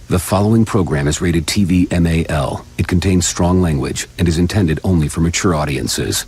The following program is rated TV MAL. It contains strong language and is intended only for mature audiences.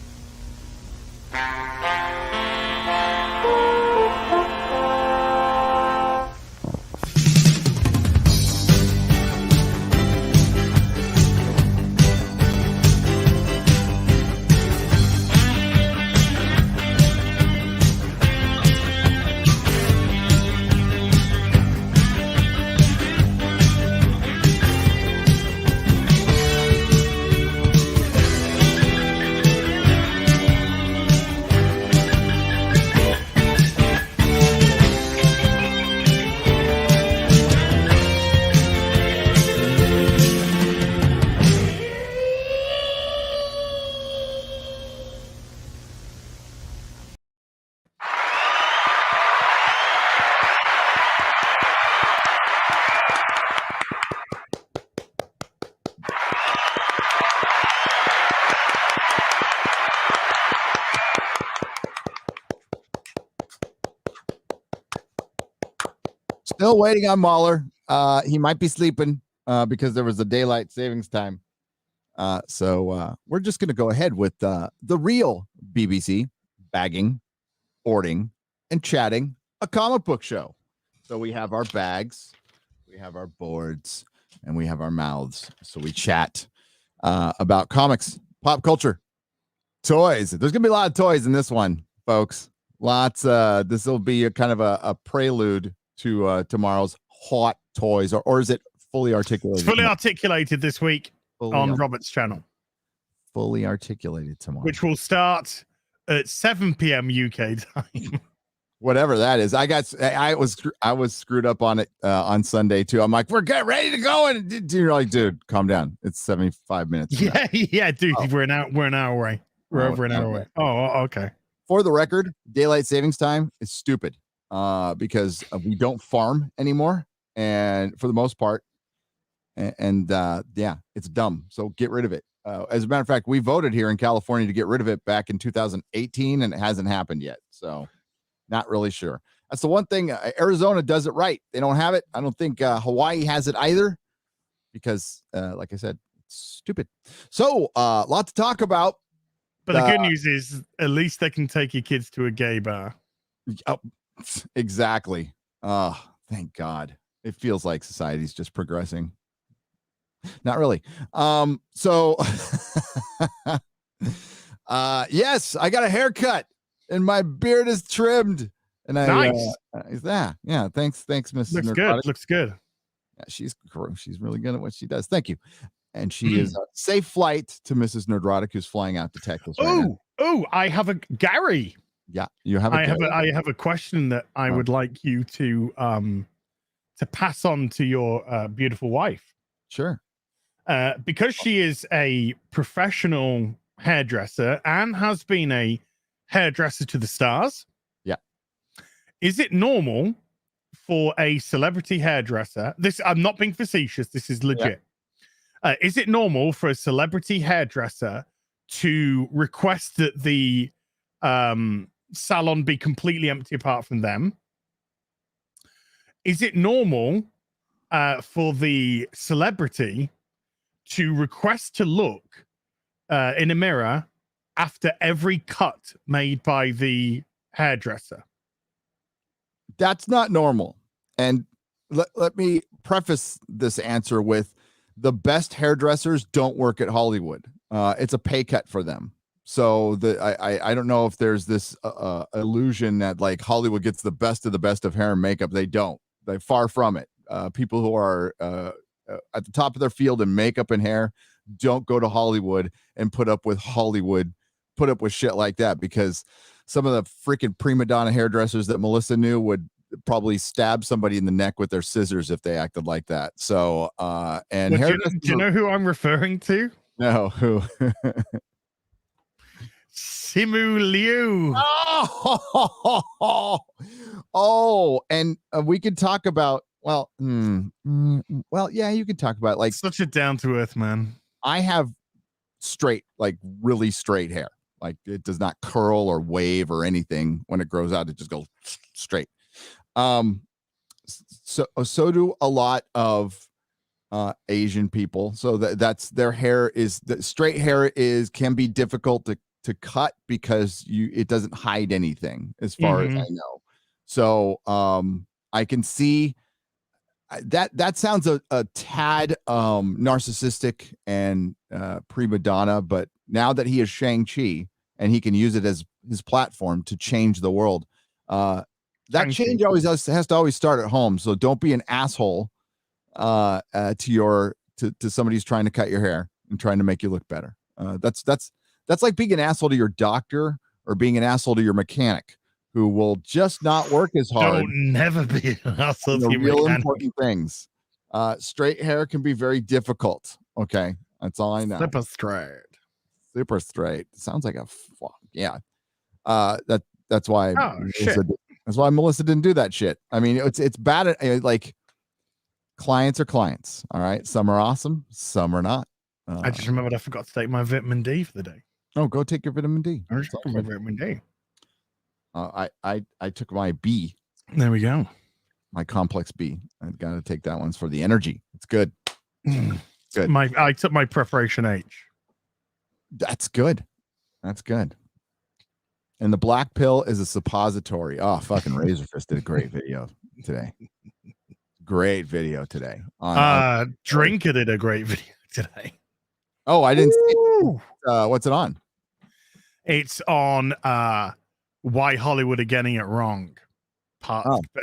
Still waiting on MauLer. He might be sleeping because there was a daylight savings time. So we're just going to go ahead with the real BBC bagging, boarding, and chatting a comic book show. So we have our bags, we have our boards, and we have our mouths. So we chat about comics, pop culture, toys. There's going to be a lot of toys in this one, folks. Lots. This will be a kind of a prelude to tomorrow's hot toys, or is it fully articulated? It's fully articulated this week on Robert's channel. Fully articulated tomorrow, which will start at 7 p.m. UK time. Whatever that is. I was screwed up on it on Sunday too. I'm like, we're getting ready to go, and you're like, dude, calm down. It's 75 minutes. Yeah, dude. Oh. We're an hour away. We're over an hour away. Oh, okay. For the record, daylight savings time is stupid. Because we don't farm anymore, and for the most part, and yeah, it's dumb. So get rid of it. As a matter of fact, we voted here in California to get rid of it back in 2018, and it hasn't happened yet. So not really sure. That's the one thing. Arizona does it right. They don't have it. I don't think Hawaii has it either, because like I said, it's stupid. So lot to talk about. But the good news is at least they can take your kids to a gay bar. Exactly. Oh, thank God. It feels like society's just progressing. Not really. So yes, I got a haircut and my beard is trimmed. And nice. Yeah. Thanks, Mrs. Looks Nerdrotic. good. Looks good. Yeah, she's really good at what she does. Thank you. And she is a safe flight to Mrs. Nerdrotic, who's flying out to Texas. Oh, I have a Gary. Yeah, you have. I have a question that I would like you to pass on to your beautiful wife. Sure. Because she is a professional hairdresser and has been a hairdresser to the stars. Yeah. Is it normal for a celebrity hairdresser? I'm not being facetious. This is legit. Yeah. Is it normal for a celebrity hairdresser to request that the salon be completely empty apart from them? Is it normal for the celebrity to request to look in a mirror after every cut made by the hairdresser? That's not normal. And let me preface this answer with the best hairdressers don't work at Hollywood. It's a pay cut for them. So I don't know if there's this illusion that like Hollywood gets the best of hair and makeup. They don't. They're far from it. People who are at the top of their field in makeup and hair don't go to Hollywood and put up with shit like that, because some of the freaking prima donna hairdressers that Melissa knew would probably stab somebody in the neck with their scissors if they acted like that. So and do you know who I'm referring to? No, who? Simu Liu. Oh, and we could talk about, well, yeah, you could talk about like such a down to earth man. I have straight, like really straight hair. Like it does not curl or wave or anything. When it grows out, it just goes straight. So do a lot of Asian people. So that's their hair is straight hair can be difficult to cut because it doesn't hide anything as far as I know. So I can see that sounds a tad narcissistic and prima donna, but now that he is Shang-Chi and he can use it as his platform to change the world, that change always has to always start at home. So don't be an asshole to somebody who's trying to cut your hair and trying to make you look better. That's like being an asshole to your doctor or being an asshole to your mechanic who will just not work as hard. Don't never be an asshole to your real mechanic. Important things. Straight hair can be very difficult. Okay, that's all I know. Super straight. Sounds like yeah. That's why. That's why Melissa didn't do that shit. I mean, it's bad at like clients are clients. All right, some are awesome, some are not. I just remembered I forgot to take my vitamin D for the day. Oh, go take your vitamin D. I just took my vitamin D. I took my B. There we go. My complex B. I got to take that one for the energy. It's good. Good. I took my preparation H. That's good. That's good. And the black pill is a suppository. Oh, fucking Razorfist did a great video today. Great video today. Drinker did a great video today. Oh, I didn't see it. What's it on? It's on why Hollywood are getting it wrong.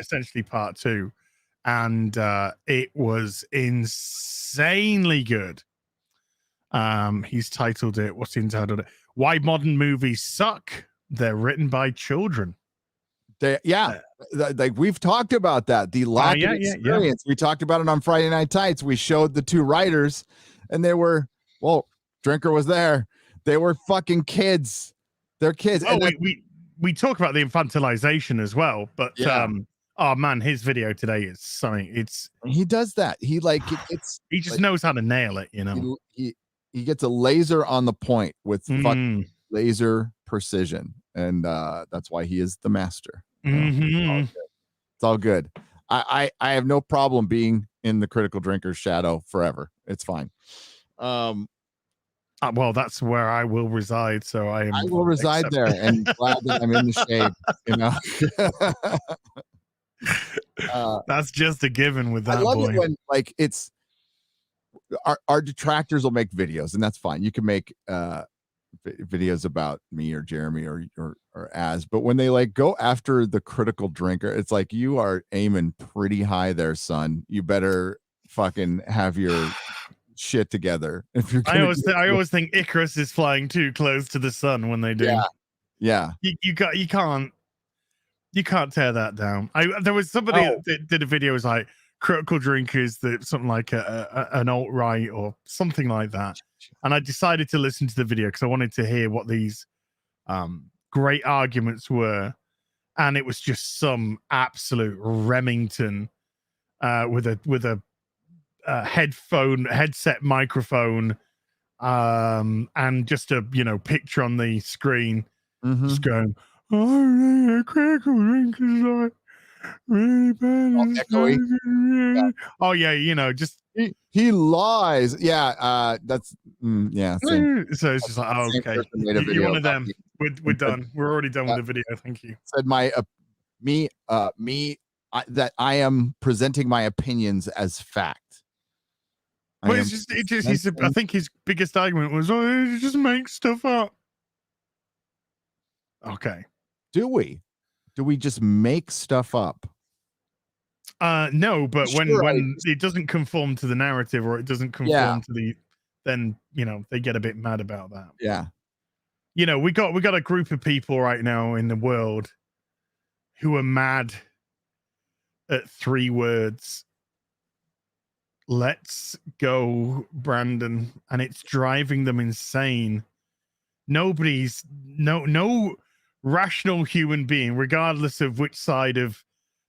Essentially part 2. And it was insanely good. He's titled it. What's he entitled it? Why modern movies suck. They're written by children. Like we've talked about that. The lack of experience. We talked about it on Friday Night Tights. We showed the 2 writers, and they were Drinker was there. They were fucking kids. They're kids. Oh, we talk about the infantilization as well, but oh man, his video today is something. He does that. He he just knows how to nail it. You know, he gets a laser on the point with fucking laser precision, and that's why he is the master. It's all good. I have no problem being in the Critical Drinker's shadow forever. It's fine. Well, that's where I will reside. So I will reside there, and glad that I'm in the shade. You know, that's just a given with that. I love boy. it when it's our detractors will make videos, and that's fine. You can make videos about me or Jeremy or Az, but when they go after the Critical Drinker, it's like you are aiming pretty high there, son. You better fucking have your shit together. If you're I always think Icarus is flying too close to the sun when they do. Yeah. You can't tear that down. There was somebody that did a video was like Critical Drinkers, that something like an alt-right or something like that. And I decided to listen to the video because I wanted to hear what these great arguments were. And it was just some absolute Remington with a headset microphone and just a picture on the screen, just going, oh, Critical Drinkers are really bad. Oh yeah, just he lies. That's same. So it's just like, okay, you're one of them. We're done. We're already done with the video. Thank you. Said that I am presenting my opinions as fact. Well, I think his biggest argument was, it just makes stuff up. Okay. Do we just make stuff up? No, but when it doesn't conform to the narrative or it doesn't conform to then they get a bit mad about that. Yeah. We got a group of people right now in the world who are mad at 3 words. Let's go, Brandon, and it's driving them insane. No rational human being, regardless of which side of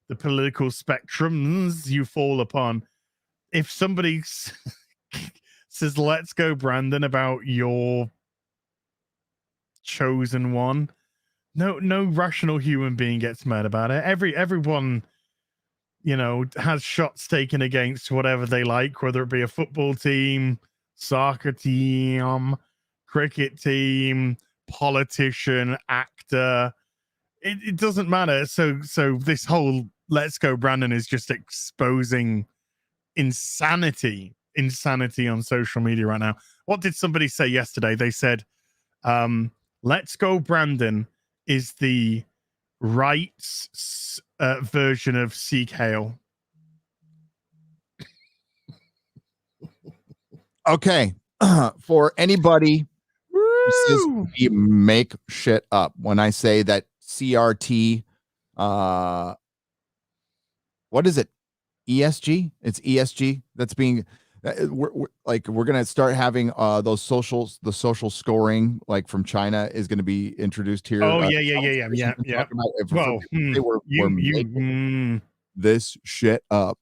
the political spectrums you fall upon, if somebody says, let's go, Brandon, about your chosen one, no rational human being gets mad about it. Everyone, has shots taken against whatever they like, whether it be a football team, soccer team, cricket team, politician, actor. It doesn't matter. So this whole Let's Go Brandon is just exposing insanity on social media right now. What did somebody say yesterday? They said, Let's Go Brandon is the right version of Seek Hail. Okay. For anybody who says we make shit up, when I say that CRT, what is it? ESG? It's ESG that's being we're gonna start having the social scoring like from China is going to be introduced here. Oh yeah. Well, we're making this shit up.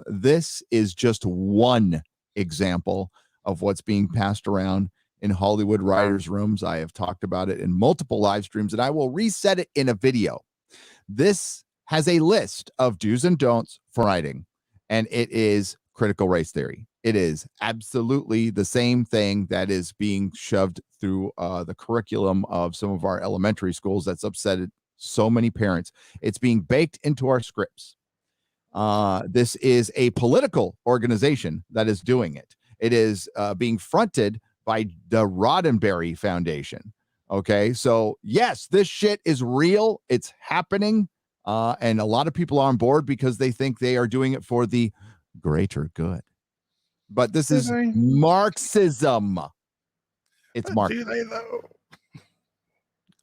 This is just one example of what's being passed around in Hollywood writers' rooms. I have talked about it in multiple live streams, and I will reset it in a video. This has a list of do's and don'ts for writing, and it is critical race theory. It is absolutely the same thing that is being shoved through the curriculum of some of our elementary schools that's upset so many parents. It's being baked into our scripts. This is a political organization that is doing it. It is being fronted by the Roddenberry Foundation. Okay, so yes, this shit is real. It's happening. And a lot of people are on board because they think they are doing it for the greater good. But this is Marxism. It's Marxism. Do they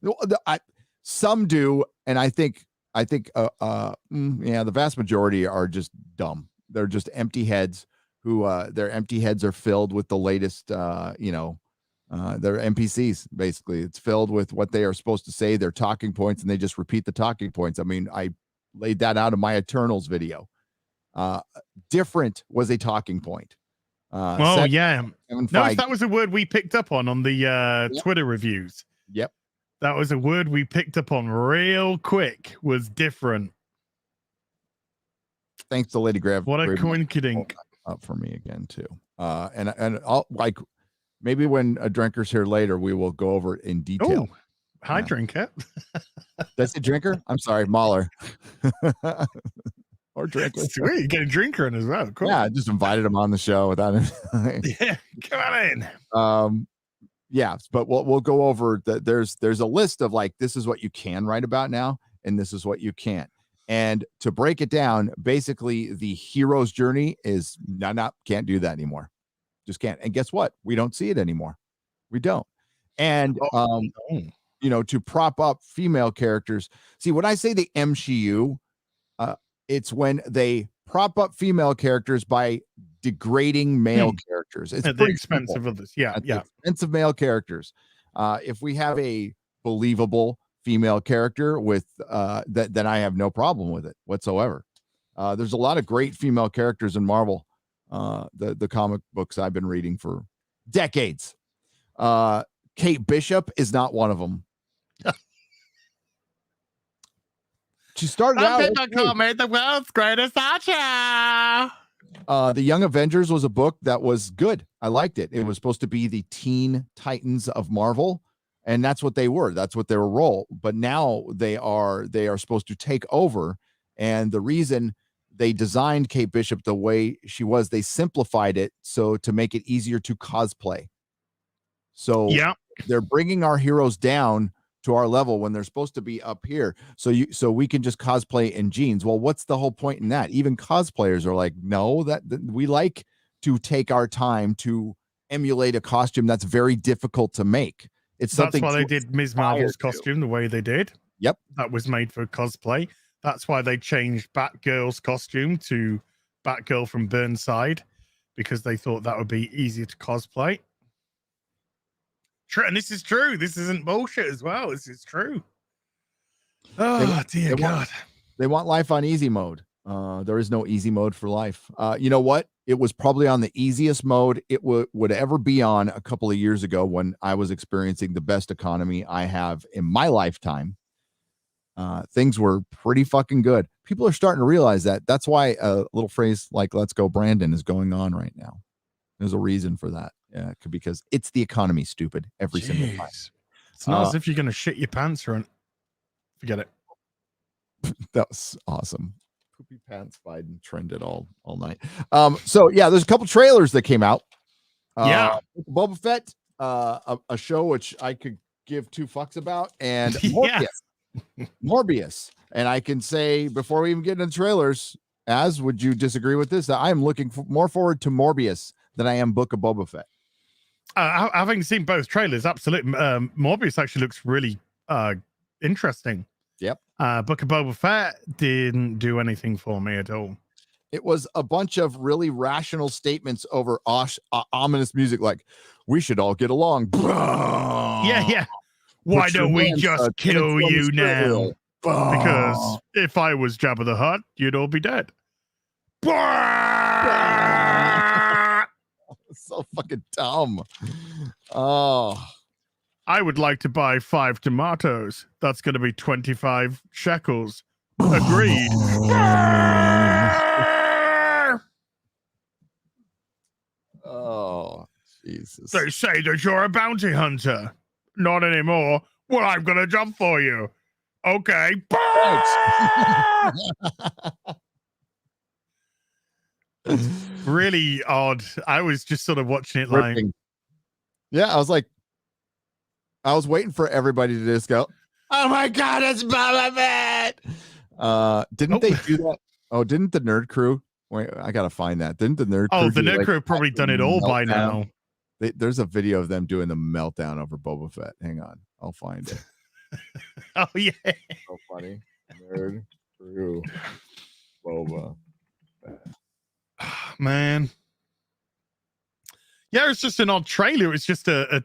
though? Some do, and I think the vast majority are just dumb. They're just empty heads who their empty heads are filled with the latest they're NPCs. Basically, it's filled with what they are supposed to say, their talking points, and they just repeat the talking points. I mean, I laid that out in my Eternals video. Different was a talking point. Notice that was a word we picked up on the Twitter reviews. Yep. That was a word we picked up on real quick. Was different. Thanks to Lady Grav. What a coinkydink. Up for me again too. And I'll like maybe when a drinker's here later, we will go over it in detail. Ooh, hi, drinker. That's a drinker. I'm sorry, MauLer. Or drinker. Sweet, you get a drinker in as well. Cool. Yeah, I just invited him on the show without him. Yeah, come on in. Yeah, but we'll go over that. There's a list of like, this is what you can write about now, and this is what you can't. And to break it down, basically the hero's journey is can't do that anymore. Just can't. And guess what? We don't see it anymore. We don't. And to prop up female characters. See, when I say the MCU, it's when they prop up female characters by degrading male characters. It's at the expense of others. Yeah, at the expense of male characters. If we have a believable female character with then I have no problem with it whatsoever. There's a lot of great female characters in Marvel, the comic books I've been reading for decades. Kate Bishop is not one of them. She started out. The world's greatest archer. The Young Avengers was a book that was good. I liked it. It was supposed to be the Teen Titans of Marvel, and that's what they were. That's what their role. But now they are supposed to take over. And the reason they designed Kate Bishop the way she was, they simplified it so to make it easier to cosplay. So they're bringing our heroes down to our level when they're supposed to be up here. So we can just cosplay in jeans. Well, what's the whole point in that? Even cosplayers are like, no, that we like to take our time to emulate a costume that's very difficult to make. That's why they did Ms. Marvel's costume the way they did. Yep. That was made for cosplay. That's why they changed Batgirl's costume to Batgirl from Burnside, because they thought that would be easier to cosplay. True, and this is true. This isn't bullshit as well. This is true. Oh, dear God. They want life on easy mode. There is no easy mode for life. You know what? It was probably on the easiest mode it would ever be on a couple of years ago when I was experiencing the best economy I have in my lifetime. things were pretty fucking good. People are starting to realize that. That's why a little phrase like "Let's go, Brandon" is going on right now. There's a reason for that. Yeah, because it's the economy, stupid. Every single time. It's not as if you're gonna shit your pants or forget it. That was awesome. Poopy pants Biden trended all night. So yeah, there's a couple trailers that came out. Boba Fett, a show which I could give two fucks about, and Morbius. And I can say before we even get into the trailers, would you disagree with this? That I'm looking more forward to Morbius than I am Book of Boba Fett. Having seen both trailers, absolutely. Morbius actually looks really interesting. Yep. Book of Boba Fett didn't do anything for me at all. It was a bunch of really rational statements over ominous music, like "we should all get along." Yeah. Why don't we just kill you now? Because if I was Jabba the Hutt, you'd all be dead. So fucking dumb. Oh. I would like to buy 5 tomatoes. That's going to be 25 shekels. Agreed. Oh, Jesus. They say that you're a bounty hunter. Not anymore. Well, I'm going to jump for you. Okay. Really odd. I was just sort of watching it like... Yeah, I was waiting for everybody to just go, "Oh my God, it's Boba Fett!" Didn't they do that? Oh, didn't the Nerd Crew? Wait, I gotta find that. Didn't the Nerd Crew? Oh, the Nerd Crew have probably done it all by now. There's a video of them doing the meltdown over Boba Fett. Hang on, I'll find it. Oh yeah, so funny. Nerd Crew, Boba Fett. Man, yeah, it's just an odd trailer. It's just a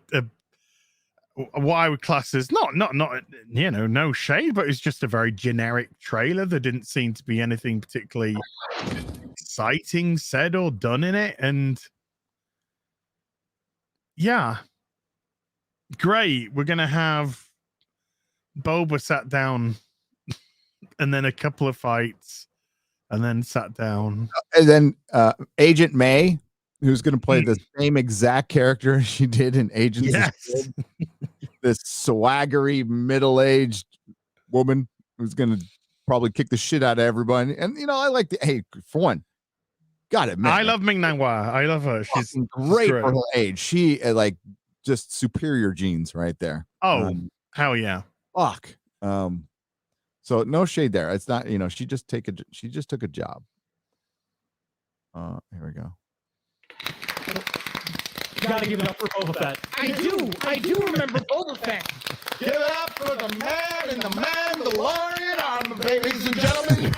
what I would class as not no shade, but it's just a very generic trailer. There didn't seem to be anything particularly exciting said or done in it, and yeah, great. We're gonna have Boba sat down, and then a couple of fights, and then sat down, and then Agent May, who's going to play the same exact character she did in Agents. Yes. This swaggery middle-aged woman who's going to probably kick the shit out of everybody. And I like for one, got it, man. I love Ming-Na Wen. I love her. She's great for her age. She just superior genes right there. Oh, hell yeah. Fuck. So no shade there. It's not, she just took a job. Here we go. You gotta give it up for Boba Fett. I do remember Boba Fett. Give it up for the man and the Mandalorian armor, ladies and gentlemen.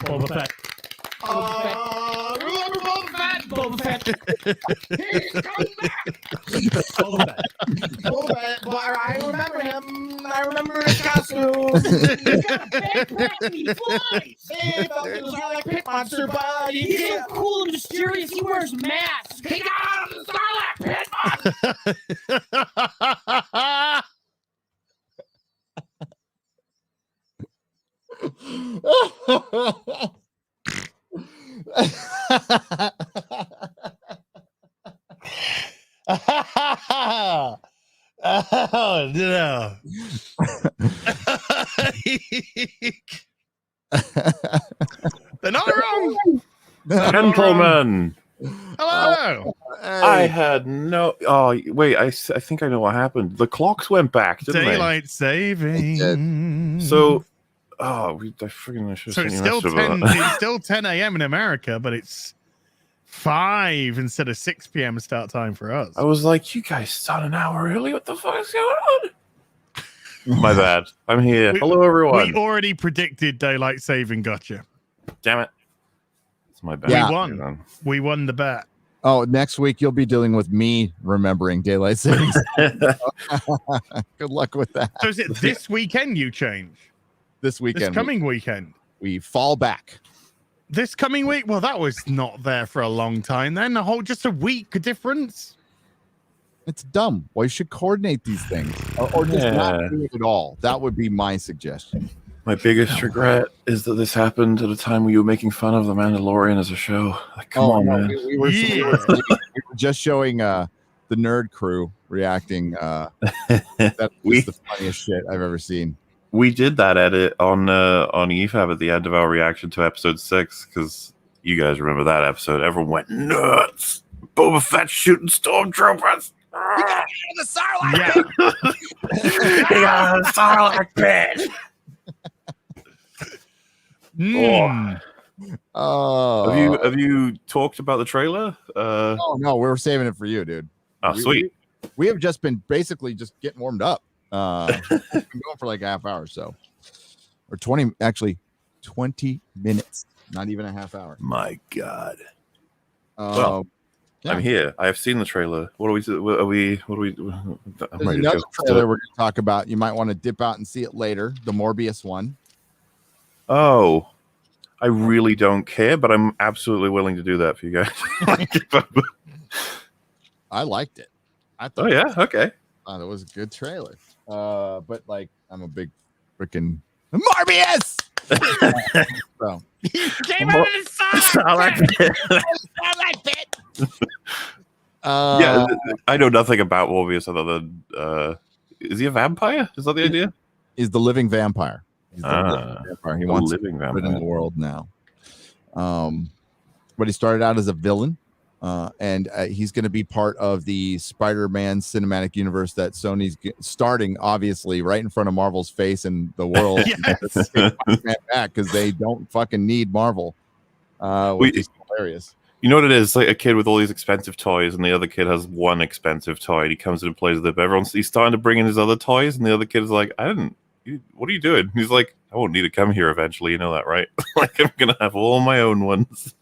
Boba Fett. Remember Boba Fett? Boba Fett. He's coming back. Boba Fett. Boba Fett, but I remember him. I remember his costume. He's got a big breath and he flies. He felt it was like a pit monster, but He's so cool and mysterious. He wears masks. He got out of the Starlight pit monster. Oh no. They're not wrong. Gentlemen, Hello. I had no. Oh wait, I think I know what happened. The clocks went back, didn't Daylight saving. So, I should. So it's still 10. It's still 10 a.m. in America, but it's 5 instead of 6 p.m. start time for us. I was like, you guys start an hour early. What the fuck is going on? My bad. I'm here. Hello, everyone. We already predicted daylight saving. Gotcha. Damn it. It's my bad. Yeah. We won. We won the bet. Oh, next week you'll be dealing with me remembering daylight savings. Good luck with that. So is it this weekend you change? This weekend. This coming weekend. We fall back. This coming week? Well, that was not there for a long time then. Just a week difference. It's dumb. Well, you should coordinate these things, or just not do it at all. That would be my suggestion. My biggest regret is that this happened at a time when you were making fun of The Mandalorian as a show. Like, come on, man. We were just showing the Nerd Crew reacting. That was the funniest shit I've ever seen. We did that edit on EFAB at the end of our reaction to episode 6 because you guys remember that episode. Everyone went nuts. Boba Fett shooting stormtroopers. You got the Sarlacc pit. You got the Sarlacc pit. Oh, have you talked about the trailer? Oh no, we're saving it for you, dude. Oh, sweet. We have just been basically just getting warmed up. Been going for like a half hour, or 20 minutes, not even a half hour. My God. Yeah. I'm here. I have seen the trailer. What are we? There's another trailer we're going to talk about. You might want to dip out and see it later. The Morbius one. Oh, I really don't care, but I'm absolutely willing to do that for you guys. I liked it. I thought. Oh yeah, okay. It was a good trailer. But like, I'm a big freaking Morbius. So He came out of the Sarlacc pit. Yeah, I know nothing about Morbius other than is he a vampire? Is that the idea? He's the living vampire. He's the living vampire. He wants living to vampire live in the world now. But he started out as a villain, and he's going to be part of the Spider-Man cinematic universe that Sony's starting, obviously, right in front of Marvel's face and the world. Back because they don't fucking need Marvel. Which is hilarious. You know what it is? It's like a kid with all these expensive toys, and the other kid has one expensive toy, and he comes in and plays with it. But he's starting to bring in his other toys, and the other kid is like, what are you doing? He's like, I won't need to come here eventually. You know that, right? Like, I'm going to have all my own ones.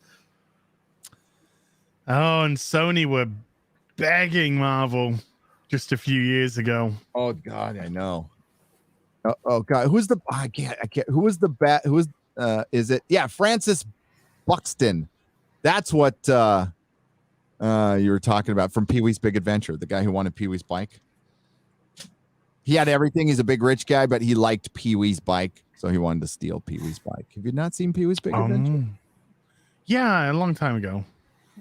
Oh, and Sony were begging Marvel just a few years ago. Oh, God, I know. Oh God, who's the? I can't. Who was the bat? Who was? Is it? Yeah, Francis Buxton. That's what you were talking about from Pee-wee's Big Adventure. The guy who wanted Pee-wee's bike. He had everything. He's a big rich guy, but he liked Pee-wee's bike, so he wanted to steal Pee-wee's bike. Have you not seen Pee-wee's Big Adventure? Yeah, a long time ago.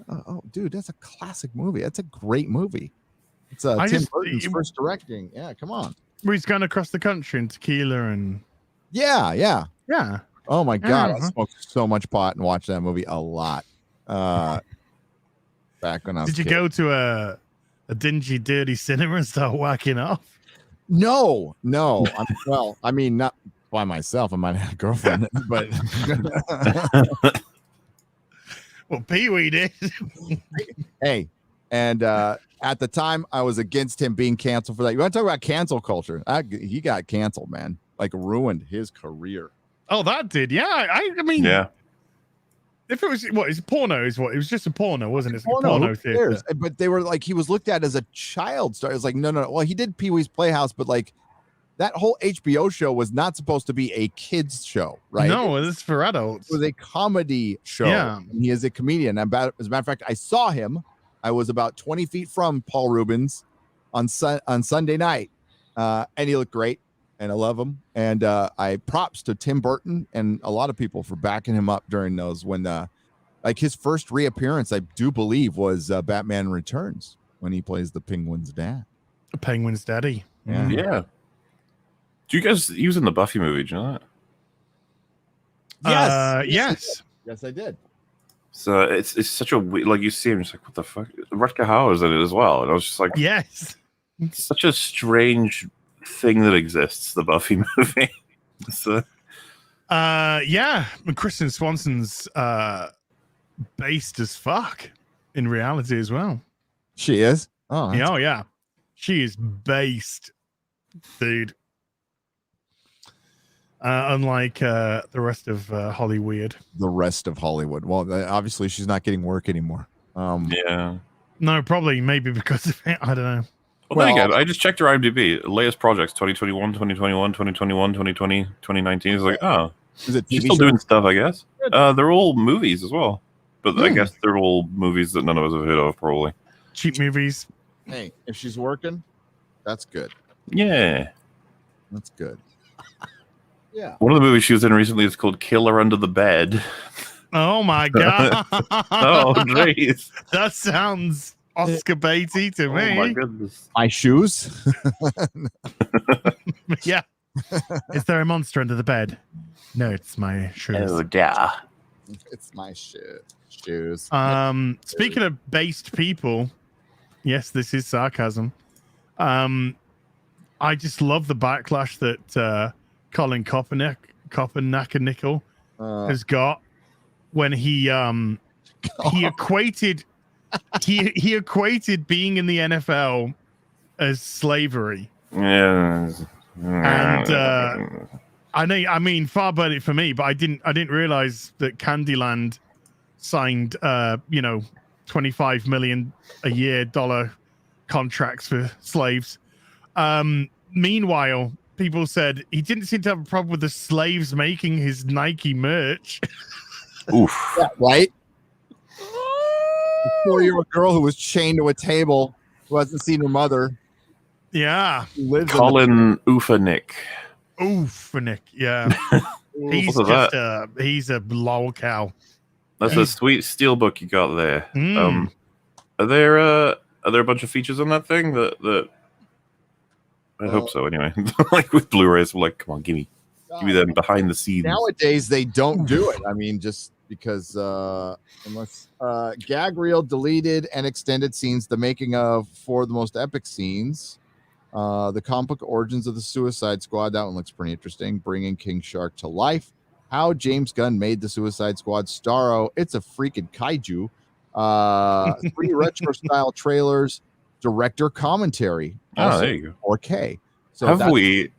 Oh, dude, that's a classic movie. That's a great movie. It's Tim Burton's first directing. Yeah, come on. He's gone across the country in Tequila and yeah. Oh my God, I smoked so much pot and watched that movie a lot. Back when I was. Did you go to a dingy, dirty cinema and start whacking off? No. I mean, not by myself. I might have a girlfriend, but. Well, Pee-wee did. Hey, and at the time, I was against him being canceled for that. You want to talk about cancel culture? He got canceled, man. Like, ruined his career. Oh, that did. Yeah. I mean, yeah. If it was it's porno, it was just a porno, wasn't it? It's like porno theater. But they were like, he was looked at as a child star. It was like, no. Well, he did Pee-wee's Playhouse, but like that whole HBO show was not supposed to be a kids show, right? No, it's for adults. It was a comedy show. Yeah. And he is a comedian. As a matter of fact, I saw him. I was about 20 feet from Paul Rubens on Sunday night, and he looked great. And I love him. And I props to Tim Burton and a lot of people for backing him up during those when like his first reappearance, I do believe, was Batman Returns when he plays the Penguin's dad. The Penguin's daddy. Yeah. Yeah. Do you guys use in the Buffy movie? Do you know that? Yes. Yes, I did. So it's such a weird, like you see him, just like, what the fuck? Rutger Hauer's in it as well. And I was just like, yes. It's such a strange thing that exists, the Buffy movie. So yeah, Kristen Swanson's based as fuck in reality as well. She is. Oh yeah, she is based, dude. Unlike the rest of Hollywood. The rest of Hollywood. Well, obviously she's not getting work anymore. Yeah. No, probably maybe because of it. I don't know. Well, there you go. I just checked her IMDb. Latest projects 2021, 2021, 2021, 2020, 2019. It's like, oh, is it she's still doing stuff, I guess. They're all movies as well. But I guess they're all movies that none of us have heard of, probably. Cheap movies. Hey, if she's working, that's good. Yeah. That's good. Yeah. One of the movies she was in recently is called Killer Under the Bed. Oh my god! Oh, jeez. That sounds Oscar baity to me. Oh my goodness. My shoes. Yeah. Is there a monster under the bed? No, it's my shoes. Oh, yeah. It's my shoes. Speaking of based people, yes, this is sarcasm. I just love the backlash that Colin Kaepernick has got when he equated he equated being in the NFL as slavery. Yeah. And I mean, far be it for me, but I didn't realize that Candyland signed $25 million a year contracts for slaves. Meanwhile, people said he didn't seem to have a problem with the slaves making his Nike merch. Oof. Yeah, right? A 4-year-old girl who was chained to a table, who hasn't seen her mother. Yeah. Colin Ufanik. Nick. Yeah. He's he's a lol cow. That's a sweet steelbook you got there. Mm. Are there a bunch of features on that thing that I hope so anyway. Like with Blu-rays, I'm like, come on, give me them behind the scenes. Nowadays they don't do it. I mean, just because unless gag reel deleted and extended scenes, the making of 4 of the most epic scenes. The comic book origins of the Suicide Squad. That one looks pretty interesting. Bringing King Shark to life. How James Gunn made the Suicide Squad Starro. It's a freaking kaiju. 3 retro style trailers. Director commentary. Oh, there you go. 4K. So have we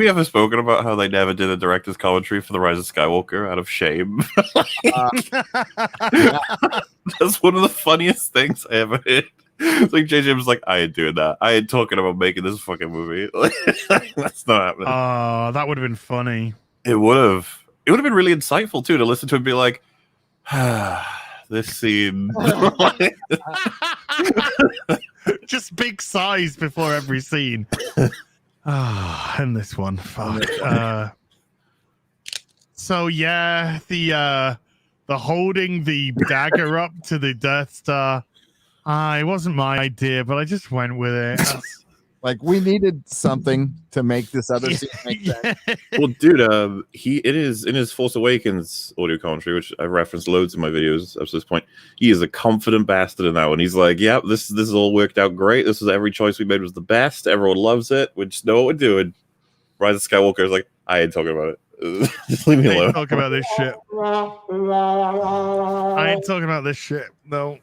ever spoken about how they never did a director's commentary for The Rise of Skywalker out of shame? That's one of the funniest things I ever heard. It's like JJ was like, I ain't doing that. I ain't talking about making this fucking movie. That's not happening. Oh, that would have been funny. It would have. It would have been really insightful too to listen to him be like, this scene. Just big sighs before every scene. And this one. Fuck. So yeah, the holding the dagger up to the Death Star. It wasn't my idea, but I just went with it. Like, we needed something to make this other scene make sense. Well, dude, it is in his Force Awakens audio commentary, which I've referenced loads in my videos up to this point. He is a confident bastard in that one. He's like, "Yep, this is all worked out great. This is every choice we made was the best. Everyone loves it. We just know what we're doing." Rise of Skywalker is like, "I ain't talking about it. Just leave me alone." I ain't talking about this shit. I ain't talking about this shit. No.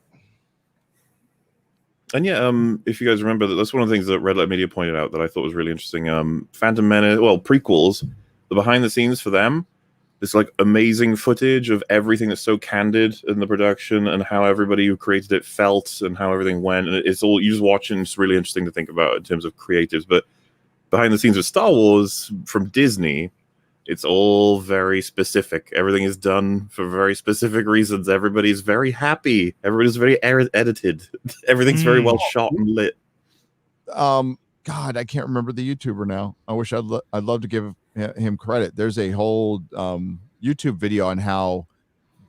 And yeah, if you guys remember, that's one of the things that Red Light Media pointed out that I thought was really interesting. Phantom Menace, prequels, the behind the scenes for them, this like amazing footage of everything that's so candid in the production and how everybody who created it felt and how everything went. And it's all, you just watch and it's really interesting to think about in terms of creatives. But behind the scenes with Star Wars from Disney, it's all very specific. Everything is done for very specific reasons. Everybody's very happy. Everybody's very edited. Everything's very well shot and lit. God, I can't remember the YouTuber now. I wish I'd love to give him credit. There's a whole YouTube video on how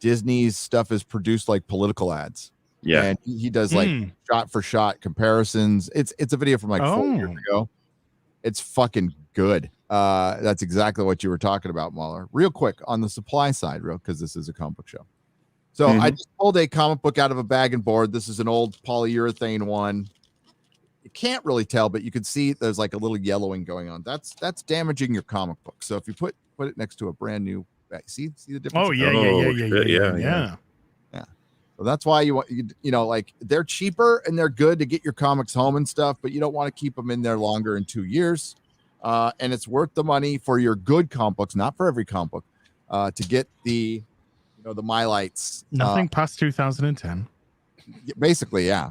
Disney's stuff is produced like political ads. Yeah, and he does like shot for shot comparisons. It's a video from like 4 years ago. It's fucking good. That's exactly what you were talking about, MauLer. Real quick on the supply side, because this is a comic book show. So I just pulled a comic book out of a bag and board. This is an old polyurethane one. You can't really tell, but you can see there's like a little yellowing going on. That's damaging your comic book. So if you put it next to a brand new, see the difference. Oh yeah. So that's why you want like they're cheaper and they're good to get your comics home and stuff, but you don't want to keep them in there longer than 2 years. And it's worth the money for your good comic books, not for every comic book, to get the MyLights. Nothing past 2010. Basically, yeah.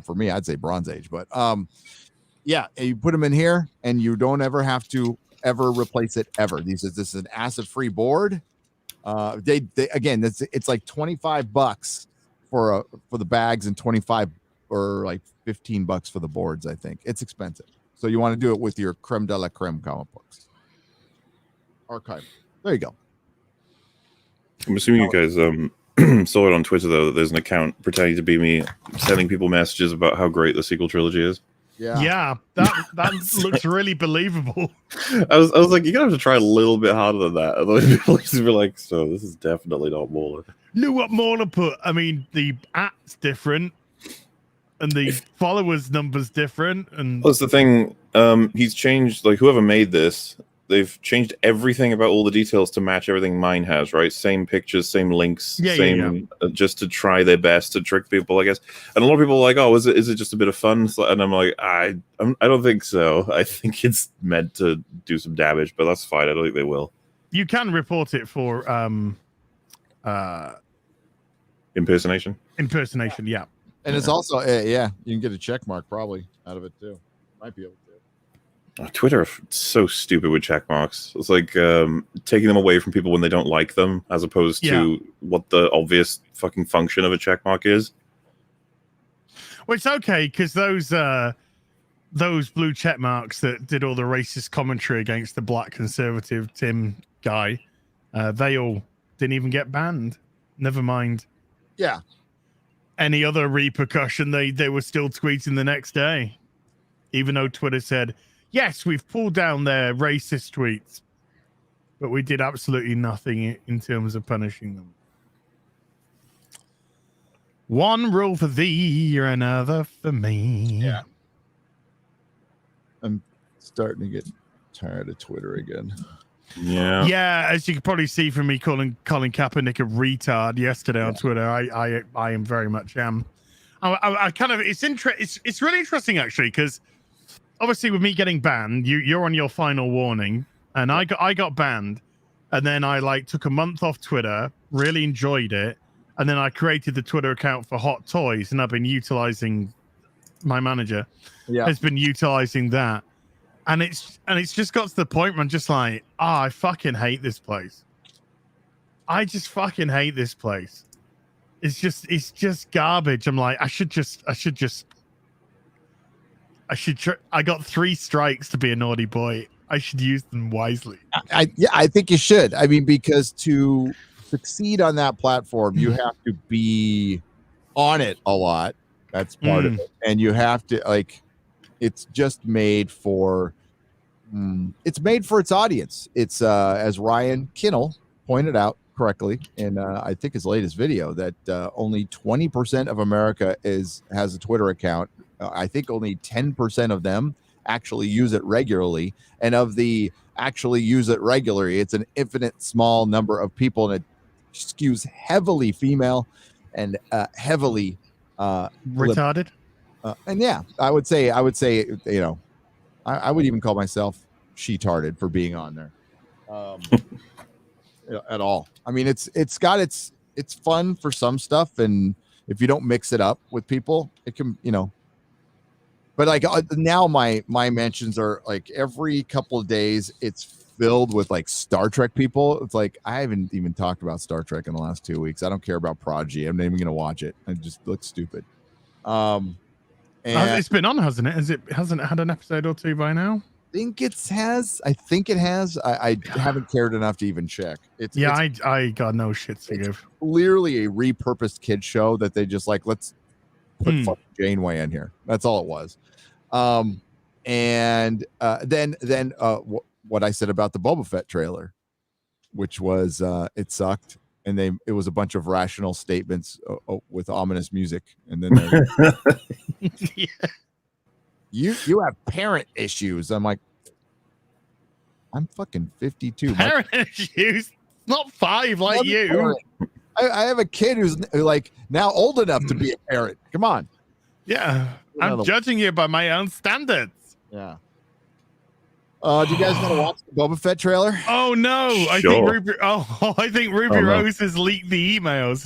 For me, I'd say Bronze Age, but yeah, you put them in here and you don't ever have to ever replace it ever. This is an acid-free board. They again, it's like $25 for the bags and $25 or like $15 for the boards. I think it's expensive. So you want to do it with your creme de la creme comic books archive. There you go. I'm assuming you guys saw it on Twitter though that there's an account pretending to be me sending people messages about how great the sequel trilogy is. Yeah, that looks really believable. I was like, you're gonna have to try a little bit harder than that. Otherwise, people just be like, so this is definitely not MauLer. Look what MauLer put. I mean, the at's different, and the followers numbers different. And that's the thing. He's changed. Like whoever made this, they've changed everything about all the details to match everything mine has. Right, same pictures, same links, just to try their best to trick people, I guess. And a lot of people are like, "Oh, is it just a bit of fun?" And I'm like, I don't think so. I think it's meant to do some damage, but that's fine. I don't think they will. You can report it for impersonation. Yeah. And it's also you can get a check mark probably out of it too. Might be able to. Twitter is so stupid with check marks. It's like taking them away from people when they don't like them, as opposed to what the obvious fucking function of a check mark is. Well, it's okay because those blue check marks that did all the racist commentary against the black conservative Tim guy, they all didn't even get banned. Never mind. Yeah. Any other repercussion, they were still tweeting the next day, even though Twitter said, yes, we've pulled down their racist tweets, but we did absolutely nothing in terms of punishing them. One rule for thee, another for me. Yeah. I'm starting to get tired of Twitter again. Yeah, as you can probably see from me calling Colin Kaepernick a retard yesterday on Twitter, I am very much am. I kind of it's really interesting actually, because obviously with me getting banned, you're on your final warning, and I got banned, and then I took a month off Twitter, really enjoyed it, and then I created the Twitter account for Hot Toys, and I've been utilizing my manager has been utilizing that. And it's just got to the point where I'm just like, I fucking hate this place. I just fucking hate this place. It's just garbage. I'm like, I got 3 strikes to be a naughty boy. I should use them wisely. I think you should. I mean, because to succeed on that platform, you have to be on it a lot. That's part of it. And you have to it's just made for its audience. It's as Ryan Kinnell pointed out correctly in I think his latest video, that only 20% of America has a Twitter account. I think only 10% of them actually use it regularly, and of the actually use it regularly, it's an infinite small number of people, and it skews heavily female and heavily retarded. And I would say, I would even call myself she-tarded for being on there at all. I mean, it's fun for some stuff, and if you don't mix it up with people, it can, but now my mentions are every couple of days it's filled with Star Trek people. It's I haven't even talked about Star Trek in the last 2 weeks. I don't care about Prodigy. I'm not even going to watch it. It just looks stupid. And it's been on, hasn't it? Hasn't it had an episode or 2 by now? I think it has. I haven't cared enough to even check. I got no shit to give. Clearly a repurposed kids show that they just let's put fucking Janeway in here. That's all it was. And then what I said about the Boba Fett trailer, which was it sucked. And it was a bunch of rational statements with ominous music, and then you have parent issues. I'm like, I'm fucking 52. Parent issues, not 5 like you. I have a kid who's now old enough to be a parent. Come on. Yeah, I'm judging you by my own standards. Yeah. Do you guys want to watch the Boba Fett trailer? Oh no! I think Ruby Rose has leaked the emails.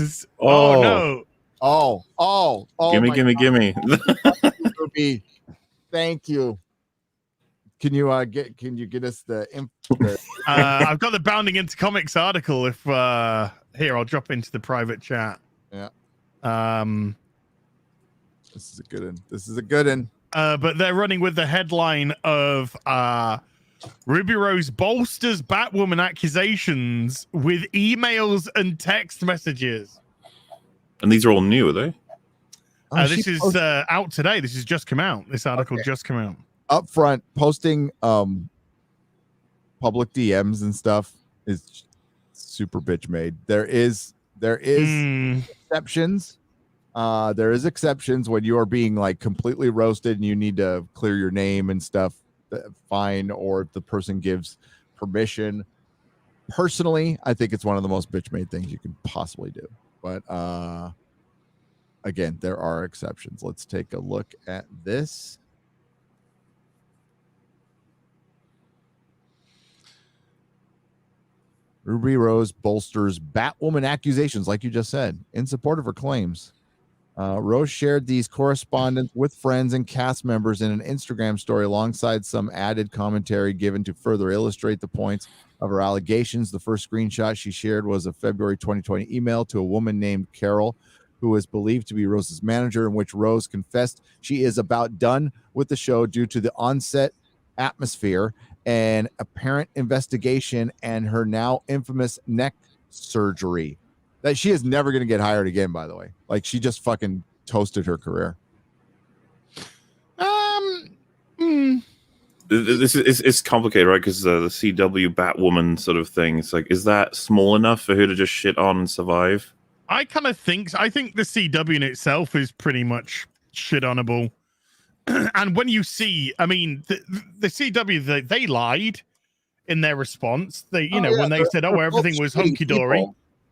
Gimme. Ruby, thank you. Can you get us the I've got the Bounding into Comics article. If here, I'll drop into the private chat. Yeah. This is a good one. This is a good one. But they're running with the headline of Ruby Rose bolsters Batwoman accusations with emails and text messages. And these are all new, are they? This is out today. This has just come out. This article just come out. Up front, posting public DMs and stuff is super bitch made. There is exceptions. There is exceptions when you are being like completely roasted and you need to clear your name and stuff. Fine, or if the person gives permission. Personally, I think it's one of the most bitch made things you can possibly do. But again, there are exceptions. Let's take a look at this. Ruby Rose bolsters Batwoman accusations, like you just said, in support of her claims. Rose shared these correspondence with friends and cast members in an Instagram story alongside some added commentary given to further illustrate the points of her allegations. The first screenshot she shared was a February 2020 email to a woman named Carol, who is believed to be Rose's manager, in which Rose confessed she is about done with the show due to the on-set atmosphere and apparent investigation and her now infamous neck surgery. That she is never going to get hired again, by the way. Like, she just fucking toasted her career. This is it's complicated, right? Because the CW Batwoman sort of thing. It's like, is that small enough for her to just shit on and survive? I kind of think. I think the CW in itself is pretty much shit onable. And when you see, I mean, the CW, they lied in their response. They, when they said, everything was hunky dory.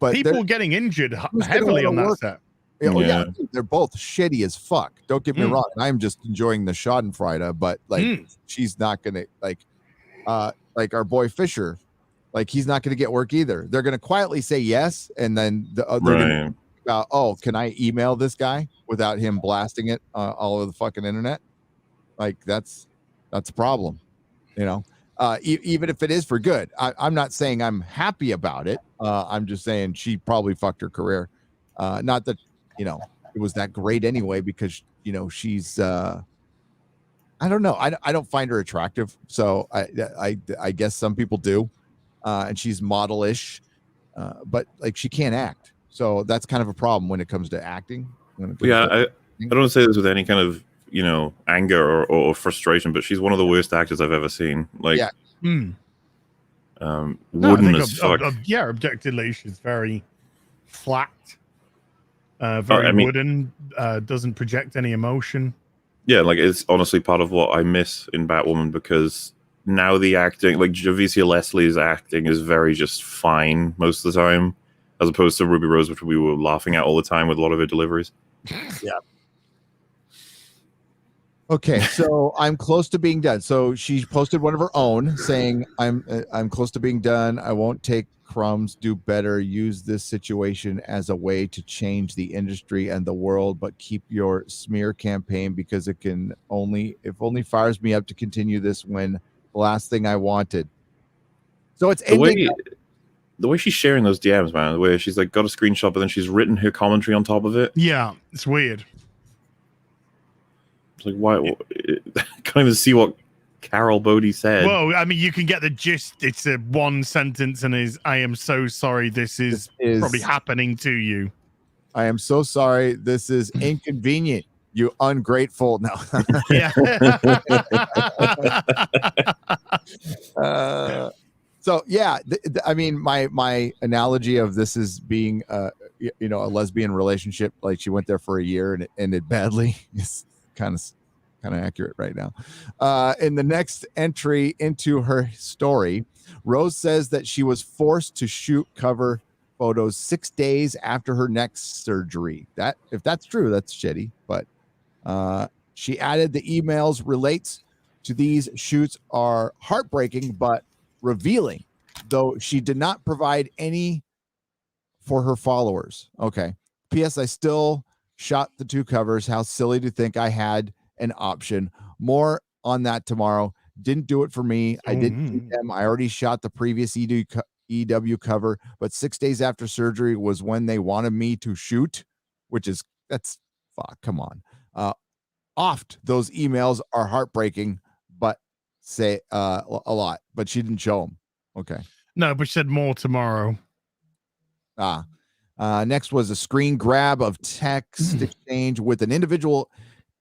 But people getting injured heavily on that set. Yeah, they're both shitty as fuck. Don't get me wrong. I'm just enjoying the Schadenfreude, but like she's not gonna like our boy Fisher, like he's not gonna get work either. They're gonna quietly say yes, and then can I email this guy without him blasting it all over the fucking internet? Like that's a problem, even if it is for good. I'm not saying I'm happy about it. I'm just saying she probably fucked her career. Not that, it was that great anyway, because, she's, I don't know. I don't find her attractive. So I guess some people do. And she's model-ish, but like she can't act. So that's kind of a problem when it comes to acting. I don't say this with any kind of, anger or frustration, but she's one of the worst actors I've ever seen. Like, wooden as fuck. Objectively, she's very flat, very wooden. Doesn't project any emotion. Yeah, like it's honestly part of what I miss in Batwoman, because now the acting, like Javicia Leslie's acting, is very just fine most of the time, as opposed to Ruby Rose, which we were laughing at all the time with a lot of her deliveries. Yeah. Okay, so I'm close to being done. So she posted one of her own saying, I'm close to being done. I won't take crumbs, do better, use this situation as a way to change the industry and the world, but keep your smear campaign, because it only fires me up to continue this when the last thing I wanted. So it's the way she's sharing those DMs, man, the way she's like got a screenshot, but then she's written her commentary on top of it. Yeah, it's weird. It's like, why? I can't even see what Carol Bodie said. Well, I mean, you can get the gist. It's a one sentence and is, I am so sorry this is probably happening to you. I am so sorry this is inconvenient, you ungrateful. No. Yeah. So yeah, I mean, my analogy of this is being a lesbian relationship, like she went there for a year and it ended badly, is kind of accurate right now. In the next entry into her story, Rose says that she was forced to shoot cover photos 6 days after her neck surgery. That, if that's true, that's shitty. But she added the emails relates to these shoots are heartbreaking but revealing, though she did not provide any for her followers. Okay. P.S. I still shot the 2 covers. How silly to think I had an option. More on that tomorrow. Didn't do it for me. I didn't do them. I already shot the previous EW cover, but 6 days after surgery was when they wanted me to shoot, that's fuck. Come on. Oft those emails are heartbreaking, but say a lot, but she didn't show them. Okay. No, but she said more tomorrow. Next was a screen grab of text exchange with an individual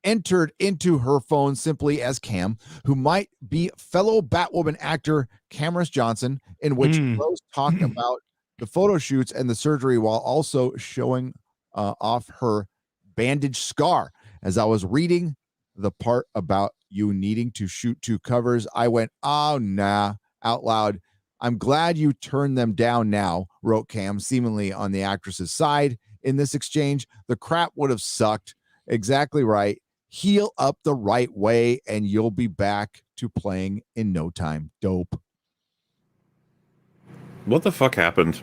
entered into her phone simply as Cam, who might be fellow Batwoman actor Cameron Johnson, in which Rose talked about the photo shoots and the surgery while also showing off her bandage scar. As I was reading the part about you needing to shoot 2 covers, I went, oh, nah, out loud. I'm glad you turned them down now, wrote Cam, seemingly on the actress's side. In this exchange, the crap would have sucked. Exactly right. Heal up the right way, and you'll be back to playing in no time. Dope. What the fuck happened?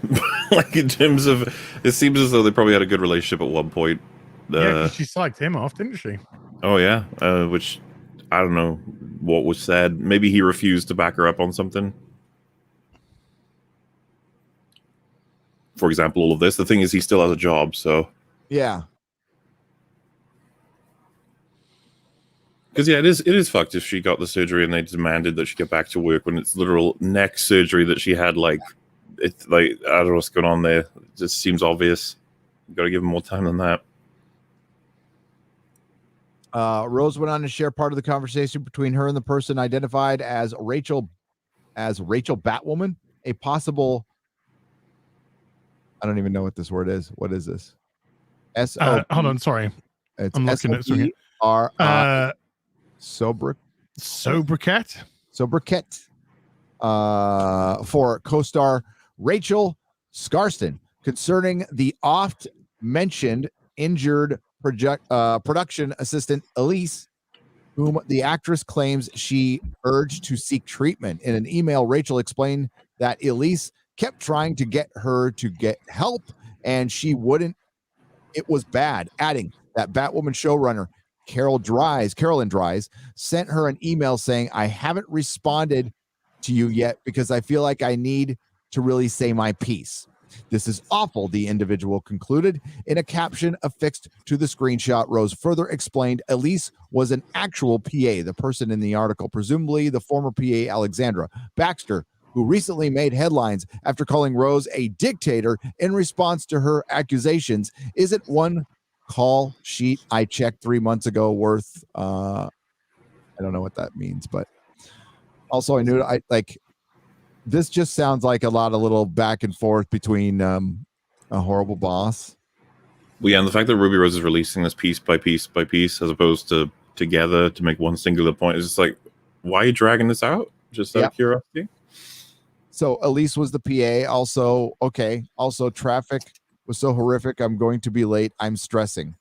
Like, in terms of, it seems as though they probably had a good relationship at one point. Yeah, 'cause she slagged him off, didn't she? Oh yeah, which I don't know what was said. Maybe he refused to back her up on something. For example, all of this. The thing is, he still has a job, so yeah. Because yeah, it is fucked if she got the surgery and they demanded that she get back to work when it's literal neck surgery that she had. Like, it's like, I don't know what's going on there. It just seems obvious. You got to give him more time than that. Rose went on to share part of the conversation between her and the person identified as Rachel Batwoman, a possible, I don't even know what this word is. What is this? Hold on, sorry. It's I'm looking at something. Sobriquet for co-star Rachel Scarston concerning the oft mentioned injured production assistant Elise, whom the actress claims she urged to seek treatment. In an email, Rachel explained that Elise kept trying to get her to get help and she wouldn't. It was bad, adding that Batwoman showrunner Carolyn Dries sent her an email saying, I haven't responded to you yet because I feel like I need to really say my piece. This is awful, the individual concluded. In a caption affixed to the screenshot, Rose further explained Elise was an actual PA, the person in the article, presumably the former PA Alexandra Baxter, who recently made headlines after calling Rose a dictator in response to her accusations. Isn't one call sheet I checked 3 months ago worth I don't know what that means, but also I knew this just sounds like a lot of little back and forth between a horrible boss. Well, yeah, and the fact that Ruby Rose is releasing this piece by piece by piece as opposed to together to make one singular point is just like, why are you dragging this out? Just out of curiosity. So Elise was the PA. Also traffic was so horrific. I'm going to be late. I'm stressing.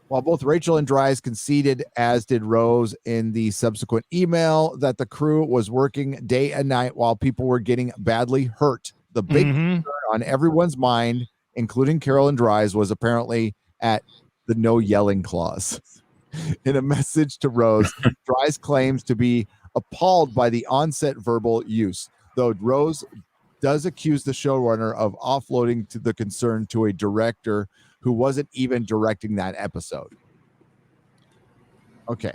While both Rachel and Dries conceded, as did Rose in the subsequent email, that the crew was working day and night while people were getting badly hurt. The big concern on everyone's mind, including Carol and Dries, was apparently at the no yelling clause. In a message to Rose, Dries claims to be appalled by the onset verbal use, though Rose does accuse the showrunner of offloading to the concern to a director who wasn't even directing that episode. Okay.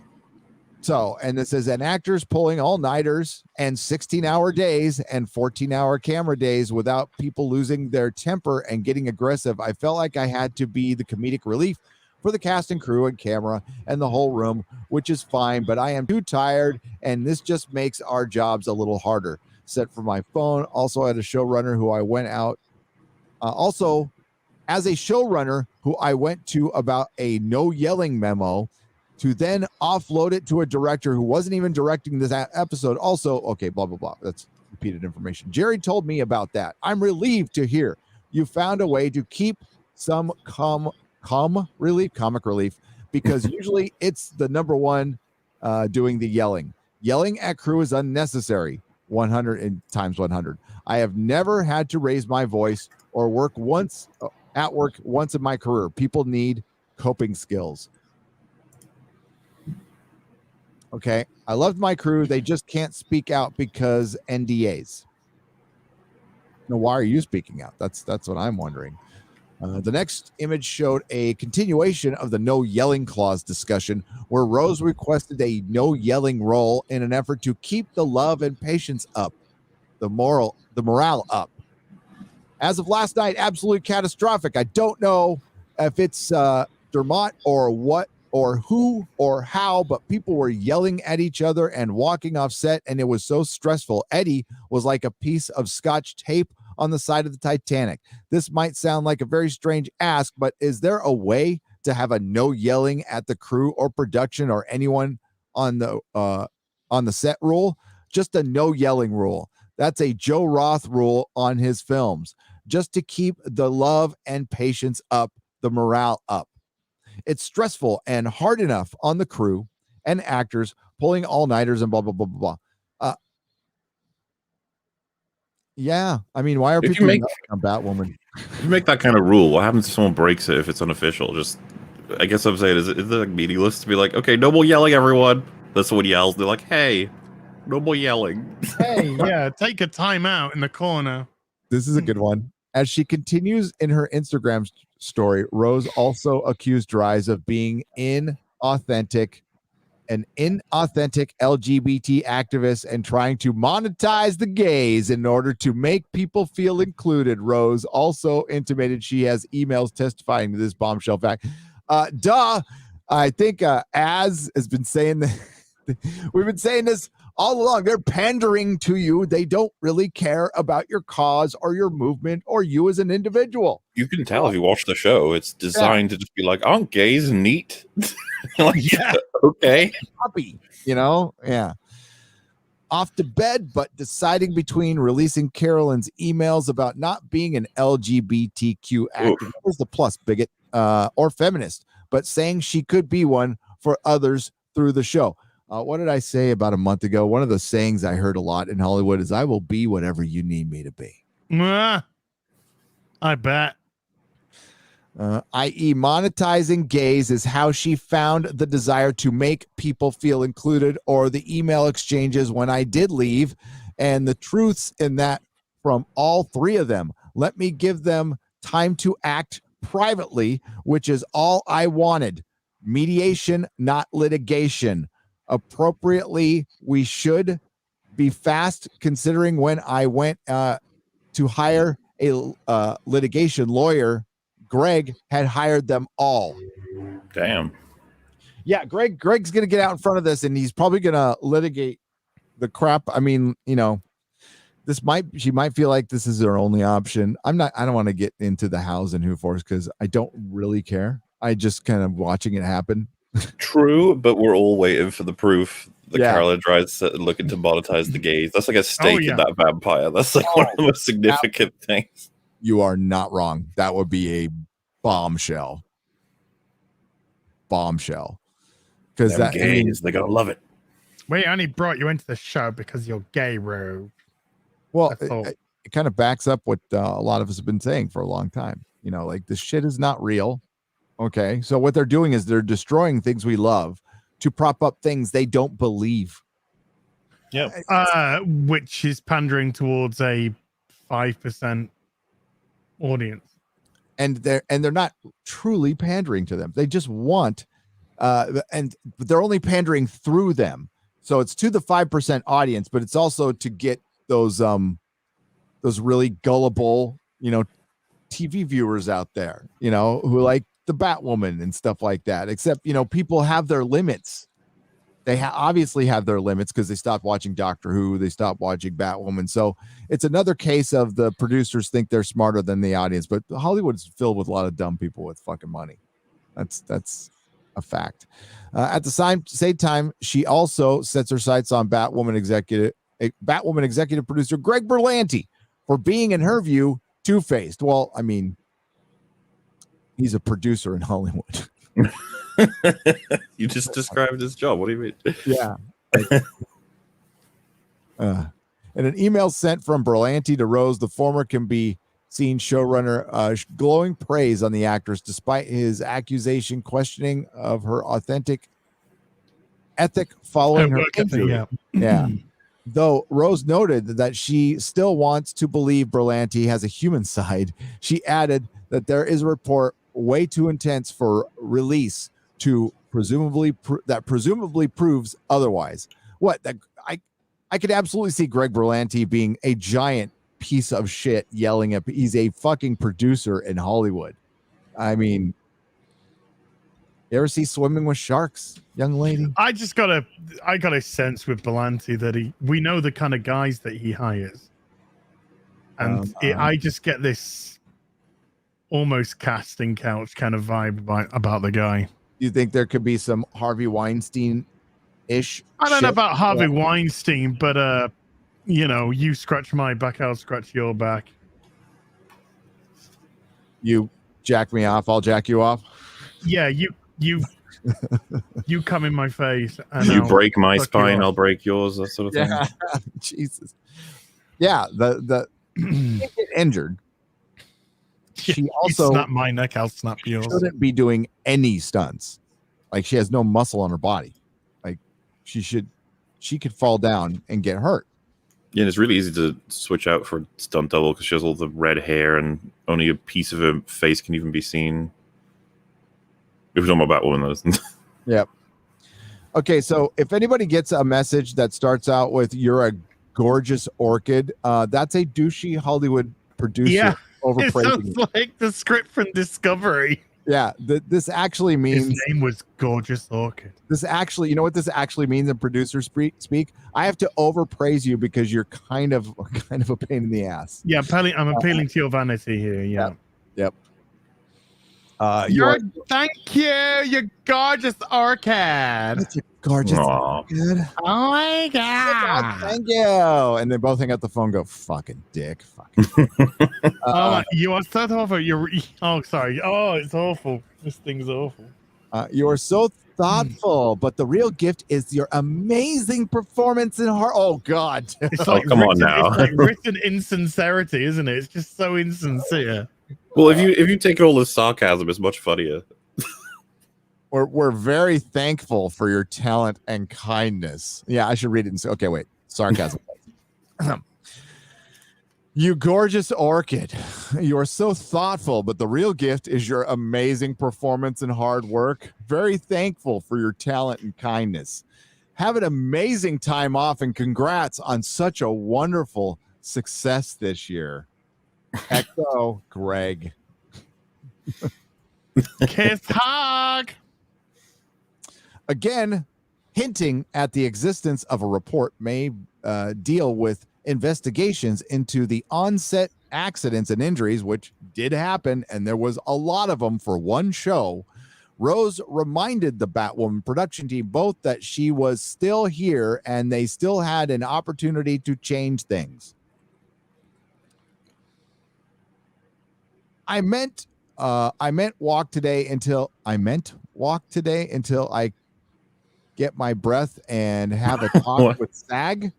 So, and this is an actors pulling all-nighters and 16-hour days and 14-hour camera days without people losing their temper and getting aggressive. I felt like I had to be the comedic relief for the cast and crew and camera and the whole room, which is fine, but I am too tired, and this just makes our jobs a little harder. Set for my phone. Also had a showrunner who I went out. As a showrunner who I went to about a no yelling memo to then offload it to a director who wasn't even directing this episode. Also, okay, blah, blah, blah. That's repeated information. Jerry told me about that. I'm relieved to hear you found a way to keep some comic relief, because usually it's the number one doing the yelling. Yelling at crew is unnecessary. 100 times 100. I have never had to raise my voice or work once in my career. People need coping skills. Okay. I loved my crew. They just can't speak out because NDAs. Now, why are you speaking out? That's what I'm wondering. The next image showed a continuation of the no yelling clause discussion, where Rose requested a no yelling role in an effort to keep the love and patience up, the morale up. As of last night, absolutely catastrophic. I don't know if it's Dermot or what or who or how, but people were yelling at each other and walking off set, and it was so stressful. Eddie was like a piece of Scotch tape on the side of the Titanic. This might sound like a very strange ask, but is there a way to have a no yelling at the crew or production or anyone on the set rule? Just a no yelling rule. That's a Joe Roth rule on his films, just to keep the love and patience up, the morale up. It's stressful and hard enough on the crew and actors pulling all-nighters and blah, blah, blah, blah, blah. Yeah, I mean, why are If people you make- on Batwoman? If you make that kind of rule, what happens if someone breaks it if it's unofficial? Just, I guess I'm saying, is it like meaningless to be like, okay, no more yelling, everyone? Then someone yells, they're like, hey, no more yelling. Hey, yeah, take a time out in the corner. This is a good one. As she continues in her Instagram story, Rose also accused Dries of being an inauthentic LGBT activist and trying to monetize the gays in order to make people feel included. Rose also intimated she has emails testifying to this bombshell fact. I think Az has been saying that we've been saying this all along. They're pandering to you. They don't really care about your cause or your movement or you as an individual. You can tell if you watch the show, it's designed to just be like, aren't gays neat? Like, yeah, okay. Puppy, yeah. Off to bed, but deciding between releasing Carolyn's emails about not being an LGBTQ activist, there's the plus bigot or feminist, but saying she could be one for others through the show. What did I say about a month ago? One of the sayings I heard a lot in Hollywood is, I will be whatever you need me to be. I bet. I.e. monetizing gays is how she found the desire to make people feel included, or the email exchanges when I did leave, and the truths in that from all three of them. Let me give them time to act privately, which is all I wanted. Mediation, not litigation. Appropriately, we should be fast, considering when I went to hire a litigation lawyer, Greg had hired them all. Damn. Yeah, Greg's gonna get out in front of this, and he's probably gonna litigate the crap. I mean, she might feel like this is her only option. I don't want to get into the hows and who force, because I don't really care. I just kind of watching it happen. True, but we're all waiting for the proof that Carolyn Dries looking to monetize the gays. That's like a stake in that vampire. That's like one of the most significant things. You are not wrong. That would be a bombshell. Because that gays, they're gonna love it. We only brought you into the show because you're gay, Rogue. Well, it kind of backs up what a lot of us have been saying for a long time. Like, this shit is not real. Okay, so what they're doing is they're destroying things we love to prop up things they don't believe. Yeah, which is pandering towards a 5% audience, and they're not truly pandering to them. They just want, and they're only pandering through them. So it's to the 5% audience, but it's also to get those really gullible, TV viewers out there, who like the Batwoman and stuff like that. Except, people have their limits. They obviously have their limits because they stopped watching Doctor Who. They stopped watching Batwoman. So it's another case of the producers think they're smarter than the audience. But Hollywood's filled with a lot of dumb people with fucking money. That's a fact. At the same time, she also sets her sights on Batwoman executive producer Greg Berlanti for being, in her view, two-faced. Well, I mean, he's a producer in Hollywood. You just described his job. What do you mean? Yeah. And an email sent from Berlanti to Rose, the former can be seen showrunner, glowing praise on the actress despite his accusation questioning of her authentic ethic following her injury. Yeah. Though Rose noted that she still wants to believe Berlanti has a human side, she added that there is a report way too intense for release to presumably proves otherwise. What that I could absolutely see Greg Berlanti being a giant piece of shit yelling at he's a fucking producer in Hollywood. I mean, you ever see Swimming with Sharks, young lady? I got a sense with Berlanti that we know the kind of guys that he hires. And I just get this almost casting couch kind of vibe about the guy. You think there could be some Harvey Weinstein-ish? I don't know about Harvey Weinstein, but you scratch my back, I'll scratch your back. You jack me off, I'll jack you off. Yeah, you come in my face. And you I'll break my fuck you spine, off. I'll break yours. That sort of thing. Yeah, Jesus. Yeah, the get injured. She also you snap my neck, I'll snap yours. shouldn't be doing any stunts. Like, she has no muscle on her body. Like, she could fall down and get hurt. Yeah, and it's really easy to switch out for stunt double because she has all the red hair and only a piece of her face can even be seen. If we're talking about Batwoman, though. Yep. Okay, so if anybody gets a message that starts out with "You're a gorgeous orchid," that's a douchey Hollywood producer. Yeah, it overpraising sounds like the script from Discovery. Yeah, this actually means his name was Gorgeous Orchid. This actually, you know what this actually means in producer speak? I have to overpraise you because you're kind of a pain in the ass. Yeah, I'm appealing to your vanity here. Yeah. Yep. Thank you, you gorgeous orchid. Such a gorgeous Aw. orchid. Oh my god! Thank you. And they both hang up the phone and go, fucking dick. Fucking dick. You are so awful. Oh, sorry. Oh, it's awful. This thing's awful. You are so thoughtful, but the real gift is your amazing performance in heart. Oh God. It's Oh, come on now. It's like written insincerity, isn't it? It's just so insincere. Well, if you take it all as sarcasm, it's much funnier. We're very thankful for your talent and kindness. Yeah, I should read it and say, okay, wait. Sarcasm. You gorgeous orchid. You are so thoughtful, but the real gift is your amazing performance and hard work. Very thankful for your talent and kindness. Have an amazing time off and congrats on such a wonderful success this year. Echo, Greg. Kiss hug. Again, hinting at the existence of a report may deal with investigations into the on-set accidents and injuries, which did happen, and there was a lot of them for one show. Rose reminded the Batwoman production team both that she was still here and they still had an opportunity to change things. I meant walk today until I get my breath and have a talk with SAG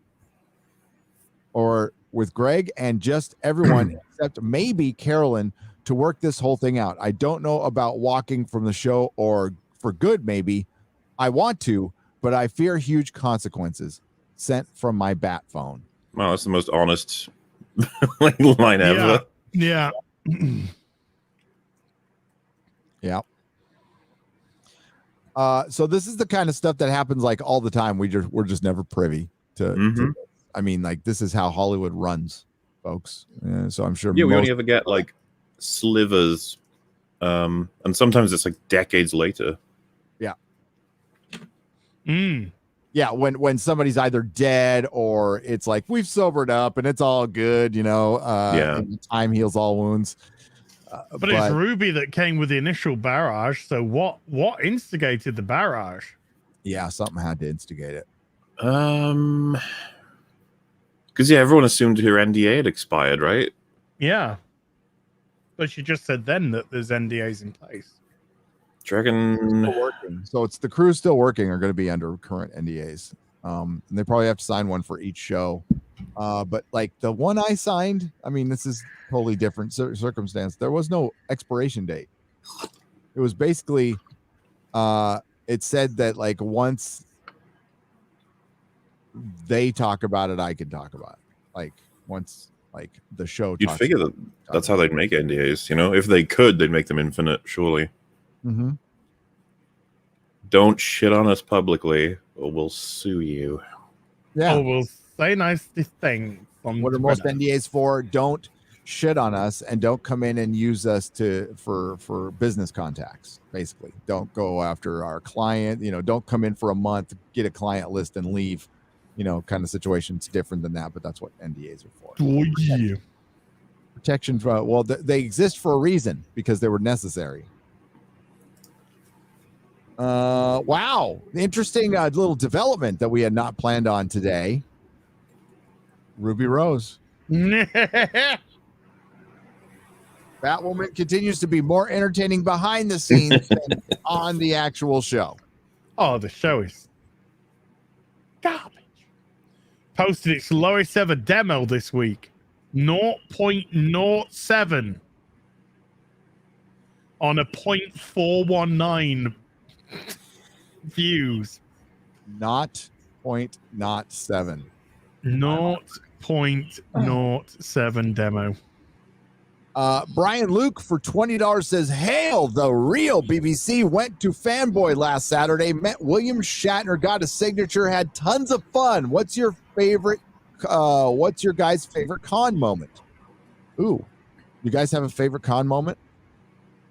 or with Greg and just everyone except maybe Carolyn to work this whole thing out. I don't know about walking from the show or for good. Maybe I want to, but I fear huge consequences. Sent from my bat phone. Wow, that's the most honest line ever. Yeah. Yeah. So this is the kind of stuff that happens like all the time. We're just never privy to I mean, like, this is how Hollywood runs, folks. So I'm sure. Yeah, we only ever get like slivers, and sometimes it's like decades later. Yeah. Mm. Yeah, when somebody's either dead or it's like we've sobered up and it's all good, and time heals all wounds. But it's Ruby that came with the initial barrage. So what instigated the barrage? Yeah, something had to instigate it. Because everyone assumed her NDA had expired, right? Yeah. But she just said then that there's NDAs in place. Do you reckon? So it's the crew still working are going to be under current NDAs. And they probably have to sign one for each show. But like the one I signed, I mean, this is totally different circumstance. There was no expiration date. It was basically, it said that like once they talk about it, I can talk about it. Like once like the show. You'd figure that that's how they'd make NDAs. You know, if they could, they'd make them infinite. Surely. Mm-hmm. Don't shit on us publicly, or we'll sue you. Yeah. Oh, we'll say nice things. What are most NDAs for? Don't shit on us and don't come in and use us for business contacts. Basically, don't go after our client. You know, don't come in for a month, get a client list, and leave. You know, kind of situation. It's different than that, but that's what NDAs are for. Oh yeah. Protection for they exist for a reason because they were necessary. Wow, interesting little development that we had not planned on today. Ruby Rose. Batwoman continues to be more entertaining behind the scenes than on the actual show. Oh, the show is garbage. Posted its lowest ever demo this week. 0.07 on a 0.419 views. Not 0.07. 0.07 demo. Brian Luke for $20 says, "Hail, the real BBC went to Fanboy last Saturday, met William Shatner, got a signature, had tons of fun. What's your guys' favorite con moment?" Ooh, you guys have a favorite con moment?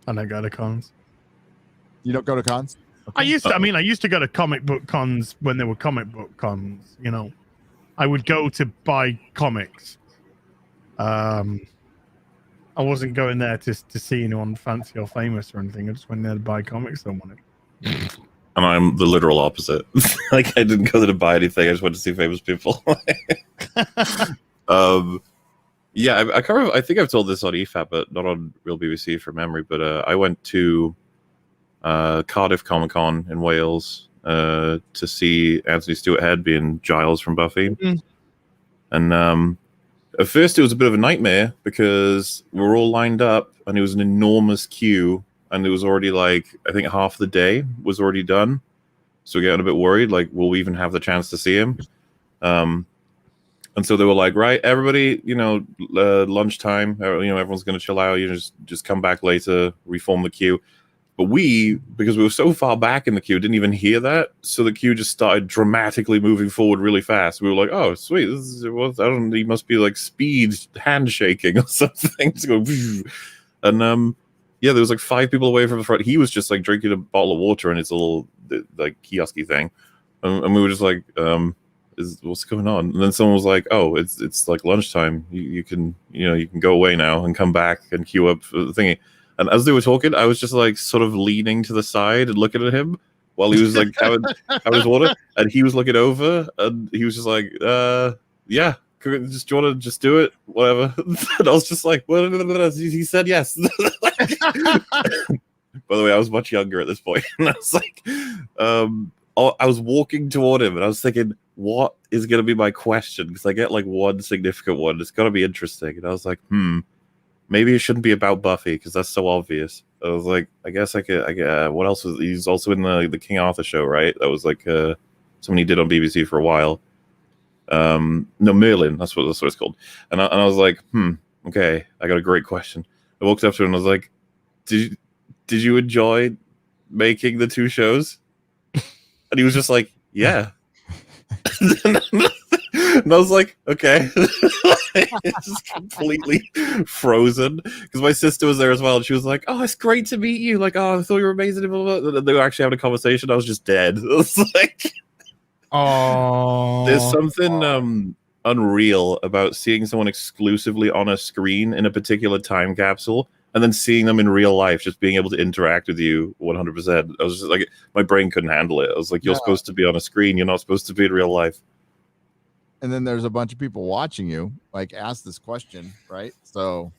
I don't go to cons. You don't go to cons? Okay. I used to go to comic book cons when there were comic book cons, you know. I would go to buy comics. I wasn't going there to see anyone fancy or famous or anything. I just went there to buy comics I wanted. And I'm the literal opposite. Like, I didn't go there to buy anything. I just went to see famous people. Yeah, I can't remember. I think I've told this on EFAP, but not on Real BBC from memory. But I went to Cardiff Comic Con in Wales to see Anthony Stewart Head being Giles from Buffy. Mm. And at first it was a bit of a nightmare because we were all lined up and it was an enormous queue and it was already like, I think half the day was already done. So we're getting a bit worried, like, will we even have the chance to see him? And so they were like, right, everybody, you know, lunchtime, you know, everyone's going to chill out. You just come back later, reform the queue. But because we were so far back in the queue, didn't even hear that. So the queue just started dramatically moving forward really fast. We were like, oh, sweet. He must be like speed handshaking or something. To go, and yeah, there was like 5 people away from the front. He was just like drinking a bottle of water in his little like kiosky thing. And we were just like, what's going on? And then someone was like, oh, it's like lunchtime. You can go away now and come back and queue up for the thingy. And as they were talking, I was just like sort of leaning to the side and looking at him while he was like having his water, and he was looking over and he was just like, yeah, do you want to just do it? Whatever. And I was just like, well, he said yes. By the way, I was much younger at this point. And I was like, I was walking toward him and I was thinking, what is going to be my question? Because I get like one significant one. It's got to be interesting. And I was like, maybe it shouldn't be about Buffy because that's so obvious. I was like, I guess I could. What else was? He's also in the King Arthur show, right? That was like something he did on BBC for a while. No, Merlin. That's what it's called. And I was like, okay, I got a great question. I walked up to him and I was like, did you enjoy making the 2 shows? And he was just like, yeah. And I was like, okay. It's just completely frozen because my sister was there as well and she was like, oh, it's great to meet you, like, oh, I thought you were amazing. And they were actually having a conversation. I was just dead. I was like, oh, there's something unreal about seeing someone exclusively on a screen in a particular time capsule and then seeing them in real life, just being able to interact with you 100%. I was just like, my brain couldn't handle it. I was like, you're supposed to be on a screen, you're not supposed to be in real life. And then there's a bunch of people watching you, like, ask this question, right? So,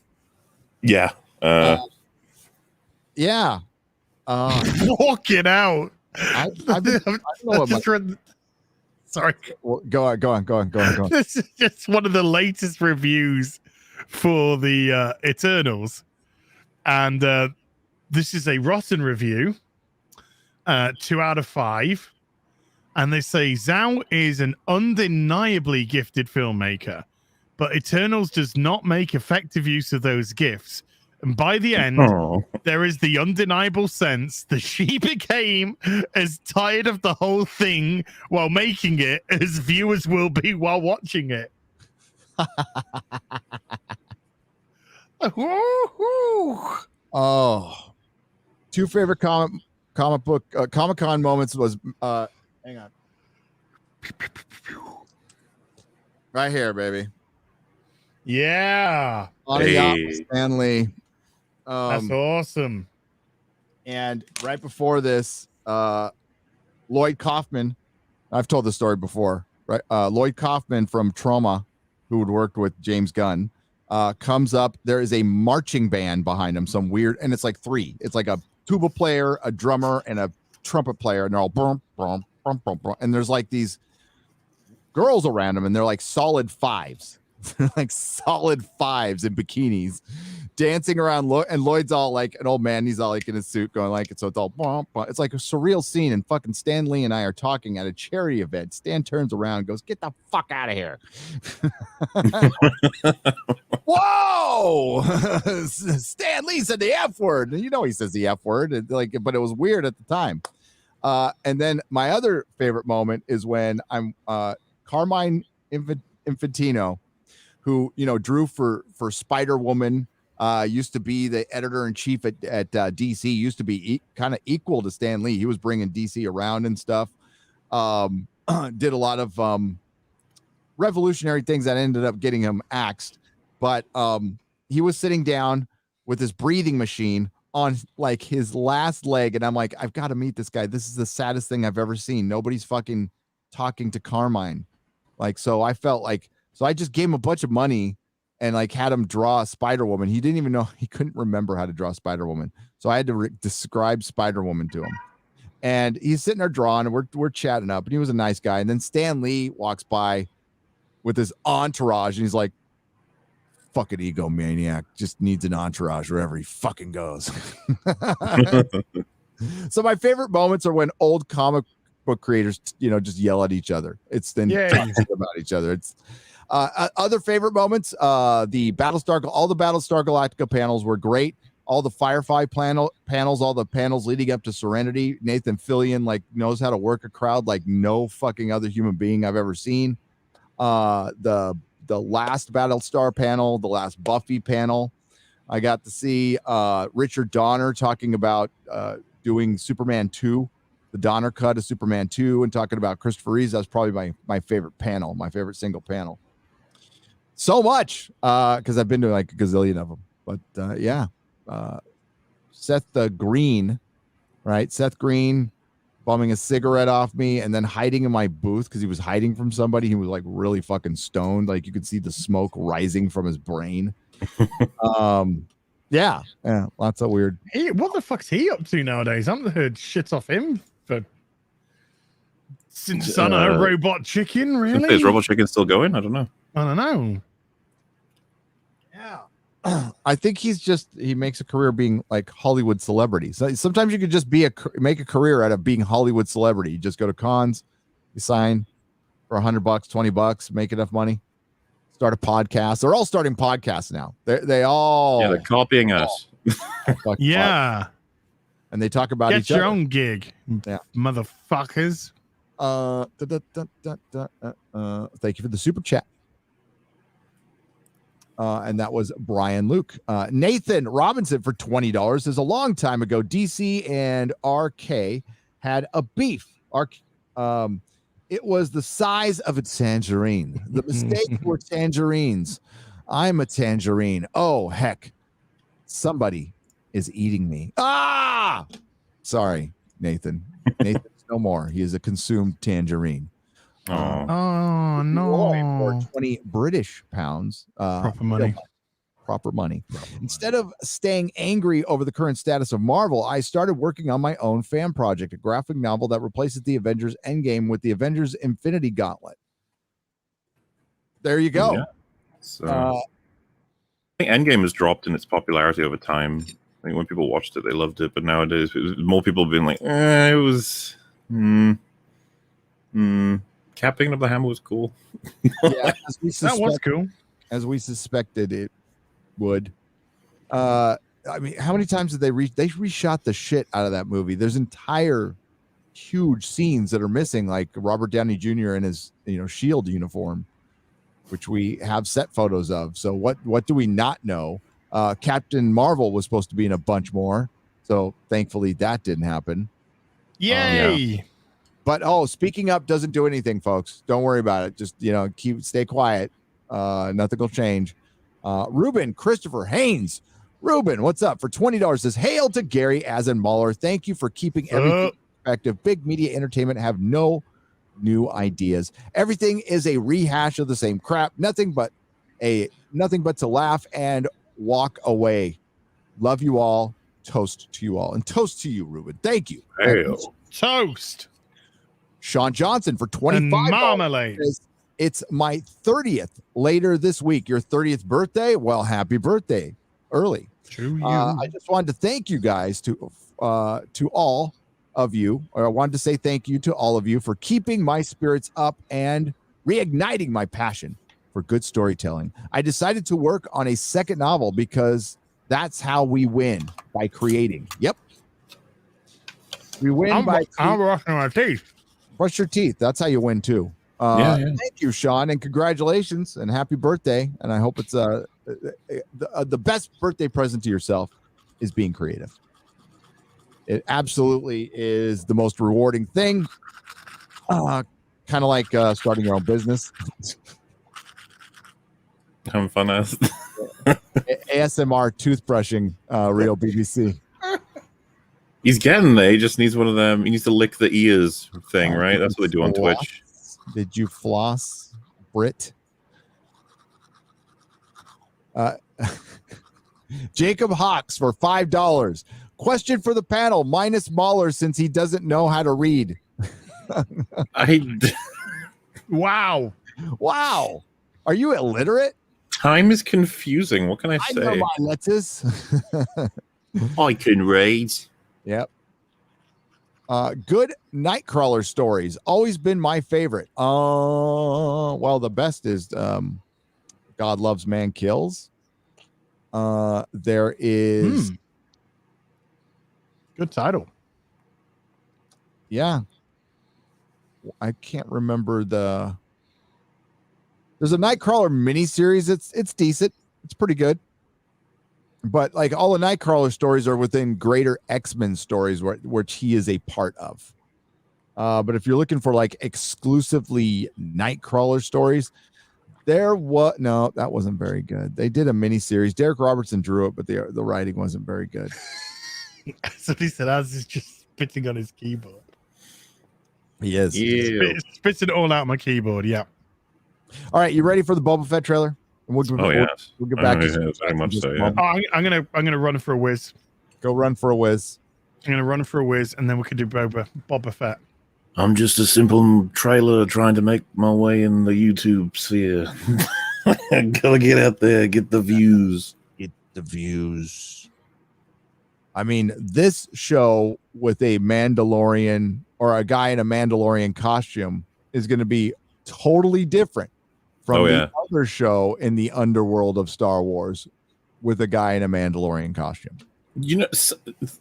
yeah, yeah. Walk it out. I don't know what Sorry. Well, go on. This is just one of the latest reviews for the Eternals, and this is a rotten review. 2 out of 5. And they say Zhao is an undeniably gifted filmmaker, but Eternals does not make effective use of those gifts. And by the end, there is the undeniable sense that she became as tired of the whole thing while making it as viewers will be while watching it. Oh, two favorite Comic-Con moments was hang on. Right here, baby. Yeah. Stanley. That's awesome. And right before this, Lloyd Kaufman, I've told the story before, right? Lloyd Kaufman from Trauma, who had worked with James Gunn, comes up. There is a marching band behind him, some weird, and it's like three. It's like a tuba player, a drummer, and a trumpet player, and they're all boom, boom, boom, boom, boom. And there's like these girls around him, and they're like solid fives. They're like solid fives in bikinis dancing around. And Lloyd's all like an old man. He's all like in his suit going like, so it's all, it's like a surreal scene. And fucking Stan Lee and I are talking at a charity event. Stan turns around and goes, get the fuck out of here. Whoa. Stan Lee said the F word. You know, he says the F word, but it was weird at the time. And then my other favorite moment is when I'm Carmine Infantino, who, you know, drew for Spider-Woman, used to be the editor-in-chief at DC, used to be kind of equal to Stan Lee. He was bringing DC around and stuff. Did a lot of revolutionary things that ended up getting him axed. But he was sitting down with his breathing machine on like his last leg. And I'm like, I've got to meet this guy. This is the saddest thing I've ever seen. Nobody's fucking talking to Carmine. Like, so I felt like, so I just gave him a bunch of money and like had him draw Spider-Woman. He didn't even know, he couldn't remember how to draw Spider-Woman. So I had to describe Spider-Woman to him. And he's sitting there drawing and we're chatting up and he was a nice guy. And then Stan Lee walks by with his entourage and he's like, fucking egomaniac, just needs an entourage wherever he fucking goes. So my favorite moments are when old comic book creators, you know, just yell at each other. It's then talking about each other. It's other favorite moments. The Battlestar, all the Battlestar Galactica panels were great. All the Firefly panels, all the panels leading up to Serenity. Nathan Fillion like knows how to work a crowd like no fucking other human being I've ever seen. The last Battlestar panel, the last Buffy panel, I got to see Richard Donner talking about doing Superman 2. The Donner cut of Superman 2 and talking about Christopher Reeves. That's probably my favorite panel, my favorite single panel. So much because I've been to like a gazillion of them. But Seth Green, right? Seth Green bumming a cigarette off me and then hiding in my booth because he was hiding from somebody. He was like really fucking stoned. Like you could see the smoke rising from his brain. Yeah, lots of weird. Hey, what the fuck's he up to nowadays? I haven't heard shit off him since Son of Robot Chicken, really? Is Robot Chicken still going? I don't know. Yeah. I think he makes a career being like Hollywood celebrity. So sometimes you could just make a career out of being Hollywood celebrity. You just go to cons, you sign for $100, $20, make enough money, start a podcast. They're all starting podcasts now. They're copying us. Yeah. And they talk about each other. Get your other. own gig, motherfuckers. Thank you for the super chat. And that was Brian Luke. Nathan Robinson for $20 says a long time ago, DC and RK had a beef. It was the size of a tangerine. The mistake were tangerines. I'm a tangerine. Oh, heck. Somebody is eating me. Ah! Sorry, Nathan. Nathan's no more. He is a consumed tangerine. Oh no! For 20 British pounds. Proper money. Proper money. Instead of staying angry over the current status of Marvel, I started working on my own fan project, a graphic novel that replaces the Avengers Endgame with the Avengers Infinity Gauntlet. There you go. Yeah. So, I think Endgame has dropped in its popularity over time. I think when people watched it, they loved it, but nowadays, more people have been like, it was. Cap picking up the hammer was cool. Yeah, that was cool. as we suspected it would. I mean, how many times did they reshot the shit out of that movie? There's entire huge scenes that are missing, like Robert Downey Jr. in his Shield uniform, which we have set photos of. So what do we not know? Captain Marvel was supposed to be in a bunch more, so thankfully that didn't happen. Yay! But speaking up doesn't do anything, folks. Don't worry about it. Just stay quiet. Nothing will change. Ruben Christopher Haynes. Ruben, what's up? For $20 says, hail to Gary, as in MauLer. Thank you for keeping everything in perspective. Big media entertainment have no new ideas. Everything is a rehash of the same crap. Nothing but to laugh and walk away. Love you all. Toast to you all. And toast to you, Ruben. Thank you. Hail. Toast. Sean Johnson for $25. And marmalade. It's my 30th later this week. Your 30th birthday? Well, happy birthday early. To you. I just wanted to thank you guys to all of you, or I wanted to say thank you to all of you for keeping my spirits up and reigniting my passion for good storytelling. I decided to work on a second novel because that's how we win, by creating. Yep. We win I'm by brushing my teeth. brush your teeth. That's how you win too. Thank you, Sean, and congratulations and happy birthday. And I hope it's the best birthday present to yourself is being creative. It absolutely is the most rewarding thing. Kind of like starting your own business. Having fun as ASMR toothbrushing, real BBC. he's getting there. He just needs one of them. He needs to lick the ears thing, right? That's what they do on Twitch. Did you floss, Brit? Jacob Hawks for $5. Question for the panel, minus MauLer since he doesn't know how to read. Wow. Wow. Are you illiterate? Time is confusing. What can I I say? know my letters. I can read. Yep. Good Nightcrawler stories. Always been my favorite. Well, the best is God Loves Man Kills. There is... Good title. Yeah. I can't remember there's a Nightcrawler miniseries. It's decent. It's pretty good. But like all the Nightcrawler stories are within greater X-Men stories which he is a part of. But if you're looking for like exclusively Nightcrawler stories, that wasn't very good. They did a miniseries. Derek Robertson drew it, but the writing wasn't very good. So he said, "As is just spitting on his keyboard." He is. Spits it all out my keyboard. Yeah. All right, you ready for the Boba Fett trailer? We'll get back. Very much so. Yeah. I'm gonna run for a whiz. Go run for a whiz. I'm gonna run for a whiz, and then we can do Boba Fett. I'm just a simple trailer trying to make my way in the YouTube sphere. Gotta get out there, get the views. Get the views. I mean, this show with a Mandalorian or a guy in a Mandalorian costume is going to be totally different from the other show in the underworld of Star Wars with a guy in a Mandalorian costume. You know,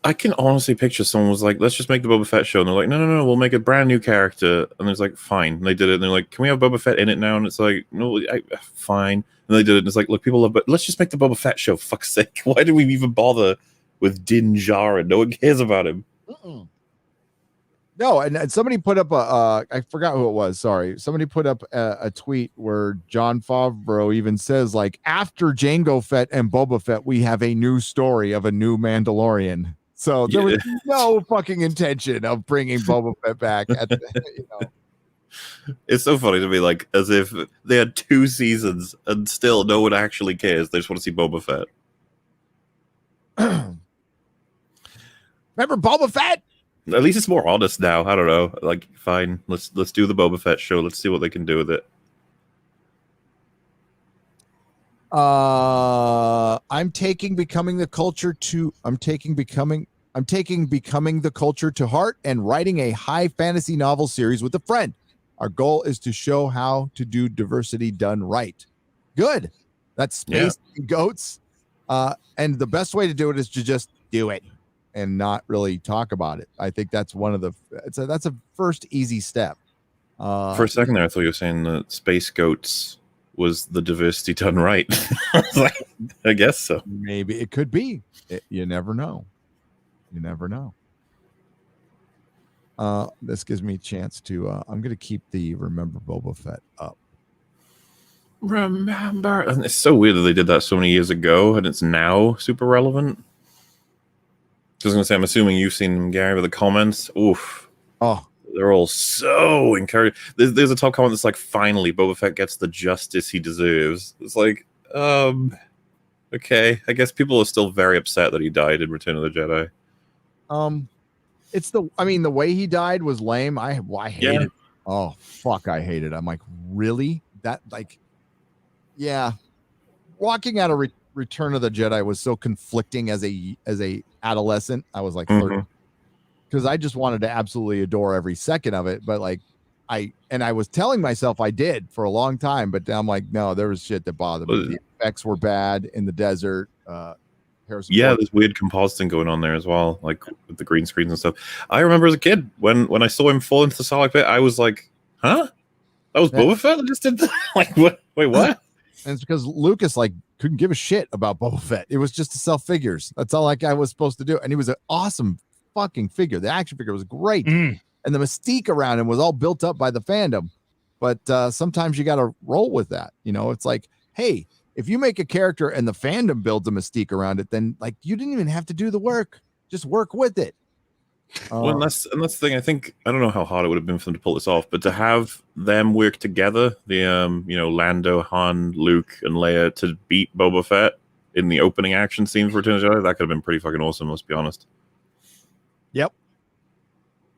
I can honestly picture someone was like, let's just make the Boba Fett show. And they're like, no, we'll make a brand new character. And it's like, fine. And they did it. And they're like, can we have Boba Fett in it now? And it's like, no, fine. And they did it. And it's like, look, people love, but let's just make the Boba Fett show. Fuck's sake. Why do we even bother with Din Djarin? No one cares about him. No, and somebody put up I forgot who it was. Sorry. Somebody put up a tweet where Jon Favreau even says, like, after Jango Fett and Boba Fett, we have a new story of a new Mandalorian. So there was no fucking intention of bringing Boba Fett back. It's so funny to me, like, as if they had 2 seasons and still no one actually cares. They just want to see Boba Fett. Remember Boba Fett? At least it's more honest now. I don't know. Like, fine, let's do the Boba Fett show. Let's see what they can do with it. I'm taking becoming the culture to heart and writing a high fantasy novel series with a friend. Our goal is to show how to do diversity done right. Good. That's space goats. And the best way to do it is to just do it and not really talk about it. I think that's that's a first easy step. For a second there, I thought you were saying that space goats was the diversity done right. I was like, I guess so. Maybe it could be. You never know. You never know. This gives me a chance to. I'm going to keep the Remember Boba Fett up. Remember, and it's so weird that they did that so many years ago, and it's now super relevant. I was going to say, I'm assuming you've seen them, Gary, with the comments. Oof. Oh, they're all so encouraging. There's a top comment that's like, finally, Boba Fett gets the justice he deserves. It's like, okay. I guess people are still very upset that he died in Return of the Jedi. The way he died was lame. I hate it. Oh, fuck, I hate it. I'm like, really? That, like, yeah. Walking out of Return of the Jedi was so conflicting as a adolescent. I was like 30. Because I just wanted to absolutely adore every second of it. But like I was telling myself I did for a long time, but I'm like, no, there was shit that bothered me. The effects were bad in the desert. There's weird compositing going on there as well, like with the green screens and stuff. I remember as a kid when I saw him fall into the Sarlacc pit, I was like, huh? That was Boba Fett? I just did that? Like, what? Wait, what? And it's because Lucas couldn't give a shit about Boba Fett. It was just to sell figures. That's all I was supposed to do. And he was an awesome fucking figure. The action figure was great, and the mystique around him was all built up by the fandom. But sometimes you got to roll with that. It's like, hey, if you make a character and the fandom builds a mystique around it, then like you didn't even have to do the work. Just work with it. Well, and that's the thing. I think I don't know how hard it would have been for them to pull this off, but to have them work together, the Lando, Han, Luke, and Leia to beat Boba Fett in the opening action scene for Return of the Jedi, that could have been pretty fucking awesome. Let's be honest. Yep.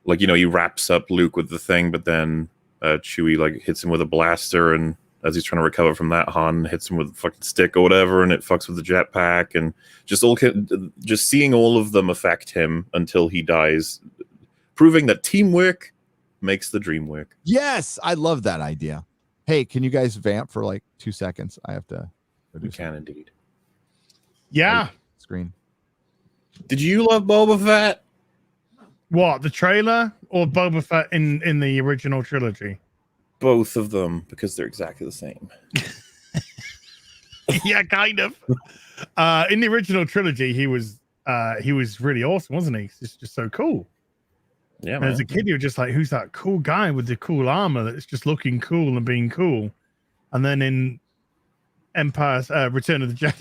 Like, he wraps up Luke with the thing, but then Chewie like hits him with a blaster, and as he's trying to recover from that, Han hits him with a fucking stick or whatever, and it fucks with the jetpack, and just seeing all of them affect him until he dies, proving that teamwork makes the dream work. Yes, I love that idea. Hey, can you guys vamp for like 2 seconds? I have to. You can indeed. Yeah. Screen. Did you love Boba Fett? What, the trailer or Boba Fett in the original trilogy? Both of them, because they're exactly the same. Yeah, kind of. In the original trilogy, he was really awesome, wasn't he? It's just so cool. Yeah, man. As a kid, you were just like, who's that cool guy with the cool armor that's just looking cool and being cool? And then in Return of the Jedi,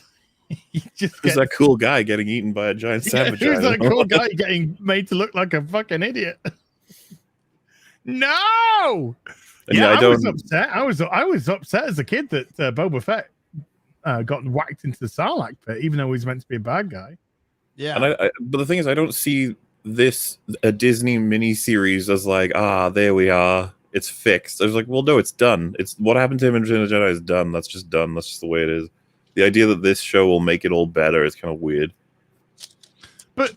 who's that cool guy getting eaten by a giant savage? Who's that cool guy getting made to look like a fucking idiot? No. Yeah, I was upset. I was upset as a kid that Boba Fett got whacked into the Sarlacc pit, even though he's meant to be a bad guy. Yeah. And but the thing is, I don't see a Disney miniseries as like, there we are, it's fixed. I was like, well, no, it's done. It's what happened to him in Return of the Jedi is done. That's just done. That's just the way it is. The idea that this show will make it all better is kind of weird. But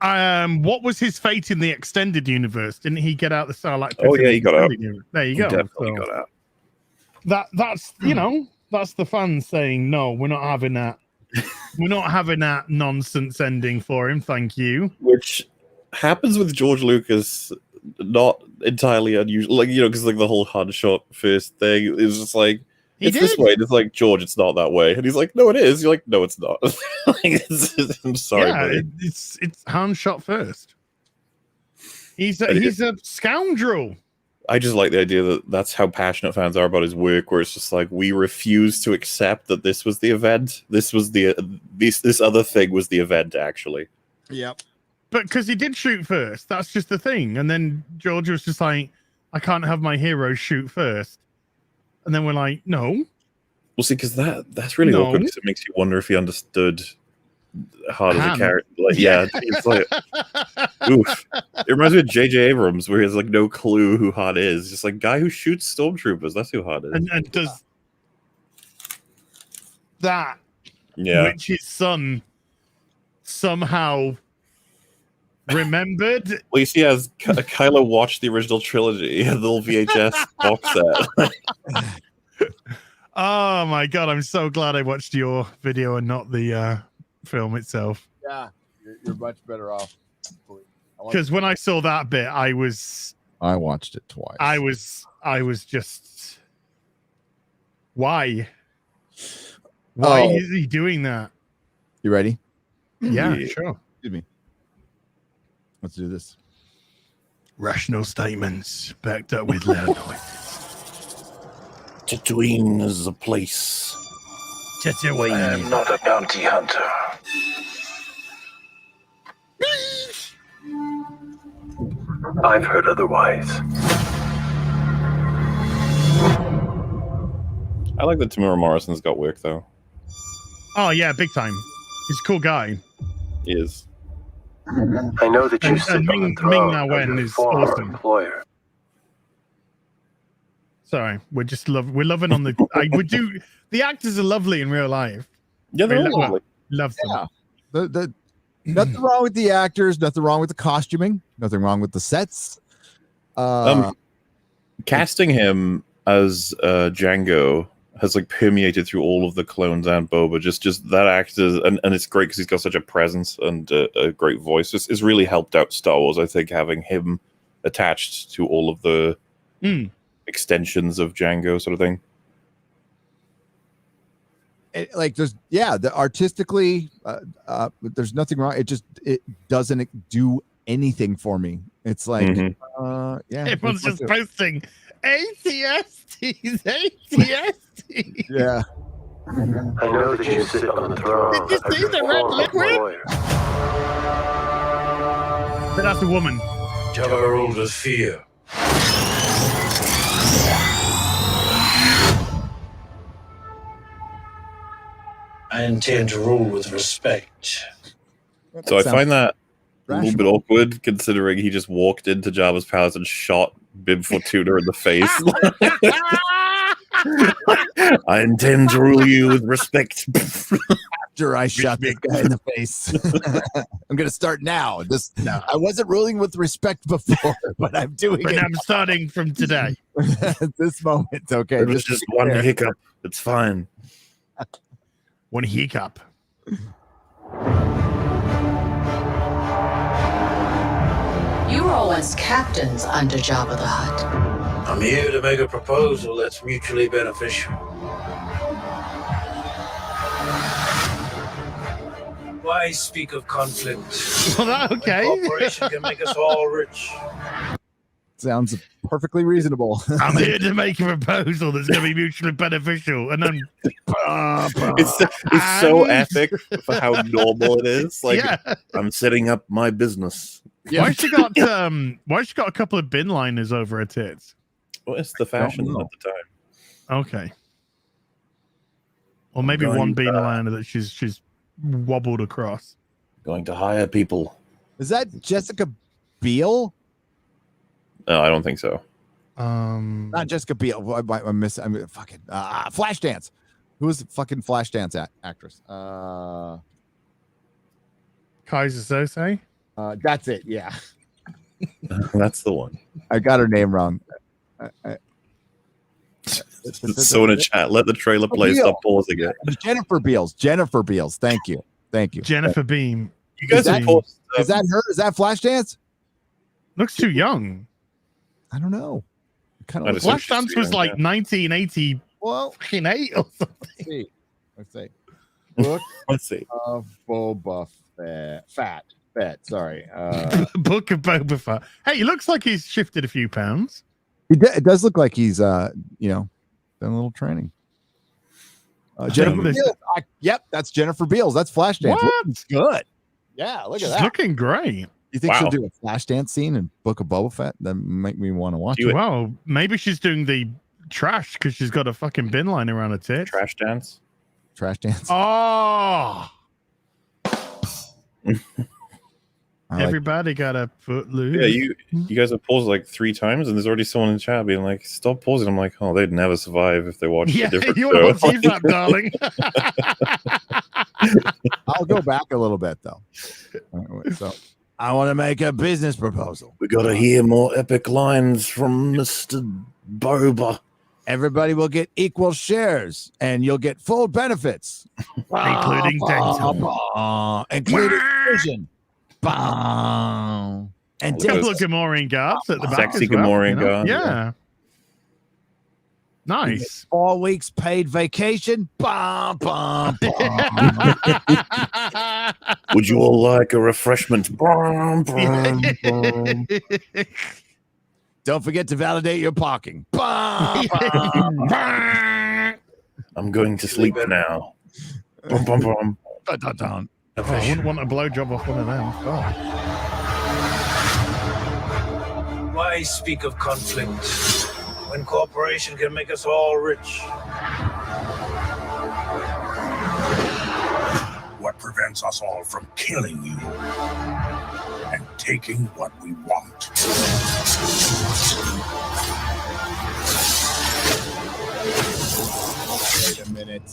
what was his fate in the extended universe? Didn't he get out the Sarlacc pit? Oh yeah, he got out. There you go. Definitely got out. That's that's the fans saying no, we're not having that. We're not having that nonsense ending for him. Thank you. Which happens with George Lucas, not entirely unusual. Like, because like the whole Han shot first thing is just like, this way. And it's like, George, it's not that way. And he's like, no, it is. You're like, no, it's not. I'm sorry. Yeah, it's Han shot first. He's a scoundrel. I just like the idea that that's how passionate fans are about his work, where it's just like, we refuse to accept that this was the event. This was this other thing was the event, actually. Yep. But because he did shoot first, that's just the thing. And then George was just like, I can't have my hero shoot first. And then we're like, no. Well, see, because that's really awkward, because it makes you wonder if he understood Han as a character. Like, yeah, it's like, oof. It reminds me of J.J. Abrams, where he has like no clue who Han is. Just like, guy who shoots stormtroopers. That's who Han is. And does that, which his son somehow remembered. Well, you see, as Kylo watched the original trilogy, the little VHS box set. Oh my god, I'm so glad I watched your video and not the film itself. Yeah, you're much better off. Because when I saw that bit, I watched it twice. I was just, why? Why is he doing that? You ready? Yeah, sure. Excuse me. Let's do this. Rational statements backed up with loud noises. Tatooine is a place. Tatooine. I am not a bounty hunter. I've heard otherwise. I like that Tamura Morrison's got work though. Oh yeah, big time. He's a cool guy. He is. I know that you sit on the Ming throne Na of Wen your is former awesome. employer. Sorry, we're loving on the. The actors are lovely in real life. Yeah, they're all lovely. Love them. Yeah. Nothing wrong with the actors. Nothing wrong with the costuming. Nothing wrong with the sets. Casting him as Django has like permeated through all of the clones and Boba. Just that actor, and it's great because he's got such a presence and a great voice. It's really helped out Star Wars, I think, having him attached to all of the extensions of Django, sort of thing. The artistically, there's nothing wrong. It doesn't do anything for me. It's like, Everyone's just posting ATSTs, ATSTs. Yeah. I know that you sit on the throne Did you of see your the red former liquid? employer. But that's a woman. Jabba ruled with fear. I intend to rule with respect. So I find that a little bit rational. awkward, considering he just walked into Jabba's palace and shot Bib Fortuna in the face. I intend to rule you with respect. After I shot this guy in the face, I'm going to start now. I wasn't ruling with respect before, but I'm doing But it I'm starting from today. at this moment. Okay, It was just one hiccup. It's fine. One hiccup. You were once captains under Jabba the Hutt. I'm here to make a proposal that's mutually beneficial. Why speak of conflict? Well, okay. Cooperation can make us all rich. Sounds perfectly reasonable. I'm here to make a proposal that's going to be mutually beneficial, and then It's so epic for how normal it is. Like, I'm setting up my business. Why she got a couple of bin liners over her tits? Well, it's the fashion at the time. Okay. Or maybe one bean liner that she's wobbled across. Going to hire people. Is that Jessica Biel? No, I don't think so. Not Jessica Biel. I'm fucking Flashdance. Who was the fucking Flashdance actress? Kaiser Sose? That's it. Yeah, That's the one. I got her name wrong. So in a chat, let the trailer play. Stop pausing it. Jennifer Beals. Thank you. Jennifer Beam. You guys Is have paused. Is that her? Is that Flashdance? Looks too young. I don't know. Kind I of. just- Flashdance was like Yeah. 1980 Well, fucking 8 or something. let's see. Book Let's see. of Boba Fett. Sorry. Book of Boba Fett. Hey, he looks like he's shifted a few pounds. It does look like he's done a little training. Jennifer this- Beals. Yep, that's Jennifer Beals. That's Flashdance. What? Looking good. Yeah, look She's at that. looking great. You think Wow. she'll do a Flashdance scene in Book of Boba Fett? That make me want to watch Do it. it. Wow, maybe she's doing the trash because she's got a fucking bin line around her tits. Trash dance. Trash dance. Oh, I like- everybody got a foot loose. Yeah, you guys have paused like 3 times, and there's already someone in the chat being like, "Stop pausing." I'm like, "Oh, they'd never survive if they watched a different you show." want to see that, darling? I'll go back a little bit though. So I want to make a business proposal. We got to hear more epic lines from Mr. Boba. Everybody will get equal shares, and you'll get full benefits, Including dental. including vision. And A couple of Gamorrean guards at the back Sexy as well, Gamorrean guards, Yeah. Nice. 4 weeks paid vacation. Would you all like a refreshment? Don't forget to validate your parking. I'm going to sleep now. Oh, I wouldn't want a blowjob off one of them. God. Why speak of conflict when cooperation can make us all rich? What prevents us all from killing you and taking what we want? Wait a minute.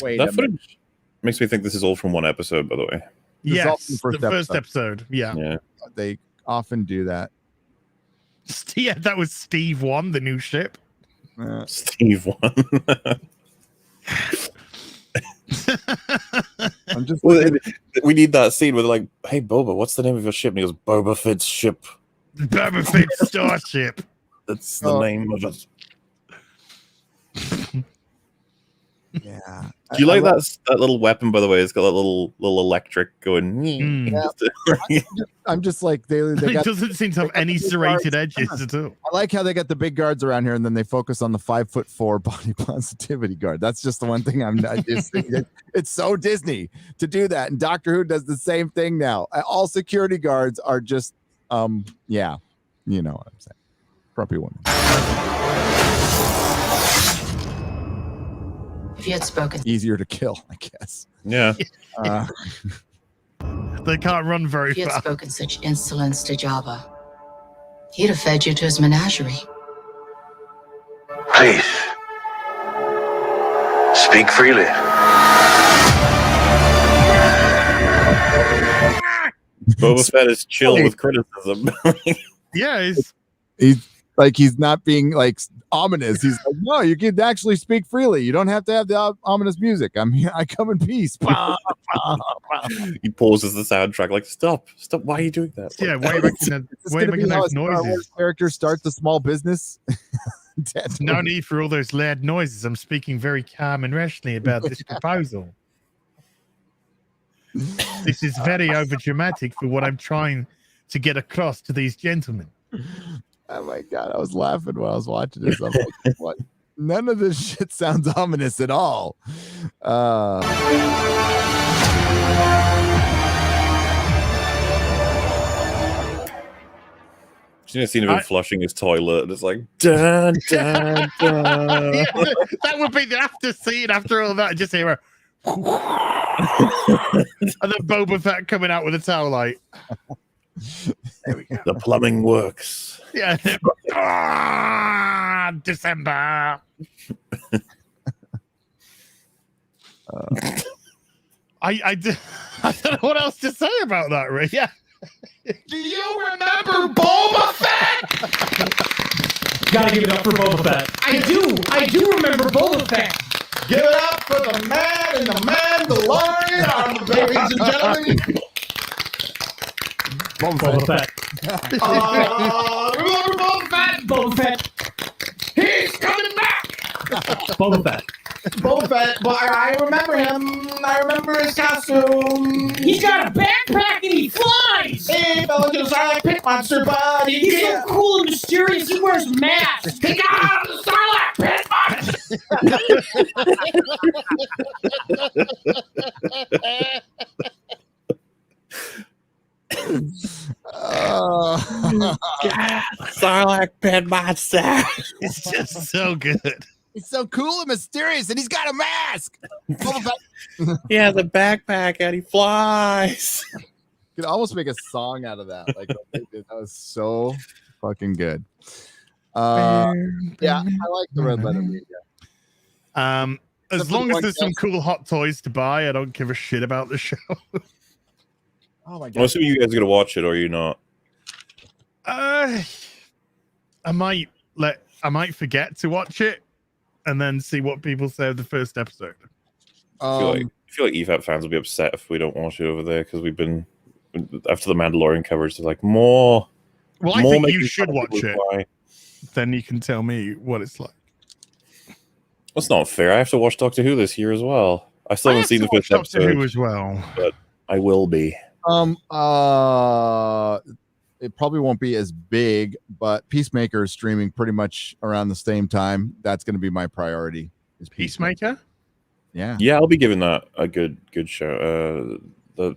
Wait That a minute. footage makes me think this is all from one episode, by the way. This is all Yes, from the the first first episode. Yeah. Yeah. They often do that. Yeah, that was Steve 1, the new ship. Steve one. I'm just We need that scene where they're like, "Hey Boba, what's the name of your ship?" And he goes, "Boba Fett's ship." Boba Fett starship. That's the name of it. yeah. Do you like that little weapon? By the way, it's got that little electric going. I'm just like they It got. doesn't seem to have any serrated edges at all. I like how they got the big guards around here, and then they focus on the 5'4" body positivity guard. That's just the one thing I just think that it's so Disney to do that. And Doctor Who does the same thing now. All security guards are just, yeah, you know what I'm saying. Grumpy woman. If you had spoken, Easier to kill, I guess. Yeah. They can't run very if you had fast. spoken such insolence to Jabba, he'd have fed you to his menagerie. Please, speak freely. Boba Fett is chill with criticism. Yeah, He's not being like ominous. He's like, no, you can actually speak freely. You don't have to have the ominous music. I'm here. I come in peace. He pauses the soundtrack like, stop. Why are you doing that? yeah, way making those noises. Character starts a small business. No need for all those loud noises. I'm speaking very calm and rationally about this proposal. This is very overdramatic for what I'm trying to get across to these gentlemen. Oh my god, I was laughing while I was watching this. I'm like, what? None of this shit sounds ominous at all. I've seen him flushing his toilet, and it's like, dun, dun, dun. Yeah, that would be the after scene after all that. Just hear a and then Boba Fett coming out with a towel light. There we go. The plumbing works. Yeah. December. I don't know what else to say about that, Ray. Yeah. Do you remember Boba Fett? Gotta give it up for Boba Fett. I do remember Boba Fett. Give it up for the man and the Mandalorian, ladies and gentlemen. Boba Fett. Remember Boba Fett? Boba Fett. He's coming back. Boba Fett. Boba Fett, but I remember him. I remember his costume. He's got a backpack and he flies. He fell into the Sarlacc pit monster, but He's so cool and mysterious. He wears masks. He got out of the Sarlacc pit monster. Sarlacc pit monster. It's just so good. He's so cool and mysterious, and he's got a mask. He has a backpack and he flies. Could almost make a song out of that. Like that was so fucking good. Yeah, I like the Red Letter Media. As long as there's some cool hot toys to buy, I don't give a shit about the show. Oh my god! I'm assuming you guys are gonna watch it, or are you not? I might let I might forget to watch it and then see what people say of the first episode. I feel like EVAP fans will be upset if we don't watch it over there because we've been after the Mandalorian coverage. They're like more. Well, I more think making you should fun of watch people it. why. Then you can tell me what it's like. That's not fair. I have to watch Doctor Who this year as well. I still haven't seen the first Doctor episode. Who as well, but I will be. It probably won't be as big, but Peacemaker is streaming pretty much around the same time. That's going to be my priority. Is Peacemaker? Yeah. Yeah, I'll be giving that a good show. I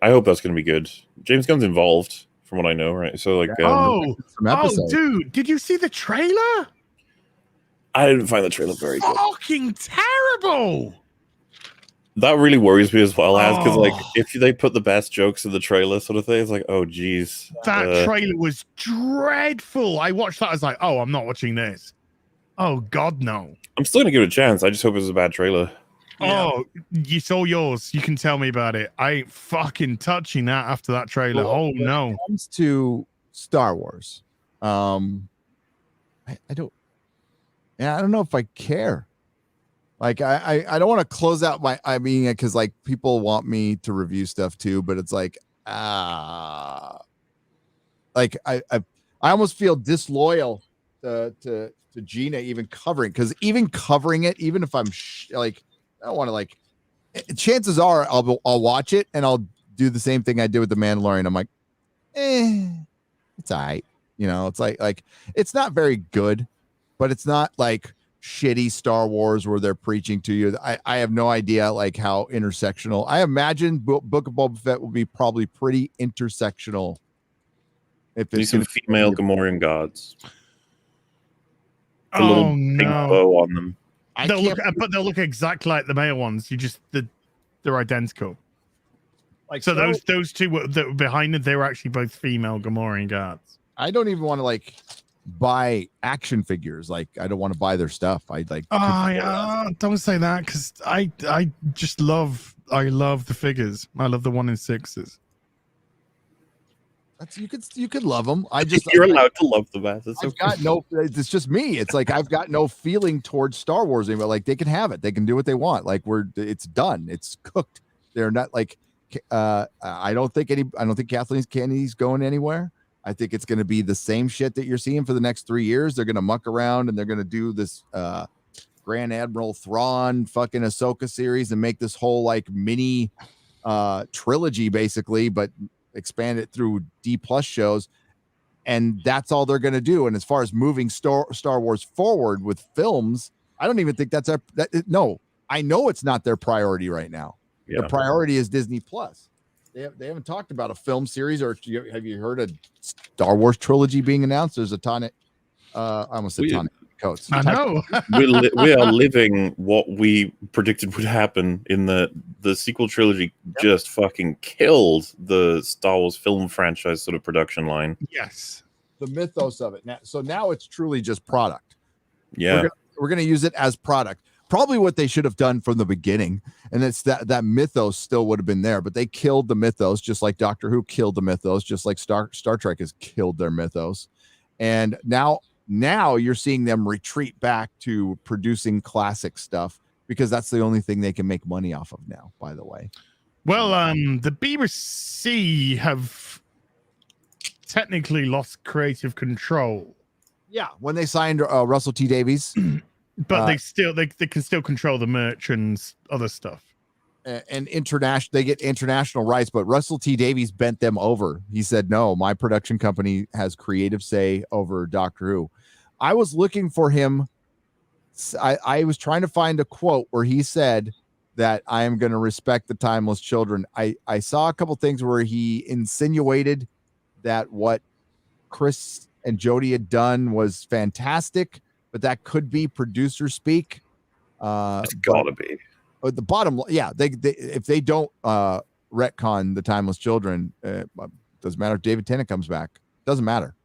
hope that's going to be good. James Gunn's involved, from what I know, right? So like, dude, did you see the trailer? I didn't find the trailer very good. Fucking terrible. That really worries me as well, because like if they put the best jokes in the trailer, sort of thing, it's like, oh geez, that trailer was dreadful. I watched that. I was like, oh, I'm not watching this. Oh God, no. I'm still gonna give it a chance. I just hope it's a bad trailer. Oh, it's all yours. You can tell me about it. I ain't fucking touching that after that trailer. Well, no. When it comes to Star Wars, I don't. Yeah, I don't know if I care. Like I don't want to close out because like people want me to review stuff too, but it's like like I almost feel disloyal to Gina even covering, because even covering it, even if I'm I don't want to like. Chances are I'll watch it and I'll do the same thing I did with The Mandalorian. I'm like, it's all right. It's like it's not very good, but it's not like shitty Star Wars where they're preaching to you. I have no idea like how intersectional. I imagine Book of Boba Fett will be probably pretty intersectional. If it's some female Gamorrean gods, a oh little pink bow on them. They'll look exactly like the male ones. They're identical. Like so, those two that were behind it, they were actually both female Gamorrean guards. I don't even want to like buy action figures. Like I don't want to buy their stuff. I like. Don't say that, because I just love the figures. I love the 1-in-6s. You could love them. You're allowed to love them, man. It's just me. It's like I've got no feeling towards Star Wars anymore. Like they can have it. They can do what they want. Like it's done. It's cooked. They're not like. I don't think Kathleen Kennedy's going anywhere. I think it's going to be the same shit that you're seeing for the next 3 years. They're going to muck around and they're going to do this Grand Admiral Thrawn fucking Ahsoka series and make this whole like mini trilogy basically, but expand it through D+ shows. And that's all they're going to do. And as far as moving Star Wars forward with films, I don't even think no, I know it's not their priority right now. Yeah. The priority is Disney+. They haven't talked about a film series, or have you heard a Star Wars trilogy being announced? There's a Tonic. I almost said Tonic Coates. I know. we are living what we predicted would happen in the sequel trilogy. Yep. Just fucking killed the Star Wars film franchise sort of production line. Yes, the mythos of it. Now it's truly just product. Yeah, we're gonna use it as product. Probably what they should have done from the beginning, and it's that mythos still would have been there, but they killed the mythos, just like Doctor Who killed the mythos, just like Star Trek has killed their mythos, and now you're seeing them retreat back to producing classic stuff because that's the only thing they can make money off of now. By the way, well, the BBC have technically lost creative control. Yeah, when they signed Russell T Davies. But they can still control the merch and other stuff. And they get international rights, but Russell T Davies bent them over. He said, no, my production company has creative say over Doctor Who. I was looking for him. I was trying to find a quote where he said that I am going to respect the timeless children. I saw a couple things where he insinuated that what Chris and Jodie had done was fantastic, but that could be producer speak. It's gotta be. But the bottom, yeah, they if they don't retcon the timeless children, doesn't matter if David Tennant comes back. Doesn't matter.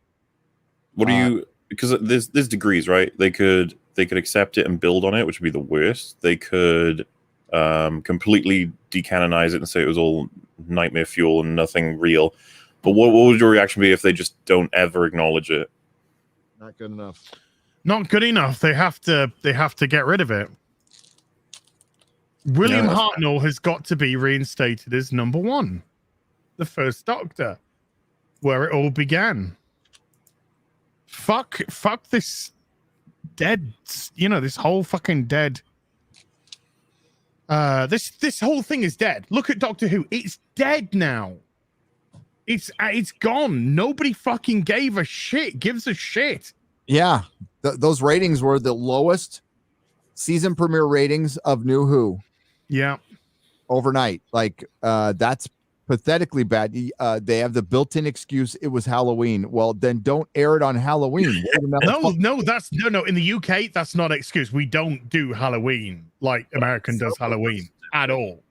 What do you? Because there's degrees, right? They could accept it and build on it, which would be the worst. They could completely decanonize it and say it was all nightmare fuel and nothing real. But what would your reaction be if they just don't ever acknowledge it? Not good enough. Not good enough. They have to get rid of it. William Hartnell has got to be reinstated as number 1, the first Doctor, where it all began. Fuck this dead, this whole fucking dead. This whole thing is dead. Look at Doctor Who. It's dead now. It's gone. Nobody fucking gives a shit. Yeah, those ratings were the lowest season premiere ratings of New Who. Yeah, overnight. Like that's pathetically bad. They have the built-in excuse it was Halloween. Well, then don't air it on Halloween. No. In the UK, that's not an excuse. We don't do Halloween like American does Halloween at all.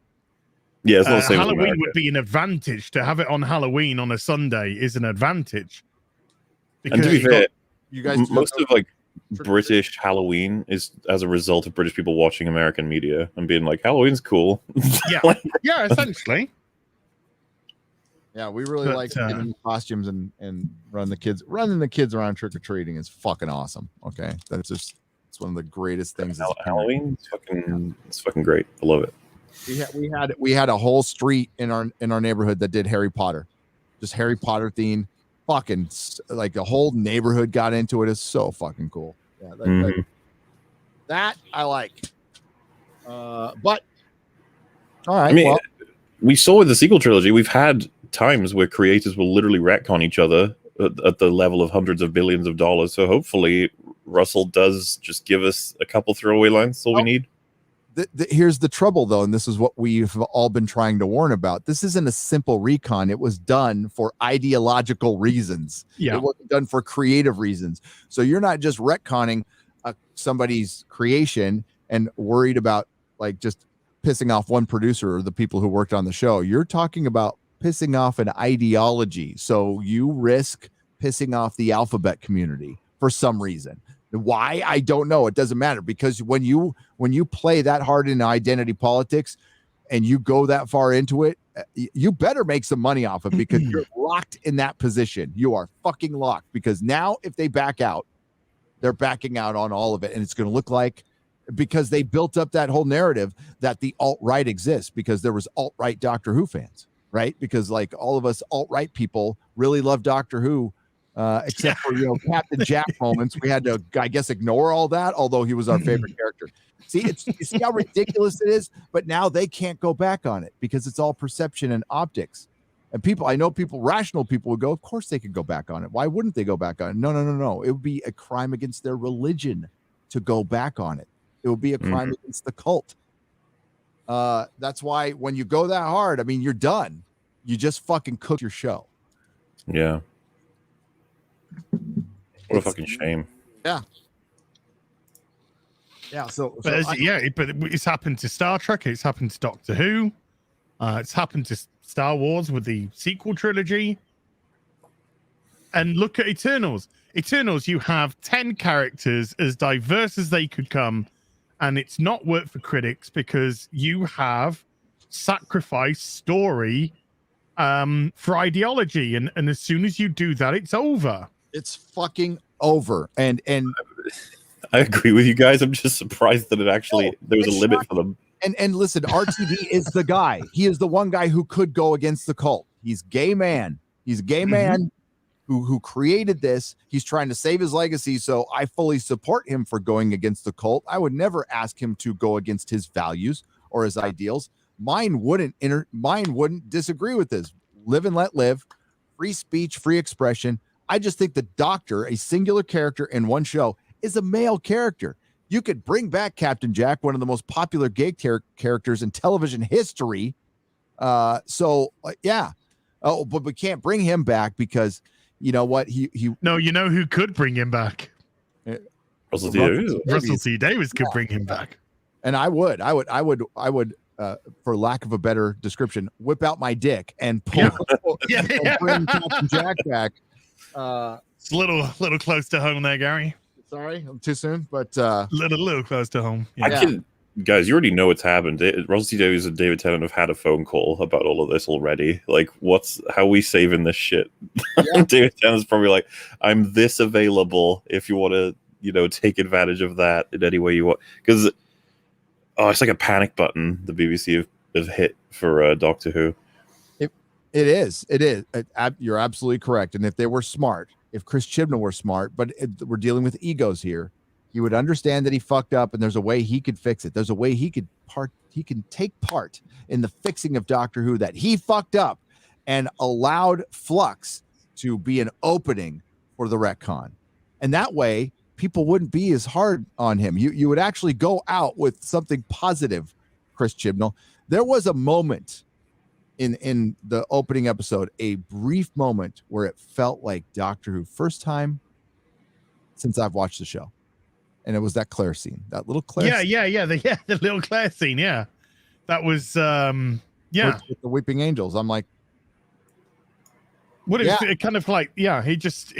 Yeah, it's not the same. Halloween would be an advantage. To have it on Halloween on a Sunday is an advantage. And to be fair, you guys most of like British Halloween is as a result of British people watching American media and being like, Halloween's cool. Yeah, essentially. Yeah, we really like getting costumes and running the kids around trick or treating is fucking awesome. Okay, it's one of the greatest things. Halloween, it's fucking great. I love it. We had a whole street in our neighborhood that did Harry Potter, just Harry Potter themed. Fucking like the whole neighborhood got into it. It's so fucking cool. Yeah, that I like. But all right. I mean, we saw with the sequel trilogy, we've had times where creators will literally retcon each other at the level of hundreds of billions of dollars. So hopefully Russell does just give us a couple throwaway lines. That's all we need. Here's the trouble, though, and this is what we've all been trying to warn about. This isn't a simple recon. It was done for ideological reasons. Yeah. It wasn't done for creative reasons. So you're not just retconning somebody's creation and worried about like just pissing off one producer or the people who worked on the show. You're talking about pissing off an ideology. So you risk pissing off the alphabet community for some reason. Why? I don't know. It doesn't matter, because when you play that hard in identity politics and you go that far into it, you better make some money off it, because you're locked in that position. You are fucking locked, because now if they back out, they're backing out on all of it. And it's going to look like, because they built up that whole narrative that the alt-right exists, because there was alt-right Doctor Who fans, right? Because like all of us alt-right people really love Doctor Who. Except for Captain Jack moments, we had to, I guess, ignore all that. Although he was our favorite character. You see how ridiculous it is. But now they can't go back on it, because it's all perception and optics. And rational people would go, of course they could go back on it. Why wouldn't they go back on it? No. It would be a crime against their religion to go back on it. It would be a crime against the cult. That's why when you go that hard, I mean, you're done. You just fucking cook your show. Yeah. What a fucking shame. Yeah. So it's happened to Star Trek. It's happened to Doctor Who. It's happened to Star Wars with the sequel trilogy. And look at Eternals. Eternals, you have 10 characters as diverse as they could come, and it's not worked for critics because you have sacrificed story for ideology, and as soon as you do that, it's over. It's fucking over. And I agree with you guys. I'm just surprised that there was a limit for them. And listen, RTD is the guy. He is the one guy who could go against the cult. He's gay man. He's a gay man who created this. He's trying to save his legacy. So I fully support him for going against the cult. I would never ask him to go against his values or his ideals. Mine wouldn't disagree with this. Live and let live. Free speech, free expression. I just think the Doctor, a singular character in one show, is a male character. You could bring back Captain Jack, one of the most popular gay characters in television history. Yeah. Oh, but we can't bring him back because you know what? No, you know who could bring him back? Russell T. Davies. Russell T. Davies could bring him back. And I would, for lack of a better description, whip out my dick and pull and bring Captain Jack back. It's a little close to home there, Gary. Sorry, I'm too soon, but little close to home. Yeah. guys, you already know what's happened. Russell T Davies and David Tennant have had a phone call about all of this already. Like, how are we saving this shit? Yeah. David Tennant's probably like, I'm this available if you want to, take advantage of that in any way you want. Because, it's like a panic button the BBC have hit for Doctor Who. It is. You're absolutely correct. And if they were smart, if Chris Chibnall were smart, but we're dealing with egos here, he would understand that he fucked up, and there's a way he could fix it. There's a way he can take part in the fixing of Doctor Who, that he fucked up and allowed Flux to be an opening for the retcon. And that way people wouldn't be as hard on him. You would actually go out with something positive, Chris Chibnall. There was a moment in the opening episode, a brief moment where it felt like Doctor Who, first time since I've watched the show. And it was that Claire scene, that little Claire scene. The little Claire scene. Yeah. That was, With the Weeping Angels. I'm like, what is it kind of like? Yeah. They just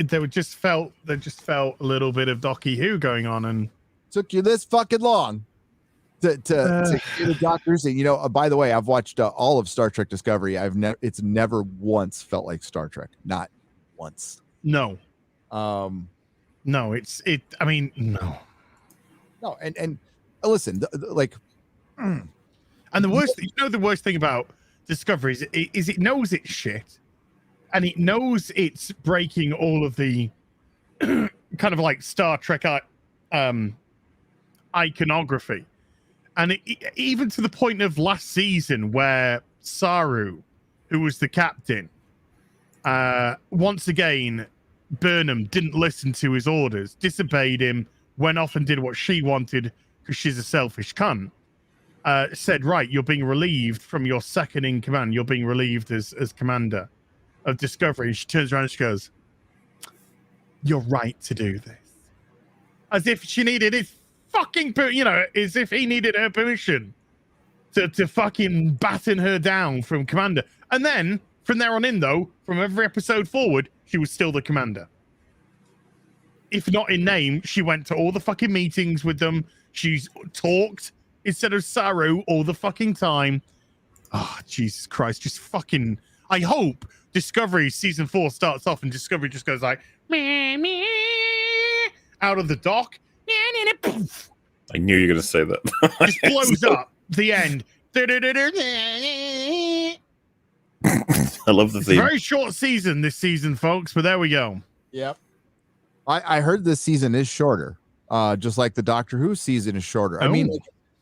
felt a little bit of Doctor Who going on, and took you this fucking long to get a Doctor scene. By the way, I've watched all of Star Trek Discovery. It's never once felt like Star Trek. Not once. No. No. No. No, and listen, and the worst thing about Discovery is it knows it's shit, and it knows it's breaking all of the kind of like Star Trek iconography, and even to the point of last season where Saru, who was the captain, once again, Burnham didn't listen to his orders, disobeyed him, went off and did what she wanted because she's a selfish cunt. Said, right, you're being relieved from your second in command. You're being relieved as commander of Discovery. She turns around and she goes, you're right to do this. As if she needed his fucking, as if he needed her permission to fucking batten her down from commander. And then from there on in, though, from every episode forward, she was still the commander. If not in name, she went to all the fucking meetings with them. She's talked instead of Saru all the fucking time. Oh, Jesus Christ. Just fucking... I hope Discovery Season 4 starts off and Discovery just goes like... Meh, meh, out of the dock. Poof. I knew you were going to say that. Just blows up. The end. I love the theme. Very short season this season, folks, but there we go. Yep. I heard this season is shorter, just like the Doctor Who season is shorter. I mean,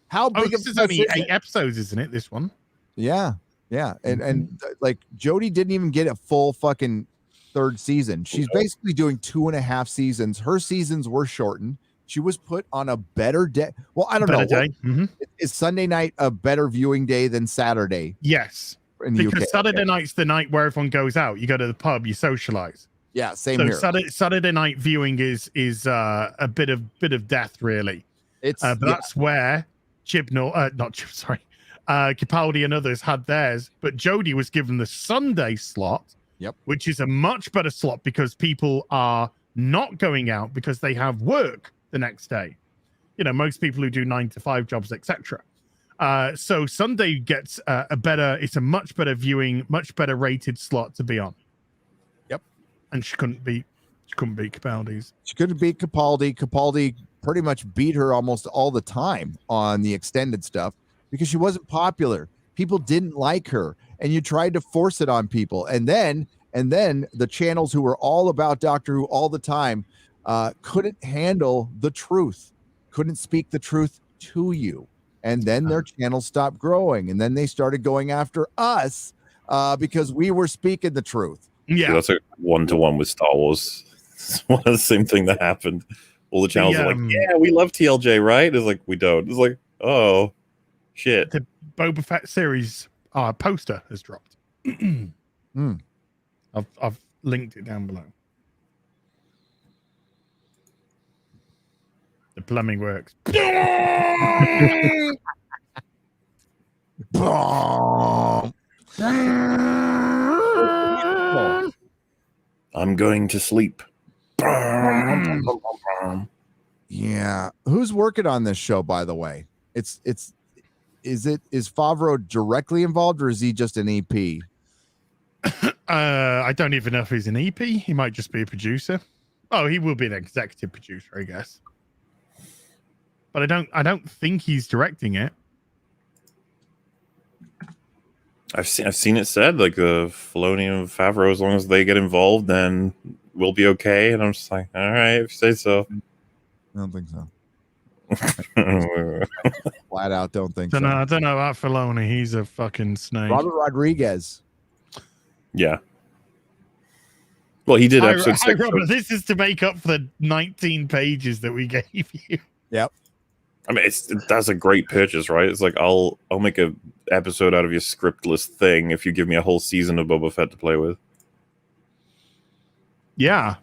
how big this is only 8 episodes, isn't it? This one. Yeah, and like Jodie didn't even get a full fucking third season. She's basically doing 2.5 seasons. Her seasons were shortened. She was put on a better day. Well, I don't know. Mm-hmm. Is Sunday night a better viewing day than Saturday? Yes, in the because UK. Saturday night's the night where everyone goes out. You go to the pub, you socialize. Yeah, same here. Saturday night viewing is a bit of death, really. But that's where Capaldi and others had theirs. But Jodie was given the Sunday slot, which is a much better slot because people are not going out because they have work the next day. Most people who do 9-to-5 jobs, etc. So Sunday gets it's a much better viewing, much better rated slot to be on. And she couldn't beat Capaldi's. She couldn't beat Capaldi. Capaldi pretty much beat her almost all the time on the extended stuff because she wasn't popular. People didn't like her, and you tried to force it on people. And then the channels who were all about Doctor Who all the time couldn't handle the truth, couldn't speak the truth to you. And then their channels stopped growing, and then they started going after us because we were speaking the truth. Yeah, that's a 1-to-1 with Star Wars. It's one of the same thing that happened. All the channels are like, yeah, we love TLJ, right? It's like, we don't. It's like, oh, shit. The Boba Fett series poster has dropped. I've linked it down below. The plumbing works. I'm going to sleep. Yeah. Who's working on this show, by the way? Is Favreau directly involved, or is he just an EP? I don't even know if he's an EP. He might just be a producer. Oh, he will be an executive producer, I guess. But I don't think he's directing it. I've seen it said like Filoni and Favreau, as long as they get involved, then we'll be okay. And I'm just like, all right, if you say so. I don't think so. Flat out, don't think so. I don't know about Filoni. He's a fucking snake. Robert Rodriguez. Yeah. Well, he did episode 6. Robert, this is to make up for the 19 pages that we gave you. Yep. I mean, that's a great purchase, right? It's like I'll make a episode out of your scriptless thing if you give me a whole season of Boba Fett to play with. Yeah.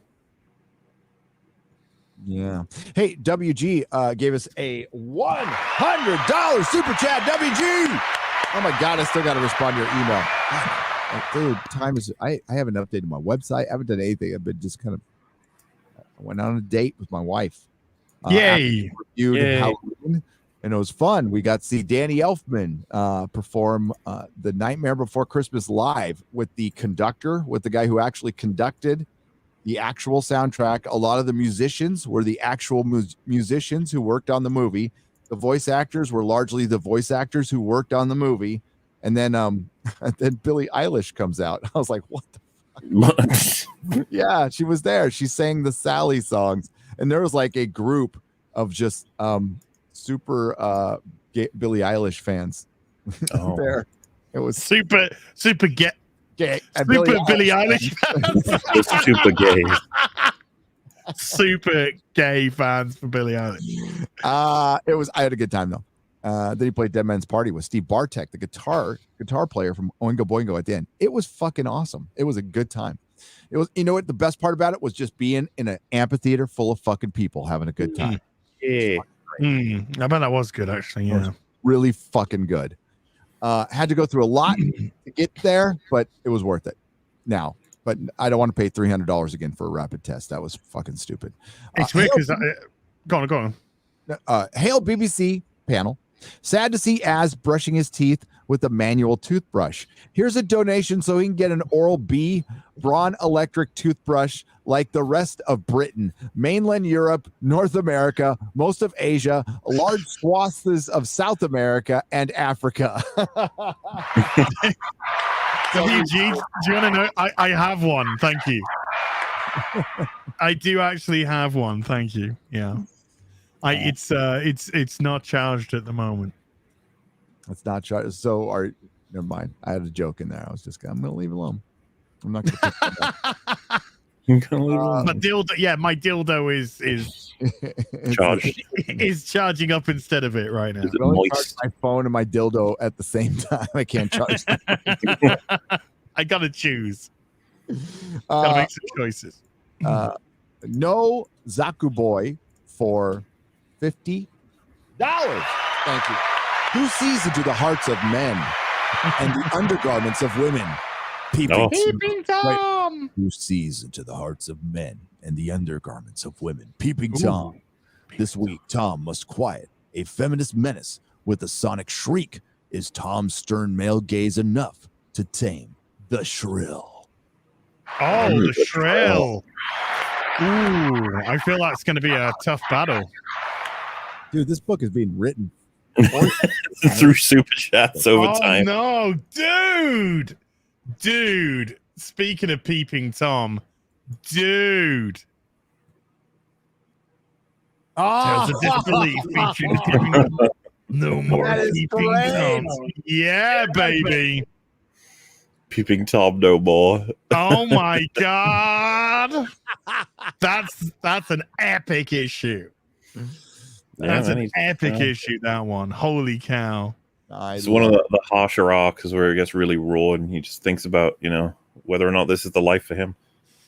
Yeah. Hey, WG gave us a $100 super chat. WG. Oh my God, I still got to respond to your email. Dude, time is. I haven't updated my website. I haven't done anything. I've been just kind of. I went on a date with my wife. Yay! Halloween, and it was fun. We got to see Danny Elfman perform the Nightmare Before Christmas live with the conductor, with the guy who actually conducted the actual soundtrack. A lot of the musicians were the actual musicians who worked on the movie. The voice actors were largely the voice actors who worked on the movie. And then Billie Eilish comes out. I was like, what the fuck? Yeah, she was there. She sang the Sally songs. And there was like a group of just super Billie Eilish fans there. It was super gay. Billie Eilish fans. Super gay. Super gay fans for Billie Eilish. I had a good time though. Then he played Dead Man's Party with Steve Bartek, the guitar player from Oingo Boingo at the end. It was fucking awesome. It was a good time. It was, you know what, the best part about it was just being in an amphitheater full of fucking people having a good time. Yeah. I bet that was good actually. Yeah. Really fucking good. Had to go through a lot to get there, but it was worth it. Now, but I don't want to pay $300 again for a rapid test. That was fucking stupid. It's weird because go on. Hail BBC panel. Sad to see Az brushing his teeth with a manual toothbrush. Here's a donation so he can get an Oral-B Braun electric toothbrush like the rest of Britain, mainland Europe, North America, most of Asia, large swaths of South America, and Africa. WG, do you want to know? I have one. Thank you. I do actually have one. Thank you. Yeah. It's not charged at the moment. It's not charged. So never mind. I had a joke in there. I'm gonna leave it alone. I'm not gonna my dildo is charged. is charging up instead of it right now. I only charge my phone and my dildo at the same time. I can't charge them. I gotta choose. Gotta make some choices. No Zaku Boy for $50. Thank you. Who sees into the hearts of men and the undergarments of women? Peeping Tom. Who sees into the hearts of men and the undergarments of women? Peeping Tom. This week, Tom must quiet a feminist menace with a sonic shriek. Is Tom's stern male gaze enough to tame the shrill? Oh, the shrill. Ooh, I feel that's going to be a tough battle. Dude, this book is being written through super chats over time. No, dude. Speaking of Peeping Tom, dude. Tales of Disbelief featuring Peeping Tom. No more Peeping Tom. Yeah, baby. Peeping Tom no more. Oh my god. That's an epic issue. That's an epic issue, that one. Holy cow. It's one of the harsher arcs where it gets really raw and he just thinks about, whether or not this is the life for him.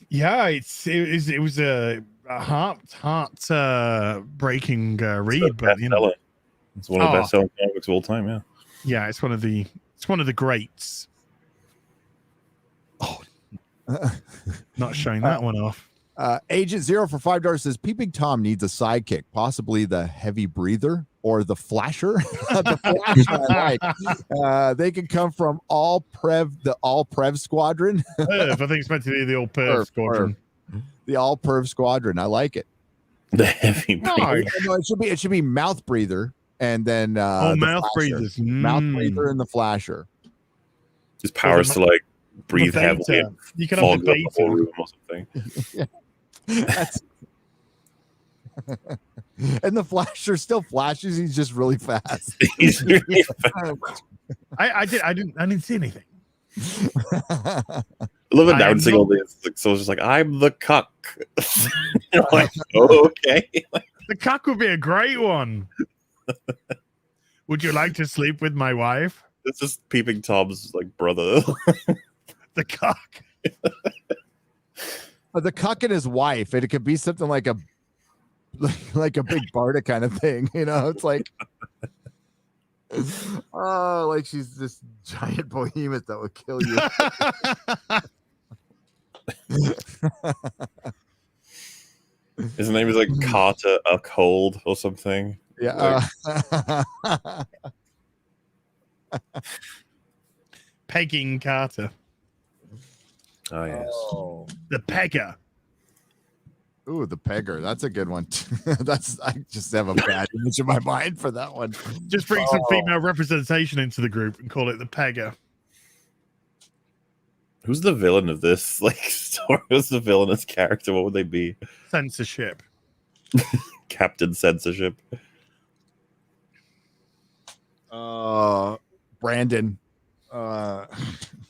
Yeah, it was a heart breaking read, but it's one of the best selling comics of all time, yeah. Yeah, it's one of the greats. Oh, not showing that one off. Agent Zero for $5 says Peeping Tom needs a sidekick, possibly the heavy breather or the flasher. The flasher I like. They can come from the All Prev Squadron. Perv, I think it's meant to be the old Perv Squadron. The All Perv Squadron. I like it. The heavy breather. No, it should be mouth breather and then mouth breathers. Mouth breather and the flasher. His powers to like breathe the heavily. Beta. You can have the the whole Beta. room or something. That's and the flasher still flashes. He's just really fast. He's really fast. I didn't see anything. I love announcing all this. Like, so it's just like, I'm the cuck. You're like, oh, okay. The cuck would be a great one. Would you like to sleep with my wife? This is Peeping Tom's like brother. The cuck. The cuck and his wife. It could be something like a big Barda kind of thing. You know, it's like oh, like she's this giant behemoth that would kill you. His name is like Carter a Cold or something. Yeah. Pegging Carter. Oh yes. Oh. The Pegger. Ooh, the Pegger. That's a good one. I just have a bad image in my mind for that one. Just bring some female representation into the group and call it the Pegger. Who's the villain of this like story? Who's the villainous character? What would they be? Censorship. Captain Censorship. Brandon.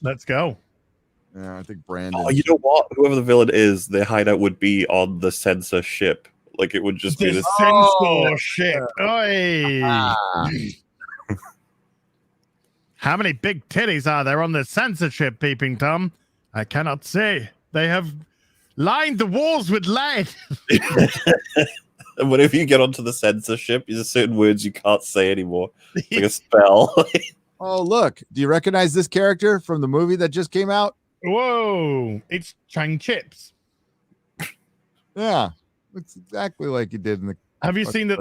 Let's go. Yeah, I think Brandon. Oh, you know what? Whoever the villain is, their hideout would be on the censorship. Like it would just be this censorship. Oi. How many big titties are there on the censorship, Peeping Tom? I cannot say. They have lined the walls with lead. And whenever you get onto the censorship, there's certain words you can't say anymore. It's like a spell. Oh, look. Do you recognize this character from the movie that just came out? Whoa. It's Chang Chips. Yeah. Looks exactly like he did in the. Have you seen that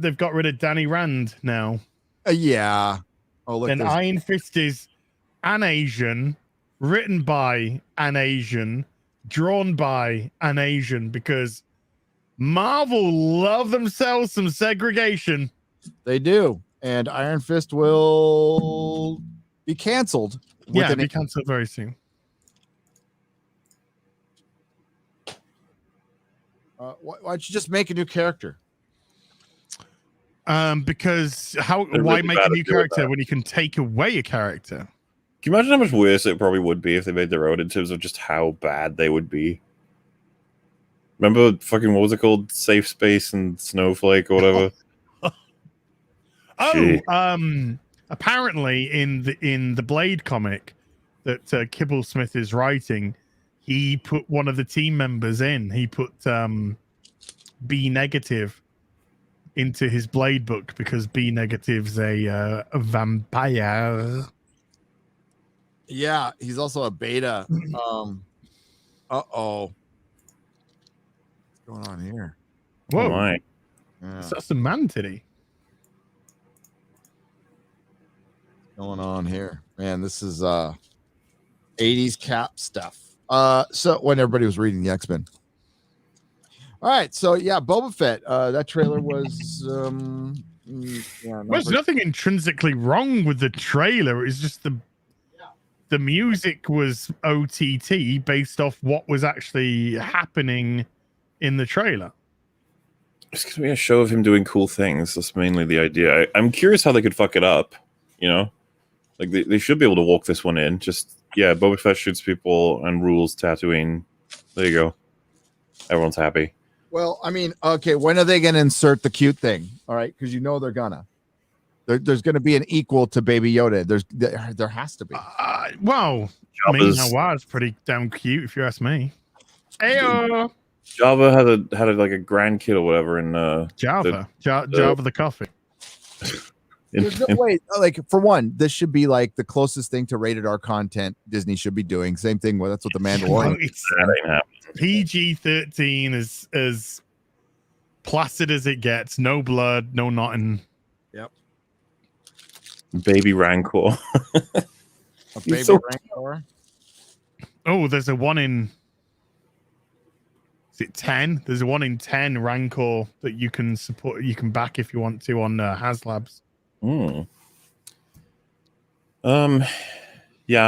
they've got rid of Danny Rand now? Yeah. Oh, look. And Iron Fist is an Asian, written by an Asian, drawn by an Asian, because Marvel love themselves some segregation. They do. And Iron Fist will be canceled. Yeah, be canceled very soon. Why don't you just make a new character? Because why really make a new character when you can take away a character? Can you imagine how much worse it probably would be if they made their own in terms of just how bad they would be? Remember fucking, what was it called? Safe Space and Snowflake or whatever? Apparently in the Blade comic that Kibblesmith is writing, he put one of the team members in. He put B negative into his Blade book because B negative's a vampire. Yeah, he's also a beta. What's going on here? Whoa. Oh my. Yeah. So that's a man titty. Going on here, man. This is 80s Cap stuff. So when everybody was reading the X-Men. All right, so yeah, Boba Fett. That trailer was There's nothing intrinsically wrong with the trailer. It's just the music was OTT based off what was actually happening in the trailer. It's going to be a show of him doing cool things. That's mainly the idea. I'm curious how they could fuck it up, you know? Like, they should be able to walk this one in. Just, yeah, Boba Fett shoots people and rules Tatooine. There you go. Everyone's happy. Well, I mean, okay, when are they going to insert the cute thing? All right, because you know they're gonna. There's going to be an equal to Baby Yoda. There has to be. Well, I mean, Nawaz's pretty damn cute, if you ask me. Ayo! Java had like a grandkid or whatever in Java the coffee. There's no way. Like, for one, this should be like the closest thing to rated R content Disney should be doing. Same thing with that's what the Mandalorian. That ain't happening. PG-13 is as placid as it gets. No blood, no nothing. Yep. Baby Rancor. A baby so- Rancor. Oh, there's a 1 in. Is it 10? There's a 1 in 10 Rancor that you can support. You can back if you want to on HasLabs. Yeah,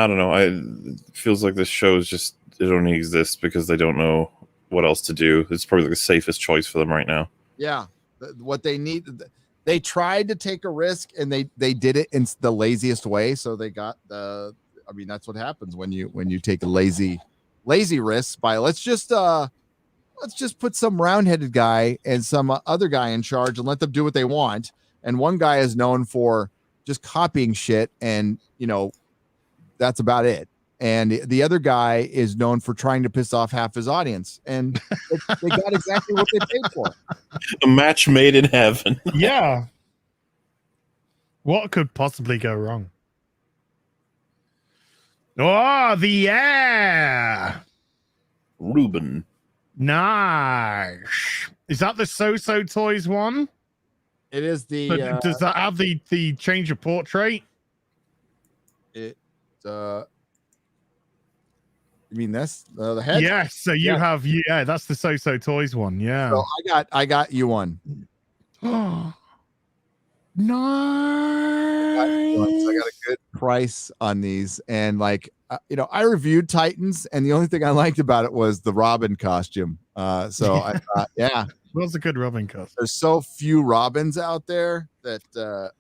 I don't know. It feels like this show is just it only exists because they don't know what else to do. It's probably like the safest choice for them right now. Yeah, what they need. They tried to take a risk and they did it in the laziest way. So they got the. I mean, that's what happens when you take a lazy risk by let's just put some round-headed guy and some other guy in charge and let them do what they want. And one guy is known for just copying shit, and that's about it. And the other guy is known for trying to piss off half his audience, and they got exactly what they paid for. A match made in heaven. Yeah. What could possibly go wrong? Oh, the air. Ruben. Nice. Is that the So-So Toys one? It is the. Does that have the change of portrait? You mean this the head? Yes. So you have that's the So-So Toys one. Yeah. So I got you one. Oh, I nice. got a good price on these, and I reviewed Titans, and the only thing I liked about it was the Robin costume. So I thought, yeah, What's a good Robin costume? there's so few Robins out there that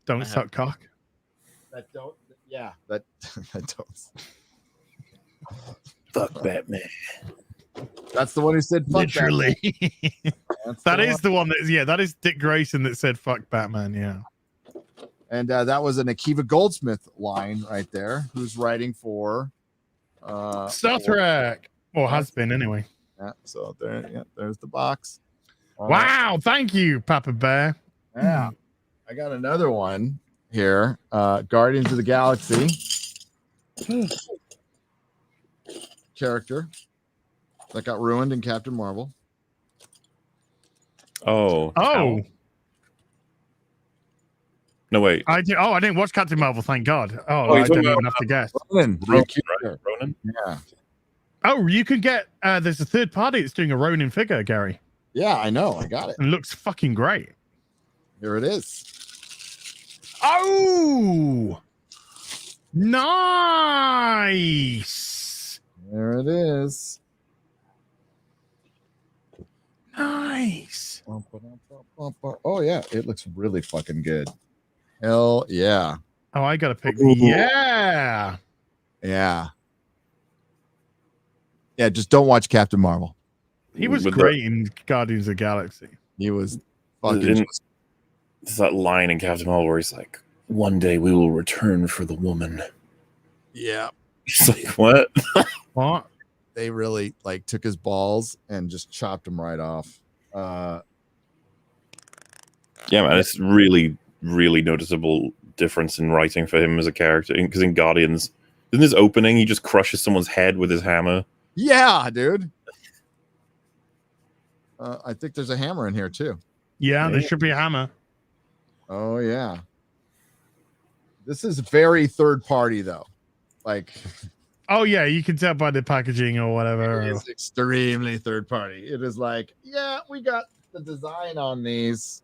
Don't suck cock. that don't. Yeah, that don't. Fuck Batman. That's the one who said fuck Literally. Batman. That is the one that is Dick Grayson that said fuck Batman. Yeah. And that was an Akiva Goldsmith line right there, who's writing for Star Trek, or has been anyway. Yeah, so there's the box. Wow, thank you, Papa Bear. Yeah, I got another one here. Guardians of the Galaxy character that got ruined in Captain Marvel. Oh. No, wait. I didn't watch Captain Marvel, thank God. Oh, I you're don't talking even about, have to guess. Ronan, Ronan, right? Ronan? Yeah. Oh, you can get there's a third party that's doing a Ronin figure, Gary. Yeah, I know. I got it. And it looks fucking great. Here it is. Oh, nice. There it is. Nice. Oh yeah, it looks really fucking good. Hell yeah. Oh, I gotta pick. Ooh. Yeah. Yeah. Yeah, just don't watch Captain Marvel. He was But great in Guardians of the Galaxy. He was fucking There's that line in Captain Marvel where he's like, "One day we will return for the woman." yeah. He's like, "What?" What? They really took his balls and just chopped him right off. Yeah, man, it's really, really noticeable difference in writing for him as a character. Because in Guardians, in his opening, he just crushes someone's head with his hammer. Yeah, dude. I think there's a hammer in here too. Yeah, there should be a hammer. Oh yeah. This is very third party though. Oh yeah, you can tell by the packaging or whatever. It is extremely third party. It is yeah, we got the design on these,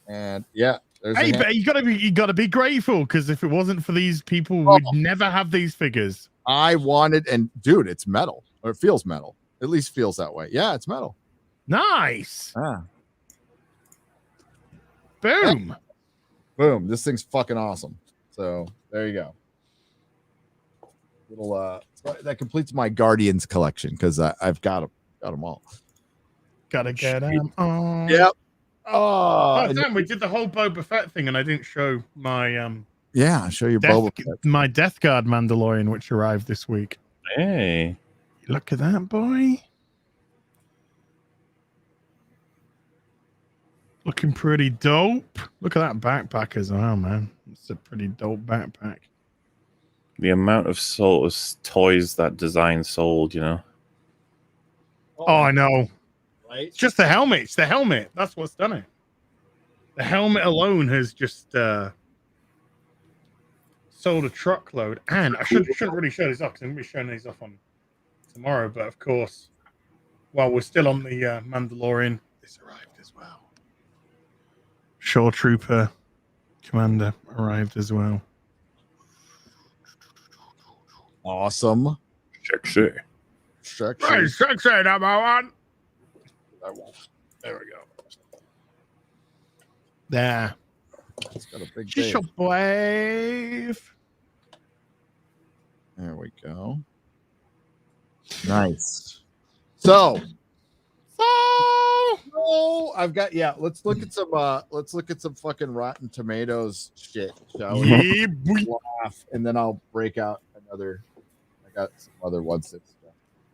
and yeah, there's. Hey, but you gotta be grateful, because if it wasn't for these people, we'd never have these figures. I wanted, and dude, it's metal, or it feels metal. At least feels that way. Yeah, it's metal. Nice. Ah. Boom. Boom. This thing's fucking awesome. So there you go. Little that completes my Guardians collection because I've got them all. Gotta get them on. Yep. Oh damn, we did the whole Boba Fett thing and I didn't show my yeah, show your Boba Fett. My Death Guard Mandalorian, which arrived this week. Hey. Look at that boy. Looking pretty dope. Look at that backpack as well, man. It's a pretty dope backpack. The amount of toys that design sold, you know. Oh, I know. Right? It's just the helmet. It's the helmet. That's what's done it. The helmet alone has just sold a truckload. And I shouldn't really show these off because I'm going to be showing these off on tomorrow. But of course, while we're still on the Mandalorian, this arrived as well. Shore Trooper Commander arrived as well. Awesome. Sexy. Hey, sexy number one. There we go. There. It's got a big Just your wave. There we go. Nice. So I've got let's look at some fucking Rotten Tomatoes shit, shall we? Yeah, boy. And then I'll break out another. I got some other ones that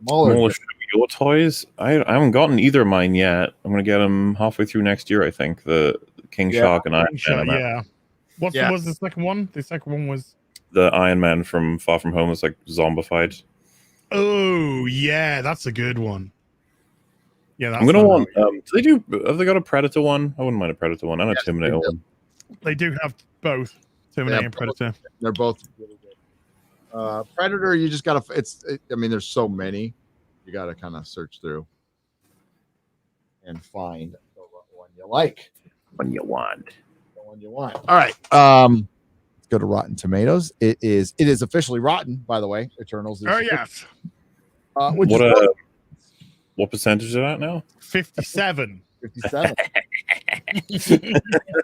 MauLer, show me your toys. I haven't gotten either of mine yet. I'm gonna get them halfway through next year, I think. The King Shark and Iron Man. Yeah. What was the second one? The second one was the Iron Man from Far From Home was like zombified. Oh yeah, that's a good one. Yeah, that's I'm gonna want. Have they got a Predator one? I wouldn't mind a Predator one and a Terminator one. They do have both Terminator and Predator. They're both really good. Predator, you just gotta. I mean, there's so many. You gotta kind of search through and find the one you like. One you want. The one you want. All right. Let's go to Rotten Tomatoes. It is officially rotten, by the way. Eternals. Oh yes. What percentage is that now? 57. 57.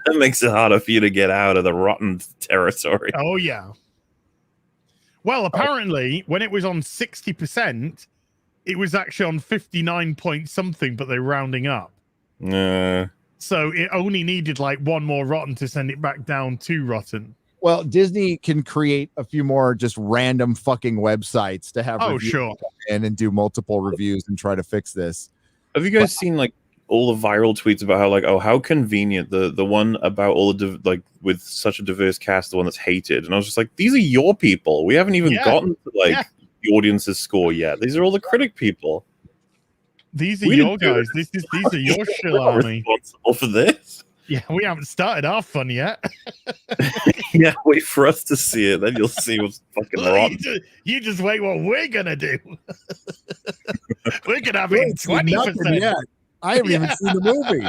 That makes it harder for you to get out of the rotten territory. Oh yeah. Well, apparently, when it was on 60%, it was actually on 59 point something, but they're rounding up. So it only needed like one more rotten to send it back down to rotten. Well, Disney can create a few more just random fucking websites to have sure and do multiple reviews and try to fix this. Have you guys seen like all the viral tweets about how convenient the one about all the with such a diverse cast, the one that's hated? And I was just like, these are your people. We haven't even gotten to the audience's score yet. These are all the critic people. These are your guys. These are your shill army. Responsible for this. Yeah, we haven't started our fun yet. Yeah, wait for us to see it, then you'll see what's fucking wrong. You just wait what we're gonna do. We're gonna have it 20%. I haven't even seen the movie.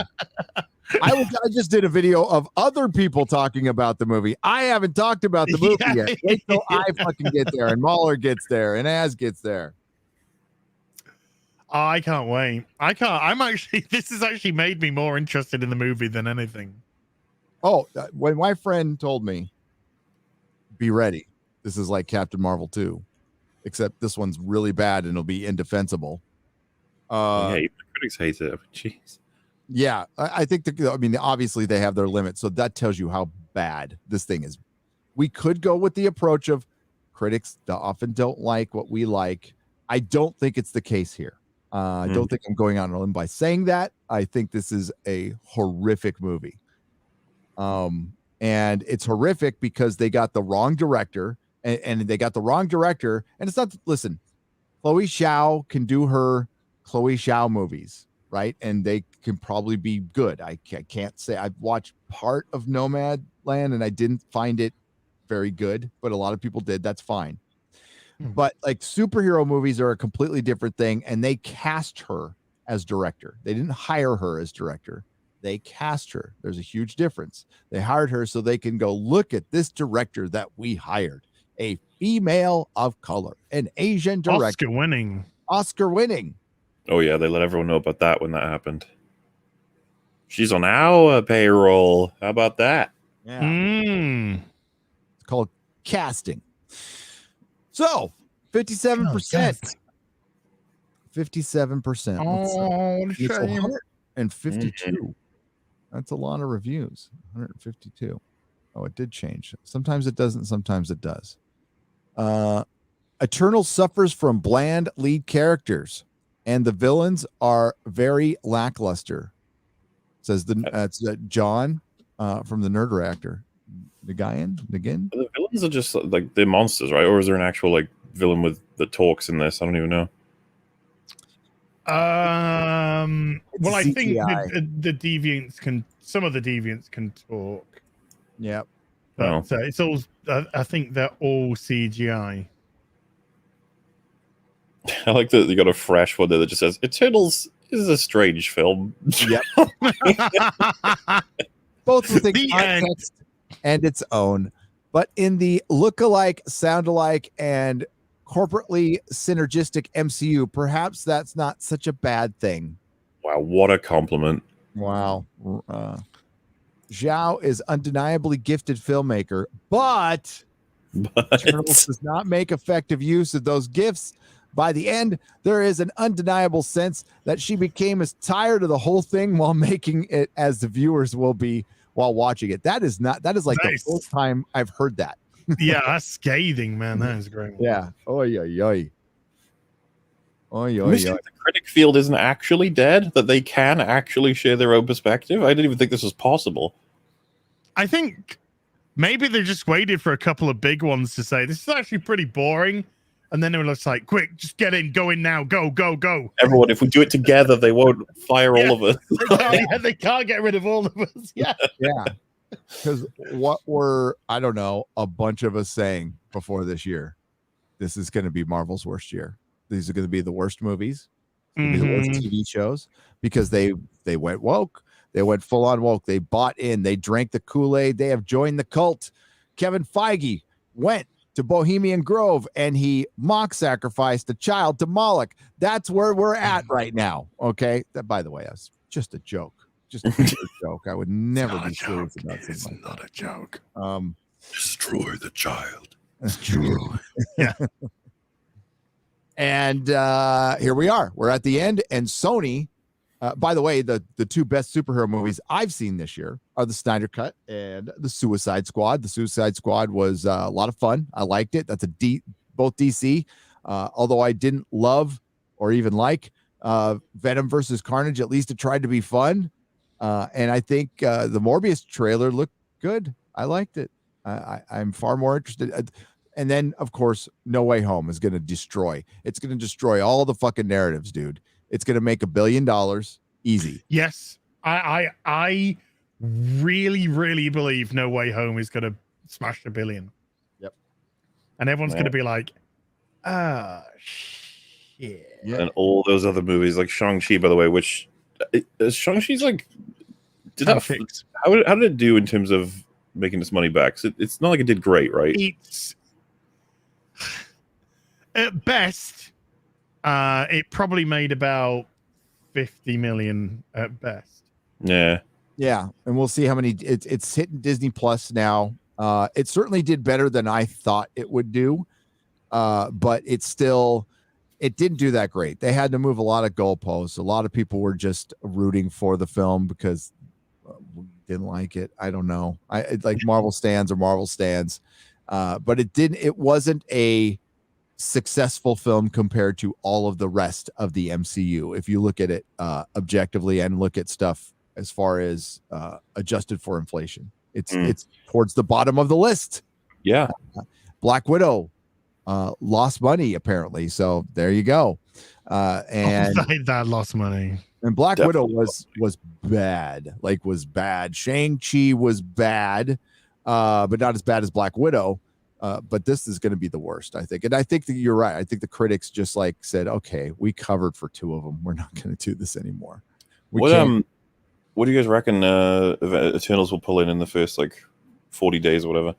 I just did a video of other people talking about the movie. I haven't talked about the movie yet. Wait till I fucking get there, and MauLer gets there, and Az gets there. I can't wait. This has actually made me more interested in the movie than anything. Oh, when my friend told me, be ready. This is like Captain Marvel 2, except this one's really bad and it'll be indefensible. Yeah, even the critics hate it. Jeez. Yeah, I think, obviously they have their limits. So that tells you how bad this thing is. We could go with the approach of critics often don't like what we like. I don't think it's the case here. I don't think I'm going on a limb by saying that. I think this is a horrific movie. And it's horrific because they got the wrong director and they got the wrong director. And it's not, listen, Chloe Zhao can do her Chloe Zhao movies, right? And they can probably be good. I can't say I've watched part of Nomad Land and I didn't find it very good, but a lot of people did. That's fine. But like superhero movies are a completely different thing, and they cast her as director. They didn't hire her as director. They cast her. There's a huge difference. They hired her so they can go look at this director that we hired, a female of color, an Asian director, Oscar winning. Oh yeah, they let everyone know about that when that happened. She's on our payroll. How about that? Yeah. It's called casting. So 57%. 57%. Oh, it's 152. That's a lot of reviews. 152. Oh, it did change. Sometimes it doesn't. Sometimes it does. Eternal suffers from bland lead characters, and the villains are very lackluster. Says it's John from the Nerd Reactor. Nagain? The villains are just like they're monsters, right? Or is there an actual like villain with the talks in this? I don't even know. Well, I think CGI. some of the deviants can talk. Yep. But it's all. I think they're all CGI. I like that you got a fresh one there that just says Eternals is a strange film. Yep. Both within context and its own, but in the look-alike, sound-alike, and corporately synergistic MCU, perhaps that's not such a bad thing. Wow, what a compliment. Wow. Zhao is undeniably gifted filmmaker, but Eternals does not make effective use of those gifts. By the end, there is an undeniable sense that she became as tired of the whole thing while making it as the viewers will be while watching it. That is the first time I've heard that. Yeah, that's scathing, man. That is great. Yeah. Oy, oy, oy. Oy, oy, oy. The critic field isn't actually dead, that they can actually share their own perspective. I didn't even think this was possible. I think maybe they just waited for a couple of big ones to say, this is actually pretty boring. And then they were just like, quick, just get in, go in now, go, go, go. Everyone, if we do it together, they won't fire all of us. They can't get rid of all of us. Yeah. Yeah. Because what were, I don't know, a bunch of us saying before this year? This is going to be Marvel's worst year. These are going to be the worst movies. The worst TV shows, because they went woke. They went full on woke. They bought in. They drank the Kool-Aid. They have joined the cult. Kevin Feige went to Bohemian Grove and he mock sacrificed a child to Moloch. That's where we're at right now. Okay. That, by the way, that's just a joke. Just a joke. I would never be serious about something. It's like not that. a joke. Destroy the child. Destroy. Yeah. And here we are. We're at the end. And Sony, by the way, the two best superhero movies I've seen this year are the Snyder Cut and the Suicide Squad. The Suicide Squad was a lot of fun. I liked it. That's both DC. Although I didn't love or even like Venom versus Carnage, at least it tried to be fun. And I think the Morbius trailer looked good. I liked it. I'm far more interested. And then, of course, No Way Home is going to destroy. It's going to destroy all the fucking narratives, dude. It's going to make $1 billion easy. Yes. I really, really believe No Way Home is going to smash $1 billion. Yep. And everyone's going to be like, shit. Yeah. And all those other movies, like Shang-Chi, by the way, which Shang-Chi's like, how did it do in terms of making this money back? It's not like it did great, right? It's at best, it probably made about 50 million at best. Yeah. Yeah. And we'll see how many it's hitting Disney Plus now. It certainly did better than I thought it would do. But it didn't do that great. They had to move a lot of goalposts. A lot of people were just rooting for the film because we didn't like it. I don't know. Like Marvel stands or Marvel stands. But it wasn't a successful film compared to all of the rest of the MCU. If you look at it objectively and look at stuff as far as adjusted for inflation, it's towards the bottom of the list. Yeah. Black Widow lost money apparently. So there you go. And that lost money. And Black Widow was bad. Was bad. Shang-Chi was bad, but not as bad as Black Widow. But this is going to be the worst, I think. And I think that you're right. I think the critics just said, okay, we covered for two of them. We're not going to do this anymore. What do you guys reckon Eternals will pull in the first 40 days or whatever?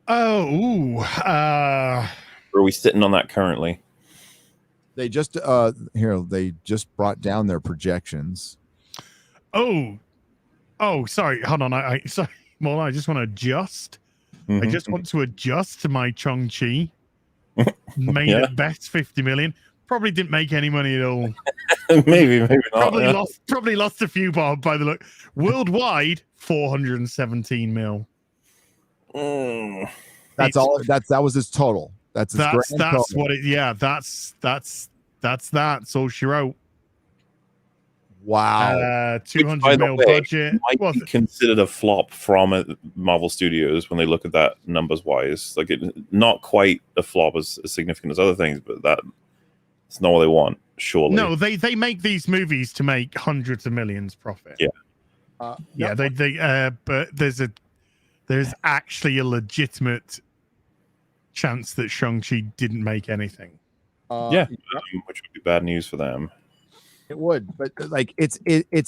Or are we sitting on that currently? They just they just brought down their projections. Oh, sorry. Hold on. Sorry, MauLer, I just want to adjust. I just want to adjust to my Chong-Chi. Made at best 50 million. Probably didn't make any money at all. maybe not. Probably lost a few bob by the look. Worldwide, 417 mil. That's all. That was his total. That's what it. Yeah, that's all she wrote. Wow. 200 By the mil way, budget. might Well, be considered a flop from Marvel Studios when they look at that numbers wise. Like, not quite a flop as significant as other things, but that's not what they want. Surely, no, they make these movies to make hundreds of millions profit. Yeah. Yeah, but there's actually a legitimate chance that Shang-Chi didn't make anything. which would be bad news for them. It would, but like it's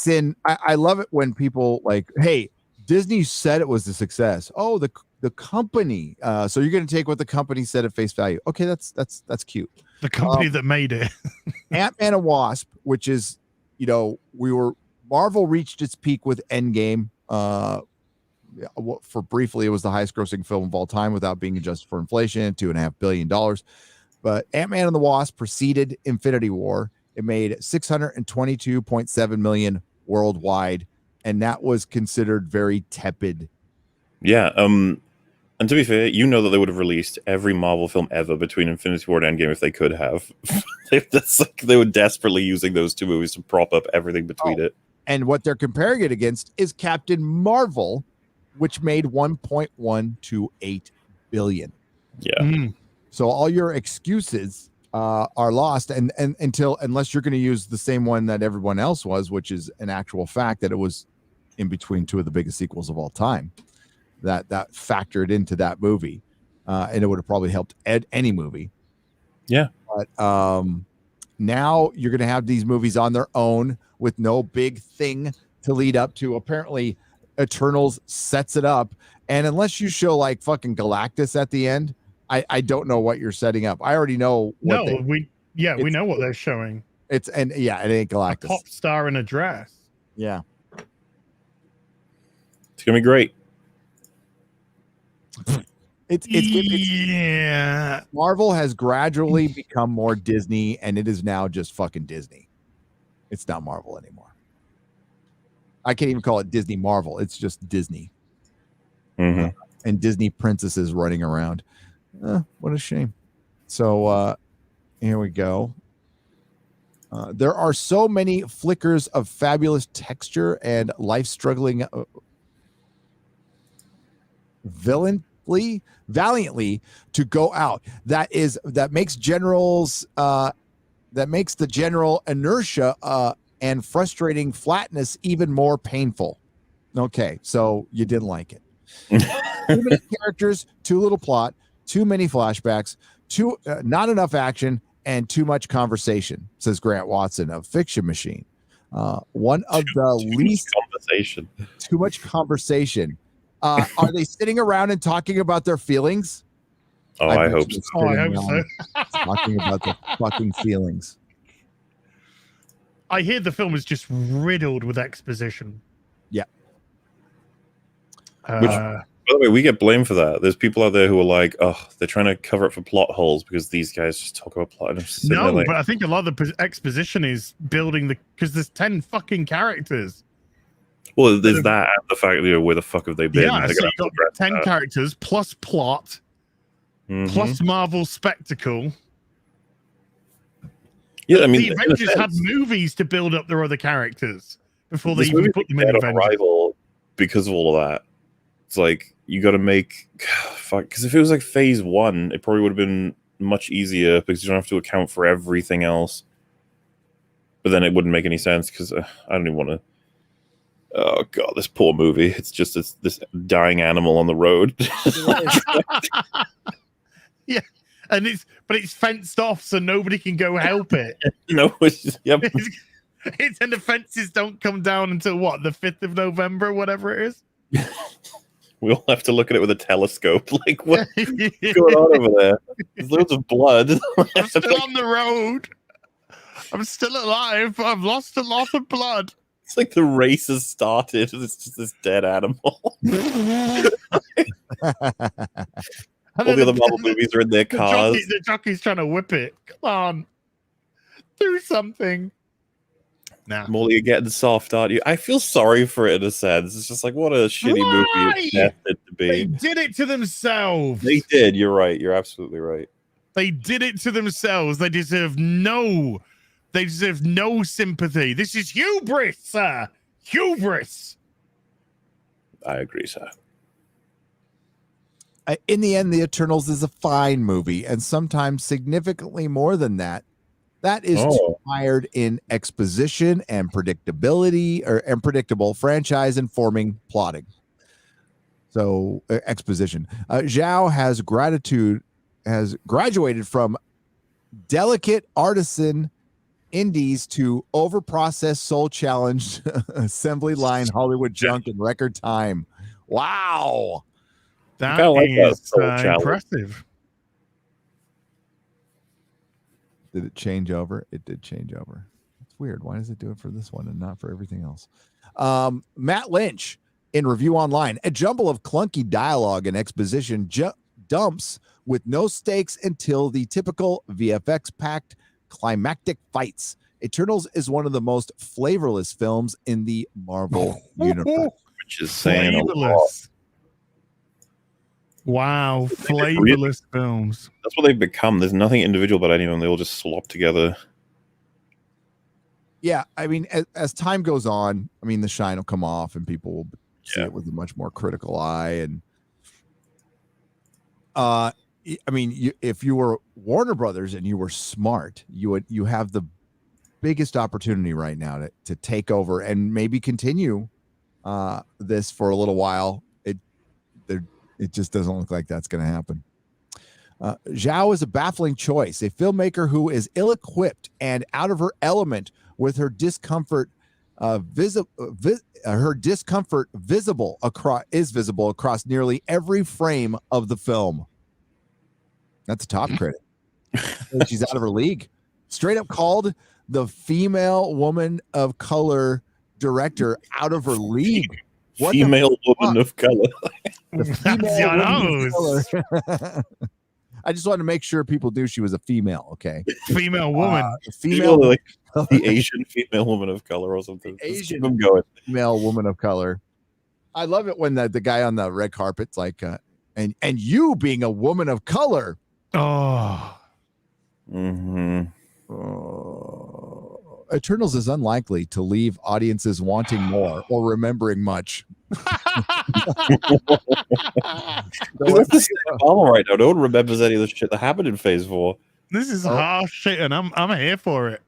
in. I love it when people like, hey, Disney said it was a success. Oh, the company. So you're going to take what the company said at face value. Okay, that's cute. The company that made it. Ant-Man and Wasp, which is, Marvel reached its peak with Endgame. For briefly, it was the highest grossing film of all time without being adjusted for inflation, $2.5 billion. But Ant-Man and the Wasp preceded Infinity War. It made $622.7 million worldwide, and that was considered very tepid. Yeah. And to be fair, that they would have released every Marvel film ever between Infinity War and Endgame if they could have. They were desperately using those two movies to prop up everything between it. And what they're comparing it against is Captain Marvel, which made $1.128 billion. Yeah. So all your excuses are lost, and unless you're going to use the same one that everyone else was, which is an actual fact that it was in between two of the biggest sequels of all time. That factored into that movie, and it would have probably helped any movie. Yeah. But now you're going to have these movies on their own with no big thing to lead up to. Apparently, Eternals sets it up, and unless you show like fucking Galactus at the end, I don't know what you're setting up. I already know. We know what they're showing. It ain't Galactus. A pop star in a dress. Yeah, it's gonna be great. It's Marvel has gradually become more Disney, and it is now just fucking Disney. It's not Marvel anymore. I can't even call it Disney Marvel. It's just Disney. Mm-hmm. And Disney princesses running around. What a shame. So here we go. There are so many flickers of fabulous texture and life struggling valiantly to go out. That makes the general inertia and frustrating flatness even more painful. Okay, so you didn't like it. Too many characters, too little plot, too many flashbacks, not enough action, and too much conversation, says Grant Watson of Fiction Machine. One of the least conversation. Too much conversation. Are they sitting around and talking about their feelings? Oh, I hope so. Talking about their fucking feelings. I hear the film is just riddled with exposition. Yeah. Which, by the way, we get blamed for that. There's people out there who are like, oh, they're trying to cover up for plot holes because these guys just talk about plot. No, but I think a lot of the exposition is building because there's 10 fucking characters. Well, there's that and the fact that where the fuck have they been? Yeah, so you've got 10 characters plus plot plus Marvel spectacle. Yeah, I mean, the Avengers had movies to build up their other characters before they even put them in Avengers. Because of all of that, it's like you got to make because if it was like phase 1, it probably would have been much easier because you don't have to account for everything else. But then it wouldn't make any sense because I don't even want to. Oh god, this poor movie. It's just this dying animal on the road. Yeah, and it's fenced off, so nobody can go help it. No, it's just, yep. And the fences don't come down until what, the 5th of November, whatever it is. We all have to look at it with a telescope. Like, what's going on over there? There's loads of blood. I'm still on the road. I'm still alive. I've lost a lot of blood. It's like the race has started. It's just this dead animal. All the other Marvel movies are in their cars. The jockey's trying to whip it. Come on. Do something. Nah. MauLer, you're getting soft, aren't you? I feel sorry for it in a sense. It's just like, what a shitty movie it's destined to be. They did it to themselves. They did. You're right. You're absolutely right. They did it to themselves. They deserve no They deserve no sympathy. This is hubris, sir. Hubris. I agree, sir. In the end, The Eternals is a fine movie, and sometimes significantly more than that. That is too mired in exposition and predictability and predictable franchise informing plotting. So exposition. Zhao has graduated from delicate artisan indies to overprocessed, soul challenged assembly line Hollywood junk in record time. Wow. That like is that impressive. Did it change over? It did change over. It's weird. Why does it do it for this one and not for everything else? Matt Lynch in Review Online, a jumble of clunky dialogue and exposition dumps with no stakes until the typical VFX-packed climactic fights. Eternals is one of the most flavorless films in the Marvel universe. Which is saying a lot. Wow, flavorless films. That's what they've become. There's nothing individual about any of them. They all just slop together. Yeah, I mean, as time goes on, I mean, the shine will come off and people will see it with a much more critical eye. And I mean, if you were Warner Brothers and you were smart, you have the biggest opportunity right now to take over and maybe continue this for a little while. It just doesn't look like that's going to happen. Zhao is a baffling choice, a filmmaker who is ill-equipped and out of her element with her discomfort visible across nearly every frame of the film. That's a top critic. She's out of her league. Straight up called the female woman of color director out of her league. What female woman of color. The female woman of color. I just wanted to make sure people knew she was a female. Okay, female woman, female, like the Asian female woman of color or something. Asian going. Female woman of color. I love it when the guy on the red carpet's like, and you being a woman of color. Oh. Mm-hmm. Eternals is unlikely to leave audiences wanting more or remembering much. That's the problem right now. No one remembers any of the shit that happened in Phase 4. This is harsh shit, and I'm here for it.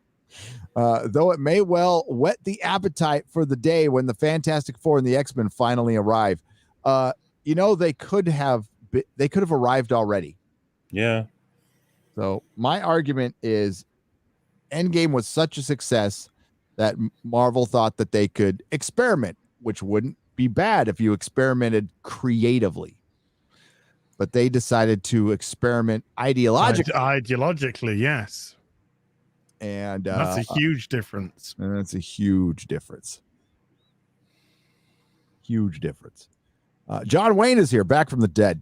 Though it may well whet the appetite for the day when the Fantastic Four and the X-Men finally arrive. They could have arrived already. Yeah. So my argument is Endgame was such a success that Marvel thought that they could experiment, which wouldn't be bad if you experimented creatively. But they decided to experiment ideologically. Ideologically, yes. And that's a huge difference. And that's a huge difference. Huge difference. John Wayne is here, back from the dead.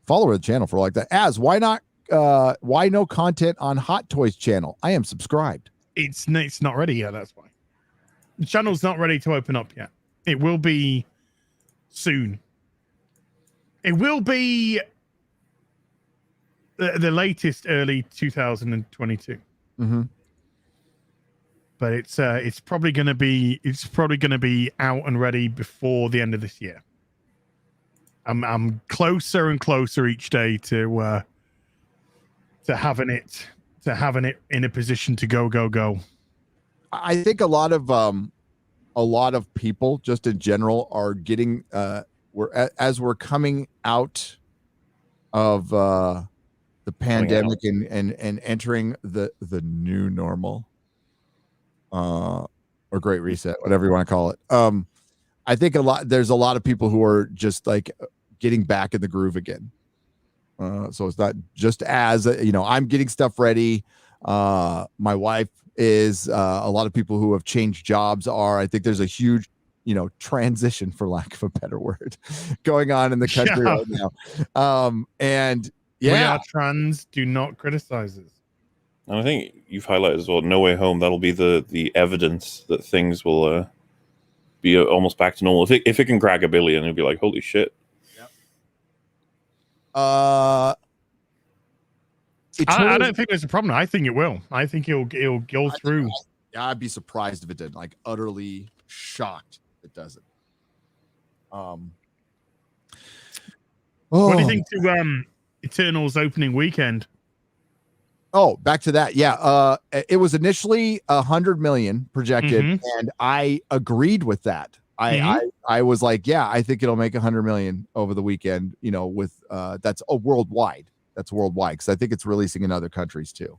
Follower of the channel for like that. Why no content on Hot Toys channel? I am subscribed. It's not ready yet. That's why the channel's not ready to open up yet. It will be soon. It will be the latest early 2022. Mm-hmm. But it's probably going to be out and ready before the end of this year. I'm closer and closer each day to having it in a position to go. I think a lot of people just in general are getting we're coming out of the pandemic and entering the new normal or great reset, whatever you want to call it. I think there's a lot of people who are just like getting back in the groove again. So it's not just I'm getting stuff ready. My wife is, a lot of people who have changed jobs I think there's a huge, transition, for lack of a better word, going on in the country right now. And yeah, we are trans. Do not criticize us. And I think you've highlighted as well, No Way Home. That'll be the evidence that things will be almost back to normal. If it can crack 1 billion, it'll be like, holy shit. I don't think there's a problem. I think it will. I think it'll go through. I'd be surprised if it didn't. Like utterly shocked it doesn't. What do you think to Eternals opening weekend? Oh, back to that. Yeah. It was initially 100 million projected, and I agreed with that. I was like, yeah, I think it'll make 100 million over the weekend, you know, with that's worldwide. That's worldwide, because I think it's releasing in other countries too.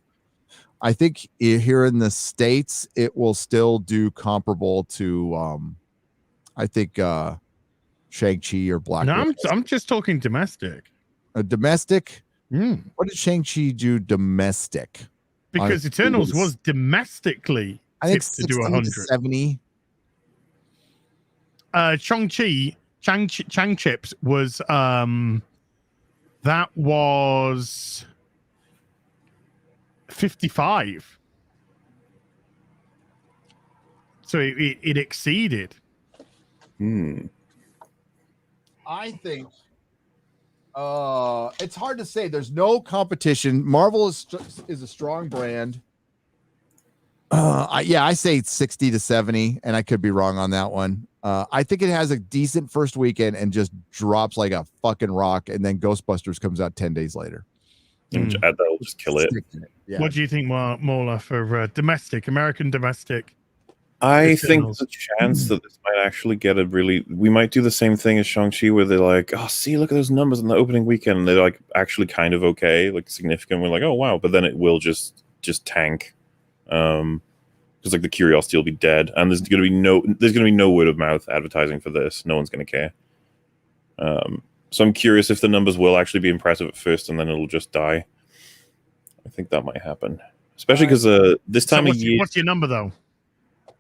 I think here in the States, it will still do comparable to I think Shang-Chi or Black Widow. I'm just talking domestic. Domestic? What did Shang-Chi do domestic? Because Eternals was domestically I think tipped to do 100. 70. Chang Chips was that was 55. So it exceeded. I think it's hard to say. There's no competition. Marvel is a strong brand. I say 60 to 70, and I could be wrong on that one. I think it has a decent first weekend and just drops like a fucking rock, and then Ghostbusters comes out 10 days later. That'll just kill it. Yeah. What do you think, MauLer, for domestic, American domestic? I think there's a chance that this might actually get we might do the same thing as Shang-Chi, where they're like, oh, see, look at those numbers in the opening weekend, and they're like actually kind of okay, like significant. We're like, oh wow, but then it will just tank. Because like the curiosity will be dead, and there's gonna be no word of mouth advertising for this. No one's gonna care. So I'm curious if the numbers will actually be impressive at first, and then it'll just die. I think that might happen, especially because this time of year. What's your number though?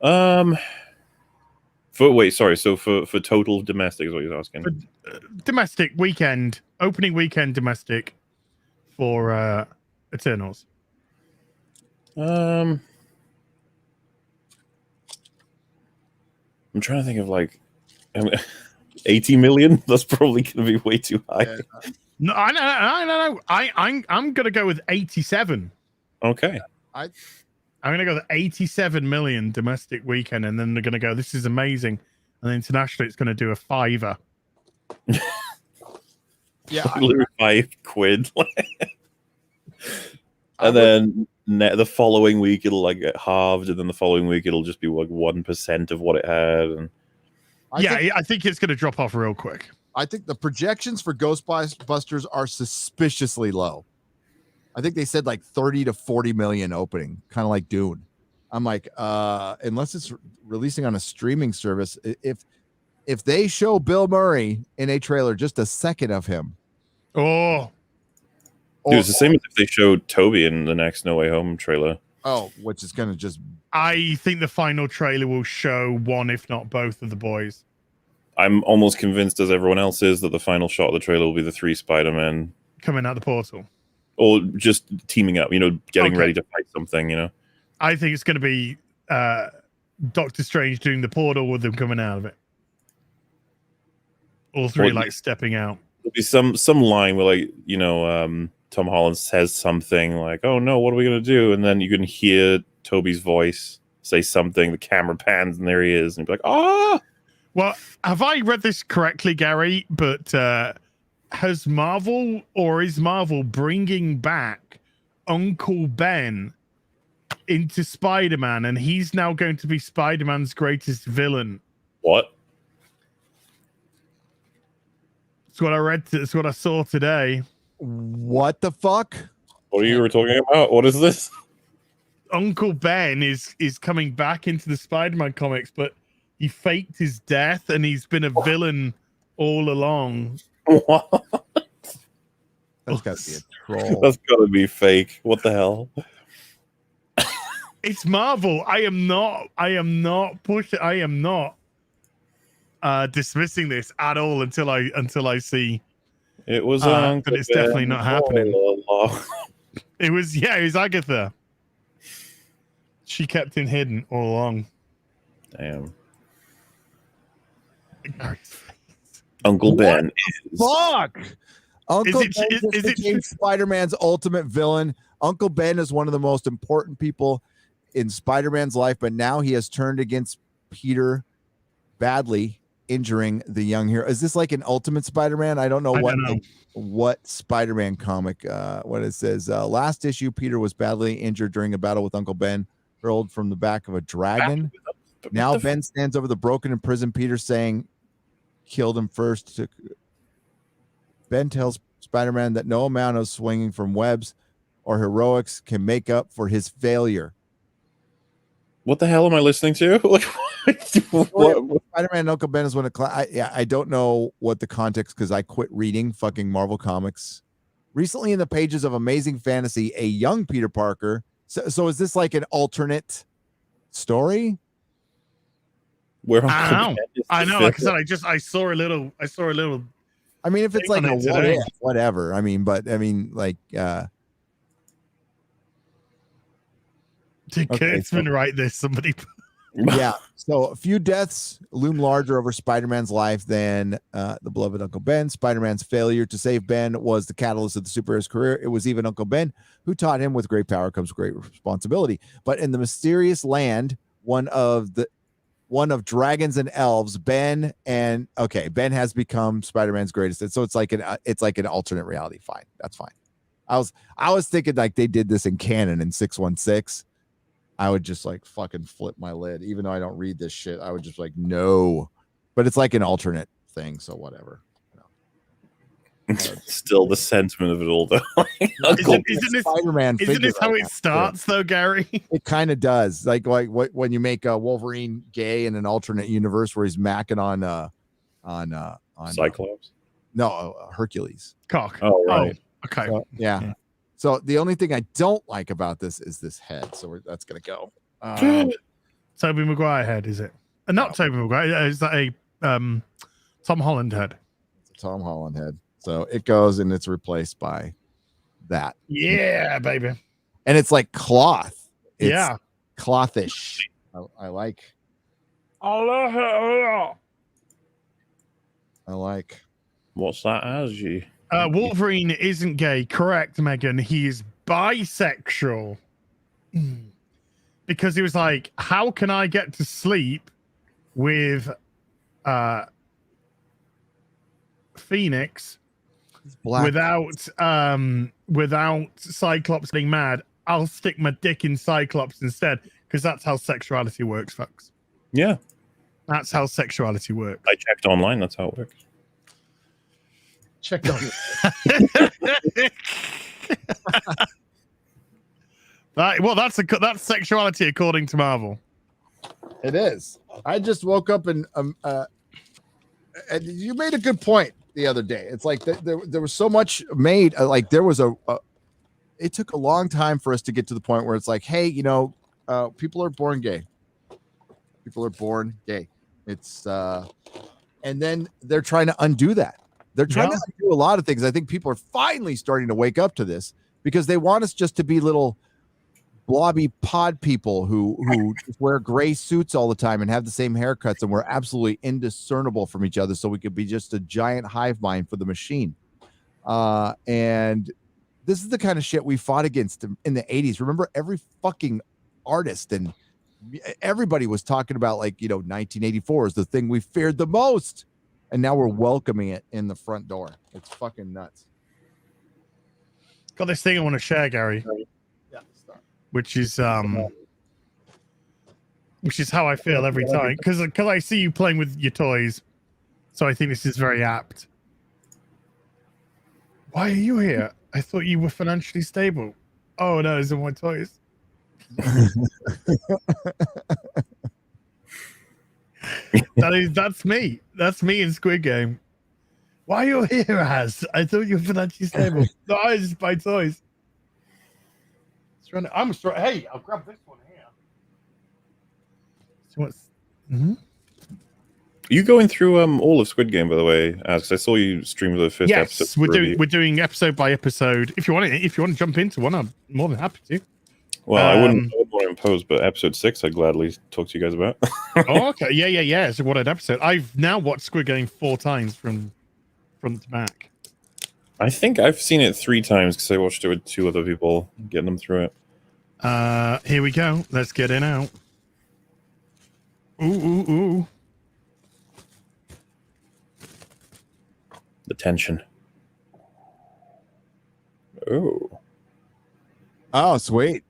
So for total domestic is what you're asking. For, domestic weekend, opening weekend domestic for Eternals. I'm trying to think of 80 million. That's probably going to be way too high. Yeah. No, I know. I'm going to go with 87. Okay. I'm going to go with 87 million domestic weekend, and then they're going to go, this is amazing. And then internationally, it's going to do a $5. Yeah. £5. And then the following week, it'll get halved, and then the following week, it'll just be 1% of what it had. And I think it's going to drop off real quick. I think the projections for Ghostbusters are suspiciously low. I think they said 30 to 40 million opening, kind of like Dune. I'm like, unless it's releasing on a streaming service, if they show Bill Murray in a trailer, just a second of him. Dude, it's the same as if they showed Toby in the next No Way Home trailer. Oh, which is going to just... I think the final trailer will show one, if not both, of the boys. I'm almost convinced, as everyone else is, that the final shot of the trailer will be the 3 Spider-Men coming out the portal. Or just teaming up, getting ready to fight something, I think it's going to be Doctor Strange doing the portal with them coming out of it. All three, stepping out. There'll be some line where, Tom Holland says something like, oh no, what are we going to do? And then you can hear Toby's voice say something, the camera pans, and there he is. And you'll be like, ah! Well, have I read this correctly, Gary? But is Marvel bringing back Uncle Ben into Spider-Man, and he's now going to be Spider-Man's greatest villain? What? That's what I read. That's what I saw today. What the fuck? What are you talking about? What is this? Uncle Ben is coming back into the Spider-Man comics, but he faked his death, and he's been a villain all along. What? That's got to be a troll. That's got to be fake. What the hell? It's Marvel. I am not dismissing this at all until I see. It was but it's definitely not happening. It was Agatha. She kept him hidden all along. Damn. Uncle Ben is... Fuck. Uncle Is Ben it became Spider-Man's ultimate villain. Uncle Ben is one of the most important people in Spider-Man's life, but now he has turned against Peter, badly injuring the young hero. Is this like an Ultimate Spider-Man? I don't know what Spider-Man comic what it says. Last issue, Peter was badly injured during a battle with Uncle Ben, hurled from the back of a dragon. Now Ben stands over the broken and imprisoned Peter, saying, killed him first. Ben tells Spider-Man that no amount of swinging from webs or heroics can make up for his failure. What the hell am I listening to? Like, what? Spider-Man and Uncle Ben is one of I don't know what the context, because I quit reading fucking Marvel comics. Recently, in the pages of Amazing Fantasy, a young Peter Parker. So is this like an alternate story? Where I know. Like I said, I saw a little. I mean, if it's like a what if, whatever. I mean, but I mean, like. Did Kurtzman write this? Somebody. Yeah. So a few deaths loom larger over Spider-Man's life than the beloved Uncle Ben. Spider-Man's failure to save Ben was the catalyst of the superhero's career. It was even Uncle Ben who taught him with great power comes great responsibility. But in the mysterious land, one of dragons and elves, Ben has become Spider-Man's greatest. And so it's like an alternate reality. Fine. That's fine. I was thinking like they did this in canon in 616. I would just like fucking flip my lid. Even though I don't read this shit, I would just like, no. But it's like an alternate thing, so whatever. Still the sentiment of it all, though. Isn't this how it starts, though, Gary? It kind of does. Like when you make Wolverine gay in an alternate universe where he's macking on Cyclops? No, Hercules. Cock. Oh, right. Oh, okay. So, yeah. So the only thing I don't like about this is this head. So that's gonna go. Tobey Maguire head, is it? Not Tobey Maguire. Is that a Tom Holland head? It's a Tom Holland head. So it goes and it's replaced by that. Yeah, baby. And it's like cloth. It's clothish. I like. I like. What's that, Asgy? Wolverine isn't gay, correct, Megan? He's bisexual. Because he was like, how can I get to sleep with Phoenix without Cyclops getting mad? I'll stick my dick in Cyclops instead, because that's how sexuality works, folks. Yeah. That's how sexuality works. I checked online, that's how it works. Check out. That's sexuality according to Marvel. It is. I just woke up and you made a good point the other day. It's like there was so much made. Like there was it took a long time for us to get to the point where it's like, hey, people are born gay. People are born gay. It's and then they're trying to undo that. They're trying to do a lot of things. I think people are finally starting to wake up to this because they want us just to be little blobby pod people who just wear gray suits all the time and have the same haircuts, and we're absolutely indiscernible from each other. So we could be just a giant hive mind for the machine. And this is the kind of shit we fought against in the 80s. Remember, every fucking artist and everybody was talking about 1984 is the thing we feared the most. And now we're welcoming it in the front door. It's fucking nuts. Got this thing I want to share, Gary. Yeah. Which is how I feel every time. Because I see you playing with your toys. So I think this is very apt. Why are you here? I thought you were financially stable. Oh no, these are my toys. That's me. That's me in Squid Game. Why are you here, Az? I thought you were financially stable. No, I just buy toys. Hey, I'll grab this one here. So what's? Are you going through all of Squid Game, by the way? As I saw you stream the first episode. Yes, we're doing episode by episode. If you want to jump into one, I'm more than happy to. Well, I wouldn't want to impose, but episode 6, I'd gladly talk to you guys about. Oh, okay. Yeah. So what an episode. I've now watched Squid Game 4 times from front to back. I think I've seen it 3 times because I watched it with 2 other people, getting them through it. Here we go. Let's get it out. Ooh. The tension. Oh, sweet.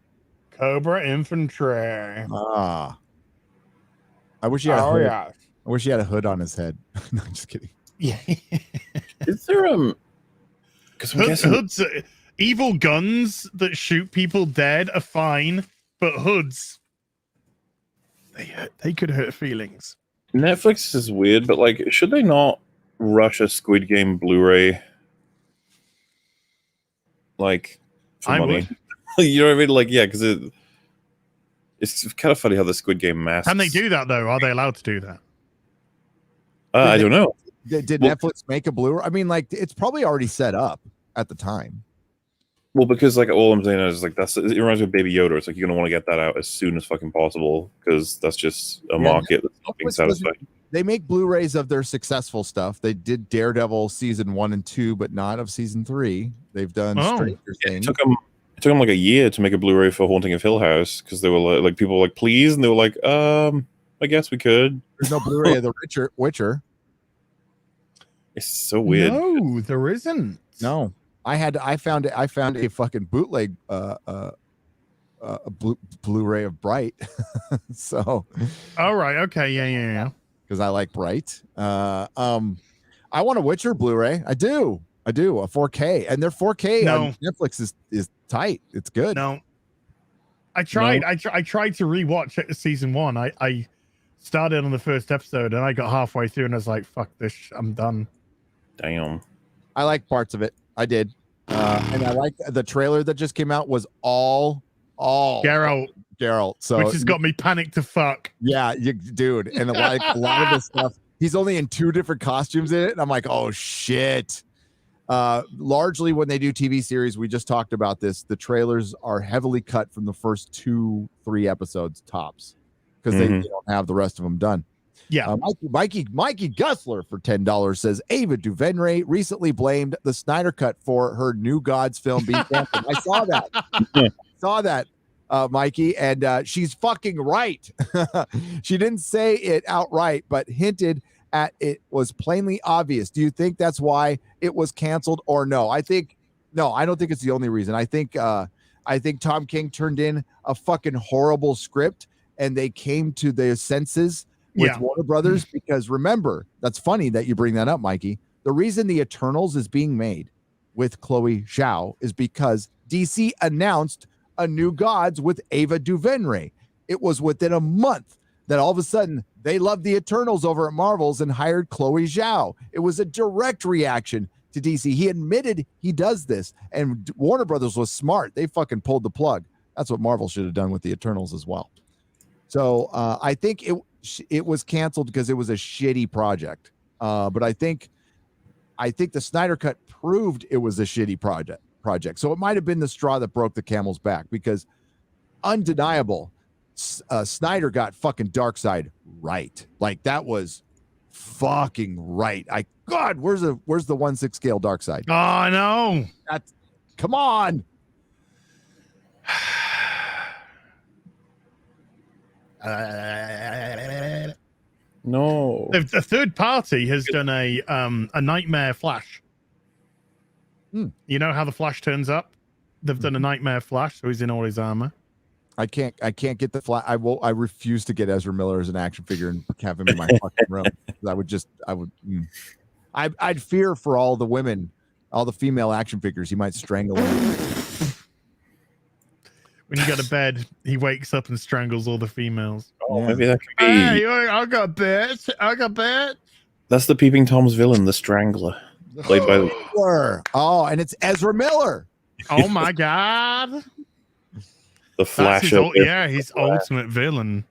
Cobra Infantry. Ah. I wish he had a hood. I wish he had a hood on his head. No, I'm just kidding. Yeah. Is there because hoods, evil guns that shoot people dead are fine, but hoods, they could hurt feelings. Netflix is weird, but like, should they not rush a Squid Game Blu-ray? Like, for money? You know what I mean? Like, yeah, because it's kind of funny how the Squid Game masks. Can they do that though? Are they allowed to do that? I don't know. Did Netflix make a Blu-ray? I mean, like, it's probably already set up at the time. Well, because like all I'm saying is like it reminds me of Baby Yoda. It's like you're gonna want to get that out as soon as fucking possible because that's just a market that's not being satisfied. They make Blu-rays of their successful stuff. They did Daredevil season 1 and 2, but not of season 3. They've done Stranger Things. It took them like a year to make a Blu-ray for Haunting of Hill House because they were like people were like, please, and they were like, I guess we could. There's no Blu-ray of the Witcher. It's so weird. No, there isn't. No, I found a fucking bootleg Blu-ray of Bright. So. All right. Okay. Yeah. Because I like Bright. I want a Witcher Blu-ray. I do. A 4K, and their 4K on Netflix is tight. It's good. No, I tried. I tried to rewatch season 1. I started on the first episode and I got halfway through and I was like, "Fuck this! I'm done." Damn. I like parts of it. I did, and I like the trailer that just came out was all Geralt. So which has got me panicked to fuck. Yeah, dude, and like a lot of this stuff, he's only in 2 different costumes in it, and I'm like, oh shit. Largely when they do TV series, we just talked about this, the trailers are heavily cut from the first 2-3 episodes tops because they don't have the rest of them done. Yeah. Mikey Gussler for $10 says Ava DuVernay recently blamed the Snyder Cut for her New Gods film being canceled. I saw that. Mikey, and she's fucking right. She didn't say it outright, but hinted at it was plainly obvious. Do you think that's why it was canceled or no? I don't think it's the only reason. I think Tom King turned in a fucking horrible script and they came to their senses with Warner Brothers because remember, that's funny that you bring that up, Mikey. The reason the Eternals is being made with Chloe Zhao is because DC announced a New Gods with Ava DuVernay. It was within a month that all of a sudden they loved the Eternals over at Marvel's and hired Chloe Zhao. It was a direct reaction to DC. He admitted he does this, and Warner Brothers was smart. They fucking pulled the plug. That's what Marvel should have done with the Eternals as well. So I think it was canceled because it was a shitty project. But I think the Snyder Cut proved it was a shitty project. So it might have been the straw that broke the camel's back because undeniable, Snyder got fucking Darkseid right. Like that was fucking right. God, where's the 1/6 scale Darkseid? Oh no. Come on. No. The third party has done a Nightmare Flash. You know how the Flash turns up? They've done a Nightmare Flash, so he's in all his armor. I can't get the Flash. I refuse to get Ezra Miller as an action figure and have him in my fucking room. I'd fear for all the women, all the female action figures. He might strangle them. When you go to bed, he wakes up and strangles all the females. Oh, maybe that could be. Hey, I got bit. That's the Peeping Tom's villain, the Strangler, played by. Oh, and it's Ezra Miller. Oh my God. The Flash. His ultimate villain.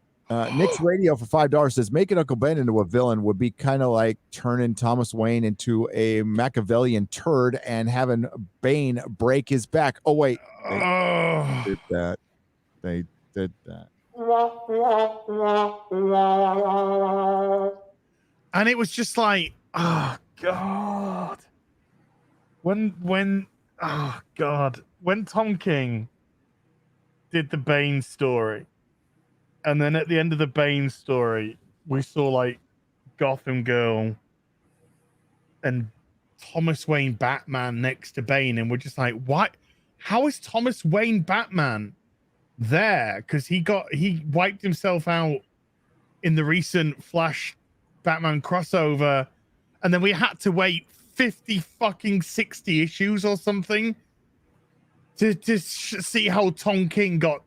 Nick's Radio for $5 says making Uncle Ben into a villain would be kind of like turning Thomas Wayne into a Machiavellian turd and having Bane break his back. Oh wait, they did that. They did that. And it was just like, oh God. when oh god, when Tom King did the Bane story, and then at the end of the Bane story, we saw like Gotham Girl and Thomas Wayne Batman next to Bane, and we're just like, what? How is Thomas Wayne Batman there? Because he wiped himself out in the recent Flash Batman crossover, and then we had to wait 60 issues or something to see how Tom King got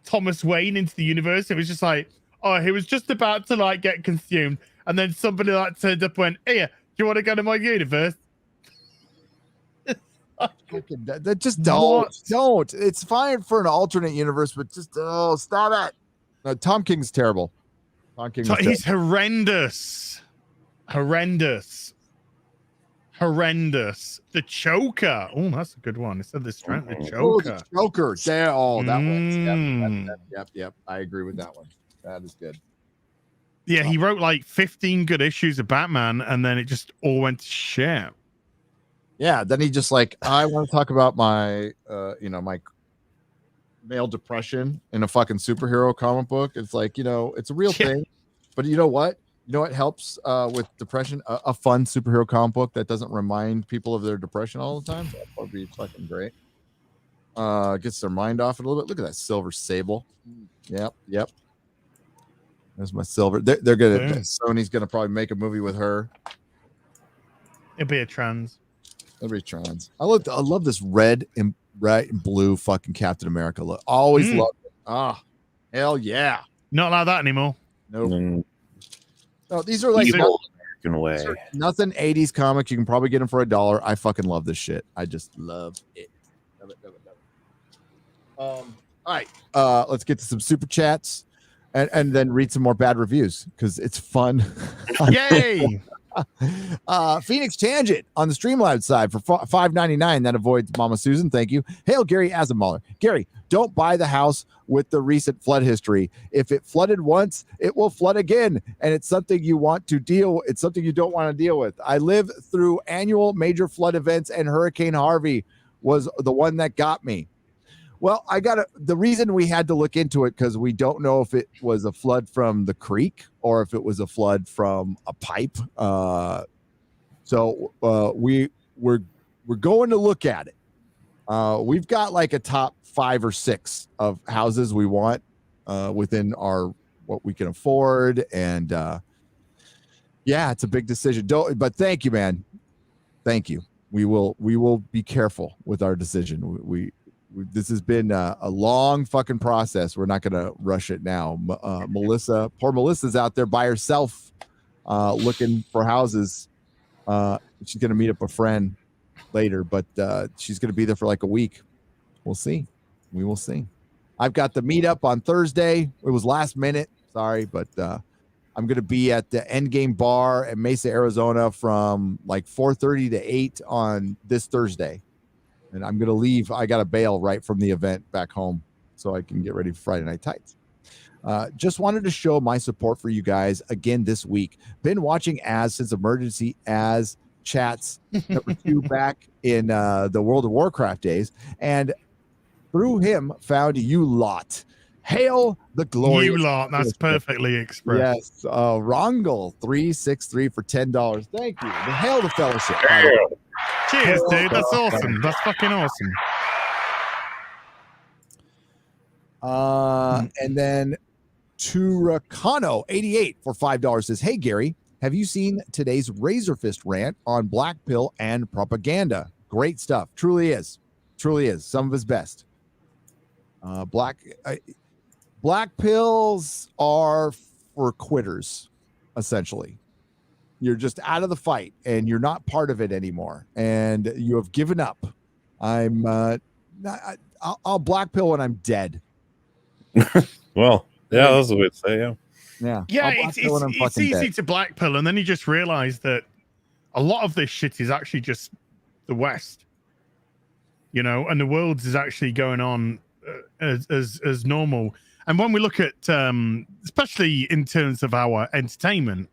Thomas Wayne into the universe. It was just like, oh, he was just about to like get consumed, and then somebody like turned up and went, "Here, do you want to go to my universe?" Just don't. It's fine for an alternate universe, but just stop it. No, Tom King's terrible. He's horrendous. The Choker. Oh, that's a good one. It said the strength. The Choker. The Choker. There. Oh, that one. Yep. I agree with that one. That is good. Yeah, he wrote like 15 good issues of Batman, and then it just all went to shit. Yeah, then he just like, I want to talk about my my male depression in a fucking superhero comic book. It's like, it's a real thing. But you know what? You know what helps with depression? A fun superhero comic book that doesn't remind people of their depression all the time. That would be fucking great. Gets their mind off it a little bit. Look at that Silver Sable. Yep. There's my Silver. They're gonna. Sony's gonna probably make a movie with her. It'll be a trans. It'll be trans. I love this red and blue fucking Captain America look. Always loved it. Ah, hell yeah. Not like that anymore. Nope. No, these are like American way. Nothing 80s comics. You can probably get them for $1. I fucking love this shit. I just love it. Love it. All right. Let's get to some super chats and then read some more bad reviews because it's fun. Yay! Phoenix Tangent on the Streamlabs side for $5.99. That avoids Mama Susan. Thank you. Hail Gary as a MauLer. Gary, don't buy the house with the recent flood history. If it flooded once, it will flood again, and it's something you want to deal. It's something you don't want to deal with. I live through annual major flood events, and Hurricane Harvey was the one that got me. Well, the reason we had to look into it because we don't know if it was a flood from the creek or if it was a flood from a pipe. So we're going to look at it. We've got like a top 5 or 6 of houses we want within what we can afford, and yeah, it's a big decision. But thank you, man. Thank you. We will be careful with our decision. This has been a long fucking process. We're not going to rush it now. Poor Melissa's out there by herself looking for houses. She's going to meet up a friend later, but she's going to be there for like a week. We'll see. We will see. I've got the meetup on Thursday. It was last minute. Sorry, but I'm going to be at the Endgame Bar in Mesa, Arizona from like 4:30 to 8 on this Thursday. And I'm going to leave. I got to bail right from the event back home so I can get ready for Friday Night Tights. Just wanted to show my support for you guys again this week. Been watching since Emergency As chats number 2 back in the World of Warcraft days. And through him found you lot. Hail the glory. You lot. That's perfectly expressed. Yes. Rongel 363 for $10. Thank you. Hail the fellowship. Cheers, dude. That's awesome. That's fucking awesome. And then Turacano 88 for $5 says, "Hey Gary, have you seen today's Razor Fist rant on black pill and propaganda? Great stuff. Truly is. Some of his best. Black pills are for quitters, essentially. You're just out of the fight and you're not part of it anymore, and you have given up. I'll black pill when I'm dead." Well, yeah, that's the way to say. Yeah. It's easy to black pill, and then you just realize that a lot of this shit is actually just the West, and the world's is actually going on as normal. And when we look at, especially in terms of our entertainment,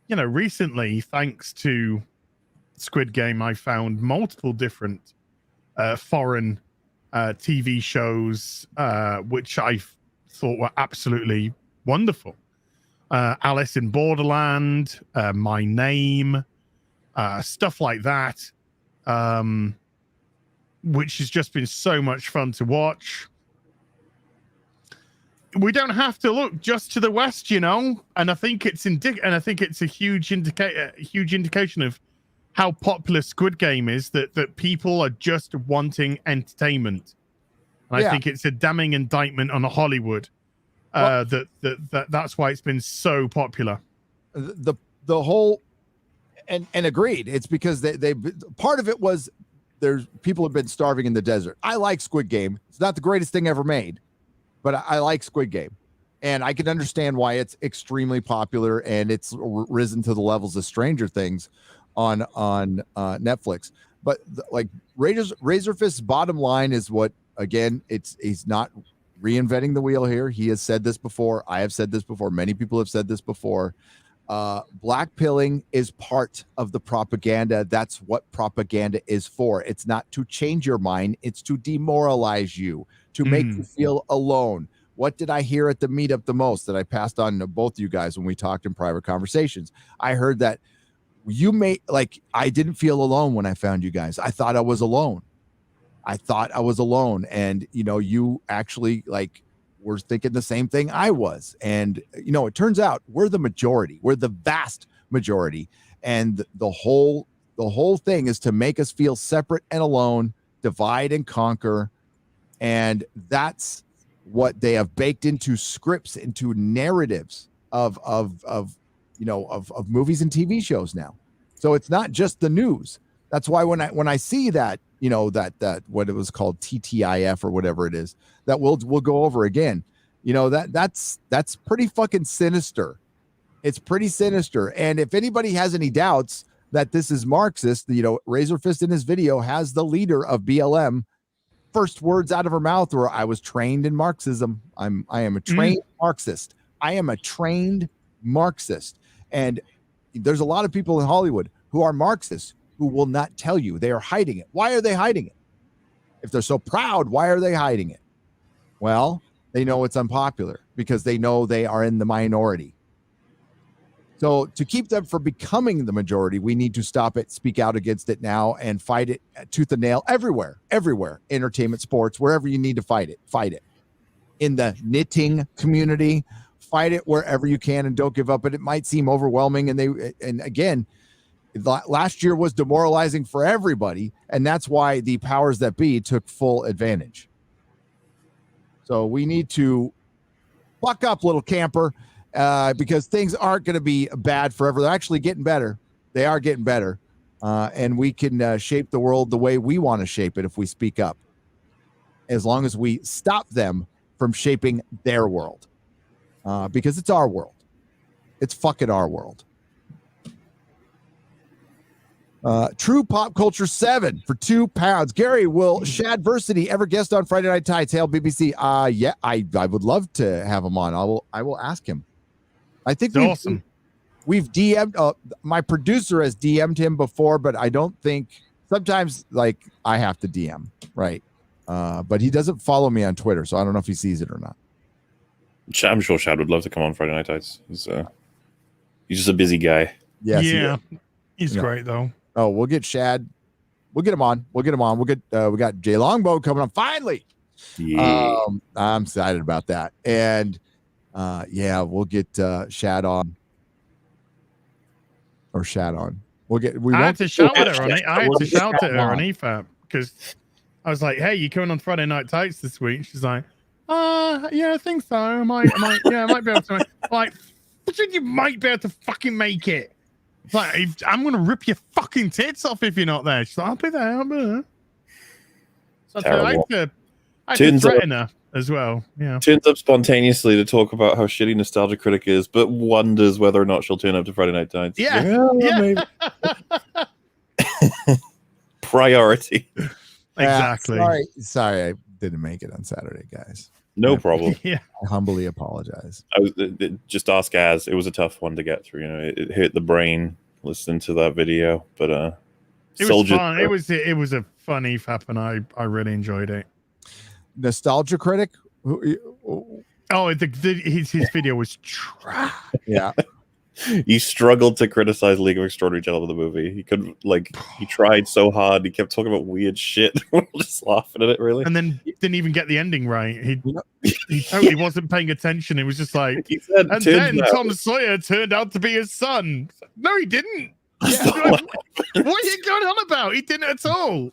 recently, thanks to Squid Game, I found multiple different foreign TV shows which I thought were absolutely wonderful. Alice in Borderland, My Name, stuff like that, which has just been so much fun to watch. We don't have to look just to the West, you know, and I think it's a huge indication of how popular Squid Game is, that people are just wanting entertainment. And I think it's a damning indictment on Hollywood. That's why it's been so popular. The whole and agreed. It's because they part of it was there's people have been starving in the desert. I like Squid Game. It's not the greatest thing ever made, but I like Squid Game, and I can understand why it's extremely popular and it's risen to the levels of Stranger Things on Netflix. But like Razor Fist's bottom line is what, again, he's not reinventing the wheel here. He has said this before. I have said this before. Many people have said this before. Black pilling is part of the propaganda. That's what propaganda is for. It's not to change your mind. It's to demoralize you, to make you feel alone. What did I hear at the meetup the most that I passed on to both you guys when we talked in private conversations? I heard that I didn't feel alone when I found you guys. I thought I was alone. And, you know, you actually were thinking the same thing I was. And, you know, it turns out we're the majority. We're the vast majority. And the whole thing is to make us feel separate and alone, divide and conquer. And that's what they have baked into scripts, into narratives of movies and TV shows now. So it's not just the news. That's why when I see that, you know, that what it was called TTIF or whatever it is, that we'll go over again, you know, that's pretty fucking sinister. It's pretty sinister. And if anybody has any doubts that this is Marxist, you know, Razor Fist in his video has the leader of BLM first words out of her mouth were, I was trained in Marxism. I am a trained Marxist. I am a trained Marxist. And there's a lot of people in Hollywood who are Marxists who will not tell you. They are hiding it. Why are they hiding it? If they're so proud, why are they hiding it? Well, they know it's unpopular because they know they are in the minority. So to keep them from becoming the majority, we need to stop it, speak out against it now, and fight it tooth and nail everywhere, entertainment, sports, wherever you need to fight it. In the knitting community, fight it wherever you can and don't give up. But it might seem overwhelming. And again, last year was demoralizing for everybody. And that's why the powers that be took full advantage. So we need to buck up, little camper. Because things aren't going to be bad forever. They're actually getting better. They are getting better. And we can shape the world the way we want to shape it if we speak up. As long as we stop them from shaping their world. Because it's our world. It's fucking our world. True Pop Culture 7 for £2. Gary, will Shadversity ever guest on Friday Night Tights? Hail BBC. Yeah, I would love to have him on. I will ask him. I think we've DM'd. My producer has DM'd him before, but I don't think sometimes I have to DM, right? But he doesn't follow me on Twitter, so I don't know if he sees it or not. I'm sure Shad would love to come on Friday Night Tights. He's just a busy guy. Yes, yeah, he's great though. Oh, we'll get Shad. We'll get him on. We got Jay Longbow coming on finally. Yeah. I'm excited about that. And we'll get Shad on. Or Shad on. I had to shout at her on it. I had to shout at her on EFAP because I was like, "Hey, you coming on Friday Night Tights this week?" She's like, yeah, I think so. I might be able to." Like, what do you might be able to fucking make it? Like, I'm gonna rip your fucking tits off if you're not there. She's like, I'll be there. So I had to threaten her as well. Yeah. Turns up spontaneously to talk about how shitty Nostalgia Critic is, but wonders whether or not she'll turn up to Friday Night Tights. Yeah. Maybe. Priority. Exactly. Sorry, I didn't make it on Saturday, guys. No problem. Yeah. I humbly apologize. Just ask Az. It was a tough one to get through. You know, it hit the brain listening to that video, but It was fun. It was a funny fap, and I really enjoyed it. Nostalgia critic. Oh, his video was trash. Yeah. He struggled to criticize League of Extraordinary Gentlemen, the movie. He couldn't, he tried so hard. He kept talking about weird shit. We're just laughing at it, really. And then didn't even get the ending right. He totally wasn't paying attention. It was just like, he said, and then Tom Sawyer turned out to be his son. No, he didn't. Yeah. What are you going on about? He didn't at all.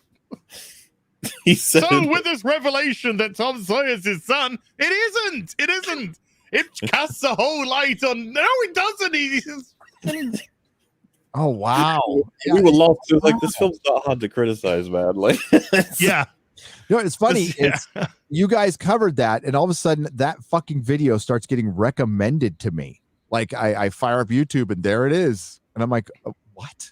He said, so with this revelation that Tom Sawyer's his son, it isn't. It isn't. It casts a whole light on. No, it doesn't. Oh wow! We were lost. It was like, this film's not hard to criticize, man. Yeah. You know, it's funny. It's you guys covered that, and all of a sudden, that fucking video starts getting recommended to me. Like I fire up YouTube, and there it is, and I'm like, what?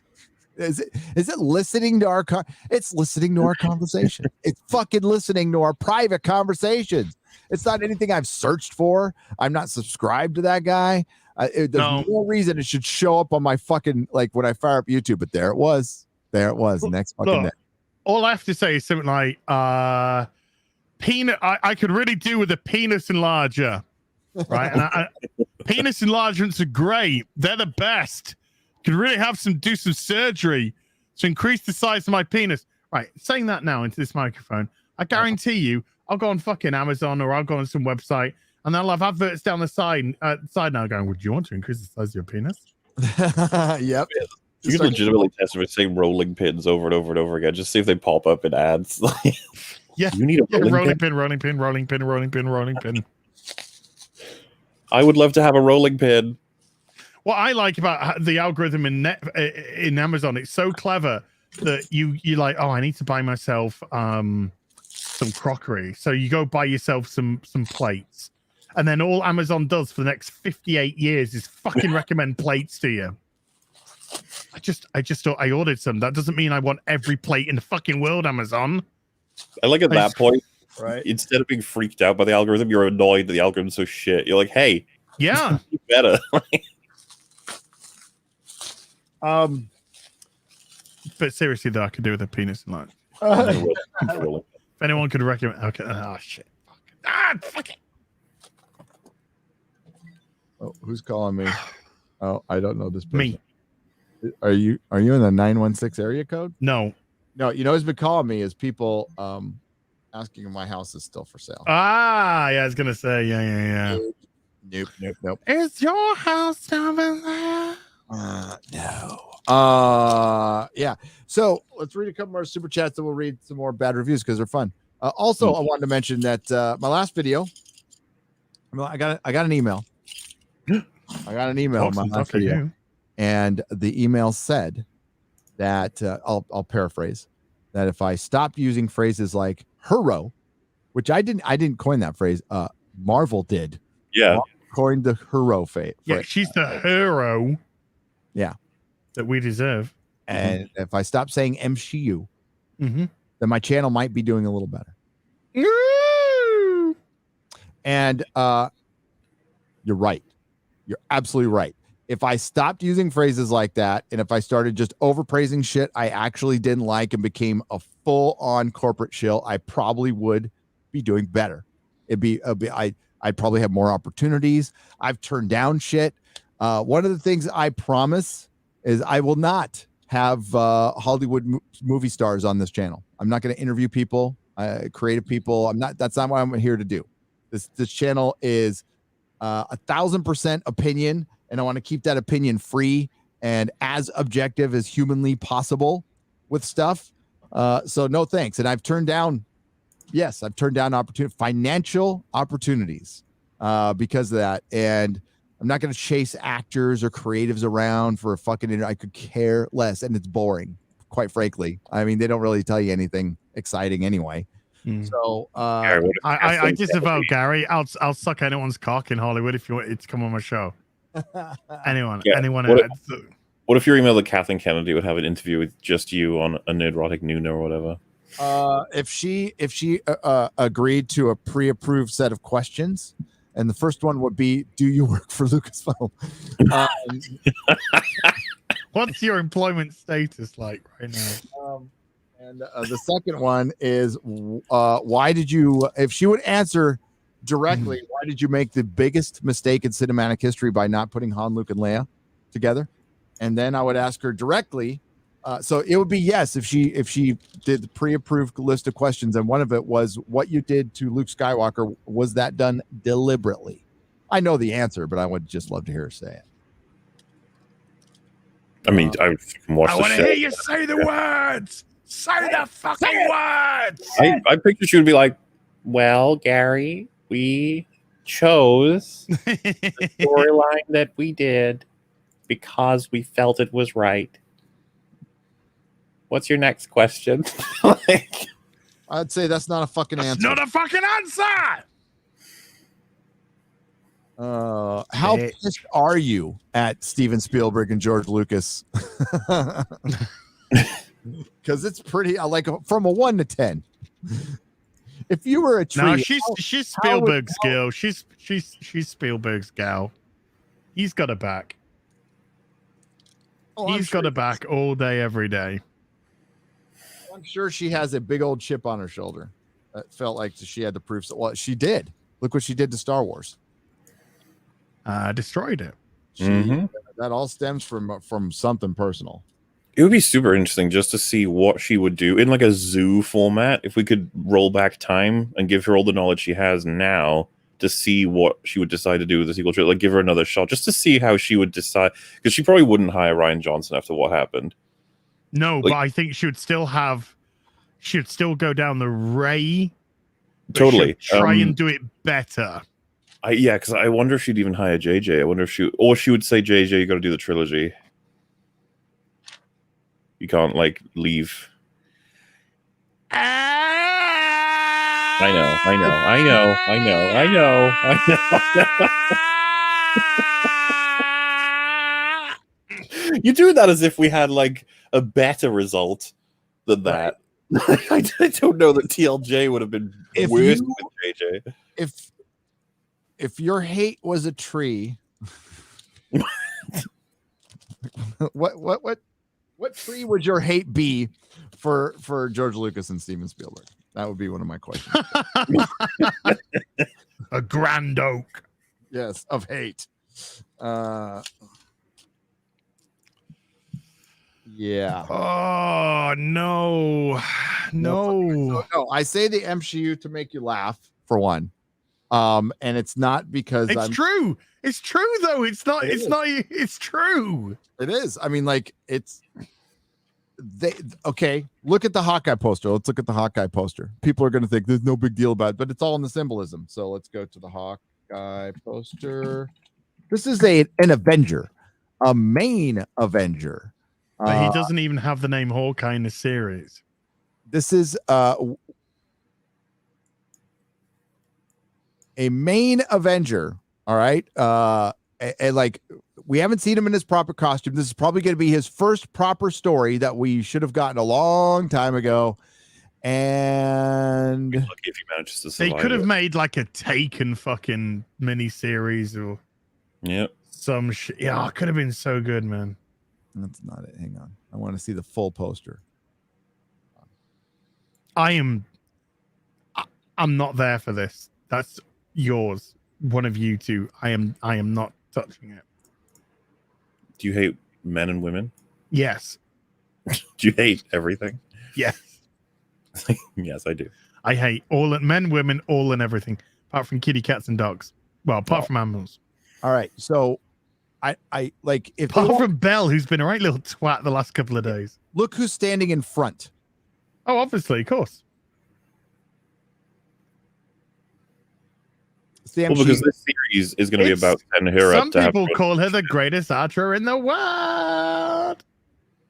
Is it listening to our? It's listening to our conversation. It's fucking listening to our private conversations. It's not anything I've searched for. I'm not subscribed to that guy. There's no reason it should show up on my fucking, when I fire up YouTube, but there it was. There it was. Next fucking day. All I have to say is something like, penis. I could really do with a penis enlarger, right? And penis enlargements are great. They're the best. Could really do some surgery to increase the size of my penis. Right. Saying that now into this microphone, I guarantee you, I'll go on fucking Amazon or I'll go on some website and they'll have adverts down the side now going, would you want to increase the size of your penis? Yep. You can legitimately test with the same rolling pins over and over and over again. Just see if they pop up in ads. Yeah. You need a rolling pin. Rolling pin. I would love to have a rolling pin. What I like about the algorithm in Amazon, it's so clever that you like, oh, I need to buy myself some crockery. So you go buy yourself some plates. And then all Amazon does for the next 58 years is fucking recommend plates to you. I just thought I ordered some. That doesn't mean I want every plate in the fucking world, Amazon. I like at that point, right? Instead of being freaked out by the algorithm, you're annoyed that the algorithm's so shit. You're like, hey, yeah, you better. But seriously, though, I could do with a penis enlargement. If anyone could recommend, okay. Oh shit. Fuck it. Oh, who's calling me? Oh, I don't know this person. Me. Are you in the 916 area code? No. You know who's been calling me is people asking if my house is still for sale. Yeah, I was gonna say, yeah. Nope. Is your house still for sale? No. Yeah. So let's read a couple more super chats and we'll read some more bad reviews because they're fun. Also, I wanted to mention that my last video, I got an email. I got an email on my last video, and the email said that I'll paraphrase that if I stopped using phrases like hero, which I didn't coin that phrase. Marvel did. Yeah. Marvel coined the hero phrase. Yeah, she's the hero. Yeah. That we deserve. And if I stop saying MCU, then my channel might be doing a little better. And you're right. You're absolutely right. If I stopped using phrases like that, and if I started just overpraising shit I actually didn't like and became a full-on corporate shill, I probably would be doing better. I'd probably have more opportunities. I've turned down shit. One of the things I promise is I will not have Hollywood movie stars on this channel. I'm not going to interview people, creative people. That's not what I'm here to do. This channel is 1,000% opinion, and I want to keep that opinion free and as objective as humanly possible with stuff. So no thanks. And I've turned down financial opportunities because of that. And I'm not going to chase actors or creatives around for a fucking I could care less. And it's boring, quite frankly. I mean, they don't really tell you anything exciting anyway. So I disavow Gary. I'll suck anyone's cock in Hollywood if you want it to come on my show. Anyone. What if your email to Kathleen Kennedy would have an interview with just you on a Nerdrotic noon or whatever? If she agreed to a pre-approved set of questions, and the first one would be, do you work for Lucasfilm? What's your employment status like right now? And the second one is why did you, if she would answer directly, why did you make the biggest mistake in cinematic history by not putting Han, Luke, and Leia together? And then I would ask her directly. So it would be yes if she did the pre-approved list of questions, and one of it was what you did to Luke Skywalker, was that done deliberately? I know the answer, but I would just love to hear her say it. I mean, I would watch I the want to show. hear you say the words. Say the fucking words. I picture she would be like, well, Gary, we chose the storyline that we did because we felt it was right. What's your next question? Like, I'd say that's not a fucking answer. Not a fucking answer. How pissed are you at Steven Spielberg and George Lucas? Because it's pretty like from a 1 to 10. If you were a tree, No, she's Spielberg's girl. She's Spielberg's gal. He's got her back. He's got her back all day, every day. I'm sure she has a big old chip on her shoulder. It felt like she had to prove so. Well, she did. Look what she did to Star Wars. Destroyed it. That all stems from something personal. it would be super interesting just to see what she would do in like a zoo format. If we could roll back time and give her all the knowledge she has now to see what she would decide to do with the sequel trilogy, like give her another shot just to see how she would decide, because she probably wouldn't hire Rian Johnson after what happened. No, like, but I think she'd still go down the Ray. Totally. Try and do it better. Yeah, because I wonder if she'd even hire JJ. I wonder if she would say, JJ, you got to do the trilogy. You can't like leave. I know. You do that as if we had like a better result than that. I don't know that TLJ would have been worse with JJ. If your hate was a tree, what tree would your hate be for George Lucas and Steven Spielberg? That would be one of my questions. A grand oak. Yes, of hate. Yeah. Oh no. No, I say the MCU to make you laugh for one. And it's not because it's true. It's true though. It's true. It is. I mean, like okay, look at the Hawkeye poster. Let's look at the Hawkeye poster. People are going to think there's no big deal about it, but it's all in the symbolism. So let's go to the Hawkeye poster. This is an Avenger, a main Avenger. But he doesn't even have the name Hawkeye in the series. This is a main Avenger. All right. And like, we haven't seen him in his proper costume. This is probably going to be his first proper story that we should have gotten a long time ago. And lucky if he manages to survive. They could have made like a Taken fucking miniseries or some shit. Yeah, it could have been so good, man. That's not it. Hang on. I want to see the full poster. I'm not there for this. That's yours. One of you two. I am not touching it. Do you hate men and women? Yes. Do you hate everything? Yes. Yes, I do. I hate all men, women, all and everything, apart from kitty cats and dogs. Well, apart from animals. All right. So I like if apart from Belle, who's been a right little twat the last couple of days. Look who's standing in front. Oh, obviously, of course. Well, because this series is going to be about setting her up. Some people call her the greatest archer in the world.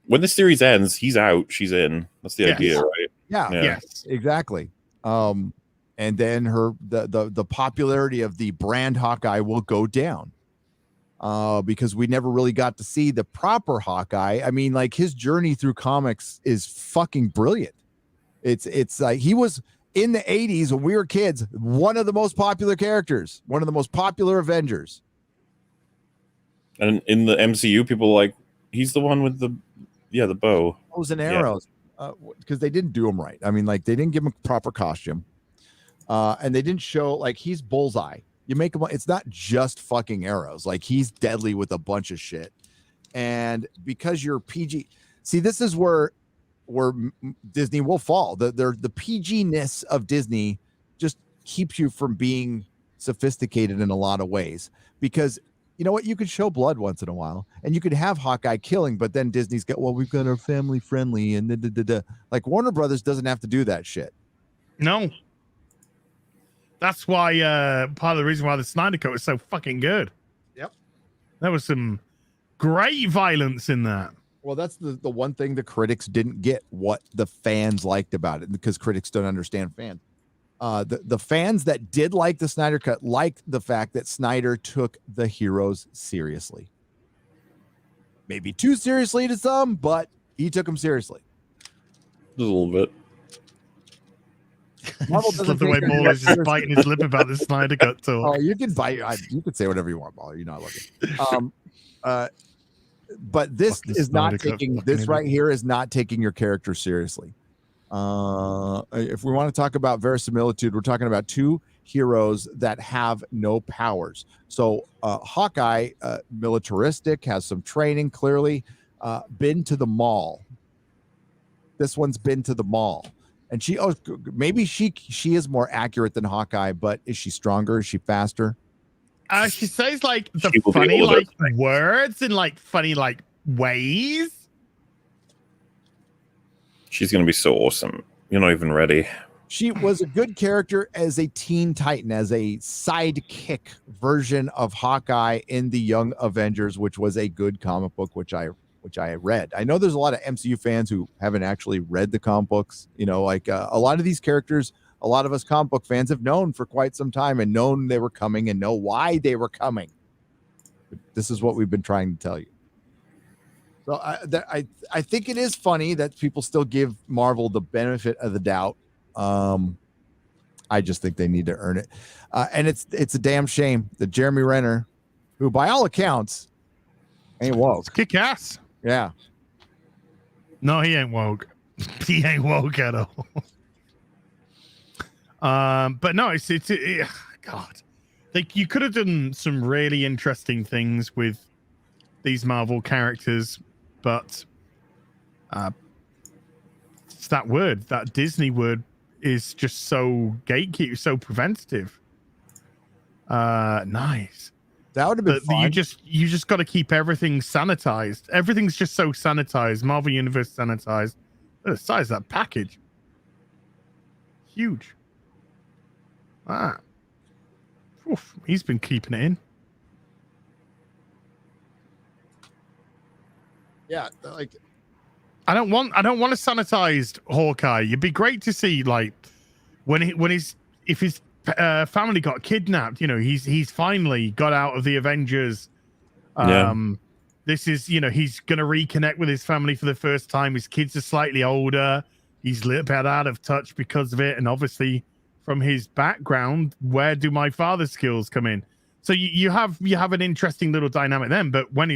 When the series ends, he's out, she's in. That's the idea, right? Yeah. Yes. Exactly. And then the popularity of the brand Hawkeye will go down. Because we never really got to see the proper Hawkeye. I mean, like his journey through comics is fucking brilliant. It's like he was in the 80s when we were kids, one of the most popular characters, one of the most popular Avengers. And in the MCU, people like He's the one with the bow. Bows and arrows. Because they didn't do him right. I mean, like they didn't give him a proper costume. And they didn't show like he's Bullseye. You make him, it's not just fucking arrows. Like he's deadly with a bunch of shit. And because you're PG, see, this is where Disney will fall. The PG-ness of Disney just keeps you from being sophisticated in a lot of ways. Because you know what? You could show blood once in a while, and you could have Hawkeye killing, but then Disney's got, well, we've got our family friendly, and like Warner Brothers doesn't have to do that shit. No. That's why part of the reason why the Snyder Cut was so fucking good. Yep. There was some great violence in that. Well, that's the one thing the critics didn't get what the fans liked about it, because critics don't understand fans. The fans that did like the Snyder Cut liked the fact that Snyder took the heroes seriously. Maybe too seriously to some, but he took them seriously. Just a little bit. Marvel Just love the way MauLer's just biting his lip about the Snyder Cut talk. Oh, you can bite. You can say whatever you want, MauLer. You're not looking. But this is not taking this right here is not taking your character seriously. If we want to talk about verisimilitude, we're talking about two heroes that have no powers. So Hawkeye, militaristic, has some training, clearly been to the mall. This one's been to the mall. And maybe she is more accurate than Hawkeye, but is she stronger? Is she faster? She says like the funny like words and like funny like ways. She's gonna be so awesome. You're not even ready. She was a good character as a Teen Titan, as a sidekick version of Hawkeye in the Young Avengers, which was a good comic book, which I read. I know there's a lot of MCU fans who haven't actually read the comic books. You know, like a lot of these characters, a lot of us comic book fans have known for quite some time and known they were coming and know why they were coming. But this is what we've been trying to tell you. So I think it is funny that people still give Marvel the benefit of the doubt. I just think they need to earn it. And it's a damn shame that Jeremy Renner, who by all accounts ain't woke. Kick ass. Yeah. No, he ain't woke. He ain't woke at all. But no, it's God. Like you could have done some really interesting things with these Marvel characters, but it's that Disney word is just so gatekeep, so preventative. Nice. That would have been fun. You just got to keep everything sanitized. Everything's just so sanitized. Marvel Universe sanitized. Look at the size of that package. Huge. Oof, he's been keeping it in. Yeah, like I don't want a sanitized Hawkeye. It'd be great to see like if his family got kidnapped. You know, he's finally got out of the Avengers. This is, he's gonna reconnect with his family for the first time. His kids are slightly older. He's a little bit out of touch because of it, and obviously from his background, where do my father's skills come in? So you have an interesting little dynamic then. But what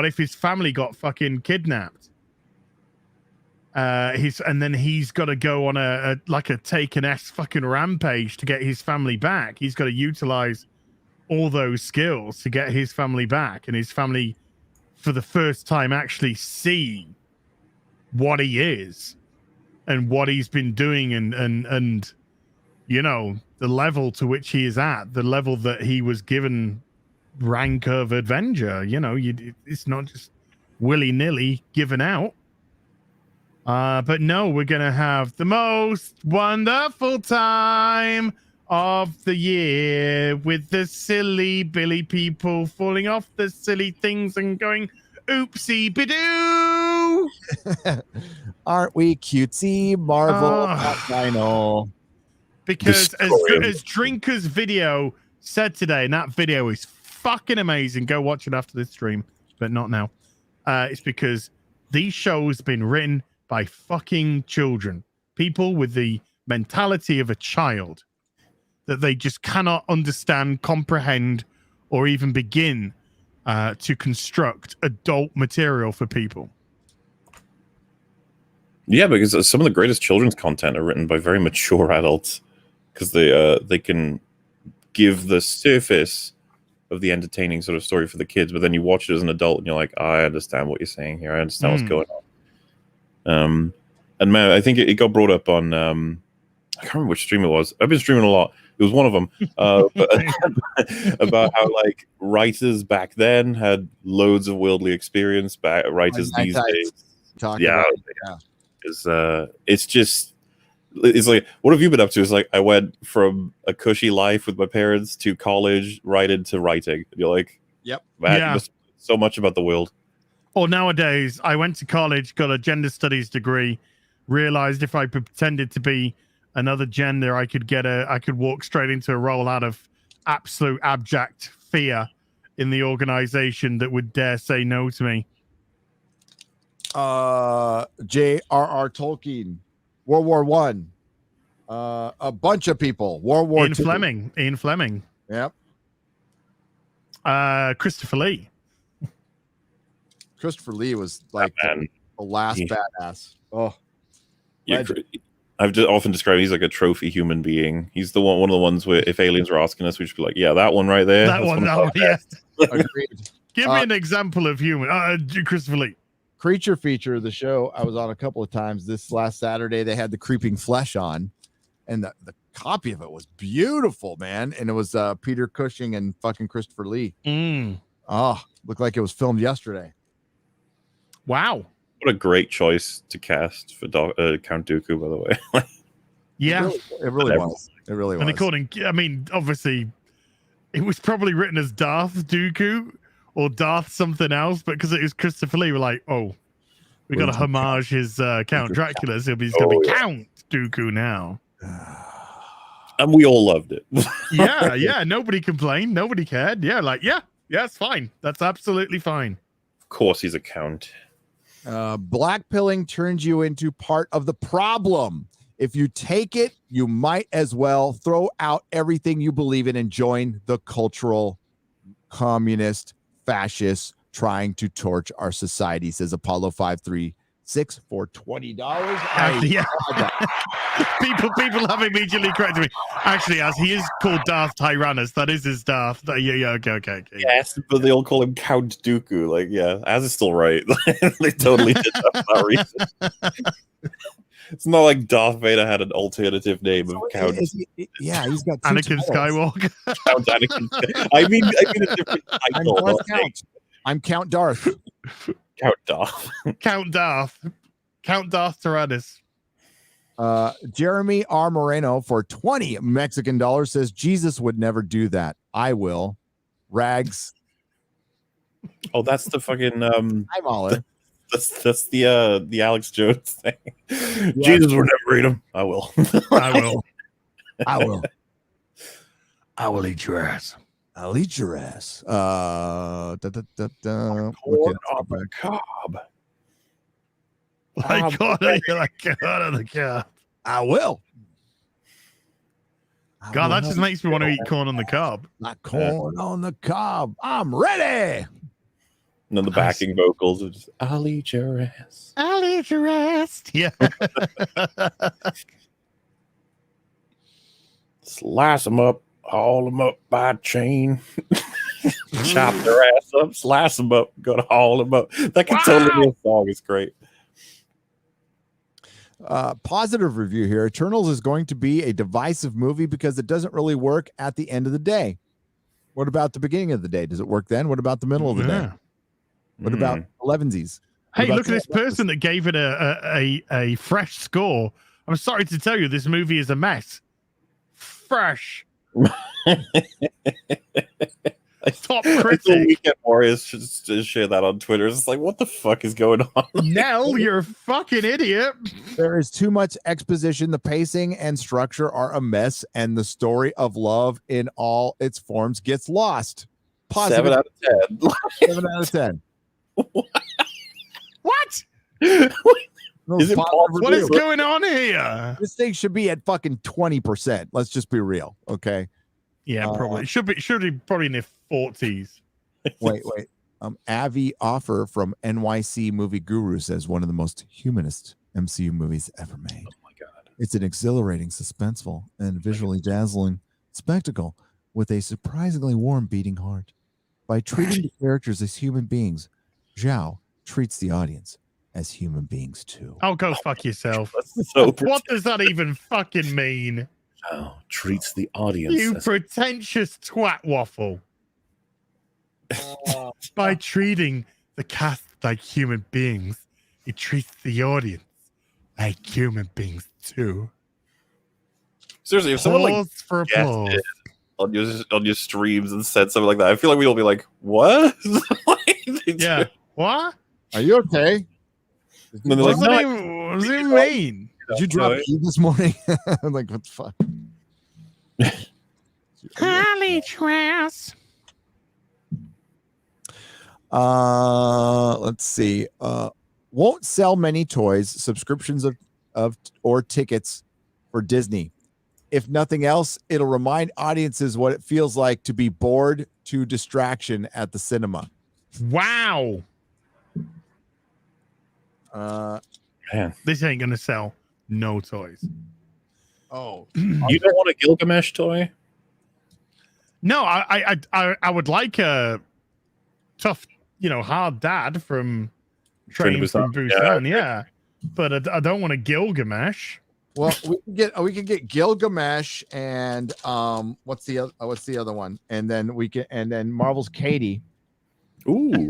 if his family got fucking kidnapped? And then he's got to go on a Taken S fucking rampage to get his family back. He's got to utilize all those skills to get his family back, and his family, for the first time, actually see what he is and what he's been doing, and the level to which he is at, the level that he was given rank of Avenger. It's not just willy-nilly given out. But no, we're going to have the most wonderful time of the year with the silly Billy people falling off the silly things and going, oopsie bidoo. Aren't we cutesy, Marvel? I know. Because as Drinker's video said today, and that video is fucking amazing. Go watch it after this stream, but not now. It's because these shows have been written by fucking children, people with the mentality of a child that they just cannot understand, comprehend, or even begin to construct adult material for people. Yeah, because some of the greatest children's content are written by very mature adults, because they can give the surface of the entertaining sort of story for the kids, but then you watch it as an adult and you're like, I understand what you're saying here. I understand what's going on. And man, I think it got brought up on I can't remember which stream it was. I've been streaming a lot. It was one of them about how like writers back then had loads of worldly experience. Writers these days, it's like, what have you been up to? It's like, I went from a cushy life with my parents to college, right into writing. And you're like, yep, man, so much about the world. Or nowadays, I went to college, got a gender studies degree, realized if I pretended to be another gender, I could walk straight into a role out of absolute abject fear in the organization that would dare say no to me. J.R.R. Tolkien, World War One, a bunch of people, World War II. Ian Fleming. Yep. Christopher Lee. Christopher Lee was like the last badass. Oh, yeah. I've often described he's like a trophy human being. He's the one of the ones where if aliens were asking us, we'd just be like, yeah, that one right there. That one, yeah. Agreed. Give me an example of human. Christopher Lee. Creature feature, the show I was on a couple of times. This last Saturday, they had the Creeping Flesh on, and the copy of it was beautiful, man. And it was Peter Cushing and fucking Christopher Lee. Oh, looked like it was filmed yesterday. Wow. What a great choice to cast for Count Dooku, by the way. Yeah. It really was. It really was. And according, I mean, obviously, it was probably written as Darth Dooku or Darth something else, but because it was Christopher Lee, we're like, oh, we got to homage his Count Dracula, so he's going to be Count Dooku now. And we all loved it. yeah. Nobody complained. Nobody cared. Yeah, it's fine. That's absolutely fine. Of course he's a count. Black pilling turns you into part of the problem. If you take it, you might as well throw out everything you believe in and join the cultural communist fascists trying to torch our society, says Apollo 536 for $20. Yeah. people have immediately corrected me. Actually, as he is called Darth Tyrannus, that is his Darth. Yeah, okay. Yes, but they all call him Count Dooku. Like, yeah, as is still right. They totally did that for that reason. It's not like Darth Vader had an alternative name of Count. He's got Anakin Skywalker. Count Anakin. I mean a different title. I'm Count Darth. Count Darth. Count Darth Tyrannus. Jeremy R. Moreno for 20 Mexican dollars says Jesus would never do that. I will. Rags. Oh, that's the fucking Hi, MauLer. That's the Alex Jones thing. Yeah. Jesus would never eat him. I will. I will. I will eat your ass. I'll eat your ass. Corn on the cob. Like corn on the cob. I will. God, that just makes me want to eat corn on the cob. Not corn on the cob. I'm ready. And then the backing vocals are just, I'll eat your ass. I'll eat your ass. Yeah. Slice them up, haul them up by chain. Chop their ass up, slice them up, go to haul them up. That can totally be a song. It's great. Positive review here. Eternals is going to be a divisive movie because it doesn't really work at the end of the day. What about the beginning of the day? Does it work then? What about the middle of the day? What about 11sies? Hey, look at this person that gave it a fresh score. I'm sorry to tell you, this movie is a mess. Fresh. Top critic. Weekend Warriors should share that on Twitter. It's like, what the fuck is going on? Nell, you're a fucking idiot. There is too much exposition. The pacing and structure are a mess, and the story of love in all its forms gets lost. Positive. 7 out of 10. 7 out of 10. What? Is it what is going on here? This thing should be at fucking 20%. Let's just be real, okay? Yeah, probably. Should be probably in the 40s. Wait. Avi Offer from NYC Movie Guru says one of the most humanist MCU movies ever made. Oh my god! It's an exhilarating, suspenseful, and visually dazzling spectacle with a surprisingly warm beating heart. By treating the characters as human beings, Zhao treats the audience as human beings too. Oh, go fuck yourself. So What does that even fucking mean? Oh, treats the audience. You as- pretentious twat waffle. By treating the cast like human beings, he treats the audience like human beings too. Seriously, if someone like Pause for guessed applause. it on your streams and said something like that, I feel like we'd all be like, "What?" Yeah. What? Are you okay? And then they're What like, does "No, it what does it mean? Did you drop no, pee this morning? I'm like, what the fuck? Holy trash. Let's see. Won't sell many toys, subscriptions of or tickets for Disney. If nothing else, it'll remind audiences what it feels like to be bored to distraction at the cinema. Wow. man, This ain't gonna sell no toys. Oh, you don't want a Gilgamesh toy?" No, I would like a tough, hard dad from Train from Busan, yeah. But I don't want a Gilgamesh. well, we can get Gilgamesh and what's the other one? And then Marvel's Katie. Ooh,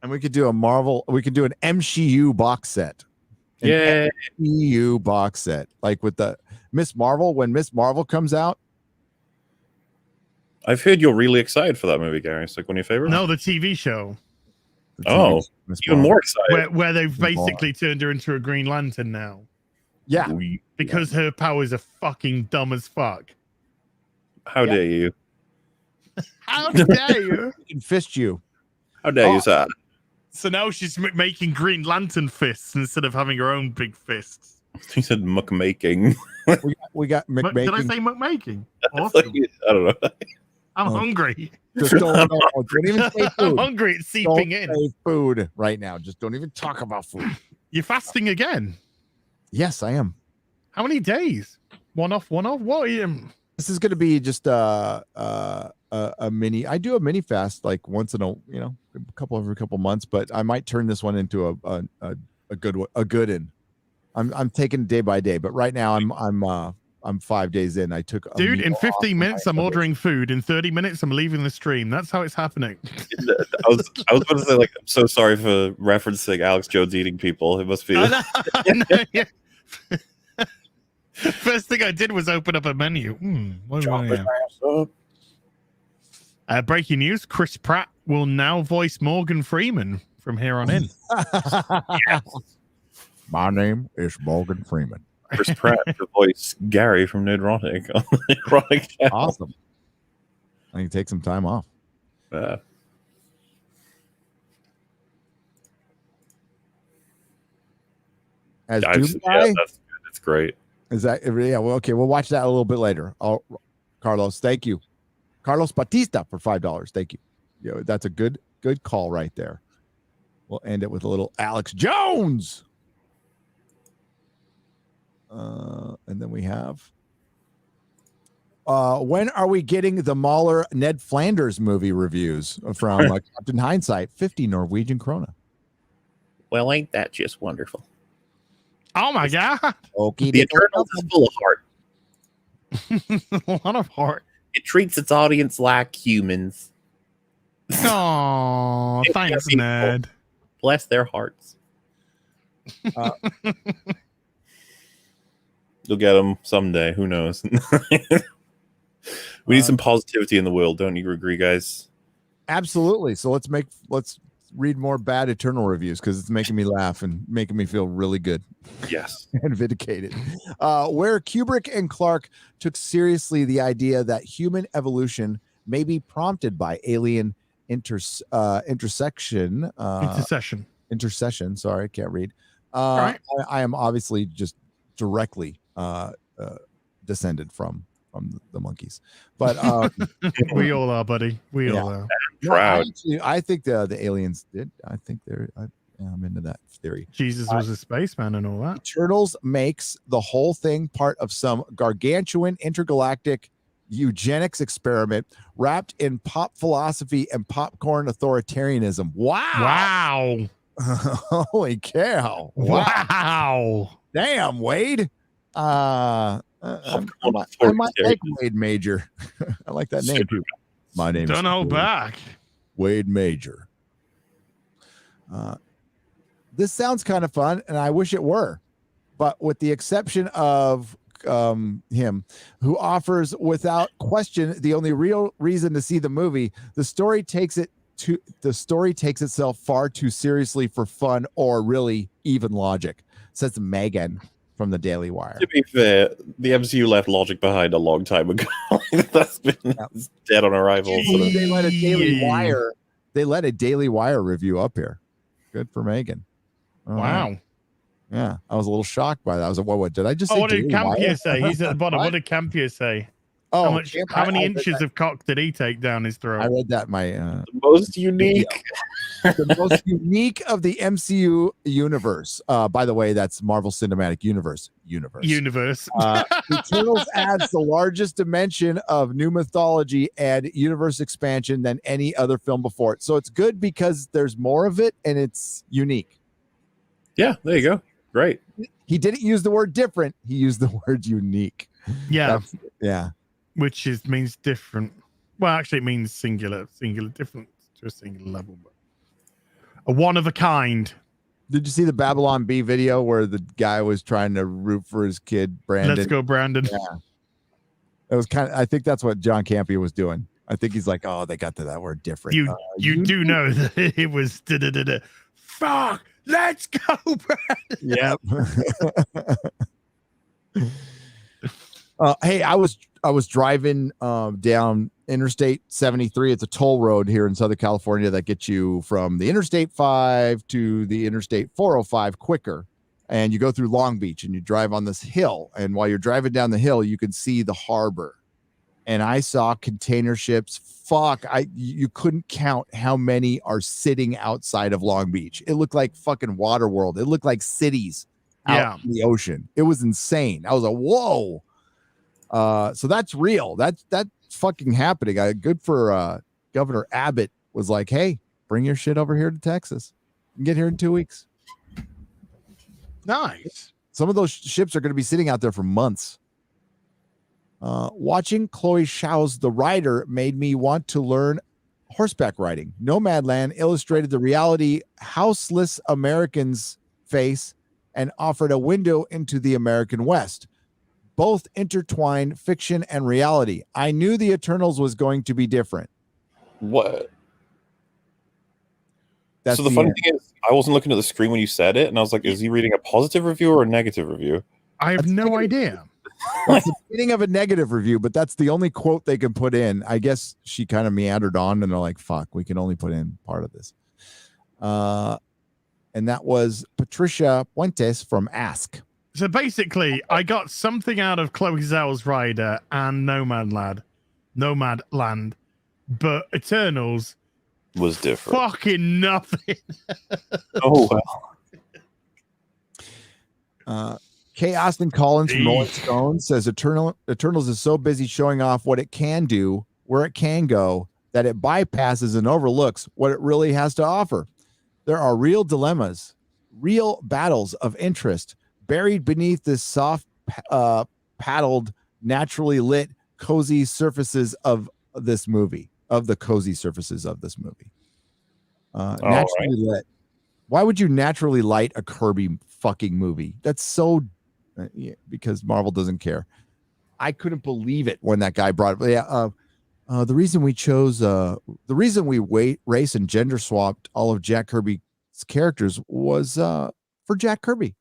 And we could do an MCU box set. yeah. MCU box set. Like with the Miss Marvel, when Miss Marvel comes out. I've heard you're really excited for that movie, Gary. It's like one of your favorites. No, the TV show Oh, Miss even Marvel. more excited. where they've basically turned her into a Green Lantern now Yeah. because her powers are fucking dumb as fuck. How dare you? How dare you? We can fist you. How dare you, sir? So now she's making Green Lantern fists instead of having her own big fists. He said muck making. We got Did I McMaking. say muck making? Awesome. I don't know. I'm hungry. Just don't even say I'm food. hungry. It's Don't seeping in. say food right now. Just don't even talk about food. You're fasting again. Yes, I am. How many days? One off, one off? What? This is going to be just a mini. I do a mini fast like once in every couple months, but I might turn this one into a good one. I'm taking it day by day, but right now I'm 5 days in. I took Dude, in 15 minutes, I'm ordering food. In 30 minutes, I'm leaving the stream. That's how it's happening. I was about to say, like, I'm so sorry for referencing Alex Jones eating people. It must be. I know, yeah. First thing I did was open up a menu. What do I have? Breaking news: Chris Pratt will now voice Morgan Freeman from here on in. My name is Morgan Freeman. Chris Pratt to voice Gary from Nerdrotic on the Nerdrotic channel. Awesome. I can take some time off. As Doom Guy? That's good. It's great. Is that yeah? Well, okay, we'll watch that a little bit later. Oh, Carlos, thank you, Carlos Batista for $5. Thank you. That's a good call right there. We'll end it with a little Alex Jones. And then we have when are we getting the MauLer Ned Flanders movie reviews from Captain Hindsight? 50 Norwegian krona. Well, ain't that just wonderful? Oh my god! Okay, The Eternals is full of heart. A lot of heart. It treats its audience like humans. Oh, thanks, people. Ned. Bless their hearts. You'll get them someday. Who knows? We need some positivity in the world. Don't you agree, guys? Absolutely. So let's read more bad Eternal reviews because it's making me laugh and making me feel really good. Yes. And vindicated. Where Kubrick and Clark took seriously the idea that human evolution may be prompted by alien intercession. Sorry, I can't read. Right. I am obviously just directly descended from from the monkeys. But we all are, buddy. We all are. Proud. I think the aliens did. I think I'm into that theory. Jesus was a spaceman and all that. Turtles makes the whole thing part of some gargantuan intergalactic eugenics experiment wrapped in pop philosophy and popcorn authoritarianism. Wow. Holy cow. Wow. Damn, Wade. I might take Wade Major. I like that name too. My name Don't hold back. Wade Major. This sounds kind of fun, and I wish it were. But with the exception of him, who offers without question the only real reason to see the movie, the story takes itself far too seriously for fun or really even logic, says Megan from the Daily Wire. To be fair, the MCU left logic behind a long time ago. That's been dead on arrival. They let a Daily Wire review up here. Good for Megan. Wow. Yeah, I was a little shocked by that. I was like, what did I just say? What did Campier say? He's at the bottom. What did Campier say? Oh, how many inches of cock did he take down his throat? I read that the most unique. The most unique of the MCU universe. By the way, that's Marvel Cinematic Universe. Eternals adds the largest dimension of new mythology and universe expansion than any other film before it. So it's good because there's more of it and it's unique. Yeah, there you go. Great. He didn't use the word different. He used the word unique. Yeah. Yeah. Which means different. Well, actually, it means singular, different to a singular level, but a one of a kind. Did you see the Babylon Bee video where the guy was trying to root for his kid, Brandon? Let's go, Brandon. Yeah. It was I think that's what John Campion was doing. I think he's like, oh, they got to that word different. You do know that it was fuck. Let's go, Brandon. Yep. Hey, I was driving down Interstate 73. It's a toll road here in Southern California that gets you from the Interstate 5 to the Interstate 405 quicker. And you go through Long Beach and you drive on this hill. And while you're driving down the hill, you can see the harbor. And I saw container ships. You couldn't count how many are sitting outside of Long Beach. It looked like fucking Waterworld. It looked like cities out in the ocean. It was insane. I was like, whoa. So that's real. That's fucking happening. Good for Governor Abbott was like, hey, bring your shit over here to Texas. You can get here in 2 weeks. Nice. Some of those ships are going to be sitting out there for months. Watching Chloe Zhao's The Rider made me want to learn horseback riding. Nomadland illustrated the reality houseless Americans face and offered a window into the American West. Both intertwined fiction and reality. I knew the Eternals was going to be different. What? So the funny thing is, I wasn't looking at the screen when you said it, and I was like, is he reading a positive review or a negative review? I have no idea. It's the beginning of a negative review, but that's the only quote they can put in. I guess she kind of meandered on, and they're like, fuck, we can only put in part of this. And that was Patricia Puentes from Ask. So basically, I got something out of Chloe Zhao's Rider and Nomadland, but Eternals was different. Fucking nothing. Oh well. K. Austin Collins from Rolling Stone says Eternals is so busy showing off what it can do, where it can go, that it bypasses and overlooks what it really has to offer. There are real dilemmas, real battles of interest buried beneath the soft paddled, naturally lit, cozy surfaces of this movie, naturally lit. Why would you naturally light a Kirby fucking movie? That's so because Marvel doesn't care. I couldn't believe it when that guy brought it. Yeah, the reason we chose race and gender swapped all of Jack Kirby's characters was for Jack Kirby.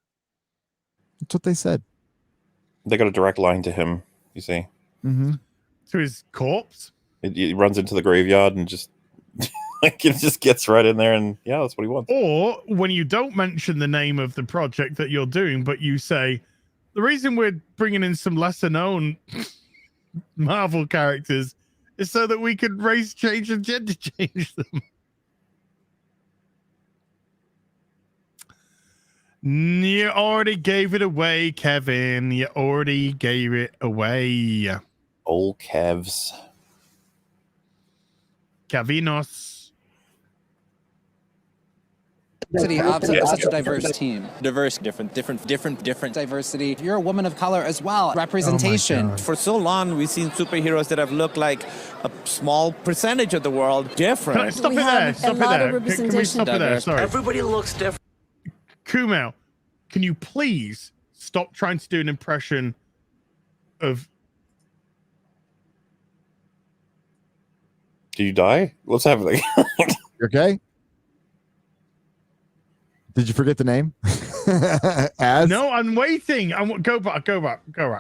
That's what they said. They got a direct line to him, you see. Mm-hmm. To his corpse? It runs into the graveyard and just like it just gets right in there, and yeah, that's what he wants. Or when you don't mention the name of the project that you're doing, but you say, the reason we're bringing in some lesser known Marvel characters is so that we could race change and gender change them. You already gave it away, Kevin. You already gave it away. Old Kevs. Cavinos. Of such a diverse team. Diverse, different diversity. You're a woman of color as well. Representation. For so long, we've seen superheroes that have looked like a small percentage of the world different. Stop it there. Stop it there. Can we stop it there? Sorry. Everybody looks different. Kumail, can you please stop trying to do an impression of... Did you die? What's happening? You okay? Did you forget the name? No, I'm waiting. Go back.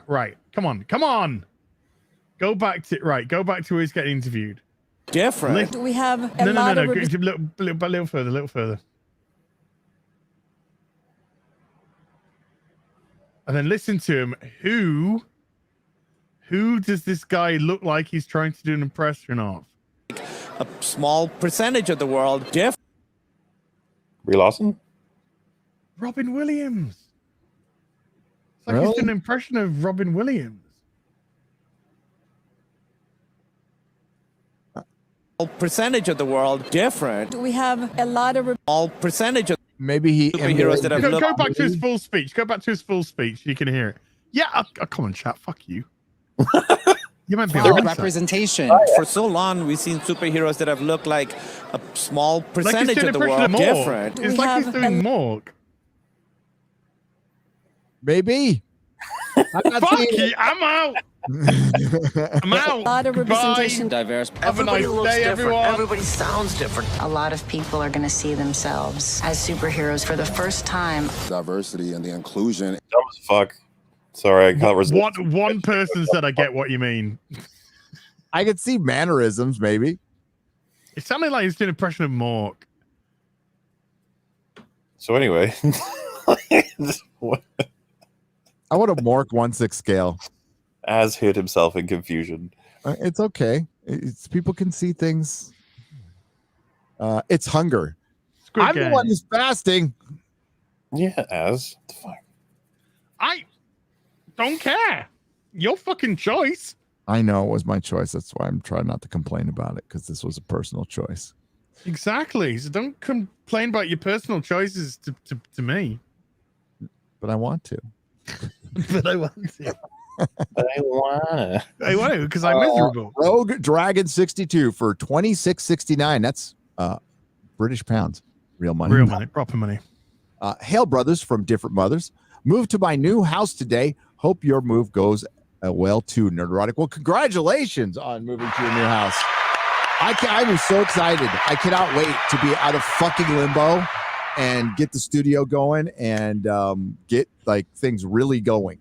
Right. Come on. Go back to who he's getting interviewed. Different. We have No. A little further. And then listen to him. Who does this guy look like he's trying to do an impression of? A small percentage of the world different. Brie Larson? Robin Williams. It's like he's doing an impression of Robin Williams. Percentage of the world different. We have a lot of all percentage of maybe he superheroes that have go back to his full speech. Go back to his full speech. You can hear it. Yeah, come on, chat. Fuck you. You might be on representation. For so long, we've seen superheroes that have looked like a small percentage of the world different. It's like he's doing Morg. Maybe. Fuck you. I'm out. I'm out. A lot of representation. Diverse. Have a nice day, everyone. Everybody sounds different. A lot of people are going to see themselves as superheroes for the first time. Diversity and the inclusion. Dumb as fuck. Sorry, I can't resist. One person said, I get what you mean. I could see mannerisms, maybe. It sounded like he's doing an impression of Morg. So anyway. I want a Mork 1/6 scale. Az hid himself in confusion. It's okay. It's people can see things. It's hunger. I'm the one who's fasting. Yeah, Az. What the fuck? I don't care. Your fucking choice. I know it was my choice. That's why I'm trying not to complain about it, because this was a personal choice. Exactly. So don't complain about your personal choices to me. But I want to. But I want to. But I want to because I'm miserable. Rogue Dragon 62 for $26.69. That's British pounds. Real money. Real money. Proper money. Hail brothers from different mothers. Moved to my new house today. Hope your move goes well too, Nerdrotic. Well, congratulations on moving to your new house. I was so excited. I cannot wait to be out of fucking limbo and get the studio going and get like things really going.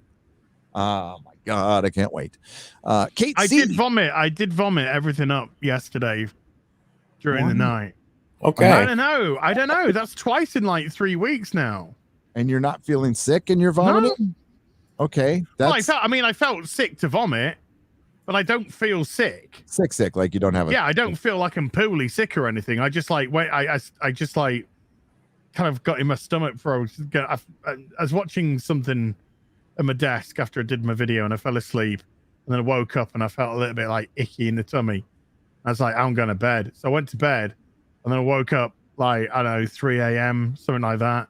Oh my God, I can't wait. Kate I C. did vomit everything up yesterday during the night. Okay. I don't know. That's twice in like 3 weeks now. And you're not feeling sick and you're vomiting? No. Okay. I felt sick to vomit, but I don't feel sick. Sick, like you don't have I don't feel like I'm poorly sick or anything. I just like I just like kind of got in my stomach for I was watching something at my desk after I did my video and I fell asleep, and then I woke up and I felt a little bit like icky in the tummy. I was like, I'm going to bed. So I went to bed, and then I woke up like, I don't know, 3 a.m., something like that.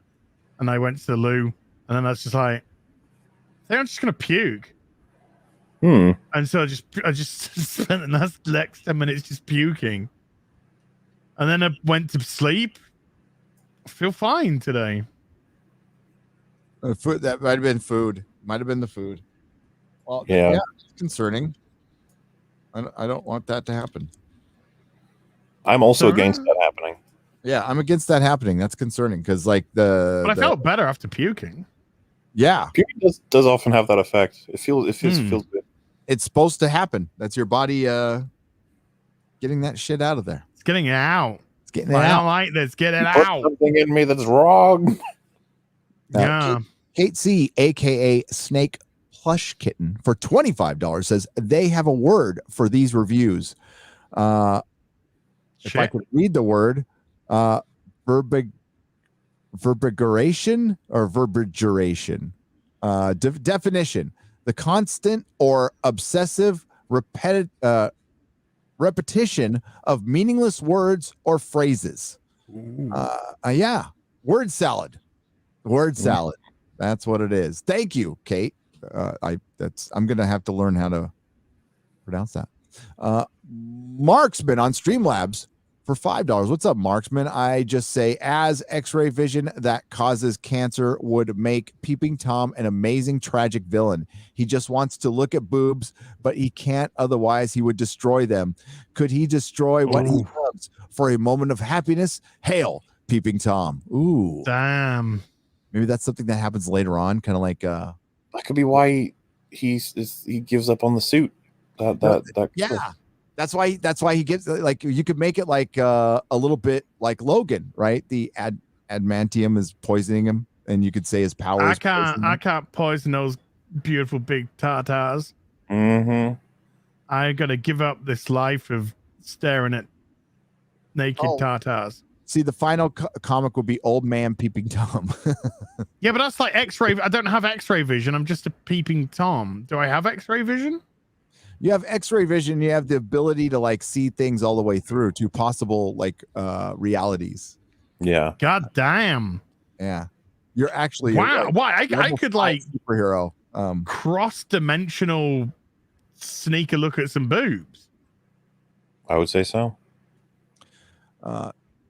And I went to the loo, and then I was just like, I think I'm just going to puke. And so I just spent the next 10 minutes just puking. And then I went to sleep. I feel fine today. Food, that might have been food. Might have been the food. Well, yeah, it's concerning. I don't want that to happen. I'm also against that happening. Yeah, I'm against that happening. That's concerning because, like, But I felt better after puking. Yeah, puking does often have that effect. It feels good. It's supposed to happen. That's your body getting that shit out of there. It's getting it out. It's getting it I out. don't like this. Get it Put out. something in me that's wrong. Yeah. Kate C, aka Snake Plush Kitten for $25 says they have a word for these reviews. If I could read the word, verbigeration or verbigeration. Definition: the constant or obsessive repetition of meaningless words or phrases. Yeah, word salad. Word salad. That's what it is. Thank you, Kate. I'm gonna have to learn how to pronounce that. Marksman on Streamlabs for $5. What's up, Marksman? I just say, as X-ray vision that causes cancer would make Peeping Tom an amazing tragic villain. He just wants to look at boobs, but he can't, otherwise he would destroy them. Could he destroy what he loves for a moment of happiness? Hail, Peeping Tom. Ooh. Damn. Maybe that's something that happens later on, kind of like that could be why he gives up on the suit. Yeah. That's why he gives, like, you could make it like a little bit like Logan, right? The adamantium is poisoning him, and you could say his power. I can't poison those beautiful big tartars. Mm-hmm. I'm gonna give up this life of staring at naked tartars. See, the final comic would be Old Man Peeping Tom. Yeah, but that's like X-ray. I don't have X-ray vision. I'm just a Peeping Tom. Do I have X-ray vision? You have X-ray vision. You have the ability to like see things all the way through to possible like realities. Yeah. God damn. Yeah. You're actually wow. Why I could like superhero cross-dimensional sneak a look at some boobs. I would say so.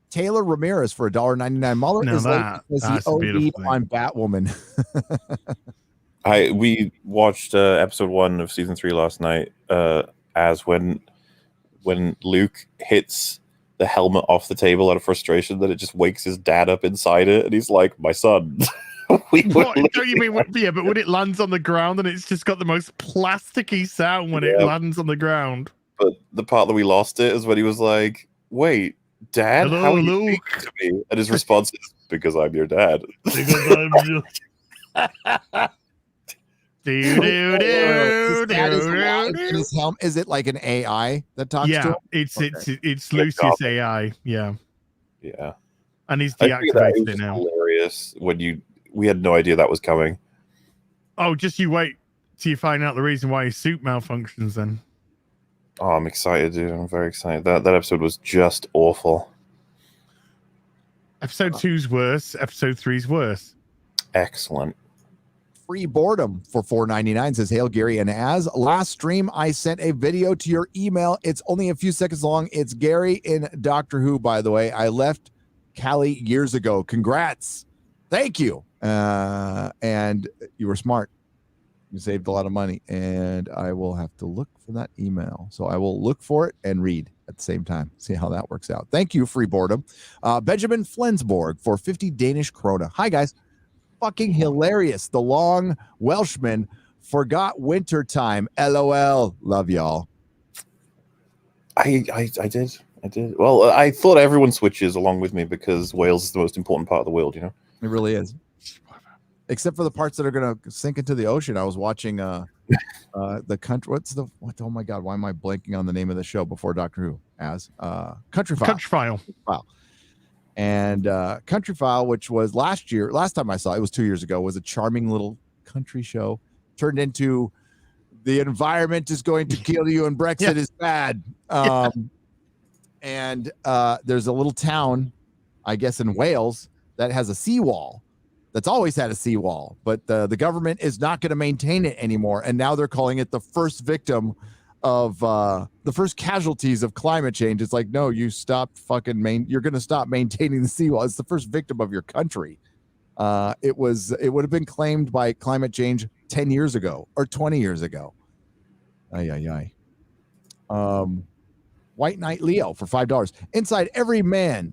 Taylor Ramirez for $1.99. MauLer Now is like that's he a OD'd beautiful on Batwoman. We watched episode 1 of season 3 last night. As when Luke hits the helmet off the table out of frustration, that it just wakes his dad up inside it, and he's like, "My son." What, don't you mean? Yeah, but when it lands on the ground and it's just got the most plasticky sound when it lands on the ground. But the part that we lost it is when he was like, "Wait, Dad, hello, how are you Luke?" speaking to me?" And his response is, "Because I'm your dad." Because I'm your... Is it like an AI that talks to him? It's Lucy's AI. Yeah. Yeah. And he's I think that deactivated was it now. hilarious when we had no idea that was coming. Oh, just you wait till you find out the reason why his suit malfunctions then. Oh, I'm excited, dude. I'm very excited. That episode was just awful. Episode 2's worse. Episode 3's worse. Excellent. Free Boredom for $4.99 says, "Hail Gary and Az. Last stream I sent a video to your email. It's only a few seconds long. It's Gary in Doctor Who, by the way. I left Cali years ago. Congrats. Thank you. And you were smart. You saved a lot of money, and I will have to look for that email. So I will look for it and read at the same time. See how that works out. Thank you, Free Boredom. Benjamin Flensborg for 50 Danish krona. Hi, guys. Fucking hilarious. The long Welshman forgot winter time. LOL. Love y'all. I did. Well, I thought everyone switches along with me because Wales is the most important part of the world, you know? It really is. Except for the parts that are going to sink into the ocean. I was watching the country. Oh my God. Why am I blanking on the name of the show before Doctor Who? Country File. And Country File, which was last time I saw it was 2 years ago, was a charming little country show turned into the environment is going to kill you and Brexit is bad. And there's a little town, I guess, in Wales that has a seawall that's always had a seawall, but the government is not going to maintain it anymore. And now they're calling it the first victim of the first casualties of climate change. It's like, no, you stopped you're going to stop maintaining the seawall. It's the first victim of your country. It would have been claimed by climate change 10 years ago or 20 years ago. White Knight Leo for $5. Inside every man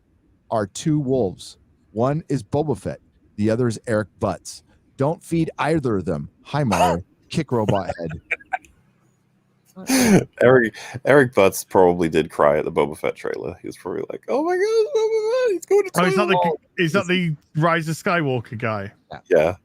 are two wolves. One is Boba Fett. The other is Eric Butts. Don't feed either of them. Hi, MauLer. Kick robot head. Eric Butts probably did cry at the Boba Fett trailer. He was probably like, "Oh my God, Boba Fett! He's going to." Is that the Rise of Skywalker guy? Yeah.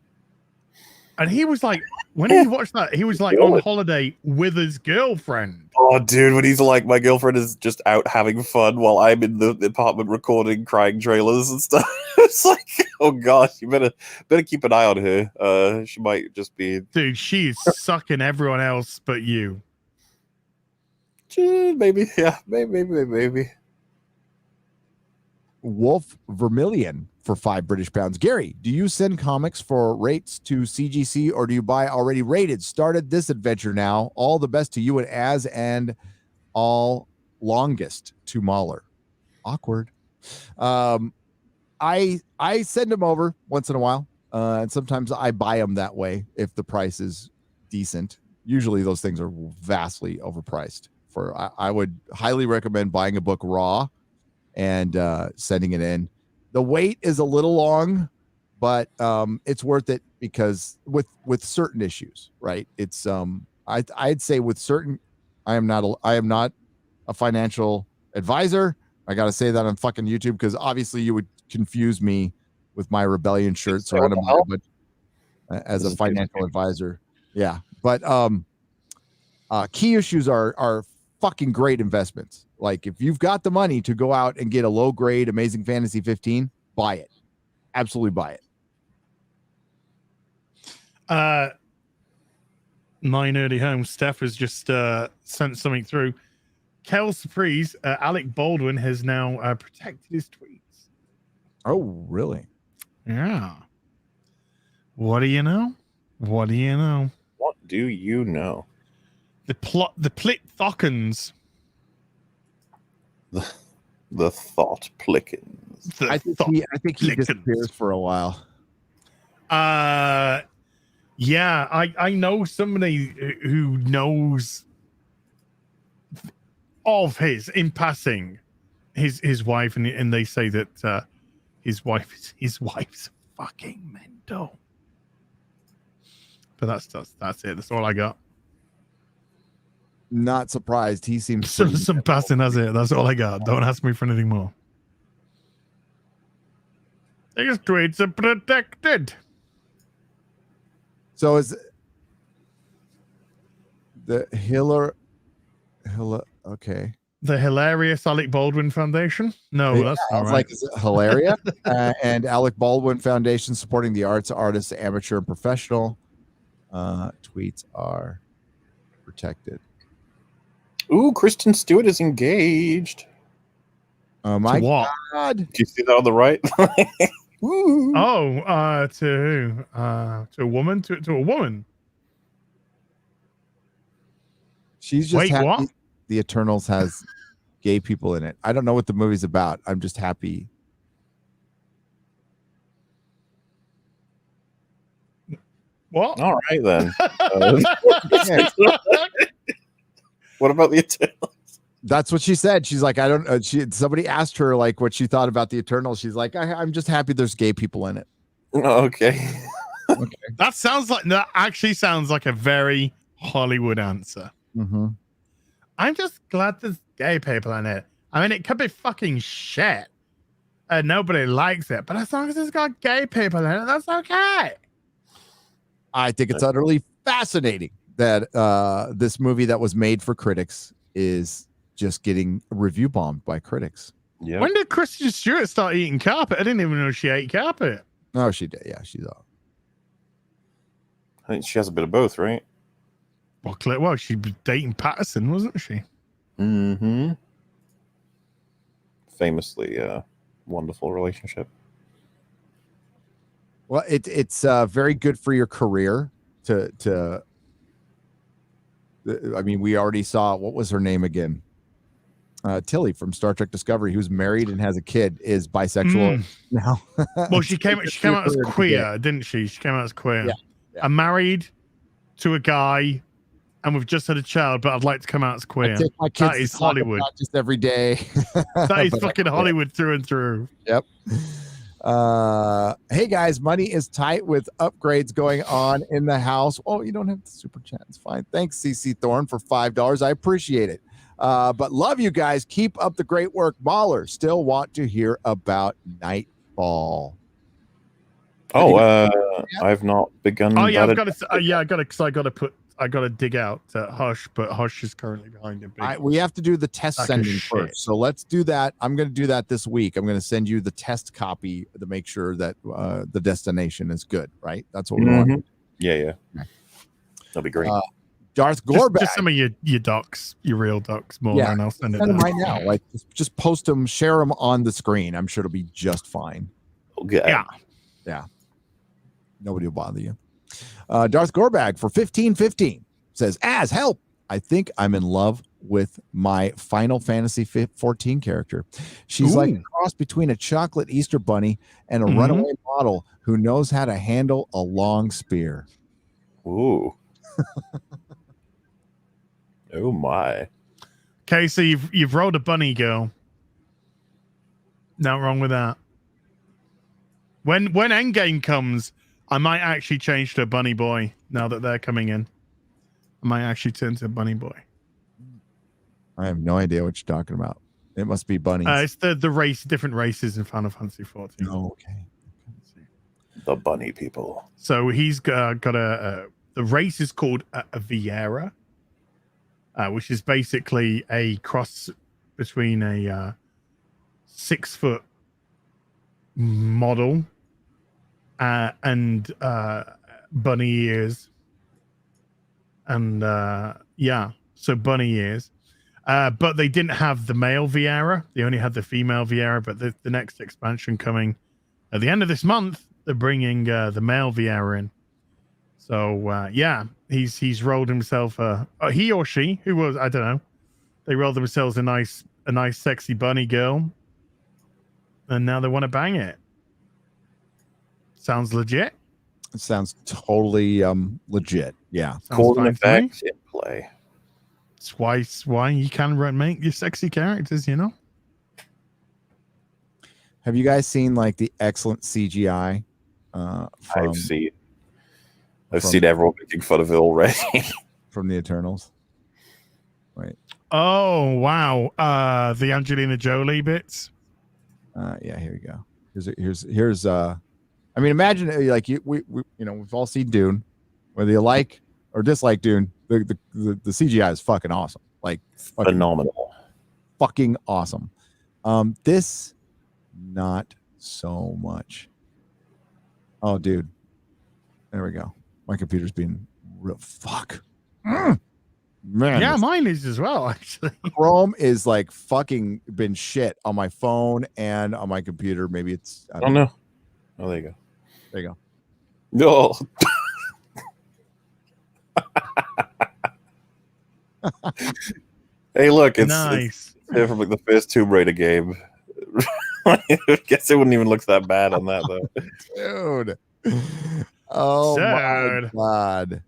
And he was like When did you watch that? He was like on holiday with his girlfriend. Oh, dude, when he's like, my girlfriend is just out having fun while I'm in the apartment recording crying trailers and stuff. It's like, oh gosh, you better keep an eye on her. She might just be. Dude, she is sucking everyone else but you. Maybe, yeah, maybe. Wolf Vermilion for 5 British pounds. Gary, do you send comics for rates to CGC or do you buy already rated? Started this adventure now. All the best to you and Az, and all longest to MauLer. Awkward. I send them over once in a while, and sometimes I buy them that way if the price is decent. Usually those things are vastly overpriced. I would highly recommend buying a book raw and sending it in. The wait is a little long, but it's worth it because with certain issues, right? It's I'd say with certain, I am not a financial advisor. I got to say that on fucking YouTube because obviously you would confuse me with my rebellion shirt surrounded by as a financial advisor. Yeah, but key issues are fucking great investments. Like if you've got the money to go out and get a low grade Amazing Fantasy 15, buy it. Absolutely buy it. My nerdy home, Steph has just sent something through. Kel Surprise, Alec Baldwin has now protected his tweets. Oh, really? Yeah. What do you know? What do you know? What do you know? The Plit Thockins. The thought plickens. I think he disappears for a while. Yeah, I know somebody who knows of his wife's wife, and they say that his wife's fucking mental. But that's it. That's all I got. Not surprised. He seems some passing. That's it. That's all I got. Don't ask me for anything more. These tweets are protected. So is the okay. The hilarious Alec Baldwin Foundation? No, Yeah, that's I not was right. like, is it Hilaria? And Alec Baldwin Foundation supporting the arts, artists, amateur, and professional. Tweets are protected. Ooh, Kristen Stewart is engaged. Oh my what? God! Do you see that on the right? To who? To a woman? To a woman? She's just Wait, happy what? the Eternals has gay people in it. I don't know what the movie's about. I'm just happy. What? All right then. What about the Eternals? That's what she said. She's like, I don't. Somebody asked her like what she thought about the Eternals. She's like, I'm just happy there's gay people in it. Oh, okay. Okay. That actually sounds like a very Hollywood answer. Mm-hmm. I'm just glad there's gay people in it. I mean, it could be fucking shit. And nobody likes it, but as long as it's got gay people in it, that's okay. I think it's utterly fascinating that this movie that was made for critics is just getting review bombed by critics. Yeah. When did Kristen Stewart start eating carpet? I didn't even know she ate carpet. Oh, she did. Yeah, she's all. I think she has a bit of both, right? Well, she was dating Patterson, wasn't she? Mm-hmm. Famously, wonderful relationship. Well, it's very good for your career to. I mean, we already saw, what was her name again? Tilly from Star Trek Discovery, who's married and has a kid, is bisexual now. Well, she came out as queer, didn't she? She came out as queer. Yeah. I'm married to a guy, and we've just had a child, but I'd like to come out as queer. I take my kids That to is soccer Hollywood. practice every day. That is But fucking Hollywood through and through. Yep. Hey guys, money is tight with upgrades going on in the house. Oh, you don't have the super chat. It's fine. Thanks, CC Thorne, for $5. I appreciate it. But love you guys. Keep up the great work. MauLer, still want to hear about Nightfall. I've not begun. Oh yeah, that I gotta dig out Hush, but Hush is currently behind it. We have to do the test Sack of sending shit. first. So let's do that. I'm going to do that this week. I'm going to send you the test copy to make sure that the destination is good, right? That's what we want. Yeah. That'll be great. Darth Gorbag. Just some of your docs, your real docs, more Yeah, and I'll send it them down. right now. Like just post them, share them on the screen. I'm sure it'll be just fine. Yeah. Nobody will bother you. Darth Gorbag for 1515 says, "As help, I think I'm in love with my Final Fantasy 14 character. She's like a cross between a chocolate Easter bunny and a runaway model who knows how to handle a long spear." Ooh. Oh my. Okay, so you've rolled a bunny girl. Not wrong with that. When Endgame comes, I might actually change to a bunny boy now that they're coming in. I might actually turn to a bunny boy. I have no idea what you're talking about. It must be bunnies. It's the different races in Final Fantasy 14. Oh, okay. The bunny people. So he's got the race is called a Viera, which is basically a cross between a 6-foot model and bunny ears. And so bunny ears. But they didn't have the male Viera. They only had the female Viera. But the next expansion coming at the end of this month, they're bringing the male Viera in. So he's rolled himself he or she, who was, I don't know, they rolled themselves a nice sexy bunny girl, and now they want to bang it. Sounds legit. It sounds totally legit. Yeah. Golden effects in play. It's why you can make your sexy characters, you know. Have you guys seen like the excellent CGI? I've seen everyone making fun of it already. From the Eternals. Wait. Oh wow. The Angelina Jolie bits. Yeah, here we go. Here's I mean, imagine like we've all seen Dune, whether you like or dislike Dune. The CGI is fucking awesome. Like phenomenal. Fucking awesome. This not so much. Oh, dude. There we go. My computer's being real fuck. Man. Yeah, mine is as well, actually. Chrome is like fucking been shit on my phone and on my computer. Maybe it's I don't know. Oh, there you go. There you go. No. Hey, look, it's nice. It's from like the first Tomb Raider game. I guess it wouldn't even look that bad on that though. Dude. Oh my god.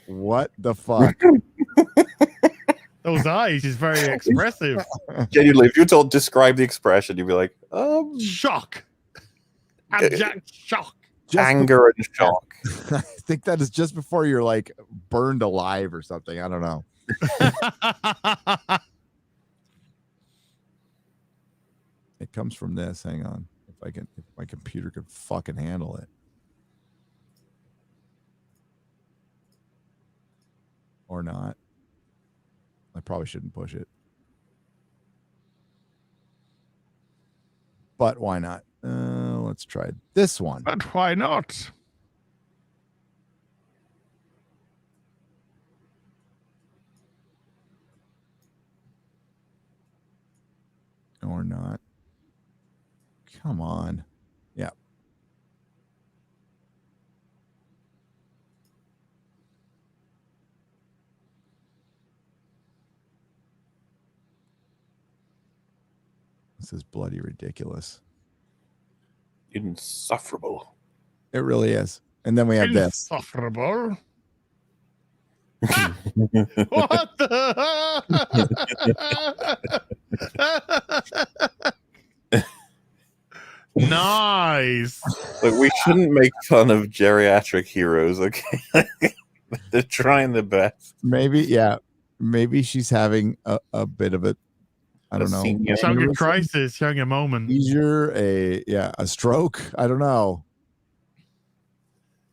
What the fuck? Those eyes is very expressive. Genuinely, if you told describe the expression, you'd be like, shock. Abject shock. Anger and shock. I think that is just before you're like burned alive or something. I don't know. It comes from this. Hang on. If my computer could fucking handle it. Or not. I probably shouldn't push it. But why not? Let's try this one. But why not? Or not. Come on. Yeah. This is bloody ridiculous. Insufferable. It really is. And then we have this. Insufferable. What the? Nice. Like, we shouldn't make fun of geriatric heroes, okay? They're trying their best. Maybe, yeah. Maybe she's having a bit of a I don't know. Younger crisis, younger moment. Seizure, a stroke. I don't know.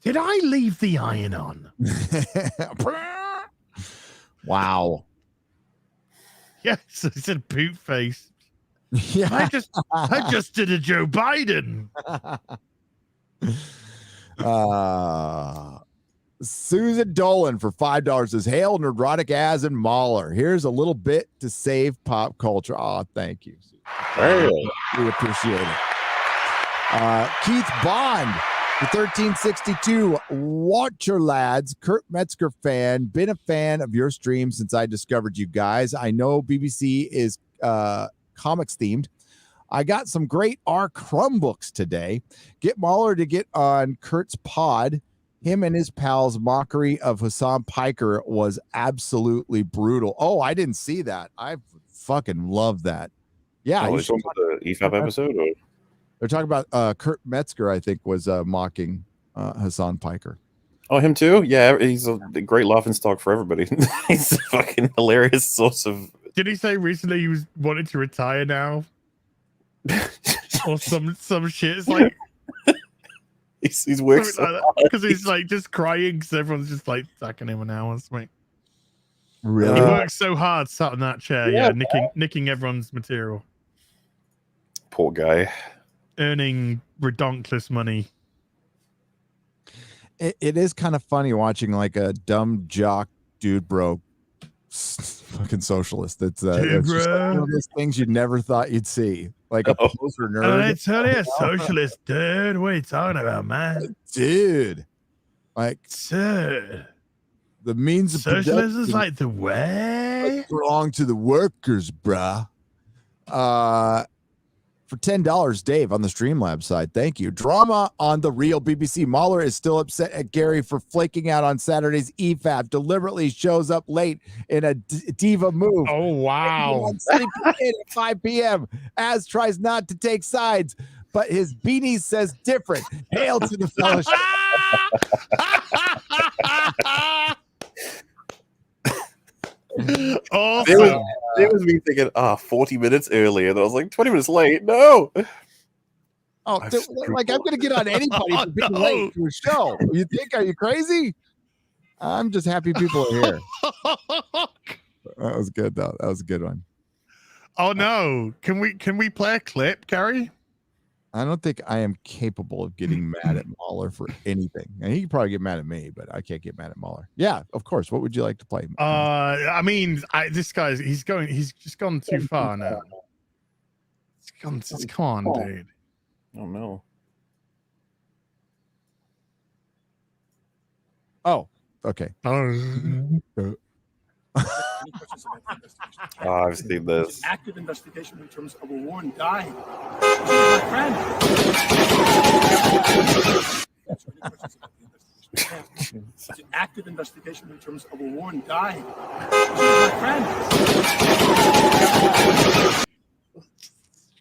Did I leave the iron on? Wow. Yes, it's a boot face. Yeah. I just did a Joe Biden. Susan Dolan for $5 says, "Hail Nerdrotic as and MauLer. Here's a little bit to save pop culture." Oh, thank you. We appreciate it. Keith Bond for 1362. Watcher lads, Kurt Metzger fan. Been a fan of your stream since I discovered you guys. I know BBC is comics themed. I got some great R. Crumb books today. Get MauLer to get on Kurt's pod. Him and his pals' mockery of Hassan Piker was absolutely brutal. Oh, I didn't see that. I fucking love that. Yeah. Oh, talking about the EFAP episode? Or? They're talking about Kurt Metzger, I think, was mocking Hassan Piker. Oh, him too? Yeah, he's a great laughing stock for everybody. He's a fucking hilarious source of... Did he say recently he was wanting to retire now? Or some shit? It's like... He's worked so because he's like just crying because everyone's just like sacking him an hour. Something. Really? He works so hard sat in that chair, nicking everyone's material. Poor guy. Earning redonkulous money. It is kind of funny watching like a dumb jock dude bro fucking socialist. It's just like one of those things you never thought you'd see. Like a poser nerd. I tell you, socialist dude. What are you talking about, man? Dude. Like, dude. The means of socialism is like the way. Belong to the workers, bruh. For $10, Dave on the Streamlabs side. Thank you. Drama on the real BBC. MauLer is still upset at Gary for flaking out on Saturday's EFAP. Deliberately shows up late in a diva move. Oh, wow. Sleeping in at 5 p.m. Az tries not to take sides, but his beanie says different. Hail to the fellowship. Awesome. It was me thinking, 40 minutes earlier. And I was like, 20 minutes late. No. Oh, like I'm going to get on anybody for being late to a show. You think? Are you crazy? I'm just happy people are here. That was good, though. That was a good one. Oh no! Can we play a clip, Gary? I don't think I am capable of getting mad at MauLer for anything. And he can probably get mad at me, but I can't get mad at MauLer. Yeah, of course. What would you like to play? I mean, this guy's he's just gone too far now. Come on, dude. Oh no. Oh, okay. I've seen this. Active investigation in terms of a woman died. My friend. It's an active investigation in terms of a woman died. My friend.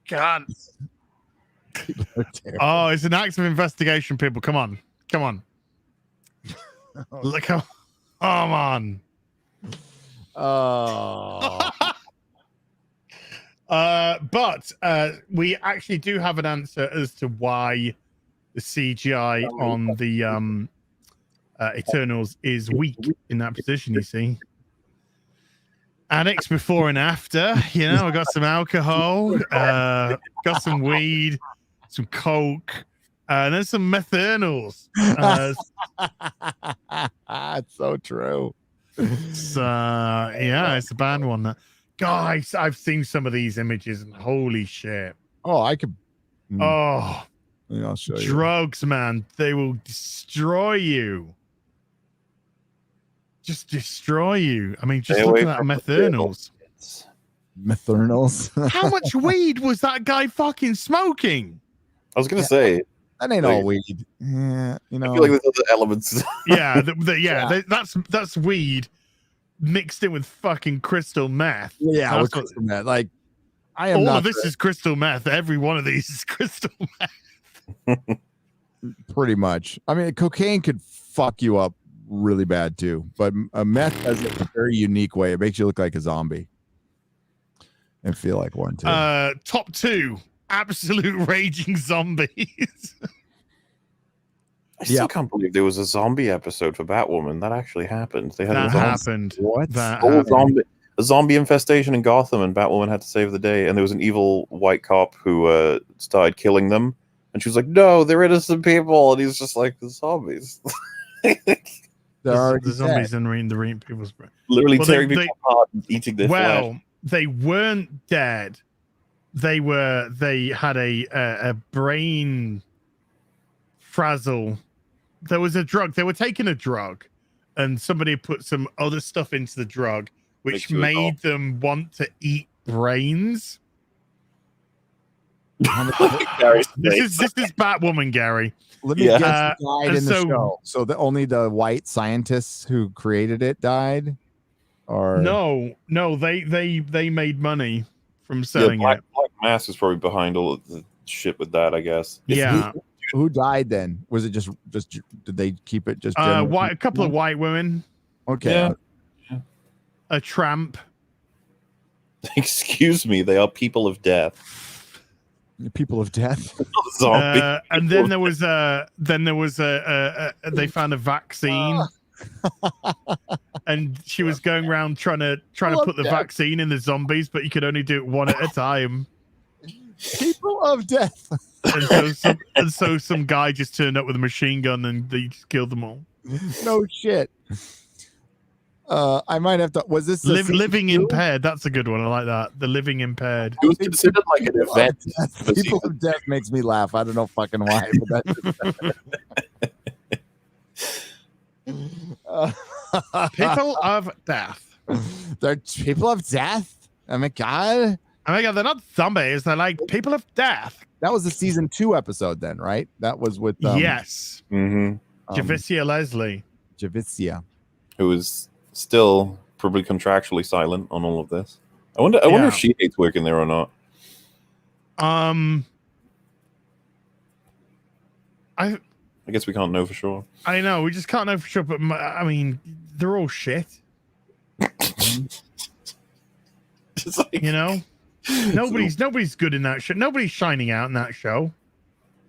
God. Oh, it's an active investigation, people. Come on. Look, come on. Oh. But we actually do have an answer as to why the CGI on the Eternals is weak in that position, you see. Annex before and after, you know, I got some alcohol, got some weed, some coke, and then some methernals. It's so true. It's it's a bad one. Guys, I've seen some of these images and holy shit. Oh, I could. Oh, I'll show you. Drugs, man. They will destroy you. Just destroy you. I mean, just looking at methernals. Methernals. How much weed was that guy fucking smoking? I was gonna say that ain't all weed. Yeah, you know. I feel like there's other elements. That's weed mixed in with fucking crystal meth. Yeah, with crystal meth. Like, I am not. This is crystal meth. Every one of these is crystal meth. Pretty much. I mean, cocaine could fuck you up really bad too, but meth has a very unique way. It makes you look like a zombie. I feel like one too. Top 2, absolute raging zombies. I still can't believe there was a zombie episode for Batwoman. That actually happened. They had That a zombie, happened. What? A zombie infestation in Gotham, and Batwoman had to save the day. And there was an evil white cop who started killing them. And she was like, "No, they're innocent people." And he's just like, "The zombies." The zombies and the people's brain. Literally tearing people apart and eating their flesh. Well, they weren't dead. They had a brain frazzle. There was a drug. They were taking a drug, and somebody put some other stuff into the drug, which made them want to eat brains. This is Batwoman, Gary. Let me guess. Who died in the show. So only the white scientists who created it died, or no, they made monthey from selling Black it. Mass is probably behind all of the shit with that, I guess. Yeah. Who died then? Was it just did they keep it just a couple of white women? Okay. Yeah. A tramp. Excuse me, they are people of death. People of death. And then there was they found a vaccine. And she was going around trying to put the vaccine in the zombies, but you could only do it one at a time. People of death. And so some guy just turned up with a machine gun and they just killed them all. No shit. I might have to. Was this living impaired? That's a good one. I like that. The living impaired. It was considered like an event. People of death makes me laugh. I don't know fucking why. But People of death. They're people of death. Oh my god. Oh my god, they're not zombies. They're like people of death. That was the season 2 episode, then, right? That was with yes. Javicia Leslie. Javicia, who is still probably contractually silent on all of this. I wonder if she hates working there or not. I guess we can't know for sure. I know we just can't know for sure, but I mean, they're all shit. You know, nobody's good in that show. Nobody's shining out in that show.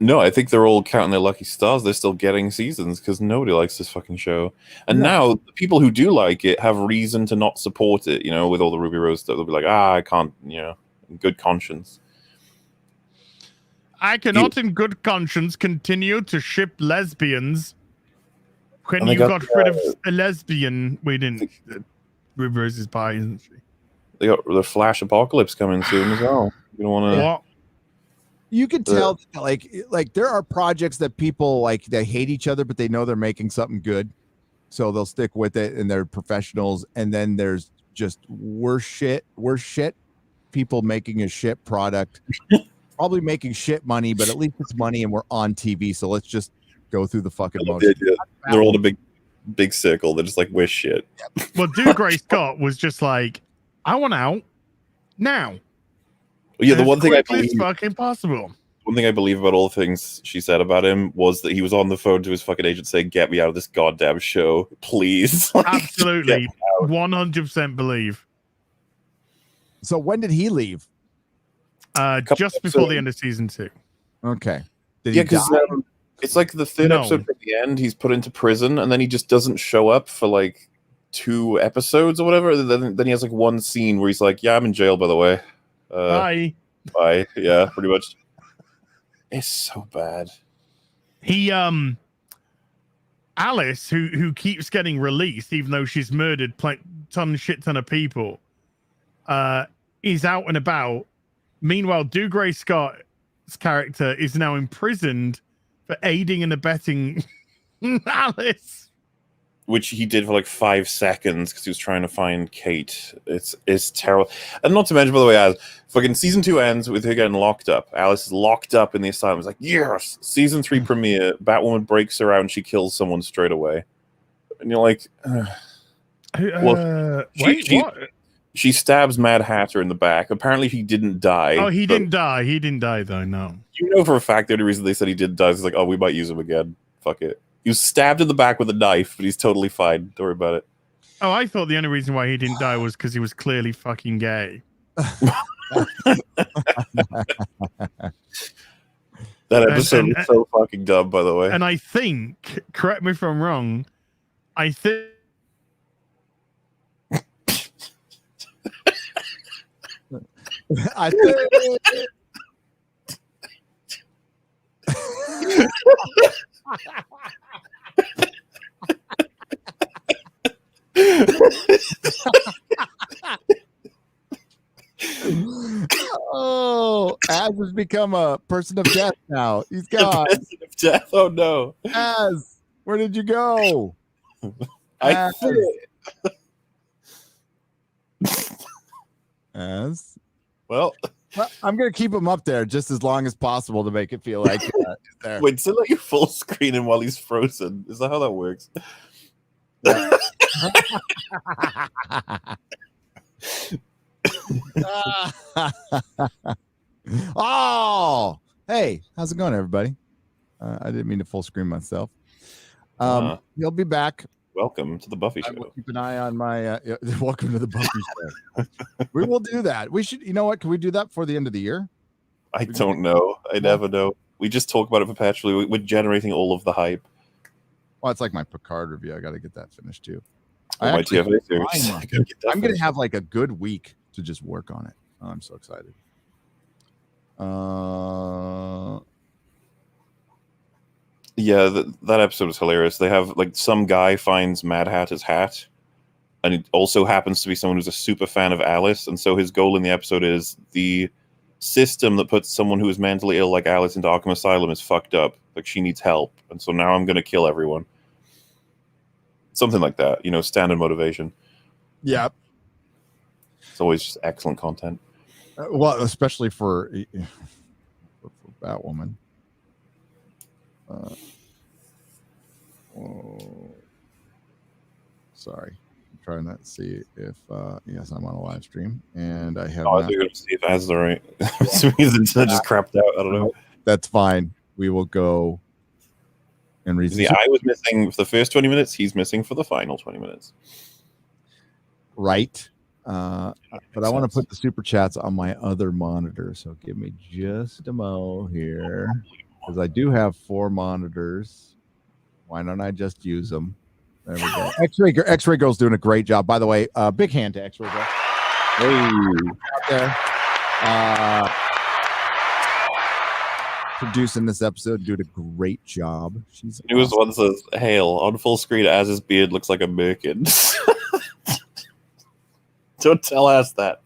No, I think they're all counting their lucky stars. They're still getting seasons because nobody likes this fucking show. And now the people who do like it have reason to not support it. You know, with all the Ruby Rose stuff, they'll be like, I can't. You know, in good conscience. I cannot, in good conscience, continue to ship lesbians. When you got rid of a lesbian, we didn't. Ruby Rose is bi, isn't she? They got the Flash Apocalypse coming soon as well. You don't want to. You can tell, like there are projects that people like they hate each other, but they know they're making something good, so they'll stick with it, and they're professionals. And then there's just worse shit. People making a shit product, probably making shit money, but at least it's money, and we're on TV, so let's just go through the fucking motion. They're all in a big circle. They're just like, we're shit. Well, Dude Gray Scott was just like, I want out now. Yeah, the one thing I believe is fucking possible. One thing I believe about all the things she said about him was that he was on the phone to his fucking agent saying, "Get me out of this goddamn show, please." Absolutely, 100% believe. So when did he leave? Just before the end of season 2. Okay. Yeah, because it's like the third episode from the end. He's put into prison, and then he just doesn't show up for like 2 episodes or whatever. Then he has like one scene where he's like, "Yeah, I'm in jail, by the way." Bye. Yeah, pretty much. It's so bad. He Alice, who keeps getting released even though she's murdered shit ton of people, is out and about. Meanwhile, Do Gray Scott's character is now imprisoned for aiding and abetting Alice. Which he did for like 5 seconds because he was trying to find Kate. It's terrible. And not to mention, by the way, as fucking season 2 ends with her getting locked up. Alice is locked up in the asylum. It's like, yes! Season 3 premiere, Batwoman breaks her out and she kills someone straight away. And you're like, well, she stabs Mad Hatter in the back. Apparently he didn't die. Oh, he didn't die. He didn't die, though, no. You know for a fact the only reason they said he didn't die is like, oh, we might use him again. Fuck it. He was stabbed in the back with a knife, but he's totally fine. Don't worry about it. Oh, I thought the only reason why he didn't die was because he was clearly fucking gay. That episode is so fucking dumb, by the way. And I think, correct me if I'm wrong, I think. I think. Oh, Az has become a person of death now. He's gone. Person of death. Oh no, Az, where did you go? I Az. Well, I'm gonna keep him up there just as long as possible to make it feel like he's there. Wait, so let you full screen him while he's frozen? Is that how that works? Oh, hey, how's it going, everybody? I didn't mean to full screen myself. He'll be back. Welcome to the Buffy I Show. will keep an eye on my welcome to the Buffy Show. We will do that. We should, you know what? Can we do that before the end of the year? I don't know. I never know. We just talk about it perpetually. We're generating all of the hype. Well, it's like my Picard review. I got to get that finished too. My TFA series. I'm going to have like a good week to just work on it. Oh, I'm so excited. Yeah, that episode is hilarious. They have like some guy finds Mad Hatter's hat, and it also happens to be someone who's a super fan of Alice. And so his goal in the episode is the system that puts someone who is mentally ill like Alice into Arkham Asylum is fucked up. Like she needs help, and so now I'm going to kill everyone. Something like that, you know, standard motivation. Yep. It's always just excellent content. Well, especially for Batwoman. Sorry, I'm trying to see if yes, I'm on a live stream and I have. I was going to see if that's all right. For some reason, I just crapped out. I don't know. That's fine. We will go and read. See, I was missing for the first 20 minutes. He's missing for the final 20 minutes. Right. But I want to put the super chats on my other monitor. So give me just a mo here. Because I do have 4 monitors. Why don't I just use them? There we go. X-Ray Girl's doing a great job. By the way, big hand to X-Ray Girl. Hey. Out there. Producing this episode, doing a great job. She's He was one says, "Hail on full screen as his beard looks like a merkin." Don't tell us that.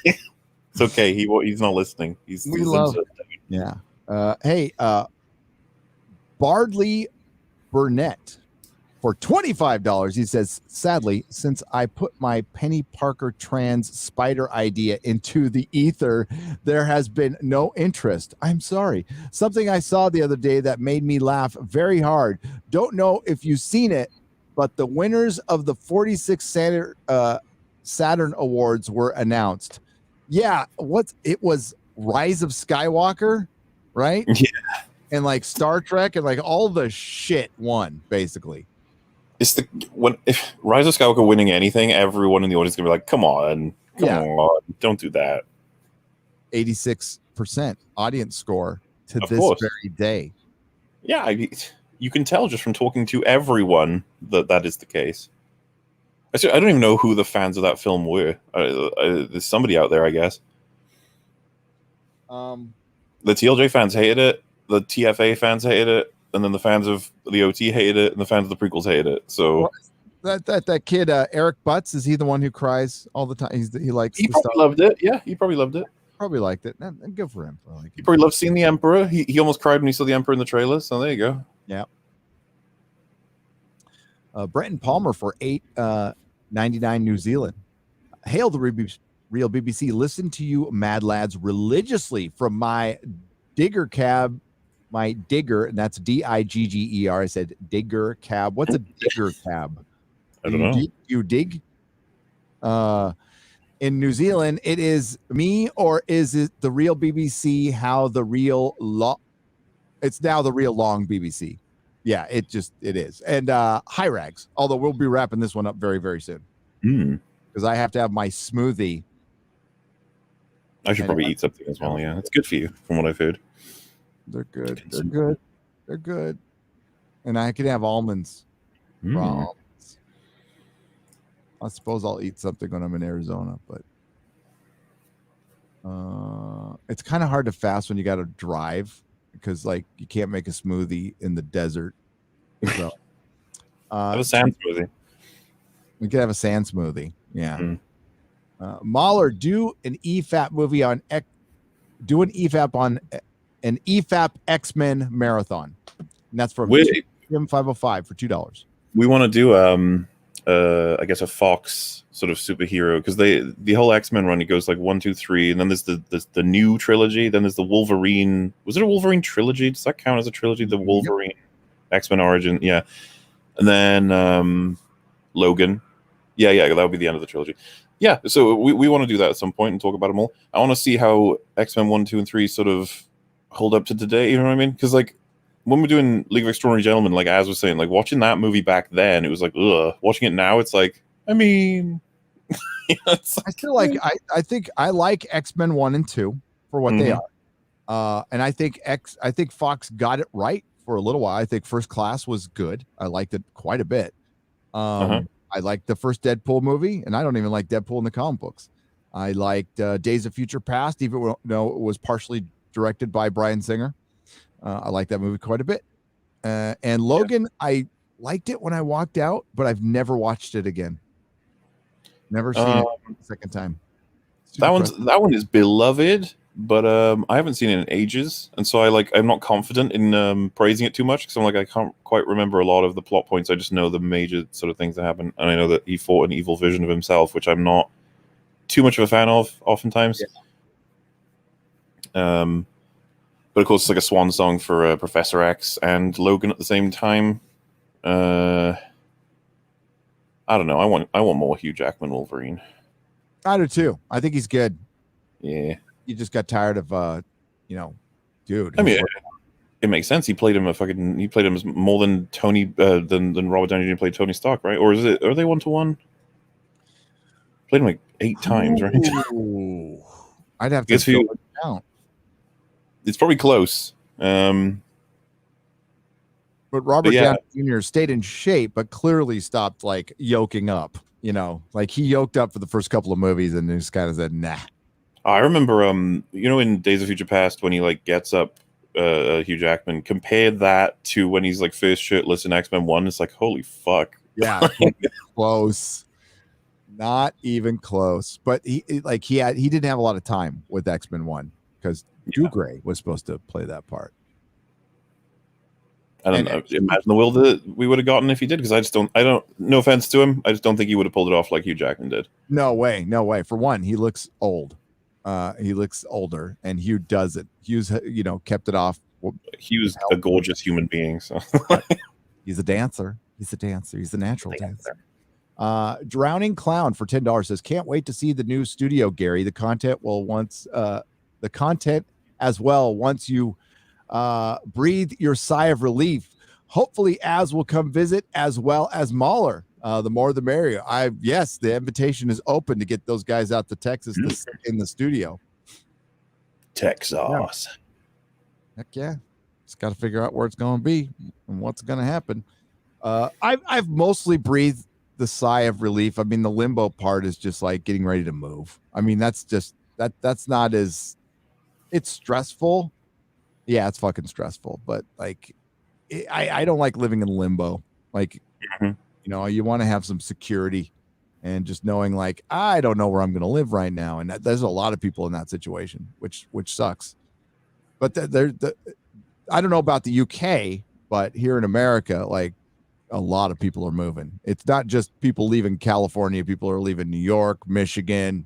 It's okay. He's not listening. He's love it. Yeah. Hey, Bardley Burnett for $25. He says, sadly, since I put my Penny Parker trans spider idea into the ether, there has been no interest. I'm sorry. Something I saw the other day that made me laugh very hard. Don't know if you've seen it, but the winners of the 46th Saturn Awards were announced. Yeah, it was Rise of Skywalker, right? Yeah. And like Star Trek and like all the shit won, basically. It's if Rise of Skywalker winning anything, everyone in the audience is gonna be like, come on, don't do that. 86% audience score to this very day. Yeah, you can tell just from talking to everyone that is the case. I don't even know who the fans of that film were. There's somebody out there, I guess. The TLJ fans hated it. The TFA fans hated it. And then the fans of the OT hated it. And the fans of the prequels hated it. So that kid, Eric Butts, is he the one who cries all the time? He likes. He probably loved it. Yeah, he probably loved it. Probably liked it. Good for him. He probably loved seeing the Emperor. He almost cried when he saw the Emperor in the trailer. So there you go. Yeah. Brenton Palmer for $8.99 New Zealand. Hail the real BBC. Listen to you mad lads religiously from my digger cab. My digger, and that's Digger. I said digger cab. What's a digger cab? I don't know. You dig? In New Zealand, it is me, or is it the real BBC? How the real it's now the real long BBC. Yeah, it is. And hi rags. Although we'll be wrapping this one up very, very soon. Because I have to have my smoothie I should probably eat something as well. Yeah, it's good for you, from what I've heard. They're good. They're good. They're good. And I can have almonds. Almonds. I suppose I'll eat something when I'm in Arizona, but it's kind of hard to fast when you got to drive because, like, you can't make a smoothie in the desert. So, have a sand smoothie. We could have a sand smoothie. Yeah. MauLer, do an EFAP movie on do an EFAP on an EFAP X-Men marathon. And that's from Jim 505 for $2. We want to do I guess a Fox sort of superhero, because the whole X-Men run, it goes like 1, 2, 3, and then there's the new trilogy, then there's the Wolverine. Was it a Wolverine trilogy? Does that count as a trilogy? The Wolverine X-Men Origin, yeah. And then Logan. Yeah, that would be the end of the trilogy. Yeah, so we want to do that at some point and talk about them all. I want to see how X-Men 1, 2, and 3 sort of hold up to today, you know what I mean? Because, like, when we're doing League of Extraordinary Gentlemen, like Az was saying, like, watching that movie back then, it was like, ugh. Watching it now, it's like, I mean... I still like, I think I like X-Men 1 and 2 for what they are. And I think Fox got it right for a little while. I think First Class was good. I liked it quite a bit. I liked the first Deadpool movie, and I don't even like Deadpool in the comic books. I liked Days of Future Past, even though it was partially directed by Bryan Singer. I like that movie quite a bit. And Logan, I liked it when I walked out, but I've never watched it again. Never seen it the second time. That one is beloved, but I haven't seen it in ages, and so I'm not confident in praising it too much, because I'm like, I can't quite remember a lot of the plot points. I just know the major sort of things that happen, and I know that he fought an evil version of himself, which I'm not too much of a fan of oftentimes. But of course, it's like a swan song for Professor X and Logan at the same time. I don't know. I want more Hugh Jackman Wolverine. I do too. I think he's good. Yeah. You just got tired of, dude. I mean, it makes sense. He played him as more than Tony than Robert Downey Jr. played Tony Stark, right? Or are they 1-to-1? Played him like 8 times, right? Ooh. I'd have to go count. It's probably close. But Robert Downey Jr. stayed in shape, but clearly stopped like yoking up. You know, like he yoked up for the first couple of movies and just kind of said, nah. I remember, in Days of Future Past, when he like gets up, Hugh Jackman, compare that to when he's like first shirtless in X-Men 1. It's like, holy fuck. Yeah, close. Not even close. But he didn't have a lot of time with X-Men 1 because Dougray was supposed to play that part. I don't know. Imagine the will that we would have gotten if he did, because no offense to him, I just don't think he would have pulled it off like Hugh Jackman did. No way. For one, he looks old. He looks older, and Hugh doesn't. Hugh's, kept it off. Hugh's a gorgeous human being. So he's a dancer. He's a natural dancer. Drowning Clown for $10 says, can't wait to see the new studio, Gary. The content as well once you breathe your sigh of relief. Hopefully Az will come visit, as well as MauLer. The more the merrier. Yes, the invitation is open to get those guys out to Texas in the studio. Texas. Heck yeah. Just got to figure out where it's going to be and what's going to happen. I've mostly breathed the sigh of relief. I mean, the limbo part is just like getting ready to move. I mean, that's not as, it's stressful. Yeah, it's fucking stressful, but like, I don't like living in limbo. Like, you want to have some security and just knowing like, I don't know where I'm going to live right now. And there's a lot of people in that situation, which sucks. But I don't know about the UK, but here in America, like a lot of people are moving. It's not just people leaving California. People are leaving New York, Michigan,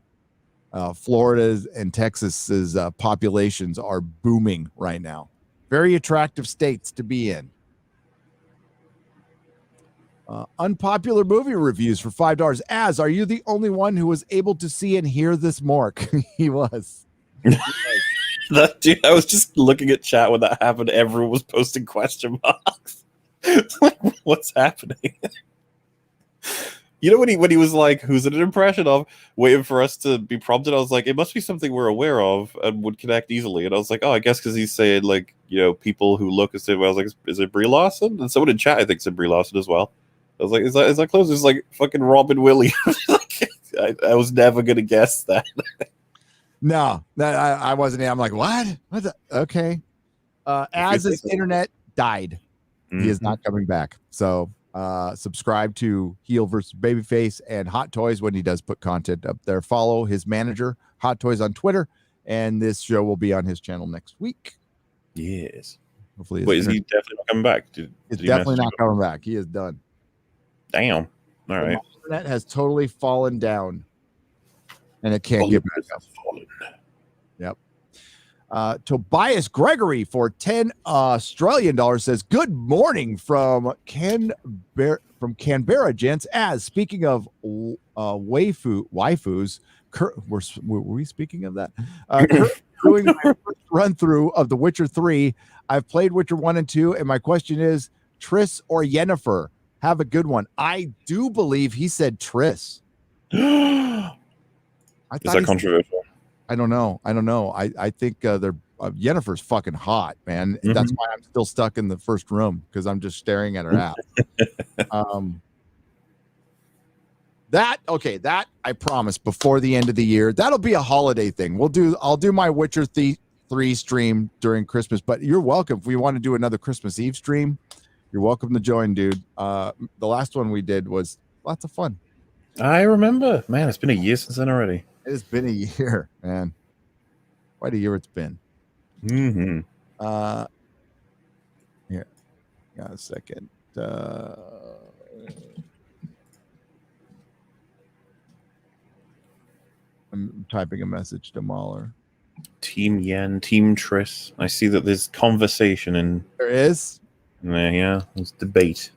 Florida's and Texas's populations are booming right now. Very attractive states to be in. Unpopular movie reviews for $5. Az, are you the only one who was able to see and hear this mark? He was. Dude, I was just looking at chat when that happened. Everyone was posting question marks. Like, what's happening? You know when he was like, "Who's it an impression of?" Waiting for us to be prompted, I was like, "It must be something we're aware of and would connect easily." And I was like, "Oh, I guess because he's saying like, people who look and say." Well, I was like, "Is it Brie Larson?" And someone in chat, I think, said Brie Larson as well. I was like, "Is that close?" It's like fucking Robin Williams. I was never gonna guess that. No, that I wasn't. I'm like, what? What? Okay. As his internet died, he is not coming back. So subscribe to Heel vs. Babyface and Hot Toys when he does put content up there. Follow his manager, Hot Toys, on Twitter, and this show will be on his channel next week. Yes. Hopefully, wait, is he definitely not coming back? He's definitely not coming back. He is done. Damn. All right. The internet has totally fallen down, and it can't get back up. Yep. Tobias Gregory for $10 Australian says, "Good morning from Canberra, gents. As speaking of waifus, were we speaking of that? Doing my first run through of The Witcher 3. I've played Witcher 1 and 2, and my question is, Triss or Yennefer? Have a good one." I do believe he said Triss. Is that controversial? I don't know. I think they're Yennefer's fucking hot, man. Mm-hmm. That's why I'm still stuck in the first room, because I'm just staring at her ass. That I promise before the end of the year. That'll be a holiday thing. I'll do my Witcher 3 stream during Christmas, but you're welcome. If we want to do another Christmas Eve stream, you're welcome to join, dude. The last one we did was lots of fun. I remember. Man, it's been a year since then already. It has been a year, man. Quite a year it's been. Mm-hmm. Here. Got a second. I'm typing a message to MauLer. Team Yen, Team Triss. I see that there's conversation and there is. Yeah, there's debate.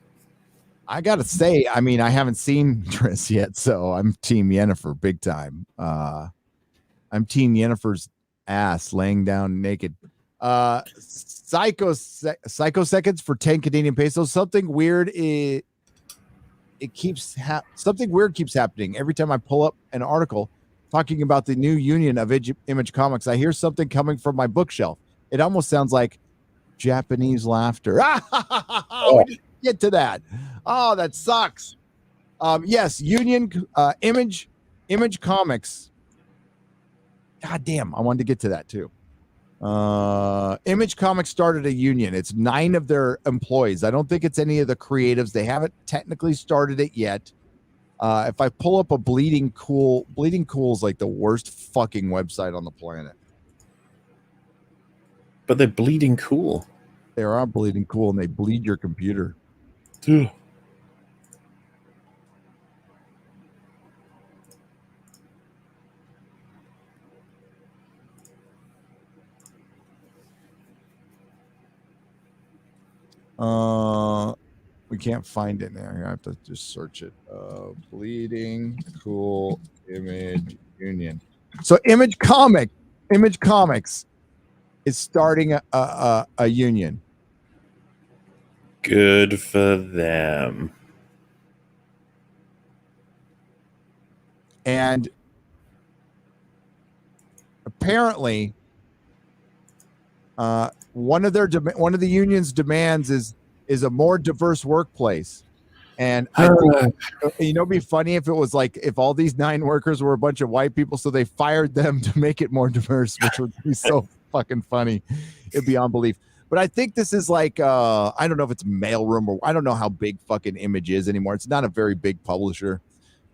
I gotta say, I mean, I haven't seen Triss yet, so I'm Team Yennefer big time. I'm Team Yennefer's ass laying down naked. Psycho seconds for 10 Canadian pesos. Something weird something weird keeps happening every time I pull up an article talking about the new union of Image Comics. I hear something coming from my bookshelf. It almost sounds like Japanese laughter. We didn't get to that. Oh, that sucks. Yes, Union Image Comics. God damn, I wanted to get to that too. Image Comics started a union. It's 9 of their employees. I don't think it's any of the creatives. They haven't technically started it yet. If I pull up a Bleeding Cool is like the worst fucking website on the planet. But they're bleeding cool. They are bleeding cool, and they bleed your computer. Dude. We can't find it there. I have to just search it. Bleeding Cool Image Union. So Image Comics is starting a union. Good for them. And apparently, one of the union's demands is a more diverse workplace. And I think, it'd be funny if it was like if all these 9 workers were a bunch of white people, so they fired them to make it more diverse, which would be so fucking funny. It'd be unbelievable. But I think this is like I don't know if it's Mailroom or I don't know how big fucking Image is anymore. It's not a very big publisher.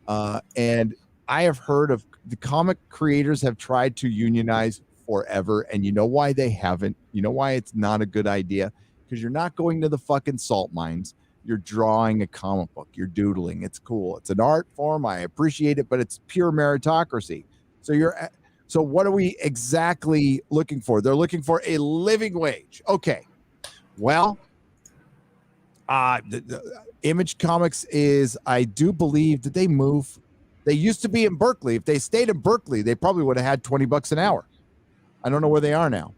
And I have heard of the comic creators have tried to unionize forever, and you know why they haven't? You know why it's not a good idea? Because you're not going to the fucking salt mines. You're drawing a comic book. You're doodling. It's cool. It's an art form. I appreciate it, but it's pure meritocracy. So what are we exactly looking for? They're looking for a living wage. Okay. Well, the Image Comics is, I do believe, did they move? They used to be in Berkeley. If they stayed in Berkeley, they probably would have had $20 an hour. I don't know where they are now.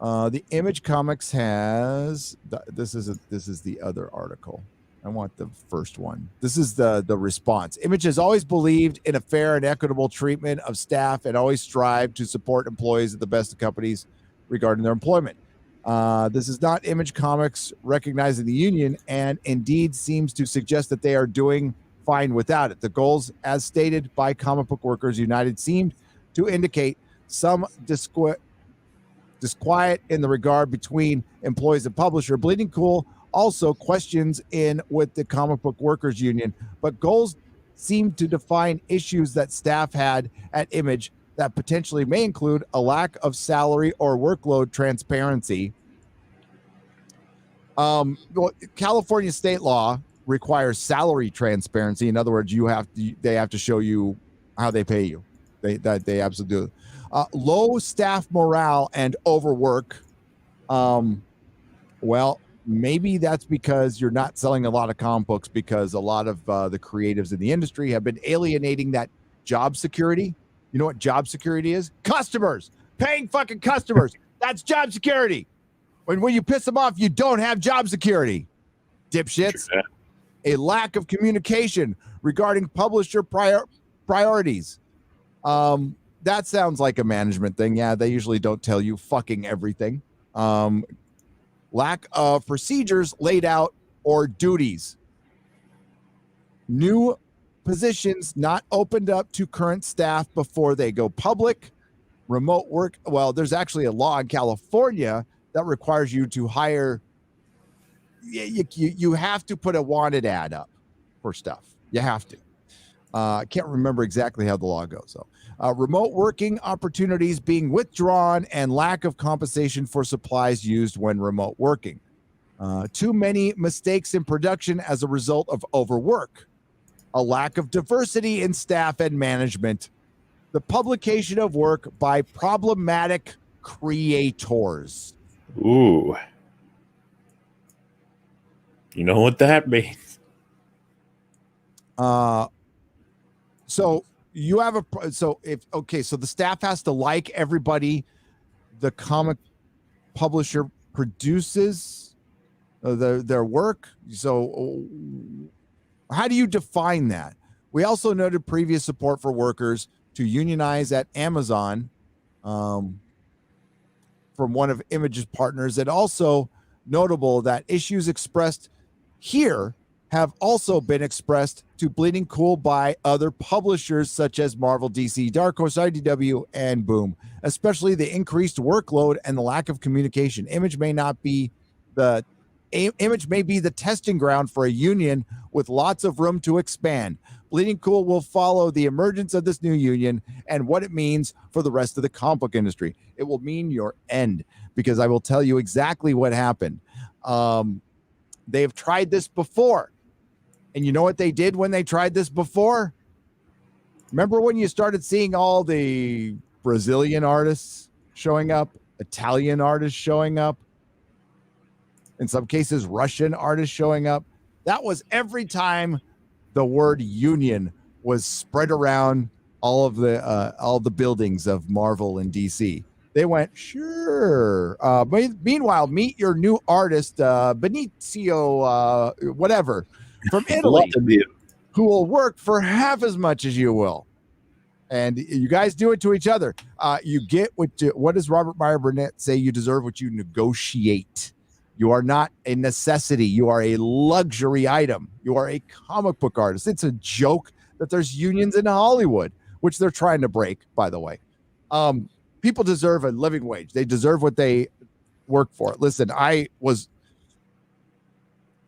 The Image Comics has this is the other article. I want the first one. This is the response. Image has always believed in a fair and equitable treatment of staff and always strived to support employees at the best of companies regarding their employment. This is not Image Comics recognizing the union, and indeed seems to suggest that they are doing fine without it. The goals, as stated by Comic Book Workers United, seemed to indicate some disquiet in the regard between employees and publisher. Bleeding Cool also questions in with the Comic Book Workers Union, but goals seem to define issues that staff had at Image that potentially may include a lack of salary or workload transparency. California state law requires salary transparency. In other words, they have to show you how they pay you. They absolutely do. Low staff morale and overwork. Well, maybe that's because you're not selling a lot of comic books, because a lot of the creatives in the industry have been alienating that job security. You know what job security is? Customers, paying fucking customers. That's job security. When you piss them off, you don't have job security. Dipshits. A lack of communication regarding publisher priorities. That sounds like a management thing. Yeah, they usually don't tell you fucking everything. Lack of procedures laid out or duties. New positions not opened up to current staff before they go public. Remote work. Well, there's actually a law in California that requires you to hire. You have to put a wanted ad up for stuff. You have to. I can't remember exactly how the law goes, though. Remote working opportunities being withdrawn and lack of compensation for supplies used when remote working. Too many mistakes in production as a result of overwork. A lack of diversity in staff and management. The publication of work by problematic creators. Ooh. You know what that means. So you have so the staff has to like everybody the comic publisher produces their work. So how do you define that? We also noted previous support for workers to unionize at Amazon from one of Image's partners, and also notable that issues expressed here have also been expressed to Bleeding Cool by other publishers such as Marvel, DC, Dark Horse, IDW, and Boom, especially the increased workload and the lack of communication. Image may be the testing ground for a union with lots of room to expand. Bleeding Cool will follow the emergence of this new union and what it means for the rest of the comic book industry. It will mean your end, because I will tell you exactly what happened. They have tried this before. And you know what they did when they tried this before? Remember when you started seeing all the Brazilian artists showing up, Italian artists showing up, in some cases, Russian artists showing up? That was every time the word union was spread around all the buildings of Marvel and DC. They went, sure. Meanwhile, meet your new artist, Benicio, whatever, from Italy, who will work for half as much as you will. And you guys do it to each other. You get what does Robert Meyer Burnett say? You deserve what you negotiate. You are not a necessity. You are a luxury item. You are a comic book artist. It's a joke that there's unions in Hollywood, which they're trying to break, by the way. People deserve a living wage. They deserve what they work for. Listen,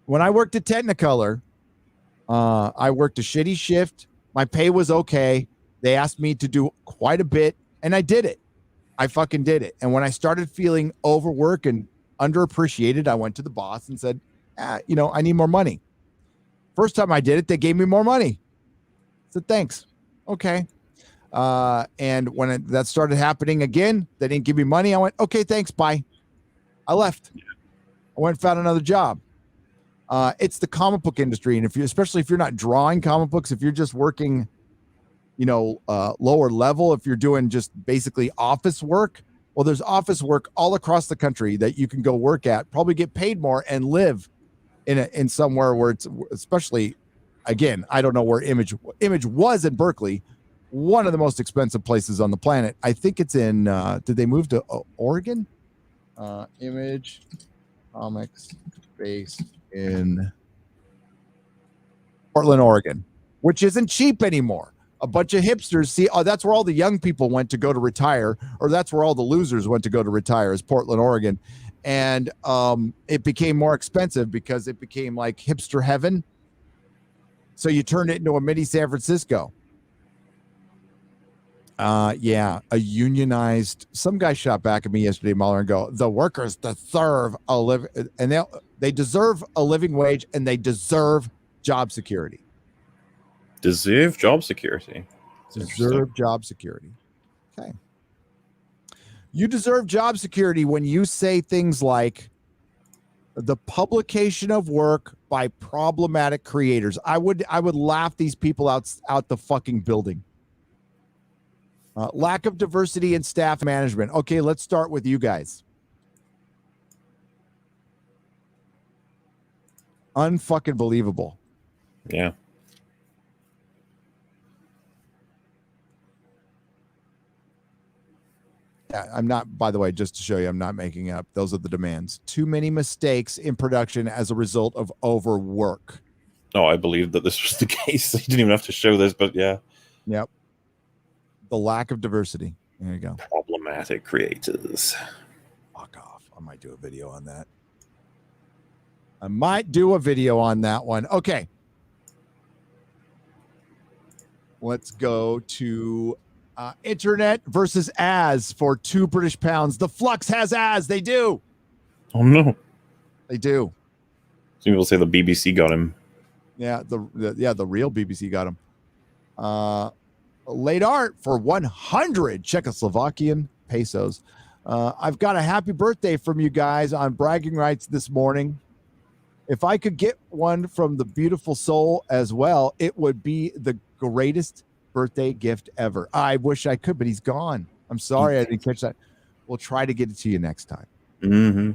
when I worked at Technicolor, I worked a shitty shift. My pay was okay. They asked me to do quite a bit, and I did it. I fucking did it. And when I started feeling overworked and underappreciated, I went to the boss and said, I need more money. First time I did it, they gave me more money. I said, thanks. Okay. And when that started happening again, they didn't give me money. I went, okay, thanks. Bye. I left. I went and found another job. It's the comic book industry. And especially if you're not drawing comic books, if you're just working, lower level, if you're doing just basically office work, well, there's office work all across the country that you can go work at, probably get paid more and live in somewhere where it's, especially, again, I don't know where Image was in Berkeley, one of the most expensive places on the planet. I think it's in, did they move to Oregon? Image Comics based in Portland, Oregon, which isn't cheap anymore. A bunch of hipsters see, that's where all the young people went to go to retire, or that's where all the losers went to go to retire, is Portland, Oregon. And it became more expensive because it became like hipster heaven. So you turned it into a mini San Francisco. Yeah, a unionized. Some guy shot back at me yesterday, MauLer, and go, the workers deserve a live, and they deserve a living wage, and they deserve job security. Deserve job security. Deserve job security. Okay. You deserve job security when you say things like the publication of work by problematic creators. I would laugh these people out the fucking building. Lack of diversity in staff management. Okay, let's start with you guys. Unfucking believable. Yeah. I'm not, by the way, just to show you, I'm not making up. Those are the demands. Too many mistakes in production as a result of overwork. No, I believe that this was the case. You didn't even have to show this, but yeah. Yep. The lack of diversity. There you go. Problematic creators. Fuck off. I might do a video on that. I might do a video on that one. Okay. Let's go to internet versus as for £2 The Flux has as. They do. Oh, no. They do. Some people say the BBC got him. Yeah, the real BBC got him. Late art for 100 Czechoslovakian pesos. I've got a happy birthday from you guys on bragging rights this morning. If I could get one from the beautiful soul as well, it would be the greatest birthday gift ever. I wish I could, but he's gone. I'm sorry I didn't catch that. We'll try to get it to you next time. Mm-hmm.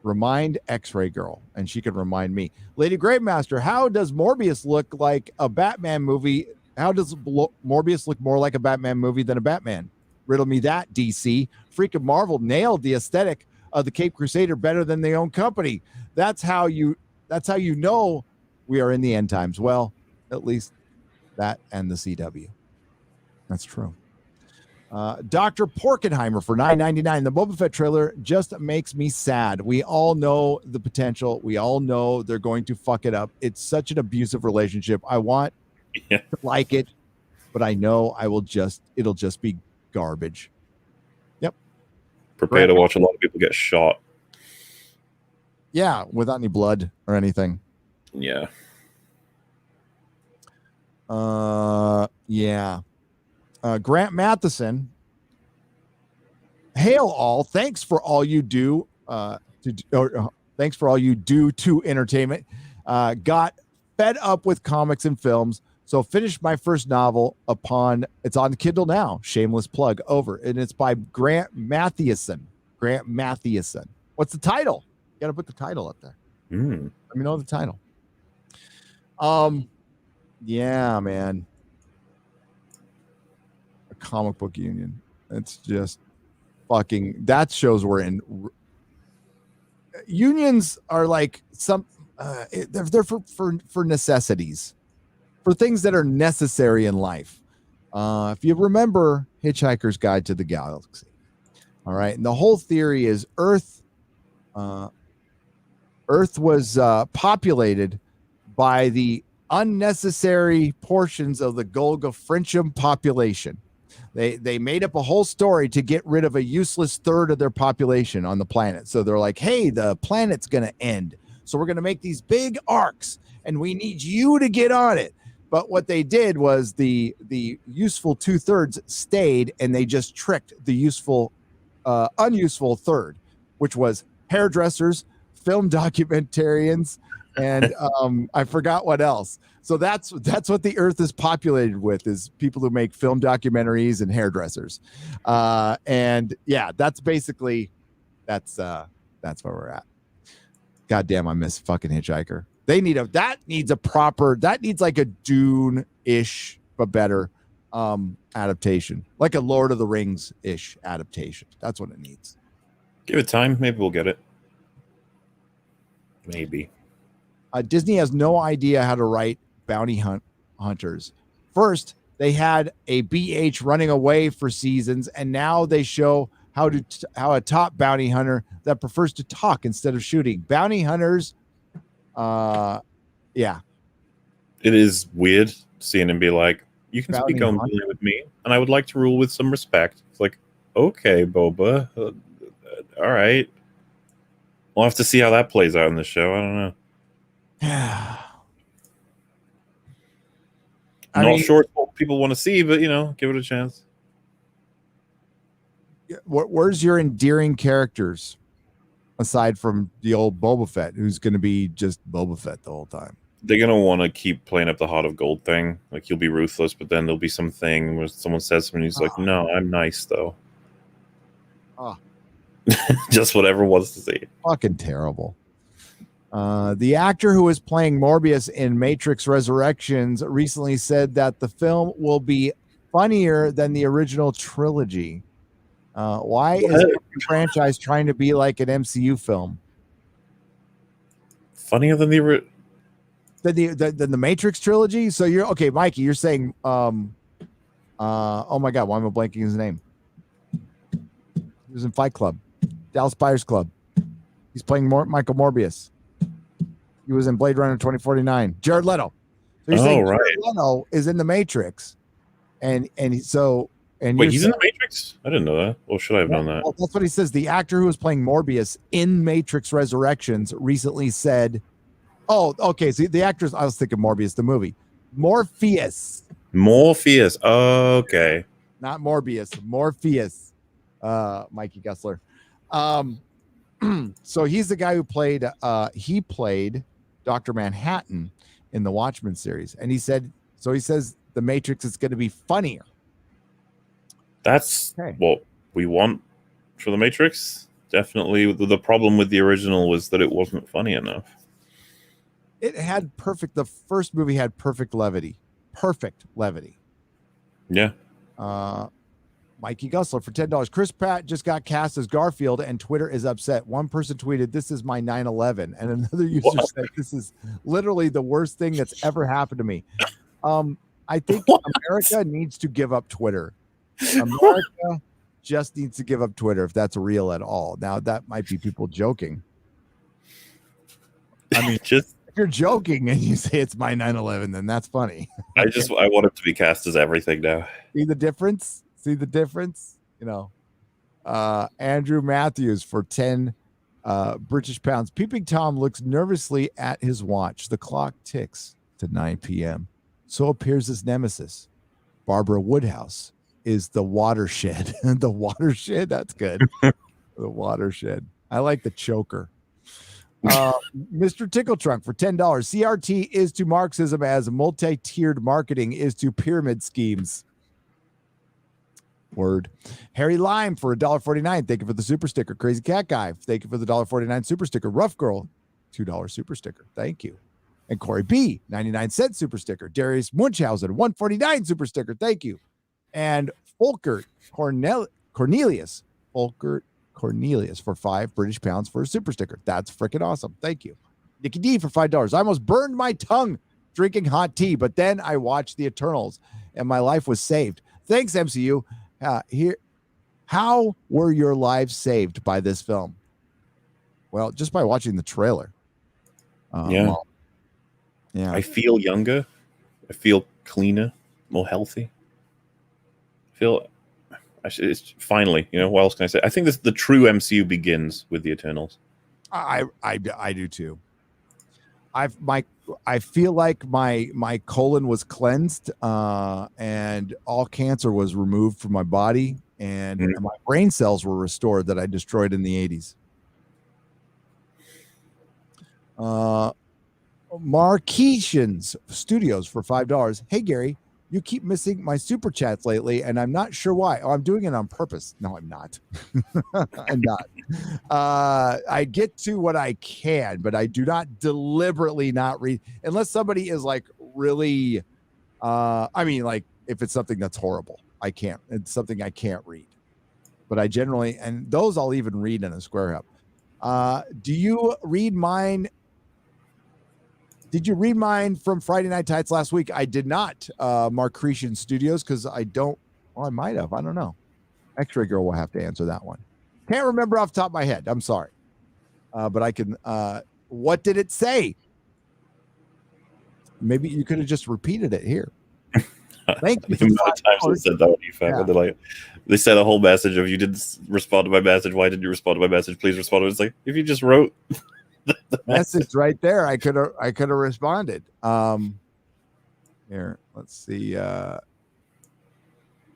Remind X-Ray Girl, and she can remind me. Lady Gravemaster, how does Morbius look like a Batman movie? How does Morbius look more like a Batman movie than a Batman? Riddle me that, DC. Freaking Marvel nailed the aesthetic of the Cape Crusader better than their own company. That's how you know we are in the end times. Well, at least that and the CW. That's true. Dr. Porkenheimer for $9.99. The Boba Fett trailer just makes me sad. We all know the potential. We all know they're going to fuck it up. It's such an abusive relationship. I want to like it, but I know it'll just be garbage. Yep. Prepare to watch a lot of people get shot. Yeah, without any blood or anything. Yeah. Yeah. Grant Matheson. Hail all. Thanks for all you do. Thanks for all you do to entertainment. Got fed up with comics and films, so finished my first novel it's on Kindle now. Shameless plug over. And it's by Grant Matheson. Grant Matheson. What's the title? You got to put the title up there. Let me know the title. Yeah, man. A comic book union. It's just fucking, that shows we're in. Unions are like they're for necessities, for things that are necessary in life. If you remember Hitchhiker's Guide to the Galaxy, all right, and the whole theory is Earth was populated by the unnecessary portions of the Golga Frenchum population. They made up a whole story to get rid of a useless third of their population on the planet. So they're like, hey, the planet's going to end. So we're going to make these big arcs and we need you to get on it. But what they did was the useful 2/3 stayed, and they just tricked the unuseful third, which was hairdressers, film documentarians, and I forgot what else. So that's what the Earth is populated with, is people who make film documentaries and hairdressers. And yeah, that's basically that's where we're at. goddamn, I miss fucking Hitchhiker. That needs like a Dune-ish but better adaptation, like a Lord of the Rings-ish adaptation. That's what it needs. Give it time. Maybe we'll get it. Maybe. Disney has no idea how to write bounty hunters. First, they had a BH running away for seasons, and now they show how a top bounty hunter that prefers to talk instead of shooting. Bounty hunters, yeah. It is weird seeing him be like, you can Bounty speak openly with me, and I would like to rule with some respect. It's like, okay, Boba. All right. We'll have to see how that plays out in the show. I don't know. Not sure what people want to see, but, give it a chance. Where's your endearing characters aside from the old Boba Fett, who's going to be just Boba Fett the whole time? They're going to want to keep playing up the Heart of Gold thing. Like, he'll be ruthless, but then there'll be something where someone says something, he's like, no, I'm nice, though. Just whatever wants to see. Fucking terrible. The actor who is playing Morbius in Matrix Resurrections recently said that the film will be funnier than the original trilogy. Why is the franchise trying to be like an MCU film? Funnier than the Matrix trilogy? So you're okay, Mikey. You're saying, oh my God, why am I blanking his name? He was in Fight Club, Dallas Buyers Club. He's playing Michael Morbius. He was in Blade Runner 2049. Jared Leto. So you're saying right. Jared Leto is in the Matrix, and wait, he's in the Matrix? I didn't know that. Or should I have known that? Well, that's what he says. The actor who was playing Morbius in Matrix Resurrections recently said, "Oh, okay." So the actors, I was thinking Morbius, the movie, Morpheus. Okay. Not Morbius. Morpheus. Mikey Gessler. So he's the guy who played. He played Dr. Manhattan in the Watchmen series, and he says the Matrix is going to be funnier. That's what we want for the Matrix. Definitely. The problem with the original was that it wasn't funny enough. It had the first movie had perfect levity. Yeah. Mikey Gusler for $10. Chris Pratt just got cast as Garfield, and Twitter is upset. One person tweeted, "This is my 9/11," and another user said, "This is literally the worst thing that's ever happened to me." I think America needs to give up Twitter. America just needs to give up Twitter if that's real at all. Now that might be people joking. I mean, if you're joking and you say it's my 9/11, then that's funny. I want it to be cast as everything now. See the difference? Andrew Matthews for 10 British pounds. Peeping Tom looks nervously at his watch. The clock ticks to 9 p.m. So appears his nemesis. Barbara Woodhouse is the watershed. The watershed? That's good. The watershed. I like the choker. Mr. Tickle Trunk for $10. CRT is to Marxism as multi-tiered marketing is to pyramid schemes. Word. Harry Lime for $1.49. Thank you for the super sticker. Crazy Cat Guy, thank you for the $1.49 super sticker. Rough Girl, $2 super sticker. Thank you. And Corey B, 99-cent super sticker. Darius Munchausen, $1.49 super sticker. Thank you. And Folkert Cornelius for 5 British pounds for a super sticker. That's freaking awesome. Thank you. Nikki D for $5. I almost burned my tongue drinking hot tea, but then I watched The Eternals and my life was saved. Thanks, MCU. How were your lives saved by this film? Well, just by watching the trailer. Yeah. I feel younger. I feel cleaner, more healthy. It's finally, what else can I say? I think the true MCU begins with the Eternals. I do too. I feel like my colon was cleansed, and all cancer was removed from my body, and my brain cells were restored that I destroyed in the 80s. Marquesians Studios for $5. Hey Gary, You keep missing my super chats lately, and I'm not sure why. Oh, I'm doing it on purpose. No, I'm not. I'm not. I get to what I can, but I do not deliberately not read unless somebody is like really. I mean, like if it's something that's horrible, I can't. It's something I can't read. But I generally, and those I'll even read in a Square Hub. Do you read mine? Did you read mine from Friday Night Tights last week? I did not, Marcretian Studios, because I don't. Well, I might have. I don't know. X-Ray Girl will have to answer that one. Can't remember off the top of my head. I'm sorry. But I can. What did it say? Maybe you could have just repeated it here. Thank you. The amount of times they said that when you found they're like, they said a whole message of you didn't respond to my message. Why didn't you respond to my message? Please respond. It's like if you just wrote the message right there, I could have responded. Here, let's see.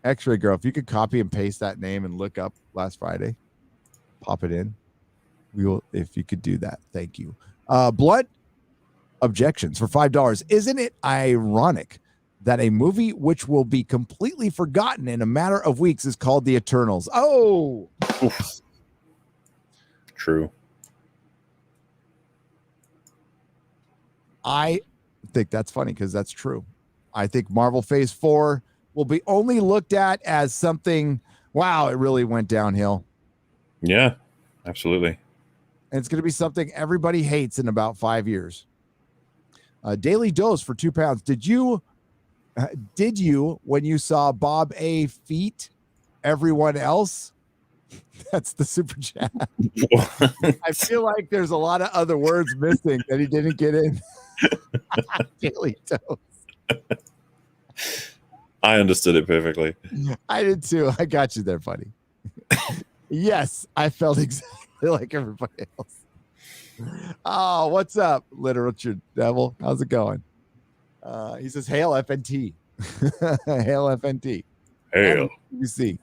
X-Ray Girl, if you could copy and paste that name and look up last Friday, pop it in. We will, if you could do that. Thank you. Blood Objections for $5. Isn't it ironic that a movie which will be completely forgotten in a matter of weeks is called The Eternals? Oh, oof. True. I think that's funny because that's true. I think Marvel Phase 4 will be only looked at as something, wow, it really went downhill. Yeah, absolutely. And it's going to be something everybody hates in about 5 years. Daily Dose for £2. Did you, when you saw Bob A. feet, everyone else? That's the super chat. I feel like there's a lot of other words missing that he didn't get in. Daily Dose. I understood it perfectly. I did too. I got you there, buddy. Yes, I felt exactly like everybody else. Oh, what's up, Literature Devil? How's it going? He says, hail FNT. Hail FNT. Hail. You see.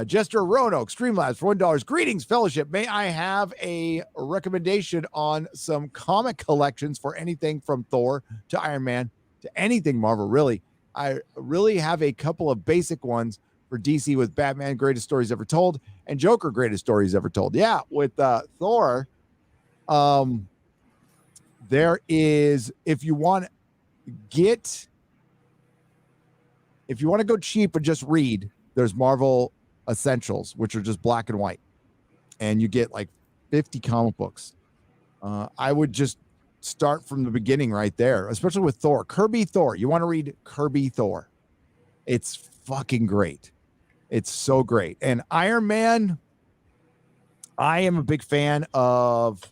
Jester Roanoke, Streamlabs for $1. Greetings, Fellowship. May I have a recommendation on some comic collections for anything from Thor to Iron Man to anything Marvel? Really, I really have a couple of basic ones for DC with Batman, Greatest Stories Ever Told, and Joker, Greatest Stories Ever Told. Yeah, with Thor, there is, if you want to go cheap and just read, there's Marvel Essentials, which are just black and white, and you get like 50 comic books. I would just start from the beginning right there, especially with Thor. Kirby Thor. You want to read Kirby Thor. It's fucking great. It's so great. And Iron Man, I am a big fan of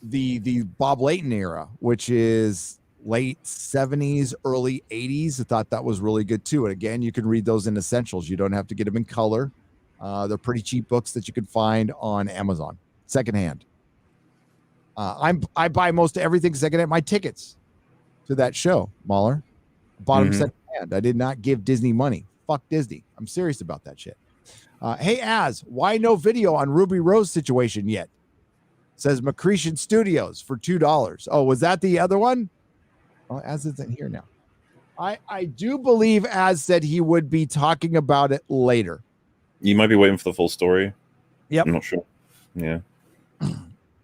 the Bob Layton era, which is late 70s, early 80s. I thought that was really good too. And again, you can read those in Essentials. You don't have to get them in color. They're pretty cheap books that you can find on Amazon, secondhand. I buy most everything secondhand. My tickets to that show, MauLer, bought them secondhand. I did not give Disney money. Fuck Disney. I'm serious about that shit. Hey, why no video on Ruby Rose situation yet? Says Macretian Studios for $2. Oh, was that the other one? Well, Az isn't here now. I do believe Az said he would be talking about it later. You might be waiting for the full story. Yep. I'm not sure. Yeah.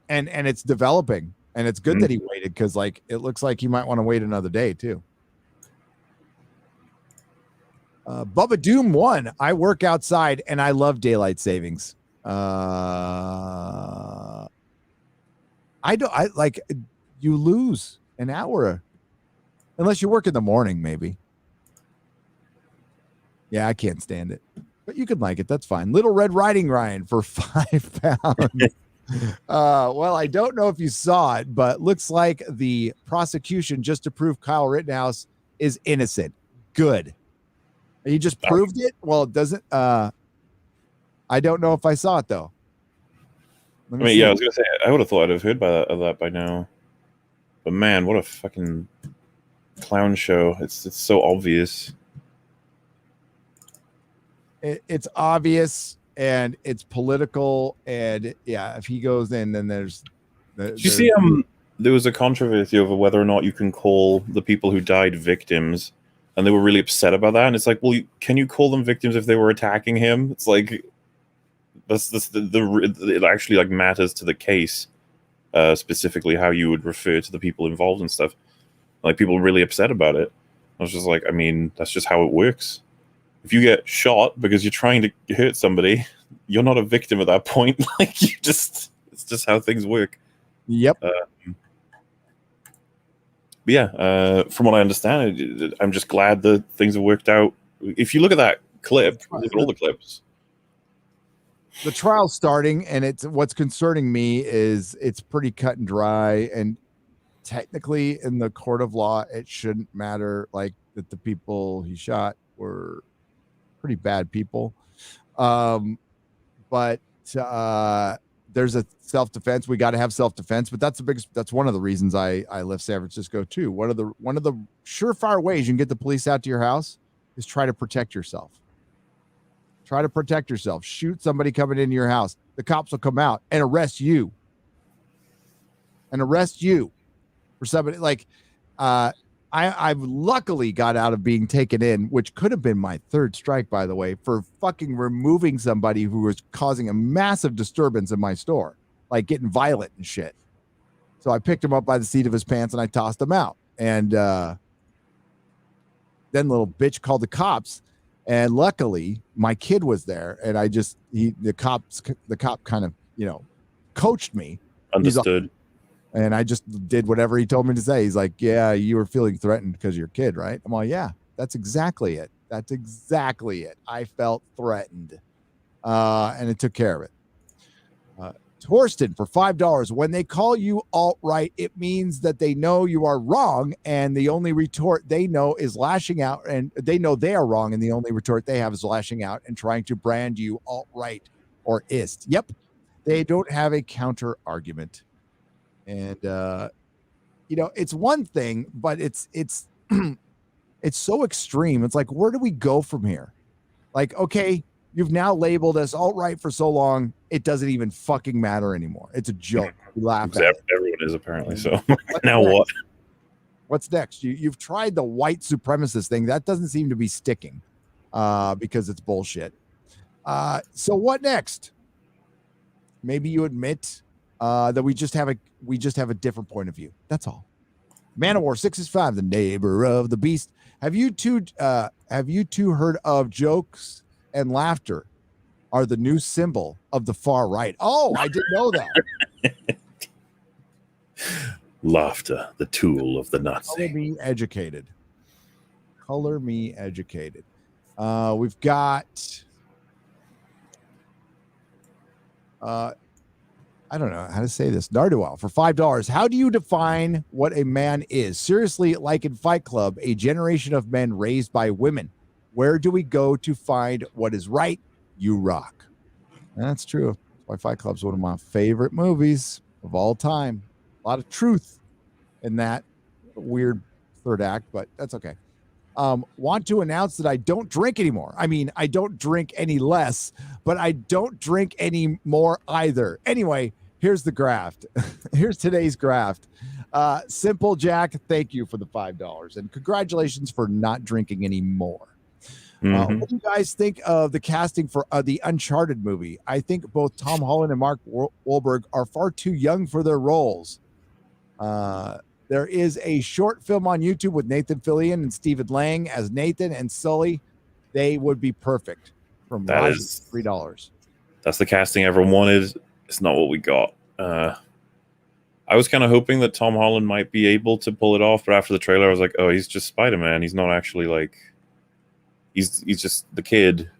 And it's developing, and it's good that he waited, because like it looks like he might want to wait another day too. Bubba Doom 1. I work outside and I love daylight savings. I you lose an hour unless you work in the morning, maybe. Yeah, I can't stand it, but you could like it. That's fine. Little Red Riding Ryan for £5. Well, I don't know if you saw it, but looks like the prosecution just to prove Kyle Rittenhouse is innocent. Good. You just proved it? Well, it doesn't. I don't know if I saw it though. I mean, yeah, I was gonna say I would have thought I'd have heard of that by now. But man, what a fucking clown show! It's so obvious. It's obvious and it's political, and yeah, if he goes in, then there's. Did you see? There was a controversy over whether or not you can call the people who died victims and they were really upset about that. And it's like, well, can you call them victims if they were attacking him? It's like it actually like matters to the case, specifically how you would refer to the people involved and stuff. Like, people were really upset about it. I was just like, I mean, that's just how it works. If you get shot because you're trying to hurt somebody, you're not a victim at that point. Like, it's just how things work. Yep. From what I understand, I'm just glad that things have worked out. If you look at that clip, look at all the clips. The trial's starting, and what's concerning me is it's pretty cut and dry. And technically, in the court of law, it shouldn't matter. Like, that the people he shot were pretty bad people. But there's a self-defense. We got to have self-defense, but that's one of the reasons I left San Francisco too. One of the surefire ways you can get the police out to your house is try to protect yourself. Try to protect yourself. Shoot somebody coming into your house. The cops will come out and arrest you. For somebody like I've luckily got out of being taken in, which could have been my third strike, by the way, for fucking removing somebody who was causing a massive disturbance in my store, like getting violent and shit. So I picked him up by the seat of his pants and I tossed him out. And then little bitch called the cops. And luckily my kid was there. And the cop kind of, coached me. Understood. And I just did whatever he told me to say. He's like, yeah, you were feeling threatened because of your kid, right? I'm like, yeah, that's exactly it. I felt threatened. And it took care of it. Torsten for $5. When they call you alt-right, it means that they know you are wrong. And the only retort they know is lashing out. And they know they are wrong. And the only retort they have is lashing out and trying to brand you alt-right or ist. Yep. They don't have a counter argument. And it's one thing, but it's it's so extreme. It's like, where do we go from here? Like, okay, you've now labeled us alt-right for so long, it doesn't even fucking matter anymore. It's a joke. We laugh at it. Everyone is apparently. So now what? What's next? You've tried the white supremacist thing. That doesn't seem to be sticking because it's bullshit. So what next? Maybe you admit that we just have a different point of view. That's all. Man of War 665, the neighbor of the beast. Have you two heard of jokes and laughter are the new symbol of the far right? Oh, I didn't know that. Laughter, the tool of the Nazi. Color me educated. We've got I don't know how to say this. Nardual for $5. How do you define what a man is? Seriously, like in Fight Club, a generation of men raised by women. Where do we go to find what is right? You rock. That's true. That's why Fight Club's one of my favorite movies of all time. A lot of truth in that weird third act, but that's okay. Want to announce that I don't drink anymore. I mean, I don't drink any less, but I don't drink any more either. Anyway, here's the graft. Here's today's graft. Simple Jack, thank you for the $5 and congratulations for not drinking anymore. What do you guys think of the casting for the Uncharted movie? I think both Tom Holland and Mark Wahlberg are far too young for their roles. There is a short film on YouTube with Nathan Fillion and Stephen Lang as Nathan and Sully. They would be perfect. From that is $3. That's the casting everyone wanted. It's not what we got. I was kind of hoping that Tom Holland might be able to pull it off, but after the trailer, I was like, oh, he's just Spider-Man. He's not actually like he's just the kid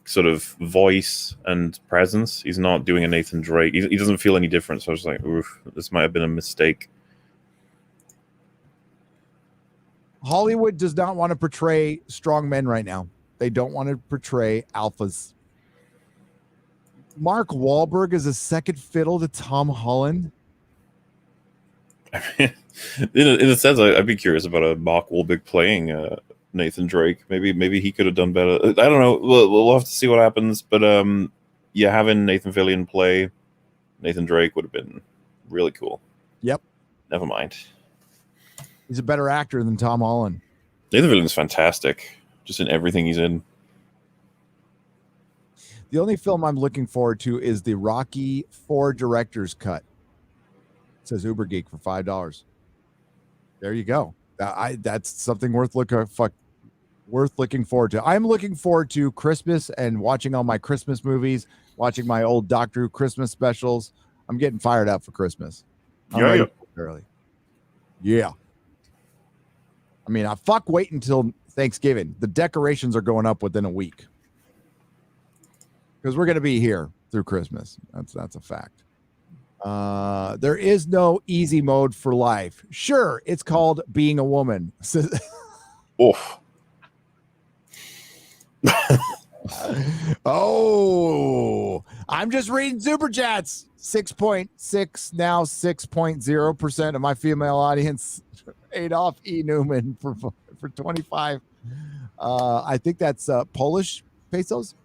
sort of voice and presence. He's not doing a Nathan Drake. He doesn't feel any different. So I was like, oof, this might have been a mistake. Hollywood does not want to portray strong men right now. They don't want to portray alphas. Mark Wahlberg is a second fiddle to Tom Holland. in a sense, I'd be curious about a Mark Wahlberg playing Nathan Drake. Maybe he could have done better. I don't know. We'll have to see what happens. But having Nathan Fillion play Nathan Drake would have been really cool. Yep. Never mind. He's a better actor than Tom Holland. The other villain's fantastic, just in everything he's in. The only film I'm looking forward to is the Rocky 4 director's cut. It says Uber Geek for $5. There you go. That's something worth looking forward to. I'm looking forward to Christmas and watching all my Christmas movies, watching my old Doctor Who Christmas specials. I'm getting fired up for Christmas. Early. Yeah. I mean, fuck wait until Thanksgiving. The decorations are going up within a week because we're going to be here through Christmas. That's a fact. There is no easy mode for life. Sure, it's called being a woman. Oof. Oh, I'm just reading super chats. 6.6 now 6.0% of my female audience. Adolf E. Newman for 25. I think that's Polish pesos.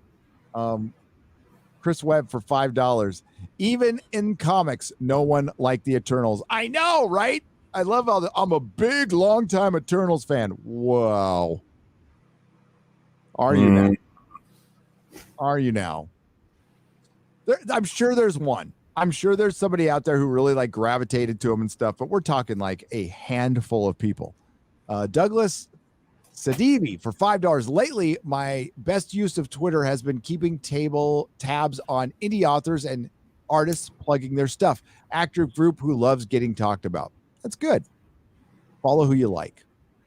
Chris Webb for $5. Even in comics, no one liked the Eternals. I know, right? I love how I'm a big, long-time Eternals fan. Wow. Are you now? Are you now? I'm sure there's one. I'm sure there's somebody out there who really like gravitated to him and stuff, but we're talking like a handful of people. Douglas Sadivi for $5. Lately, my best use of Twitter has been keeping tabs on indie authors and artists plugging their stuff. Actor group who loves getting talked about. That's good. Follow who you like.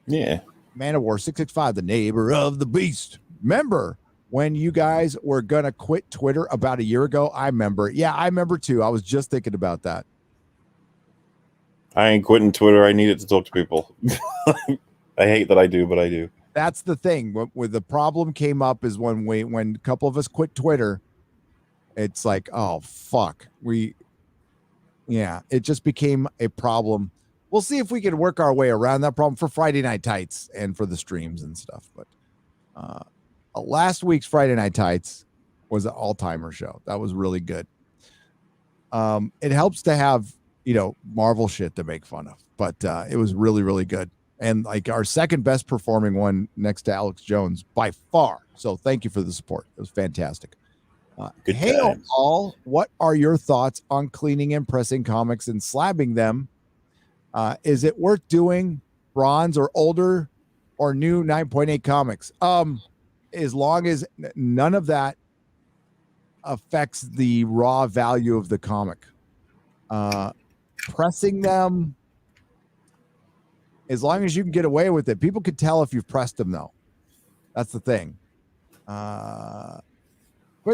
Yeah. Man of War 665, the neighbor of the beast. Remember when you guys were going to quit Twitter about a year ago? I remember. Yeah, I remember too. I was just thinking about that. I ain't quitting Twitter. I need it to talk to people. I hate that I do, but I do. That's the thing. When the problem came up is when a couple of us quit Twitter, it's like, oh, fuck. It just became a problem. We'll see if we can work our way around that problem for Friday Night Tights and for the streams and stuff. But last week's Friday Night Tights was an all-timer show. That was really good. It helps to have, Marvel shit to make fun of, but it was really, really good. And like our second best performing one next to Alex Jones by far. So thank you for the support. It was fantastic. Hail all. What are your thoughts on cleaning and pressing comics and slabbing them? Is it worth doing bronze or older or new 9.8 comics? As long as none of that affects the raw value of the comic. Pressing them, as long as you can get away with it. People could tell if you've pressed them, though. That's the thing. But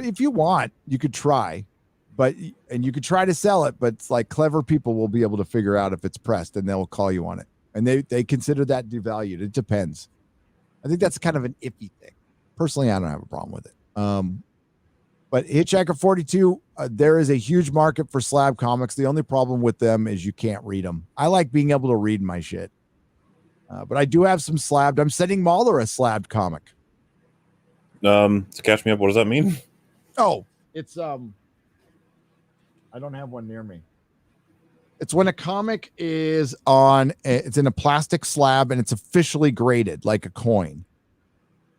if you want, you could try. And you could try to sell it, but it's like clever people will be able to figure out if it's pressed, and they'll call you on it. And they consider that devalued. It depends. I think that's kind of an iffy thing. Personally, I don't have a problem with it. But Hitchhiker 42, there is a huge market for slab comics. The only problem with them is you can't read them. I like being able to read my shit. But I do have some slabbed. I'm sending MauLer a slabbed comic. To catch me up, what does that mean? Oh, it's I don't have one near me. It's when a comic is it's in a plastic slab and it's officially graded like a coin.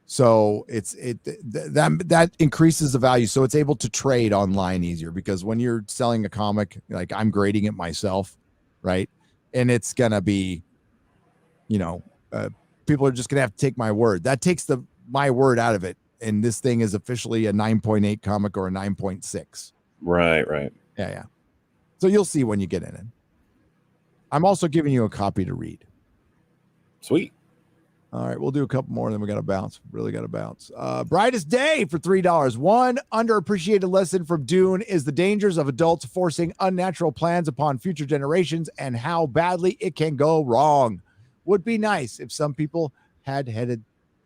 So that increases the value. So it's able to trade online easier, because when you're selling a comic, like I'm grading it myself, right? And it's gonna be, people are just gonna have to take my word. That takes my word out of it. And this thing is officially a 9.8 comic or a 9.6. Right. Yeah. So you'll see when you get in it. I'm also giving you a copy to read. Sweet. All right, we'll do a couple more, then we got to bounce. Really got to bounce. Brightest Day for $3. One underappreciated lesson from Dune is the dangers of adults forcing unnatural plans upon future generations and how badly it can go wrong. Would be nice if some people had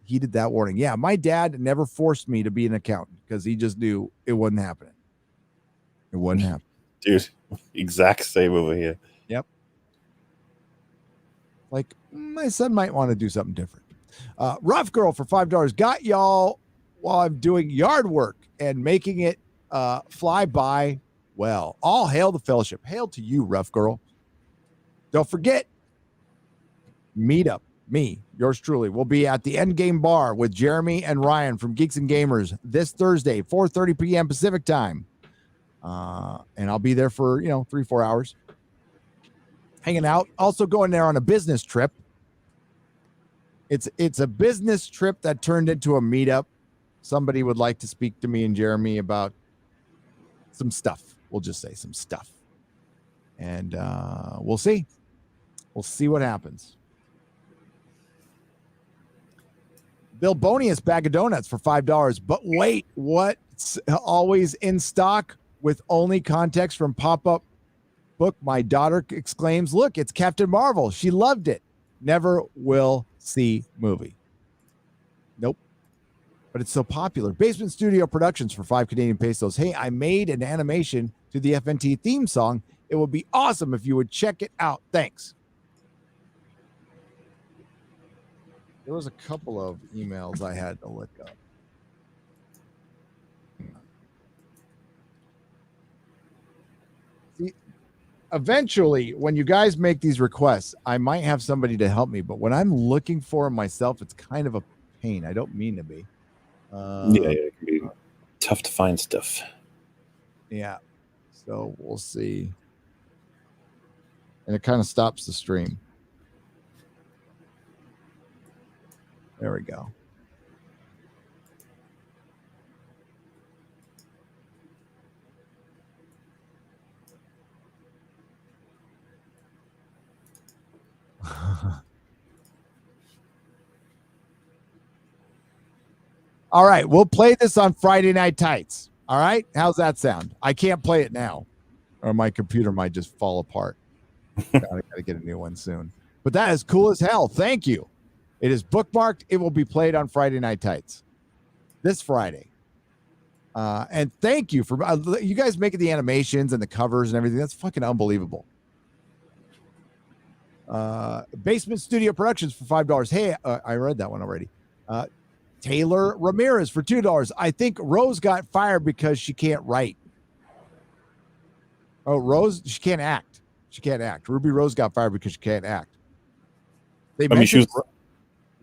heeded that warning. Yeah, my dad never forced me to be an accountant because he just knew it wasn't happening. It wasn't happening. Dude, exact same over here. Yep. Like, my son might want to do something different. Rough Girl for $5. Got y'all while I'm doing yard work and making it fly by well. All hail the fellowship. Hail to you, Rough Girl. Don't forget, meetup me, yours truly, will be at the Endgame Bar with Jeremy and Ryan from Geeks and Gamers this Thursday, 4:30 p.m. Pacific time. And I'll be there for 3-4 hours hanging out. Also going there on a business trip. It's a business trip that turned into a meetup. Somebody would like to speak to me and Jeremy about some stuff. We'll just say some stuff. And we'll see. We'll see what happens. Bill Bonius bag of donuts for $5. But wait, what's always in stock with only context from pop-up book? My daughter exclaims, look, it's Captain Marvel. She loved it. Never will see movie. Nope. But it's so popular. Basement Studio Productions for 5 Canadian pesos. Hey, I made an animation to the FNT theme song. It would be awesome if you would check it out. Thanks. There was a couple of emails I had to look up. See, eventually, when you guys make these requests, I might have somebody to help me. But when I'm looking for them myself, it's kind of a pain. I don't mean to be. It can be tough to find stuff. Yeah. So we'll see. And it kind of stops the stream. There we go. All right, we'll play this on Friday Night Tights. All right, how's that sound? I can't play it now, or my computer might just fall apart. Gotta get a new one soon. But that is cool as hell. Thank you. It is bookmarked. It will be played on Friday Night Tights this Friday. And thank you for you guys making the animations and the covers and everything. That's fucking unbelievable. Basement Studio Productions for $5. Hey, I read that one already. Taylor Ramirez for $2. I think Rose got fired because she can't write. Oh, Rose, she can't act. She can't act. Ruby Rose got fired because she can't act. She was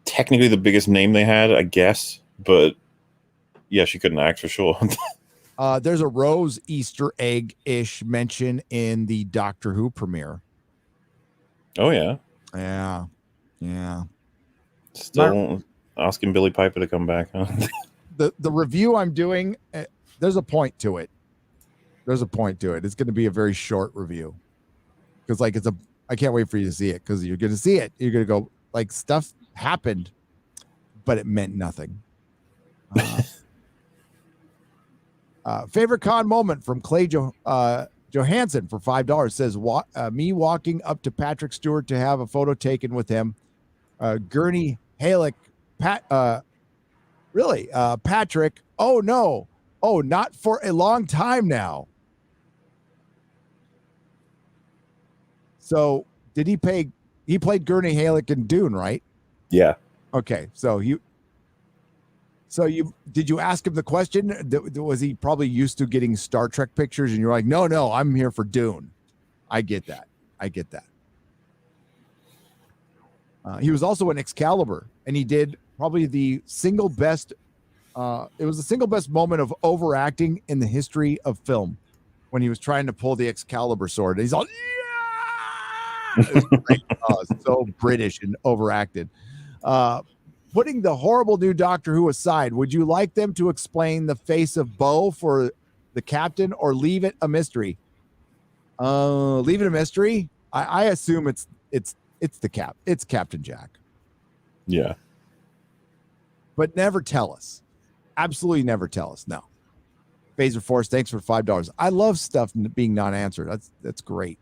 technically the biggest name they had, I guess, but yeah, she couldn't act for sure. There's a Rose Easter egg-ish mention in the Doctor Who premiere. Oh, yeah. Yeah. Still asking Billy Piper to come back. Huh? The review I'm doing, there's a point to it. It's going to be a very short review. Because, I can't wait for you to see it, because you're going to see it. You're going to go, stuff happened, but it meant nothing. Favorite con moment from Clay Johansson for $5 says, me walking up to Patrick Stewart to have a photo taken with him. Gurney Halleck, Patrick, oh no, not for a long time now. So did he played Gurney Halleck in Dune, right? Yeah. Okay. So did you ask him the question? Was he probably used to getting Star Trek pictures and you're like, no, I'm here for Dune. I get that. He was also in Excalibur, and he did probably the single best. It was the single best moment of overacting in the history of film when he was trying to pull the Excalibur sword. And he's all, yeah! It's so British and overacted. Putting the horrible new Doctor Who aside, would you like them to explain the face of Bo for the captain, or leave it a mystery? Leave it a mystery. I assume it's Captain Jack. Yeah. But never tell us. Absolutely never tell us. No. Phaser Force, thanks for $5. I love stuff being non-answered. That's great.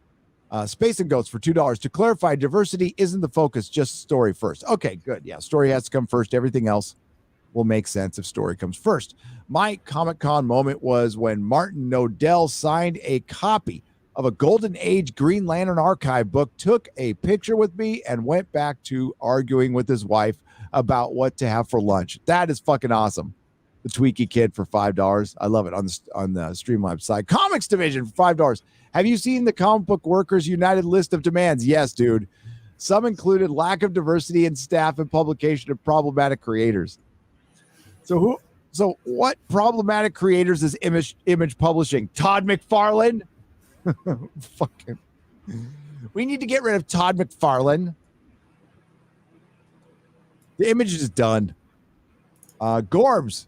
Space and Goats for $2. To clarify, diversity isn't the focus, just story first. Okay, good. Yeah, story has to come first. Everything else will make sense if story comes first. My Comic-Con moment was when Martin Nodell signed a copy of a Golden Age Green Lantern archive book, took a picture with me, and went back to arguing with his wife about what to have for lunch. That is fucking awesome. The Tweaky Kid for $5. I love it on the Streamlabs side. Comics Division for $5. Have you seen the Comic Book Workers United list of demands? Yes, dude. Some included lack of diversity in staff and publication of problematic creators. So what problematic creators is Image publishing? Todd McFarlane? Fucking. We need to get rid of Todd McFarlane. The Image is done. Gorbs.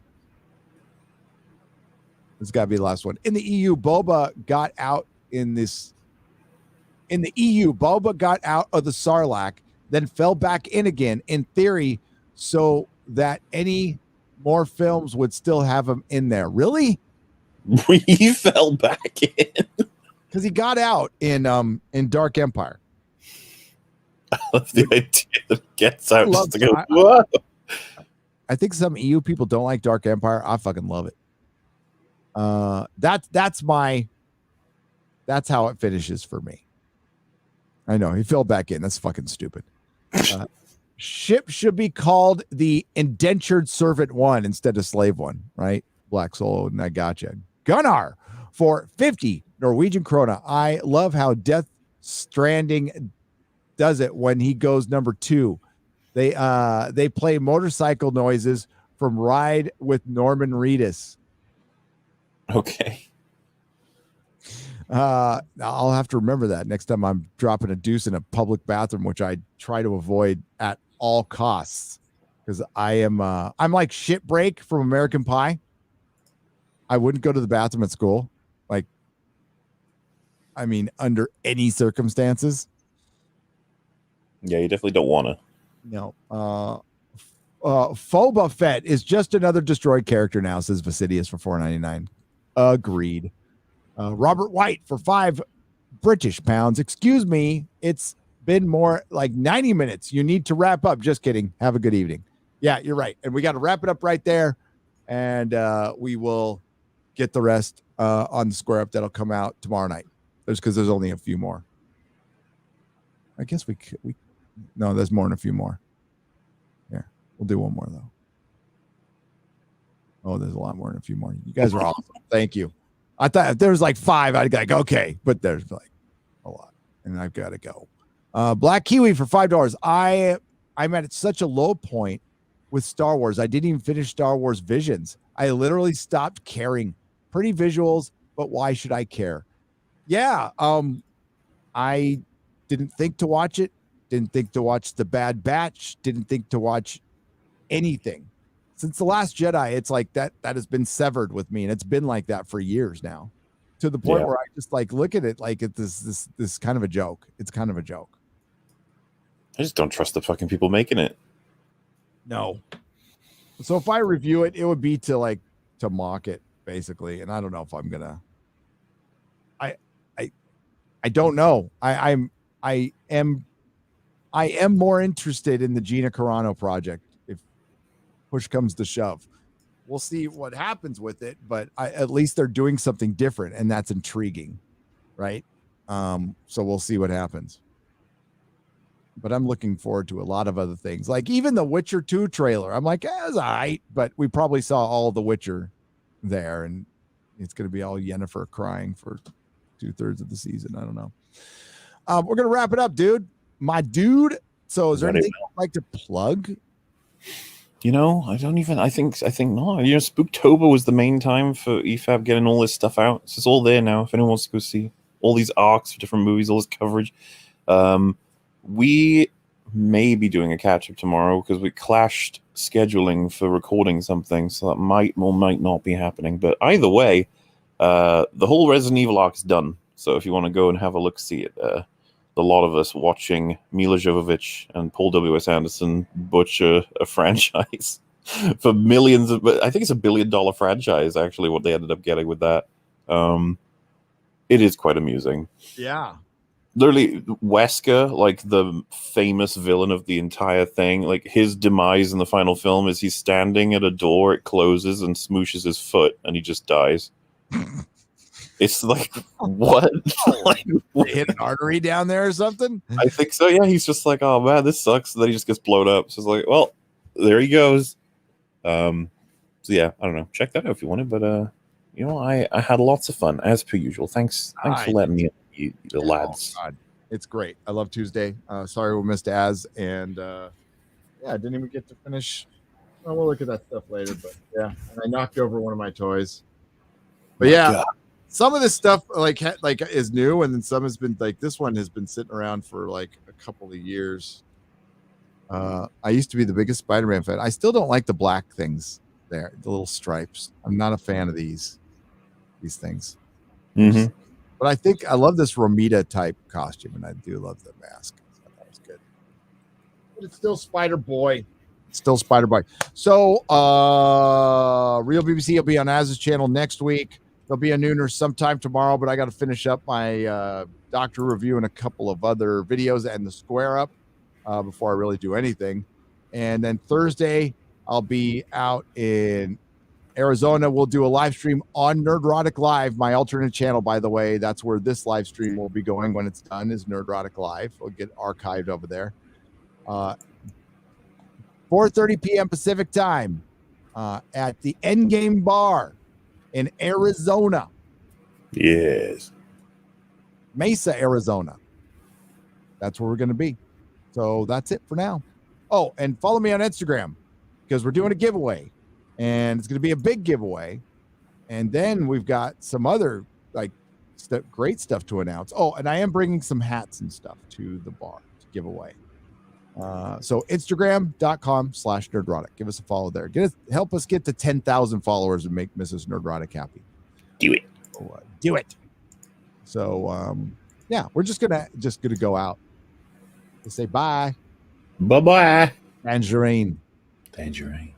This has got to be the last one. In the EU, Boba got out of the Sarlacc, then fell back in again, in theory, so that any more films would still have him in there. Really? He fell back in. Because he got out in Dark Empire. I love the idea that he gets out just to go, I, whoa. I think some EU people don't like Dark Empire. I fucking love it. That's how it finishes for me. I know he fell back in. That's fucking stupid. Ship should be called the Indentured Servant 1 instead of Slave 1, right? Black Soul, and I gotcha. Gunnar for 50 Norwegian krona. I love how Death Stranding does it when he goes number 2. They play motorcycle noises from Ride with Norman Reedus. Okay. I'll have to remember that next time I'm dropping a deuce in a public bathroom, which I try to avoid at all costs, because I'm like Shit Break from American Pie. I wouldn't go to the bathroom at school, under any circumstances. Yeah, you definitely don't want to. No. Boba Fett is just another destroyed character now, says Vasidius for $4.99. Agreed. Robert White for 5 British pounds. Excuse me, it's been more like 90 minutes. You need to wrap up. Just kidding. Have a good evening. Yeah, you're right. And we got to wrap it up right there. And we will get the rest on the Square Up that'll come out tomorrow night. Because there's only a few more. I guess we no, there's more than a few more. Here, we'll do one more though. Oh, there's a lot more than a few more. You guys are awesome. Thank you. I thought if there was like 5, I'd be like, okay, but there's like a lot, and I've got to go. Black Kiwi for $5. I'm at such a low point with Star Wars. I didn't even finish Star Wars Visions. I literally stopped caring. Pretty visuals, but why should I care? Yeah, I didn't think to watch it. Didn't think to watch The Bad Batch. Didn't think to watch anything. Since The Last Jedi, it's like that has been severed with me, and it's been like that for years now, to the point where I just look at it like it's this kind of a joke. It's kind of a joke. I just don't trust the fucking people making it. No. So if I review it, it would be to mock it, basically, and I don't know if I'm gonna. I don't know. I am more interested in the Gina Carano project if push comes to shove. We'll see what happens with it, but at least they're doing something different, and that's intriguing, right? So we'll see what happens. But I'm looking forward to a lot of other things, like even the Witcher 2 trailer. I'm like, it's all right, but we probably saw all the Witcher there, and it's going to be all Yennefer crying for 2/3 of the season. I don't know. We're going to wrap it up, dude. My dude. So is there anything you'd like to plug? I think not. Spooktober was the main time for EFAB getting all this stuff out. So it's all there now. If anyone wants to go see all these arcs for different movies, all this coverage. We may be doing a catch-up tomorrow because we clashed scheduling for recording something. So that might or might not be happening. But either way, the whole Resident Evil arc is done. So if you want to go and have a look, see it. A lot of us watching Mila Jovovich and Paul W.S. Anderson butcher a franchise for millions of, but I think it's $1 billion franchise, actually, what they ended up getting with that. It is quite amusing. Yeah. Literally, Wesker, like the famous villain of the entire thing, like his demise in the final film is he's standing at a door, it closes and smooshes his foot, and he just dies. It's like, what? They hit an artery down there or something? I think so, yeah. He's just like, oh man, this sucks. And then he just gets blown up. So it's like, well, there he goes. So yeah, I don't know. Check that out if you want it. But I had lots of fun, as per usual. Thanks for letting me in, you lads. God. It's great. I love Tuesday. Sorry we missed Az, and I didn't even get to finish. Oh, we'll look at that stuff later, but yeah, and I knocked over one of my toys. But some of this stuff like is new, and then some has been like this one has been sitting around for like a couple of years. I used to be the biggest Spider-Man fan. I still don't like the black things there, the little stripes. I'm not a fan of these things. Mm-hmm. But I think I love this Romita type costume, and I do love the mask. So that was good. But it's still Spider-Boy. So Real BBC will be on Az's channel next week. There'll be a nooner sometime tomorrow, but I got to finish up my doctor review and a couple of other videos and the square up before I really do anything. And then Thursday, I'll be out in Arizona. We'll do a live stream on Nerdrotic Live, my alternate channel, by the way. That's where this live stream will be going when it's done, is Nerdrotic Live. It'll get archived over there. 4:30 p.m. Pacific time at the Endgame Bar in Arizona. Yes. Mesa, Arizona. That's where we're going to be. So that's it for now. Oh, and follow me on Instagram because we're doing a giveaway, and it's going to be a big giveaway. And then we've got some other great stuff to announce. Oh, and I am bringing some hats and stuff to the bar to give away. So Instagram.com/Nerdrotic. Give us a follow there. Help us get to 10,000 followers and make Mrs. Nerdrotic happy. Do it. Do it. So we're just gonna go out. We'll say bye. Bye-bye. Tangerine. Tangerine.